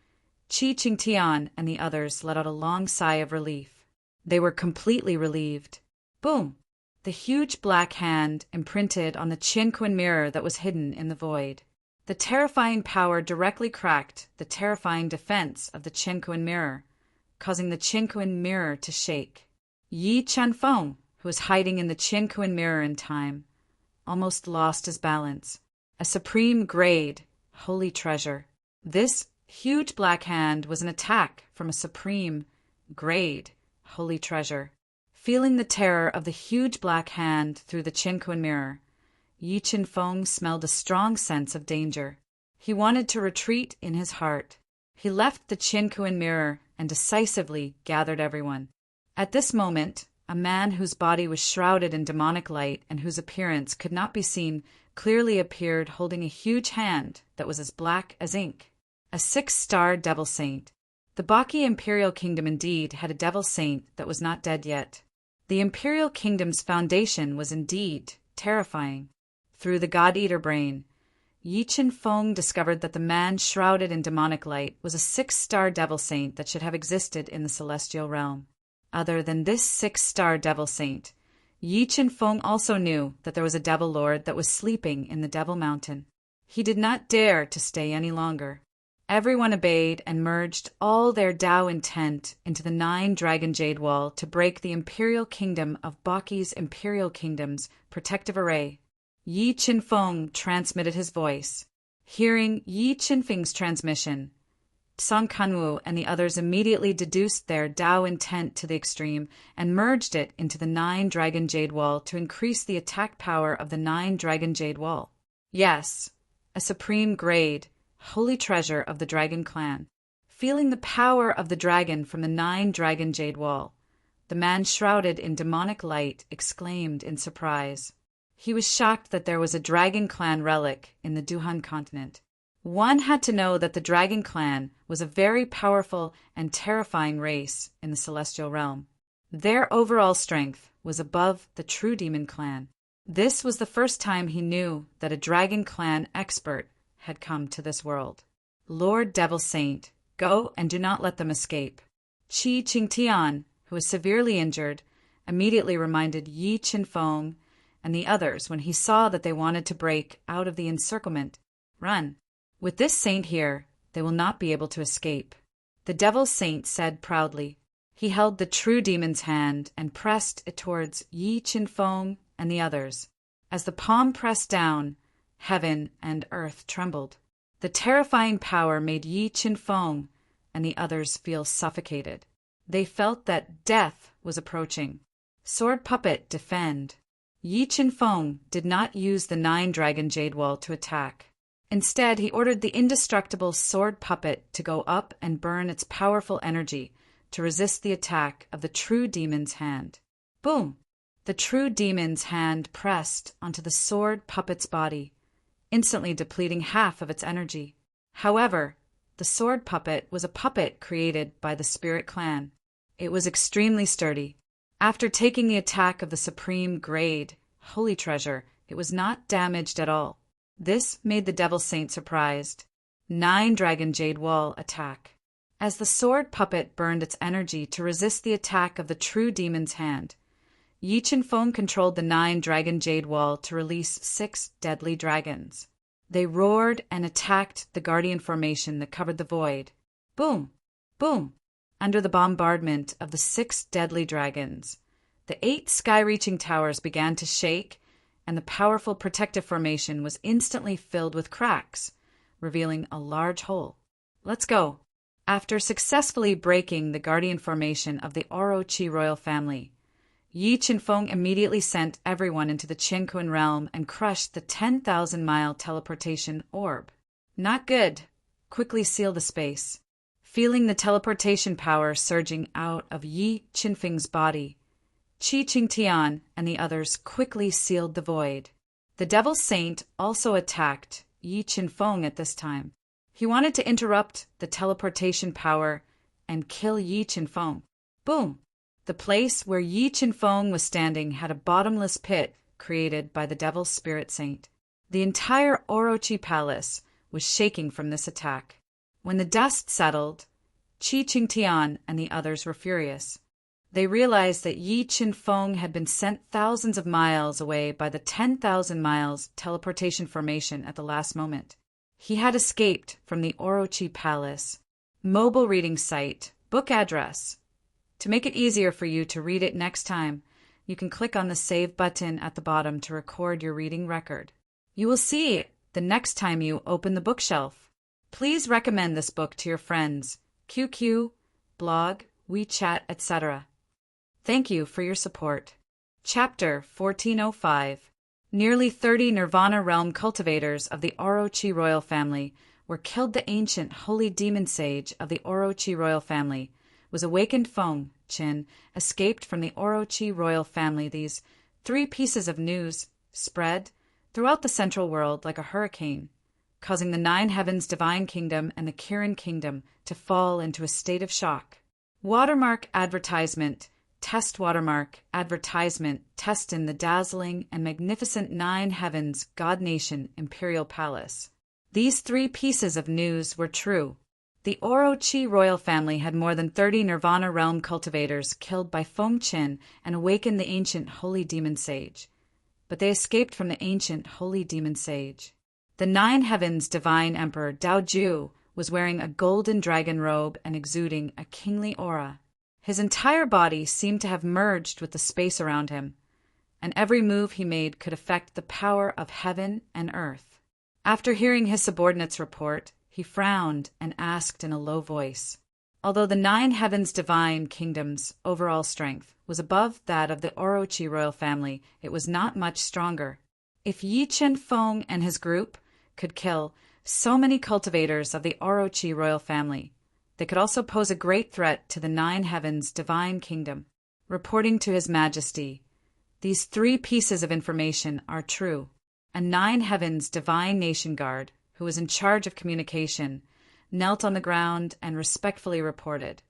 Qi Qingtian and the others let out a long sigh of relief. They were completely relieved. Boom! The huge black hand imprinted on the Qinquan mirror that was hidden in the void. The terrifying power directly cracked the terrifying defense of the Qinquan mirror, causing the Qinquan mirror to shake. Yi Qinfeng, who was hiding in the Qinquan mirror in time, almost lost his balance. A supreme grade, holy treasure. This huge black hand was an attack from a supreme grade, holy treasure. Feeling the terror of the huge black hand through the Qinquan mirror, Yi Qinfeng smelled a strong sense of danger. He wanted to retreat in his heart. He left the Qinquan mirror and decisively gathered everyone. At this moment, a man whose body was shrouded in demonic light and whose appearance could not be seen clearly appeared holding a huge hand that was as black as ink. A 6-star devil saint. The Baki Imperial Kingdom indeed had a devil saint that was not dead yet. The Imperial Kingdom's foundation was indeed terrifying. Through the God-Eater brain, Yi Qinfeng discovered that the man shrouded in demonic light was a 6-star devil saint that should have existed in the celestial realm. Other than this 6-star devil saint, Yi Qinfeng also knew that there was a devil lord that was sleeping in the Devil Mountain. He did not dare to stay any longer. Everyone obeyed and merged all their Tao intent into the 9-dragon jade wall to break the Imperial Kingdom of Baki's Imperial Kingdom's protective array. Yi Qinfeng transmitted his voice. Hearing Yi Qinfeng's transmission, Tsongkuan Wu and the others immediately deduced their Tao intent to the extreme and merged it into the 9-dragon jade wall to increase the attack power of the 9-dragon jade wall. Yes, a supreme grade, holy treasure of the dragon clan. Feeling the power of the dragon from the 9-dragon jade wall, the man shrouded in demonic light exclaimed in surprise. He was shocked that there was a dragon clan relic in the Duhan continent. One had to know that the dragon clan was a very powerful and terrifying race in the celestial realm. Their overall strength was above the true demon clan. This was the first time he knew that a dragon clan expert had come to this world. Lord Devil Saint, go and do not let them escape. Qi Qingtian, who was severely injured, immediately reminded Yi Qinfeng and the others when he saw that they wanted to break out of the encirclement. Run. With this saint here, they will not be able to escape. The devil's saint said proudly. He held the true demon's hand and pressed it towards Yi Qinfeng and the others. As the palm pressed down, heaven and earth trembled. The terrifying power made Yi Qinfeng and the others feel suffocated. They felt that death was approaching. Sword puppet, defend. Yi Qinfeng did not use the 9-dragon jade wall to attack. Instead, he ordered the indestructible sword puppet to go up and burn its powerful energy to resist the attack of the true demon's hand. Boom! The true demon's hand pressed onto the sword puppet's body, instantly depleting half of its energy. However, the sword puppet was a puppet created by the spirit clan. It was extremely sturdy. After taking the attack of the supreme grade, holy treasure, it was not damaged at all. This made the devil saint surprised. 9-dragon jade wall attack. As the sword puppet burned its energy to resist the attack of the true demon's hand, Yi Qinfeng controlled the 9-dragon jade wall to release 6 deadly dragons. They roared and attacked the guardian formation that covered the void. Boom! Boom! Under the bombardment of the 6 deadly dragons, the 8 sky-reaching towers began to shake, and the powerful protective formation was instantly filled with cracks, revealing a large hole. Let's go! After successfully breaking the guardian formation of the Orochi royal family, Yi Qinfeng immediately sent everyone into the Qinkuan realm and crushed the 10,000-mile teleportation orb. Not good. Quickly seal the space. Feeling the teleportation power surging out of Yi Qinfeng's body, Qi Qingtian and the others quickly sealed the void. The devil saint also attacked Yi Qinfeng at this time. He wanted to interrupt the teleportation power and kill Yi Qinfeng. Boom! The place where Yi Qinfeng was standing had a bottomless pit created by the devil's spirit saint. The entire Orochi palace was shaking from this attack. When the dust settled, Qi Qingtian and the others were furious. They realized that Yi Qinfeng had been sent thousands of miles away by the 10,000 miles teleportation formation at the last moment. He had escaped from the Orochi Palace. Mobile reading site, book address. To make it easier for you to read it next time, you can click on the Save button at the bottom to record your reading record. You will see it the next time you open the bookshelf. Please recommend this book to your friends, QQ, blog, WeChat, etc. Thank you for your support. Chapter 1405. Nearly 30 Nirvana realm cultivators of the Orochi royal family were killed. The ancient holy demon sage of the Orochi royal family was awakened. Feng Qin escaped from the Orochi royal family. These 3 pieces of news spread throughout the central world like a hurricane, causing the 9 heavens divine kingdom and the Kirin kingdom to fall into a state of shock. Watermark advertisement. Test watermark advertisement test in the dazzling and magnificent 9 heavens God Nation Imperial Palace. These 3 pieces of news were true. The Orochi royal family had more than 30 Nirvana realm cultivators killed by Feng Qin and awakened the ancient holy demon sage. But they escaped from the ancient holy demon sage. The 9 heavens divine emperor Dao Ju was wearing a golden dragon robe and exuding a kingly aura. His entire body seemed to have merged with the space around him, and every move he made could affect the power of heaven and earth. After hearing his subordinates' report, he frowned and asked in a low voice. Although the 9 heavens divine kingdom's overall strength was above that of the Orochi royal family, it was not much stronger. If Yi Qinfeng and his group could kill so many cultivators of the Orochi royal family, they could also pose a great threat to the 9 heavens divine kingdom. Reporting to His Majesty, these 3 pieces of information are true. A 9 heavens divine nation guard, who was in charge of communication, knelt on the ground and respectfully reported.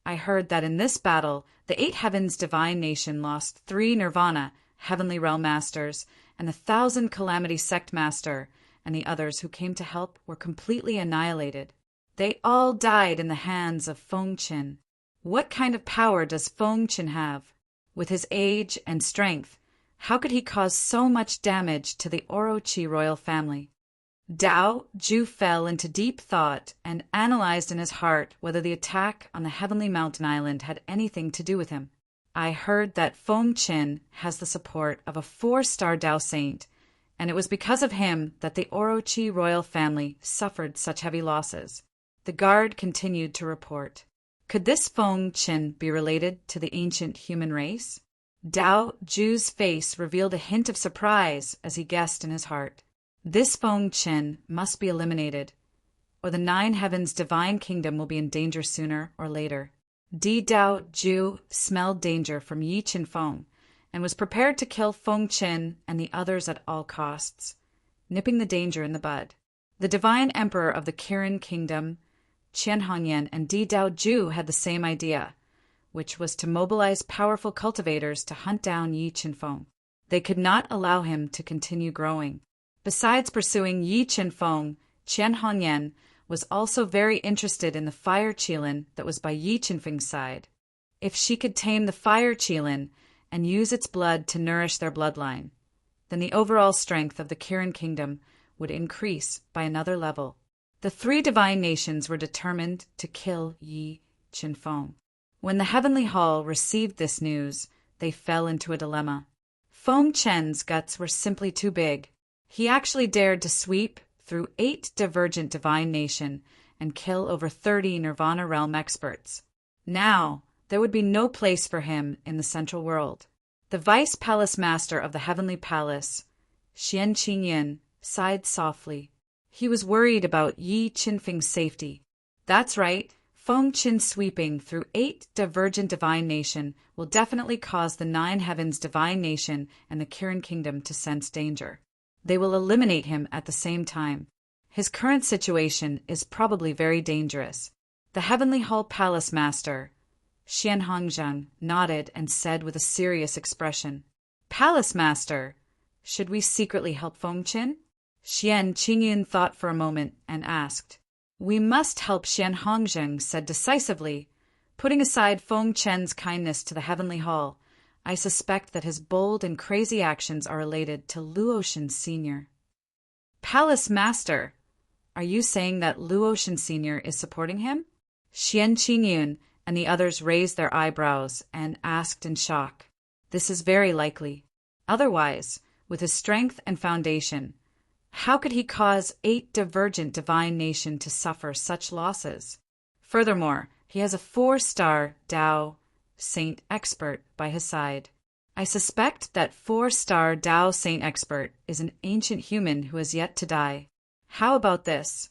I heard that in this battle, the 8 heavens divine nation lost 3 Nirvana heavenly realm masters and 1,000 calamity sect master, and the others who came to help were completely annihilated. They all died in the hands of Feng Qin. What kind of power does Feng Qin have? With his age and strength, how could he cause so much damage to the Orochi royal family? Dao Ju fell into deep thought and analyzed in his heart whether the attack on the Heavenly Mountain Island had anything to do with him. I heard that Feng Qin has the support of a 4-star Dao saint, and it was because of him that the Orochi royal family suffered such heavy losses. The guard continued to report. Could this Feng Qin be related to the ancient human race? Dao Ju's face revealed a hint of surprise as he guessed in his heart. This Feng Qin must be eliminated, or the 9 Heavens' divine kingdom will be in danger sooner or later. Dao Ju smelled danger from Yi Qin Feng and was prepared to kill Feng Qin and the others at all costs, nipping the danger in the bud. The divine emperor of the Kirin kingdom, Qian Hongyan, and Dao Ju had the same idea, which was to mobilize powerful cultivators to hunt down Yi Qin Feng. They could not allow him to continue growing. Besides pursuing Yi Qin Feng, Qian Hongyan was also very interested in the fire qilin that was by Yi Qinfeng's side. If she could tame the fire qilin and use its blood to nourish their bloodline, then the overall strength of the Kirin kingdom would increase by another level. The 3 divine nations were determined to kill Yi Qin Feng. When the Heavenly Hall received this news, they fell into a dilemma. Feng Qin's guts were simply too big. He actually dared to sweep through 8 divergent divine nation and kill over 30 Nirvana realm experts. Now, there would be no place for him in the central world. The vice palace master of the heavenly palace, Xian Qingyin, sighed softly. He was worried about Yi Qinfeng's safety. That's right, Feng Qin sweeping through 8 divergent divine nation will definitely cause the 9 Heavens' divine nation and the Kirin kingdom to sense danger. They will eliminate him at the same time. His current situation is probably very dangerous. The Heavenly Hall Palace Master, Xian Hongzheng, nodded and said with a serious expression, "Palace Master, should we secretly help Feng Qin?" Xian Qingyin thought for a moment and asked. "We must help," Xian Hongzheng said decisively. Putting aside Feng Qin's kindness to the Heavenly Hall, I suspect that his bold and crazy actions are related to Luotian Sr. "Palace Master, are you saying that Luotian Sr. is supporting him?" Xian Qingyun and the others raised their eyebrows and asked in shock. This is very likely. Otherwise, with his strength and foundation, how could he cause 8 divergent divine nation to suffer such losses? Furthermore, he has a 4-star Dao Saint expert by his side. I suspect that 4-star Dao Saint expert is an ancient human who has yet to die. How about this?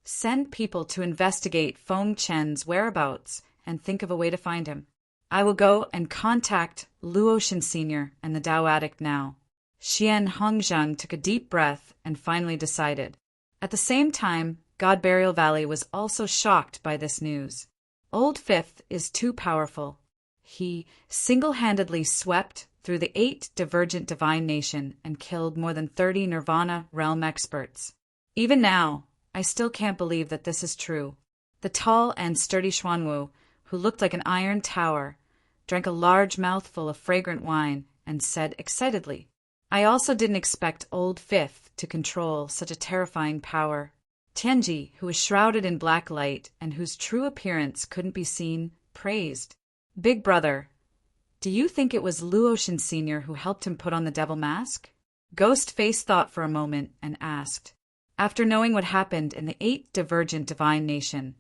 Send people to investigate Feng Qin's whereabouts and think of a way to find him. I will go and contact Luotian Sr. and the Dao addict now. Xian Hongzheng took a deep breath and finally decided. At the same time, God Burial Valley was also shocked by this news. Old Fifth is too powerful. He single-handedly swept through the 8 divergent divine nation and killed more than 30 Nirvana realm experts. Even now, I still can't believe that this is true. The tall and sturdy Xuanwu, who looked like an iron tower, drank a large mouthful of fragrant wine and said excitedly, "I also didn't expect Old Fifth to control such a terrifying power." Tianji, who was shrouded in black light and whose true appearance couldn't be seen, praised. "Big brother, do you think it was Luotian Sr. who helped him put on the devil mask?" Ghostface thought for a moment and asked. After knowing what happened in the 8 divergent divine nation,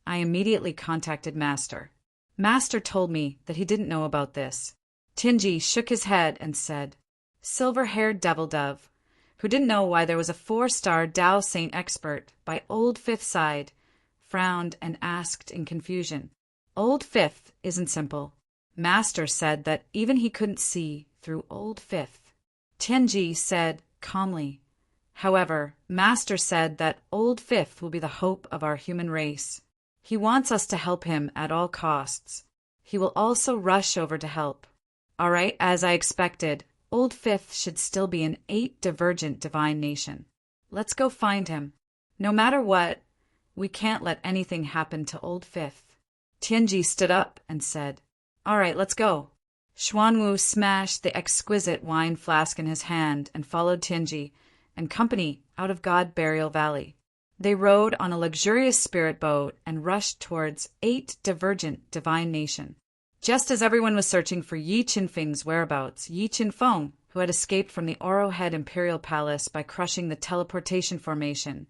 I immediately contacted Master. Master told me that he didn't know about this. Tianji shook his head and said, "Silver-haired devil dove, who didn't know why there was a 4-star Dao Saint expert by Old Fifth side, frowned and asked in confusion. Old Fifth isn't simple. Master said that even he couldn't see through Old Fifth." Tianji said calmly, "However, Master said that Old Fifth will be the hope of our human race. He wants us to help him at all costs. He will also rush over to help." "All right, as I expected, Old Fifth should still be an 8 divergent divine nation. Let's go find him. No matter what, we can't let anything happen to Old Fifth." Tianji stood up and said, "All right, let's go." Xuanwu smashed the exquisite wine flask in his hand and followed Tianji and company out of God Burial Valley. They rode on a luxurious spirit boat and rushed towards 8 divergent divine nation. Just as everyone was searching for Yi Qinfeng's whereabouts, Yi Qinfeng, who had escaped from the Oro Head Imperial Palace by crushing the teleportation formation,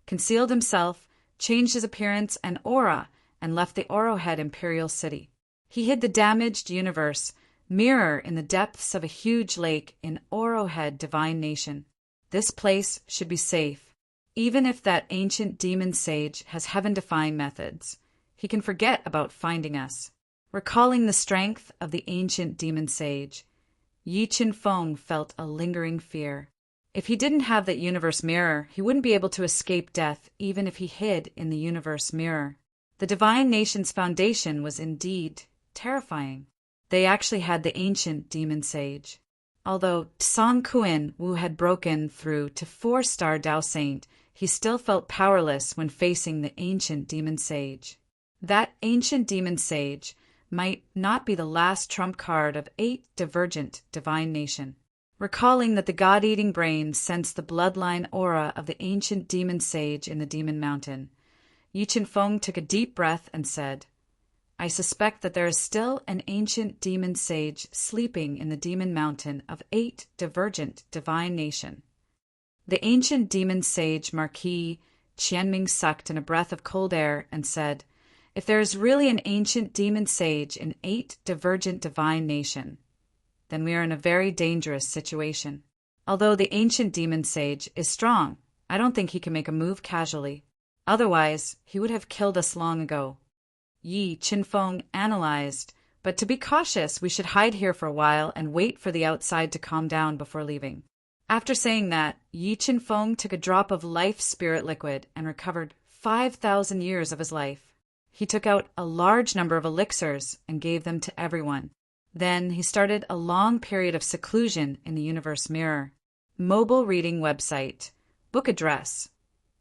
concealed himself, changed his appearance and aura, and left the Oro Head Imperial City. He hid the damaged universe mirror in the depths of a huge lake in Oro Head Divine Nation. This place should be safe. Even if that ancient demon sage has heaven-defying methods, he can forget about finding us. Recalling the strength of the ancient demon sage, Yi Qinfeng felt a lingering fear. If he didn't have that universe mirror, he wouldn't be able to escape death even if he hid in the universe mirror. The Divine Nation's foundation was indeed terrifying. They actually had the ancient demon sage. Although Tsang Kuan Wu had broken through to 4-star Dao Saint, he still felt powerless when facing the ancient demon sage. That ancient demon sage might not be the last trump card of 8 divergent divine nation. Recalling that the god-eating brain sensed the bloodline aura of the ancient demon sage in the Demon Mountain, Yi Qinfeng took a deep breath and said, "I suspect that there is still an ancient demon sage sleeping in the Demon Mountain of 8 divergent divine nation." The ancient demon sage Marquis Qianming sucked in a breath of cold air and said, "If there is really an ancient demon sage in 8 divergent divine nation, then we are in a very dangerous situation. Although the ancient demon sage is strong, I don't think he can make a move casually. Otherwise, he would have killed us long ago." Yi Qinfeng analyzed, "But to be cautious, we should hide here for a while and wait for the outside to calm down before leaving." After saying that, Yi Qinfeng took a drop of life spirit liquid and recovered 5,000 years of his life. He took out a large number of elixirs and gave them to everyone. Then he started a long period of seclusion in the universe mirror. Mobile reading website. Book address.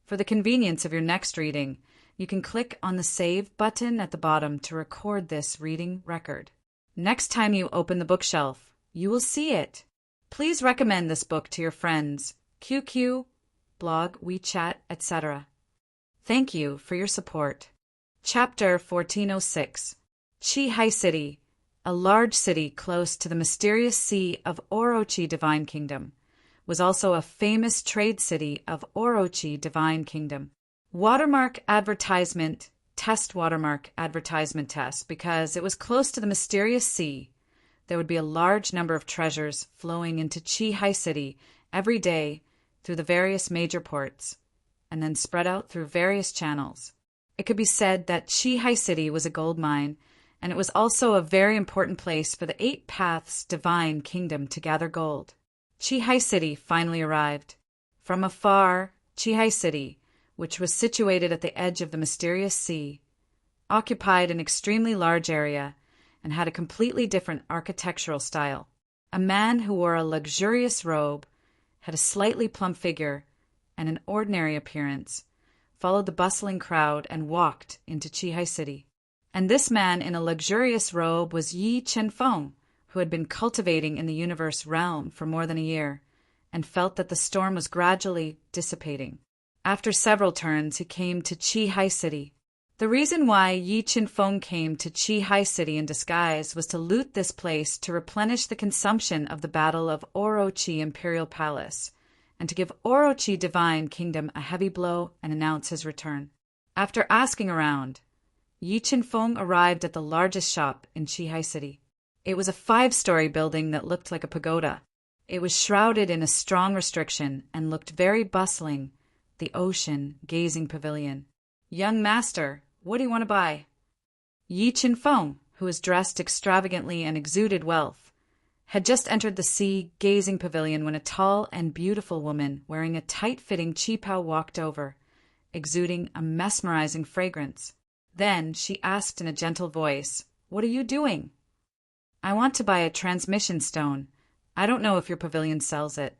For the convenience of your next reading, you can click on the Save button at the bottom to record this reading record. Next time you open the bookshelf, you will see it. Please recommend this book to your friends, QQ, blog, WeChat, etc. Thank you for your support. Chapter 1406. Qihai City, a large city close to the mysterious sea of Orochi Divine Kingdom, was also a famous trade city of Orochi Divine Kingdom. Watermark advertisement, test watermark advertisement test, because it was close to the mysterious sea. There would be a large number of treasures flowing into Qihai City every day through the various major ports, and then spread out through various channels. It could be said that Qihai City was a gold mine, and it was also a very important place for the 8 Paths Divine Kingdom to gather gold. Qihai City finally arrived. From afar, Qihai City, which was situated at the edge of the mysterious sea, occupied an extremely large area and had a completely different architectural style. A man who wore a luxurious robe, had a slightly plump figure, and an ordinary appearance, followed the bustling crowd and walked into Qihai City. And this man in a luxurious robe was Yi Qinfeng, who had been cultivating in the universe realm for more than a year, and felt that the storm was gradually dissipating. After several turns, he came to Qihai City. The reason why Yi Qinfeng came to Qihai City in disguise was to loot this place to replenish the consumption of the Battle of Orochi Imperial Palace, and to give Orochi Divine Kingdom a heavy blow and announce his return. After asking around, Yi Qinfeng arrived at the largest shop in Qihai City. It was a 5-story building that looked like a pagoda. It was shrouded in a strong restriction and looked very bustling, the ocean gazing pavilion. "Young master, what do you want to buy?" Yi Qinfeng, who was dressed extravagantly and exuded wealth, had just entered the sea-gazing pavilion when a tall and beautiful woman wearing a tight-fitting qipao walked over, exuding a mesmerizing fragrance. Then she asked in a gentle voice, "What are you doing?" "I want to buy a transmission stone. I don't know if your pavilion sells it."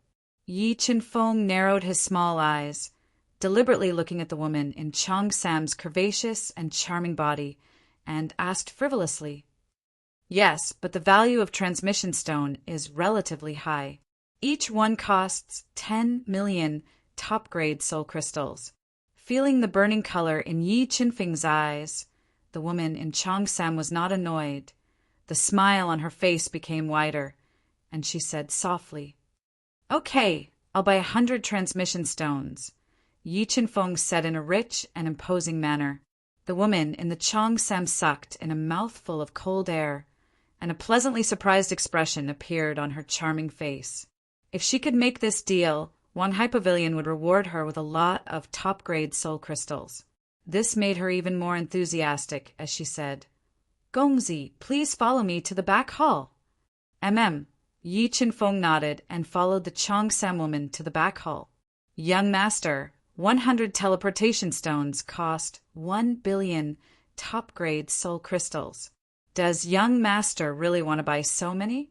Yi Qinfeng narrowed his small eyes, deliberately looking at the woman in Chong Sam's curvaceous and charming body, and asked frivolously, Yes, but the value of transmission stone is relatively high. Each one costs 10 million top-grade soul crystals. Feeling the burning color in Yi Qinfeng's eyes, the woman in Cheongsam was not annoyed. The smile on her face became wider, and she said softly, "Okay, I'll buy 100 transmission stones," Yi Qinfeng said in a rich and imposing manner. The woman in the Cheongsam sucked in a mouthful of cold air, and a pleasantly surprised expression appeared on her charming face. If she could make this deal, Wanghai Pavilion would reward her with a lot of top-grade soul crystals. This made her even more enthusiastic as she said, "Gongzi, please follow me to the back hall." Yi Qinfeng nodded and followed the Cheongsam woman to the back hall. "Young master, 100 teleportation stones cost 1 billion top-grade soul crystals. Does young master really want to buy so many?"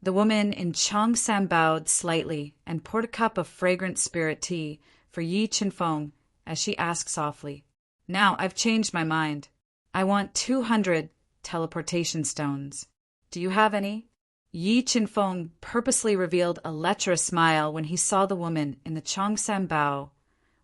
The woman in Cheongsam bowed slightly and poured a cup of fragrant spirit tea for Yi Qinfeng as she asked softly, "Now I've changed my mind. I want 200 teleportation stones. Do you have any?" Yi Qinfeng purposely revealed a lecherous smile when he saw the woman in the Cheongsam bow,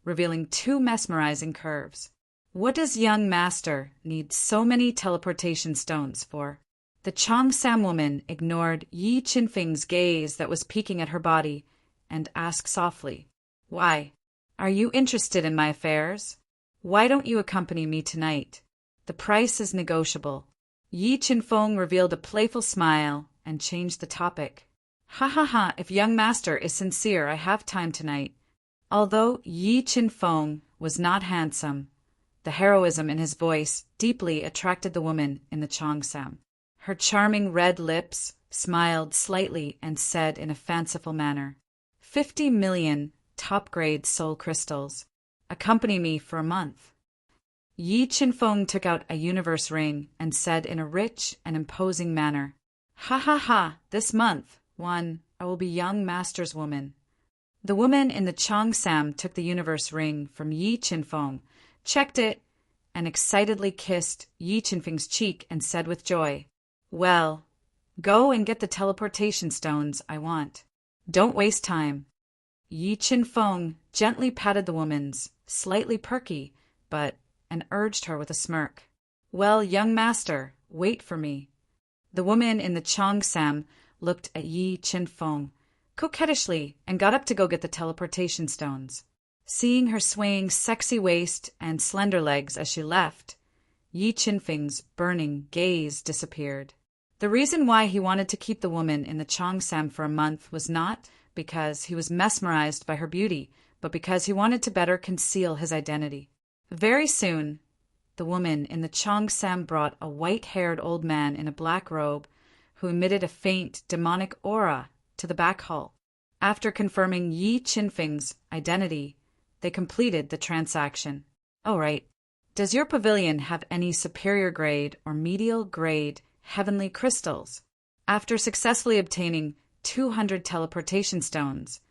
revealing 2 mesmerizing curves. "What does young master need so many teleportation stones for?" The Cheongsam woman ignored Yi Qinfeng's gaze that was peeking at her body and asked softly, "Why? Are you interested in my affairs? Why don't you accompany me tonight? The price is negotiable." Yi Qinfeng revealed a playful smile and changed the topic. "Ha ha ha, if young master is sincere, I have time tonight." Although Yi Qinfeng was not handsome, the heroism in his voice deeply attracted the woman in the Cheongsam. Her charming red lips smiled slightly and said in a fanciful manner, 50 million top-grade soul crystals. Accompany me for a month." Yi Qinfeng took out a universe ring and said in a rich and imposing manner, "Ha ha ha, this month, I will be young master's woman." The woman in the Cheongsam took the universe ring from Yi Qinfeng, checked it, and excitedly kissed Yi Qinfeng's cheek and said with joy, "Well, go and get the teleportation stones I want. Don't waste time." Yi Qinfeng gently patted the woman's slightly perky, and urged her with a smirk, "Well, young master, wait for me." The woman in the Cheongsam looked at Yi Qinfeng coquettishly and got up to go get the teleportation stones. Seeing her swaying sexy waist and slender legs as she left, Yi Qinfeng's burning gaze disappeared. The reason why he wanted to keep the woman in the Cheongsam for a month was not because he was mesmerized by her beauty, but because he wanted to better conceal his identity. Very soon, the woman in the Cheongsam brought a white-haired old man in a black robe who emitted a faint demonic aura to the back hall. After confirming Yi Qinfeng's identity, they completed the transaction. "All right. Does your pavilion have any superior grade or medial grade heavenly crystals?" After successfully obtaining 200 teleportation stones,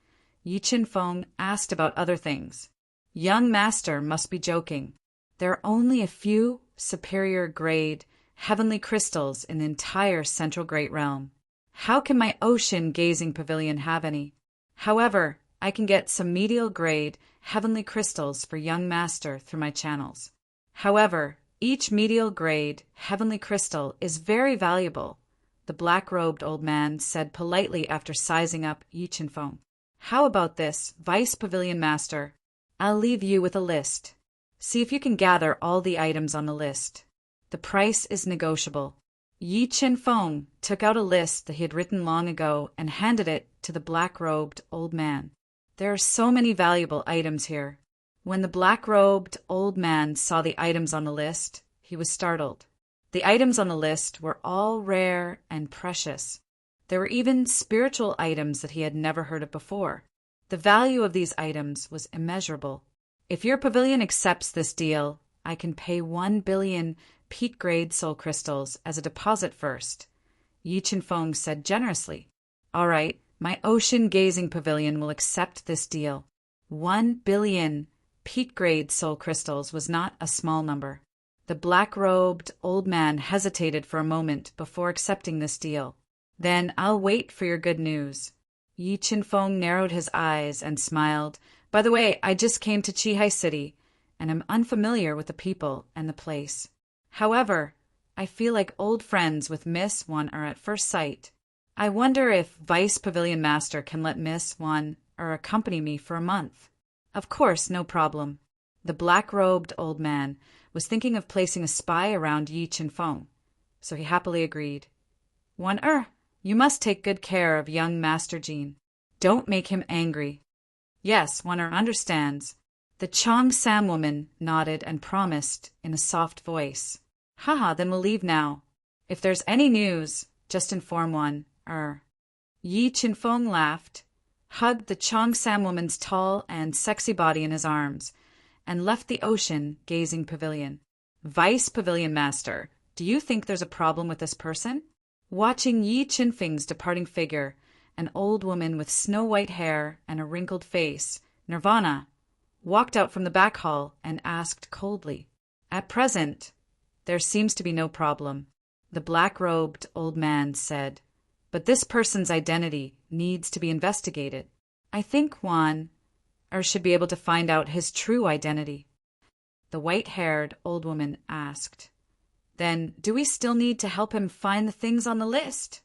Yi Qinfeng asked about other things. "Young master must be joking. There are only a few superior grade heavenly crystals in the entire Central Great Realm. How can my ocean-gazing pavilion have any? However, I can get some medial grade heavenly crystals for young master through my channels. However, each medial grade heavenly crystal is very valuable," the black-robed old man said politely after sizing up Yi Qinfeng. "How about this, Vice Pavilion Master? I'll leave you with a list. See if you can gather all the items on the list. The price is negotiable." Yi Qinfeng took out a list that he had written long ago and handed it to the black-robed old man. "There are so many valuable items here." When the black-robed old man saw the items on the list, he was startled. The items on the list were all rare and precious. There were even spiritual items that he had never heard of before. The value of these items was immeasurable. "If your pavilion accepts this deal, I can pay 1 billion peat-grade soul crystals as a deposit first," Yi Qinfeng said generously. "All right, my ocean-gazing pavilion will accept this deal." 1 billion peat-grade soul crystals was not a small number. The black-robed old man hesitated for a moment before accepting this deal. Then I'll wait for your good news. Yi Qinfeng narrowed his eyes and smiled. By the way, I just came to Qihai City, and am unfamiliar with the people and the place. However, I feel like old friends with Miss Wan are at first sight. I wonder if Vice Pavilion Master can let Miss Wan accompany me for a month. Of course, no problem. The black-robed old man was thinking of placing a spy around Yi Qinfeng, so he happily agreed. Wan you must take good care of young Master Jean. Don't make him angry. Yes, Wan understands. The Chong Sam woman nodded and promised in a soft voice. Haha, then we'll leave now. If there's any news, just inform Wan. Yi Qinfeng laughed, hugged the Chong Sam woman's tall and sexy body in his arms, and left the ocean-gazing pavilion. Vice Pavilion Master, do you think there's a problem with this person? Watching Yi Qinfeng's departing figure, an old woman with snow-white hair and a wrinkled face, Nirvana, walked out from the back hall and asked coldly, At present, there seems to be no problem. The black-robed old man said, But this person's identity needs to be investigated. I think Wan should be able to find out his true identity. The white-haired old woman asked, Then do we still need to help him find the things on the list?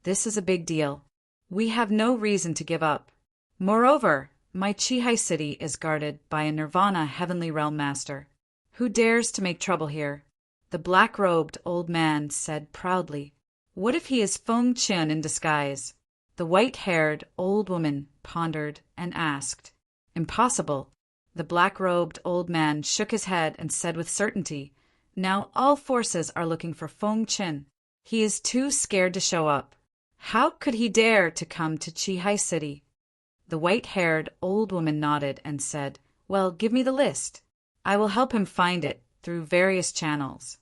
This is a big deal. We have no reason to give up. Moreover, my Qihai City is guarded by a Nirvana Heavenly Realm Master. Who dares to make trouble here? The black-robed old man said proudly. What if he is Feng Qian in disguise? The white-haired old woman pondered and asked. Impossible. The black-robed old man shook his head and said with certainty, Now all forces are looking for Feng Qian. He is too scared to show up. How could he dare to come to Qihai City? The white-haired old woman nodded and said, Well, give me the list. I will help him find it through various channels.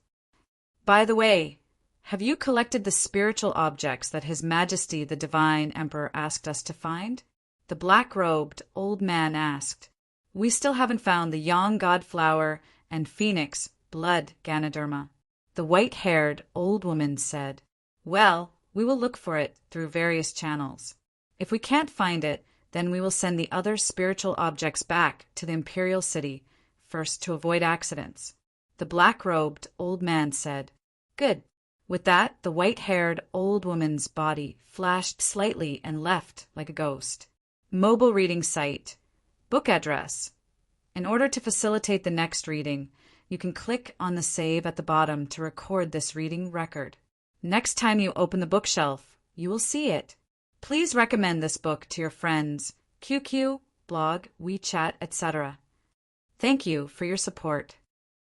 By the way, have you collected the spiritual objects that His Majesty the Divine Emperor asked us to find? The black-robed old man asked. We still haven't found the Yang God Flower and Phoenix Blood Ganoderma. The white-haired old woman said, Well, we will look for it through various channels. If we can't find it, then we will send the other spiritual objects back to the Imperial City, first to avoid accidents. The black-robed old man said, Good. With that, the white-haired old woman's body flashed slightly and left like a ghost. Mobile reading site. Book address. In order to facilitate the next reading, you can click on the save at the bottom to record this reading record. Next time you open the bookshelf, you will see it. Please recommend this book to your friends, QQ, blog, WeChat, etc. Thank you for your support.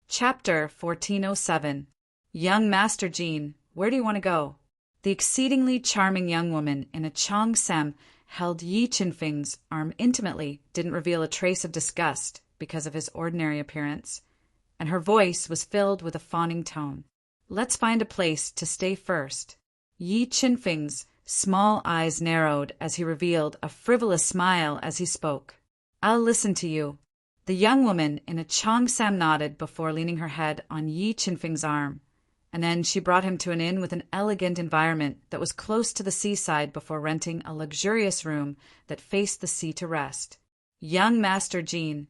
Chapter 1407. Young Master Jean, where do you want to go? The exceedingly charming young woman in a Chong Sam held Yi Qinfeng's arm intimately, didn't reveal a trace of disgust because of his ordinary appearance, and her voice was filled with a fawning tone. Let's find a place to stay first. Yi Qinfeng's small eyes narrowed as he revealed a frivolous smile as he spoke. I'll listen to you. The young woman in a Chong Sam nodded before leaning her head on Yi Qinfeng's arm, and then she brought him to an inn with an elegant environment that was close to the seaside before renting a luxurious room that faced the sea to rest. Young Master Jean,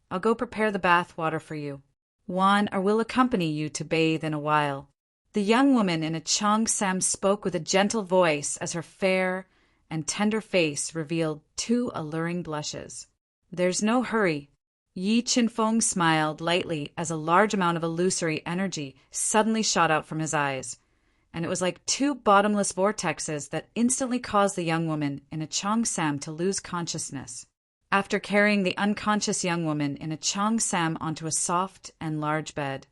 I'll go prepare the bath water for you. Wan will accompany you to bathe in a while. The young woman in a Chong Sam spoke with a gentle voice as her fair and tender face revealed 2 alluring blushes. There's no hurry. Yi Qinfeng smiled lightly as a large amount of illusory energy suddenly shot out from his eyes, and it was like 2 bottomless vortexes that instantly caused the young woman in a Chong Sam to lose consciousness. After carrying the unconscious young woman in a Chong Sam onto a soft and large bed,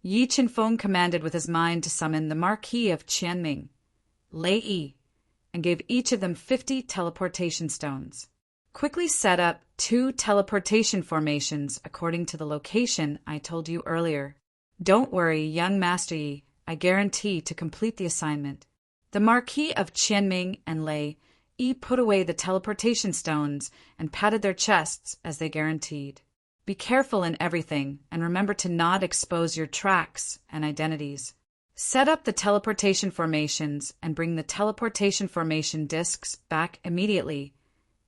Yi Qinfeng commanded with his mind to summon the Marquis of Qianming, Lei Yi, and gave each of them 50 teleportation stones. Quickly set up 2 teleportation formations according to the location I told you earlier. Don't worry, young Master Yi, I guarantee to complete the assignment. The Marquis of Qianming and Lei Yi put away the teleportation stones and patted their chests as they guaranteed. Be careful in everything and remember to not expose your tracks and identities. Set up the teleportation formations and bring the teleportation formation discs back immediately,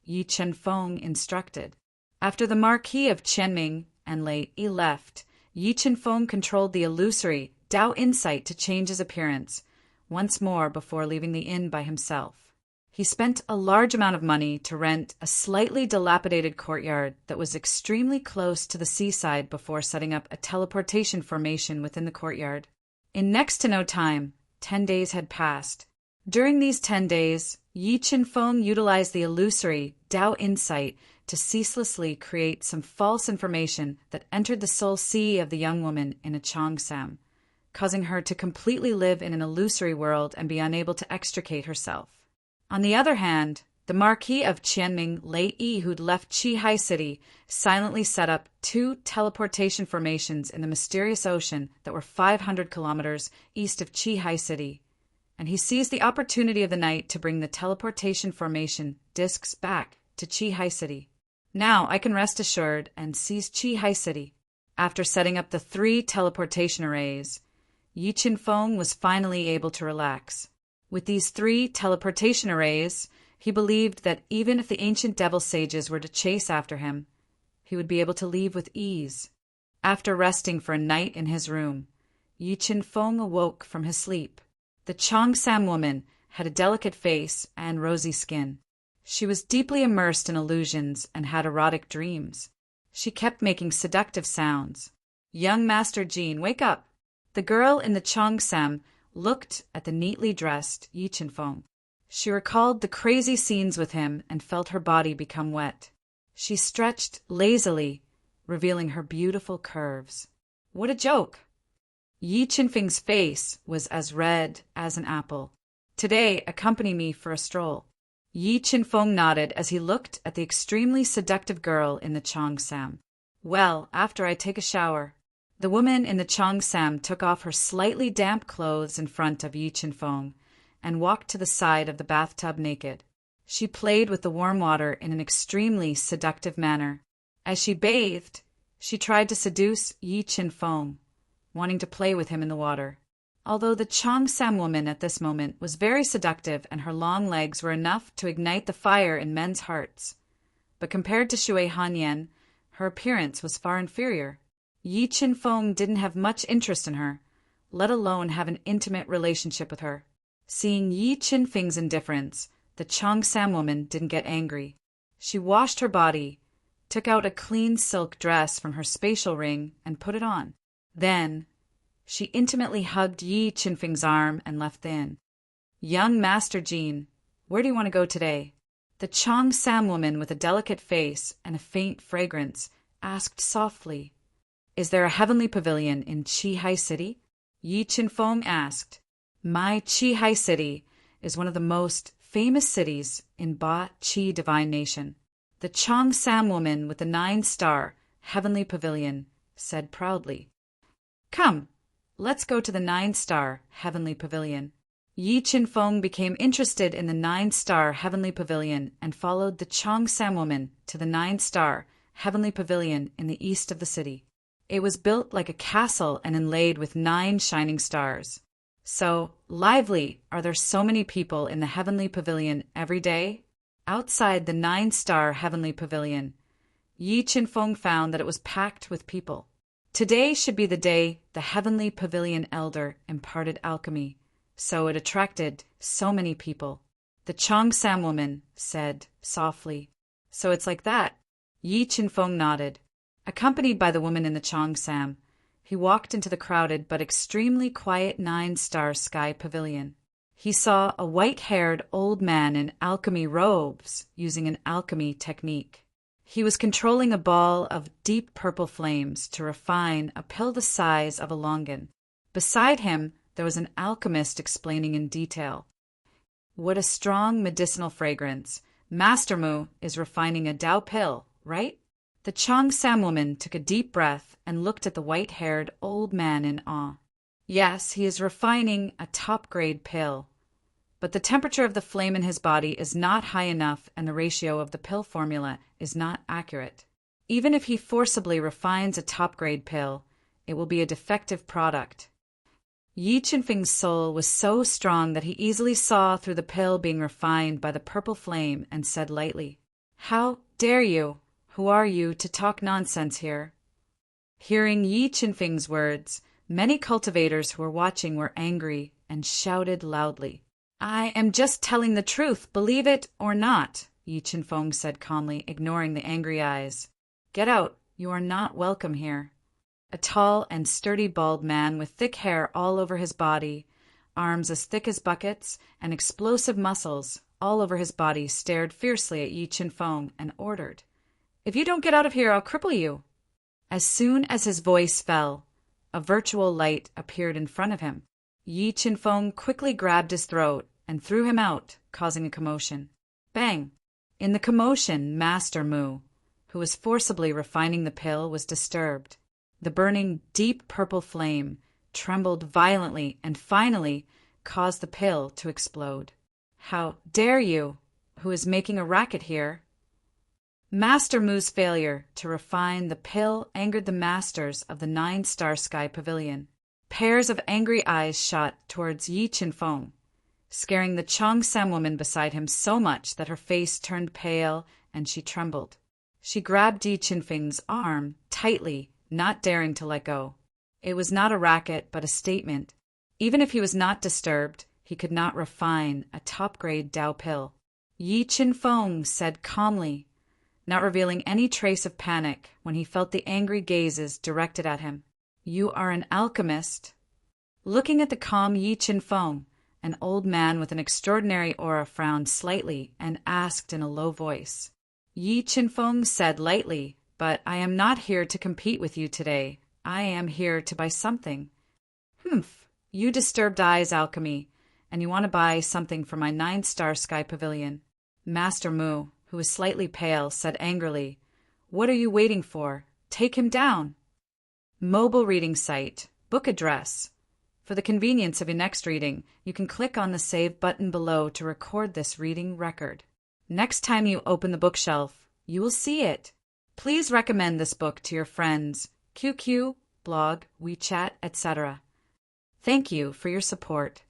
Yi Chen-feng instructed. After the Marquis of Qianming and Lei Yi left, Yi Chen-feng controlled the illusory Dao insight to change his appearance once more before leaving the inn by himself. He spent a large amount of money to rent a slightly dilapidated courtyard that was extremely close to the seaside before setting up a teleportation formation within the courtyard. In next to no time, 10 days had passed. During these 10 days, Yi Chen-feng utilized the illusory Dao insight to ceaselessly create some false information that entered the soul sea of the young woman in a Cheongsam, causing her to completely live in an illusory world and be unable to extricate herself. On the other hand, the Marquis of Qianming Lei Yi, who'd left Qihai City, silently set up 2 teleportation formations in the mysterious ocean that were 500 kilometers east of Qihai City, and he seized the opportunity of the night to bring the teleportation formation discs back to Qihai City. Now I can rest assured and seize Qihai City. After setting up the 3 teleportation arrays, Yi Chen-feng was finally able to relax. With these 3 teleportation arrays, he believed that even if the ancient devil sages were to chase after him, he would be able to leave with ease. After resting for a night in his room, Yi Chen-feng awoke from his sleep. The Cheongsam woman had a delicate face and rosy skin. She was deeply immersed in illusions and had erotic dreams. She kept making seductive sounds. "Young Master Jean, wake up!" The girl in the Cheongsam looked at the neatly dressed Yi Chen-feng. She recalled the crazy scenes with him and felt her body become wet. She stretched lazily, revealing her beautiful curves. What a joke! Yi Chen-feng's face was as red as an apple. "Today, accompany me for a stroll." Yi Chen-feng nodded as he looked at the extremely seductive girl in the Cheongsam. "Well, after I take a shower." The woman in the Cheongsam took off her slightly damp clothes in front of Yi Chen-feng and walked to the side of the bathtub naked. She played with the warm water in an extremely seductive manner. As she bathed, she tried to seduce Yi Chen-feng, wanting to play with him in the water. Although the Cheongsam woman at this moment was very seductive and her long legs were enough to ignite the fire in men's hearts, but compared to Shui Hanyan, her appearance was far inferior. Yi Chen-feng didn't have much interest in her, let alone have an intimate relationship with her. Seeing Yi Chen-feng's indifference, the Cheongsam woman didn't get angry. She washed her body, took out a clean silk dress from her spatial ring, and put it on. Then, she intimately hugged Yi Chen-feng's arm and left the inn. "Young Master Jean, where do you want to go today?" The Cheongsam woman with a delicate face and a faint fragrance asked softly. "Is there a heavenly pavilion in Qihai City?" Yi Chen-feng asked. "My Qihai City is one of the most famous cities in Ba Qi Divine Nation." The Cheongsam woman with the 9-star heavenly pavilion said proudly. "Come, let's go to the 9-star heavenly pavilion." Yi Chen-feng became interested in the 9-star heavenly pavilion and followed the Cheongsam woman to the 9-star heavenly pavilion in the east of the city. It was built like a castle and inlaid with 9 shining stars. So lively are there so many people in the heavenly pavilion every day? Outside the 9-star heavenly pavilion, Yi Chen-feng found that it was packed with people. Today should be the day the heavenly pavilion elder imparted alchemy, so it attracted so many people. The Cheongsam woman said softly, "So it's like that?" Yi Chen-feng nodded. Accompanied by the woman in the Cheongsam, he walked into the crowded but extremely quiet 9-star sky pavilion. He saw a white-haired old man in alchemy robes using an alchemy technique. He was controlling a ball of deep purple flames to refine a pill the size of a longan. Beside him, there was an alchemist explaining in detail. "What a strong medicinal fragrance. Master Mu is refining a Dao pill, right?" The Cheongsam woman took a deep breath and looked at the white-haired old man in awe. "Yes, he is refining a top-grade pill, but the temperature of the flame in his body is not high enough and the ratio of the pill formula is not accurate. Even if he forcibly refines a top-grade pill, it will be a defective product. Yi Qinfeng's soul was so strong that he easily saw through the pill being refined by the purple flame and said lightly, "How dare you? Who are you to talk nonsense here?" Hearing Yi Qinfeng's words, many cultivators who were watching were angry and shouted loudly. "I am just telling the truth, believe it or not," Yi Qinfeng said calmly, ignoring the angry eyes. "Get out, you are not welcome here." A tall and sturdy bald man with thick hair all over his body, arms as thick as buckets, and explosive muscles all over his body stared fiercely at Yi Qinfeng and ordered, "If you don't get out of here, I'll cripple you." As soon as his voice fell, a virtual light appeared in front of him. Yi Qinfeng quickly grabbed his throat and threw him out, causing a commotion. Bang! In the commotion, Master Mu, who was forcibly refining the pill, was disturbed. The burning, deep purple flame trembled violently and finally caused the pill to explode. "How dare you? Who is making a racket here?" Master Mu's failure to refine the pill angered the masters of the 9-star sky pavilion. Pairs of angry eyes shot towards Yi Qinfeng, scaring the Cheongsam woman beside him so much that her face turned pale and she trembled. She grabbed Yi Qinfeng's arm tightly, not daring to let go. It was not a racket, but a statement. Even if he was not disturbed, he could not refine a top-grade Dao pill. Yi Qinfeng said calmly, not revealing any trace of panic when he felt the angry gazes directed at him. "You are an alchemist." Looking at the calm Yi Qinfeng, an old man with an extraordinary aura frowned slightly and asked in a low voice. Yi Qinfeng said lightly, "But I am not here to compete with you today. I am here to buy something." "Humph, you disturbed eyes alchemy, and you want to buy something for my 9-star sky pavilion." Master Mu, who was slightly pale, said angrily, "What are you waiting for? Take him down." Mobile reading site, book address. For the convenience of your next reading, you can click on the Save button below to record this reading record. Next time you open the bookshelf, you will see it. Please recommend this book to your friends, QQ, blog, WeChat, etc. Thank you for your support.